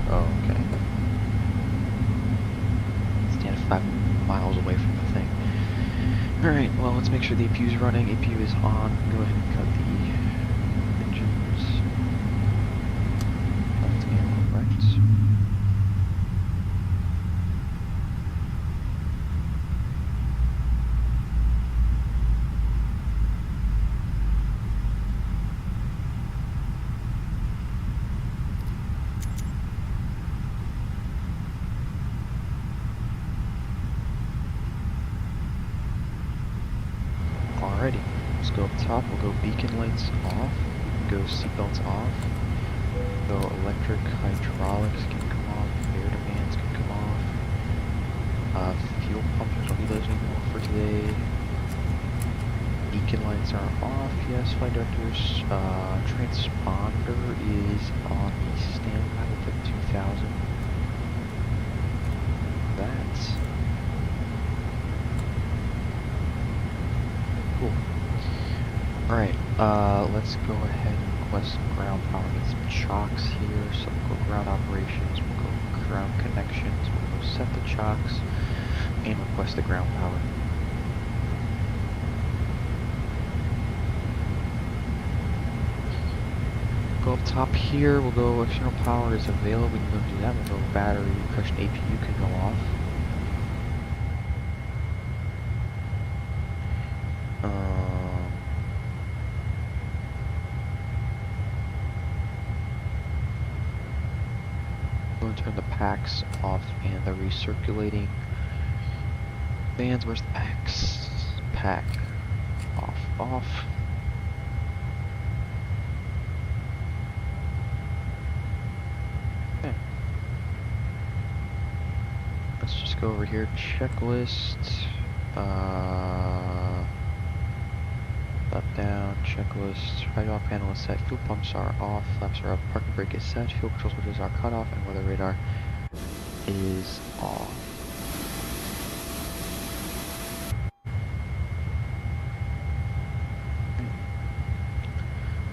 [SPEAKER 1] Oh, okay. Stand 5 miles away from the thing. Alright, well, let's make sure the APU is running. APU is on. Go ahead and cut the engines. Left and right. Alrighty, let's go up top. We'll go beacon lights off, go seatbelts off, go electric hydraulics can come off, air demands can come off, fuel pumps, don't need those anymore for today. Beacon lights are off, yes, flight directors. Transponder is on the standby with the 2000. That's cool. Alright, let's go ahead and request some ground power. Get some chocks here, so we'll go ground operations, we'll go ground connections, we'll go set the chocks, and request the ground power. Go up top here, we'll go external power is available, we can go do that, we'll go battery, cushion APU can go off. We'll turn the packs off and the recirculating fans. Where's the packs? Pack off, off. Okay. Let's just go over here. Checklist. Up, down, checklist, hydraulic panel is set, fuel pumps are off, flaps are up, parking brake is set, fuel control switches are cut off, and weather radar is off.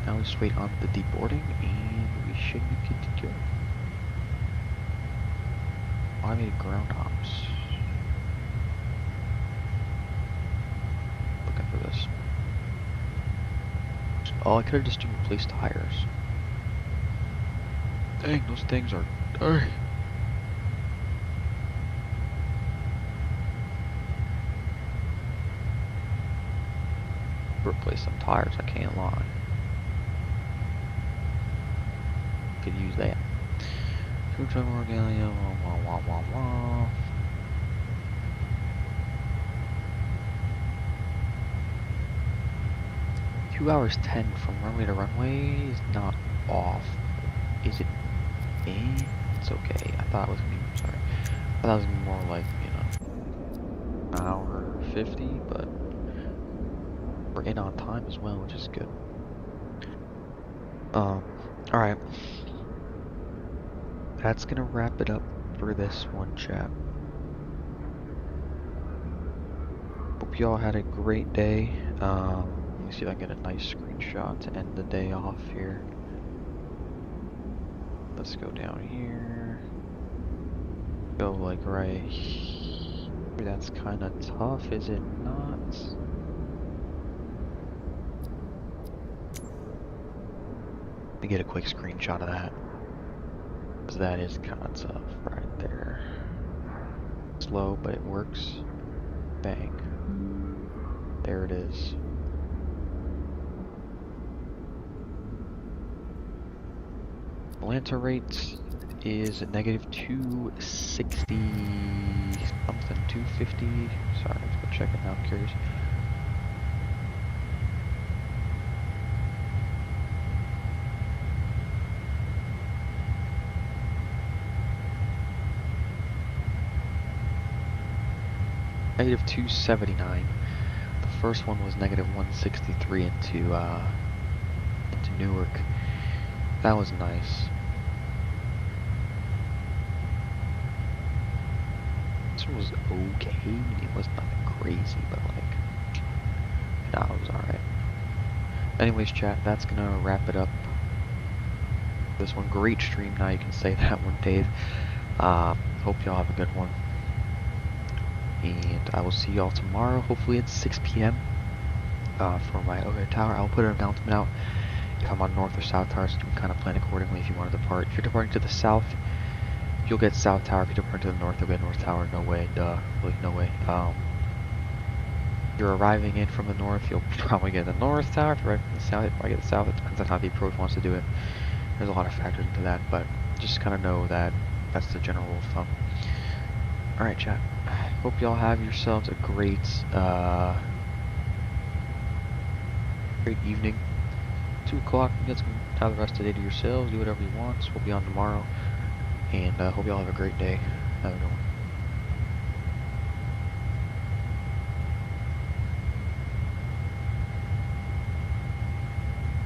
[SPEAKER 1] Now we just wait on the deboarding, and we should be good to go. Automated ground ops. Looking for this. Oh, I could have just replaced tires. Dang, those things are dirty. Replace some tires, I can't lie. Could use that. Food truck regalia, wah wah wah wah. Two hours 10 from runway to runway is not off. Is it? It's okay. I thought it was gonna be, sorry. I thought it was gonna be more like, you know, an hour 50, but we're in on time as well, which is good. Alright. That's gonna wrap it up for this one, chat. Hope y'all had a great day. Let me see if I can get a nice screenshot to end the day off here. Let's go down here. Go like right here. That's kind of tough, is it not? Let me get a quick screenshot of that. Because that is kind of tough right there. Slow, but it works. Bang. There it is. Atlanta rate is negative 260 something, 250. Sorry, let's go check it now, I'm curious. Negative 279. The first one was negative 163 into Newark. That was nice. This one was okay. It was nothing crazy, but like, nah, it was alright. Anyways, chat, that's gonna wrap it up this one. Great stream, now you can say that one, Dave. Hope y'all have a good one. And I will see y'all tomorrow, hopefully at 6 p.m. For my overhead tower. I'll put an announcement out if I'm on north or south tower, so you can kind of plan accordingly if you want to depart. If you're departing to the south, you'll get south tower. If you're departing to the north, you'll get north tower. No way, duh. Really, no way. If you're arriving in from the north, you'll probably get the north tower. If you're arriving from the south, you'll probably get the south. It depends on how the approach wants to do it. There's a lot of factors into that, but just kind of know that that's the general rule of thumb. Alright, chat. Hope y'all have yourselves a great, great evening. 2 o'clock, you guys can have the rest of the day to yourselves, do whatever you want. We'll be on tomorrow. And hope y'all have a great day. Have a good one.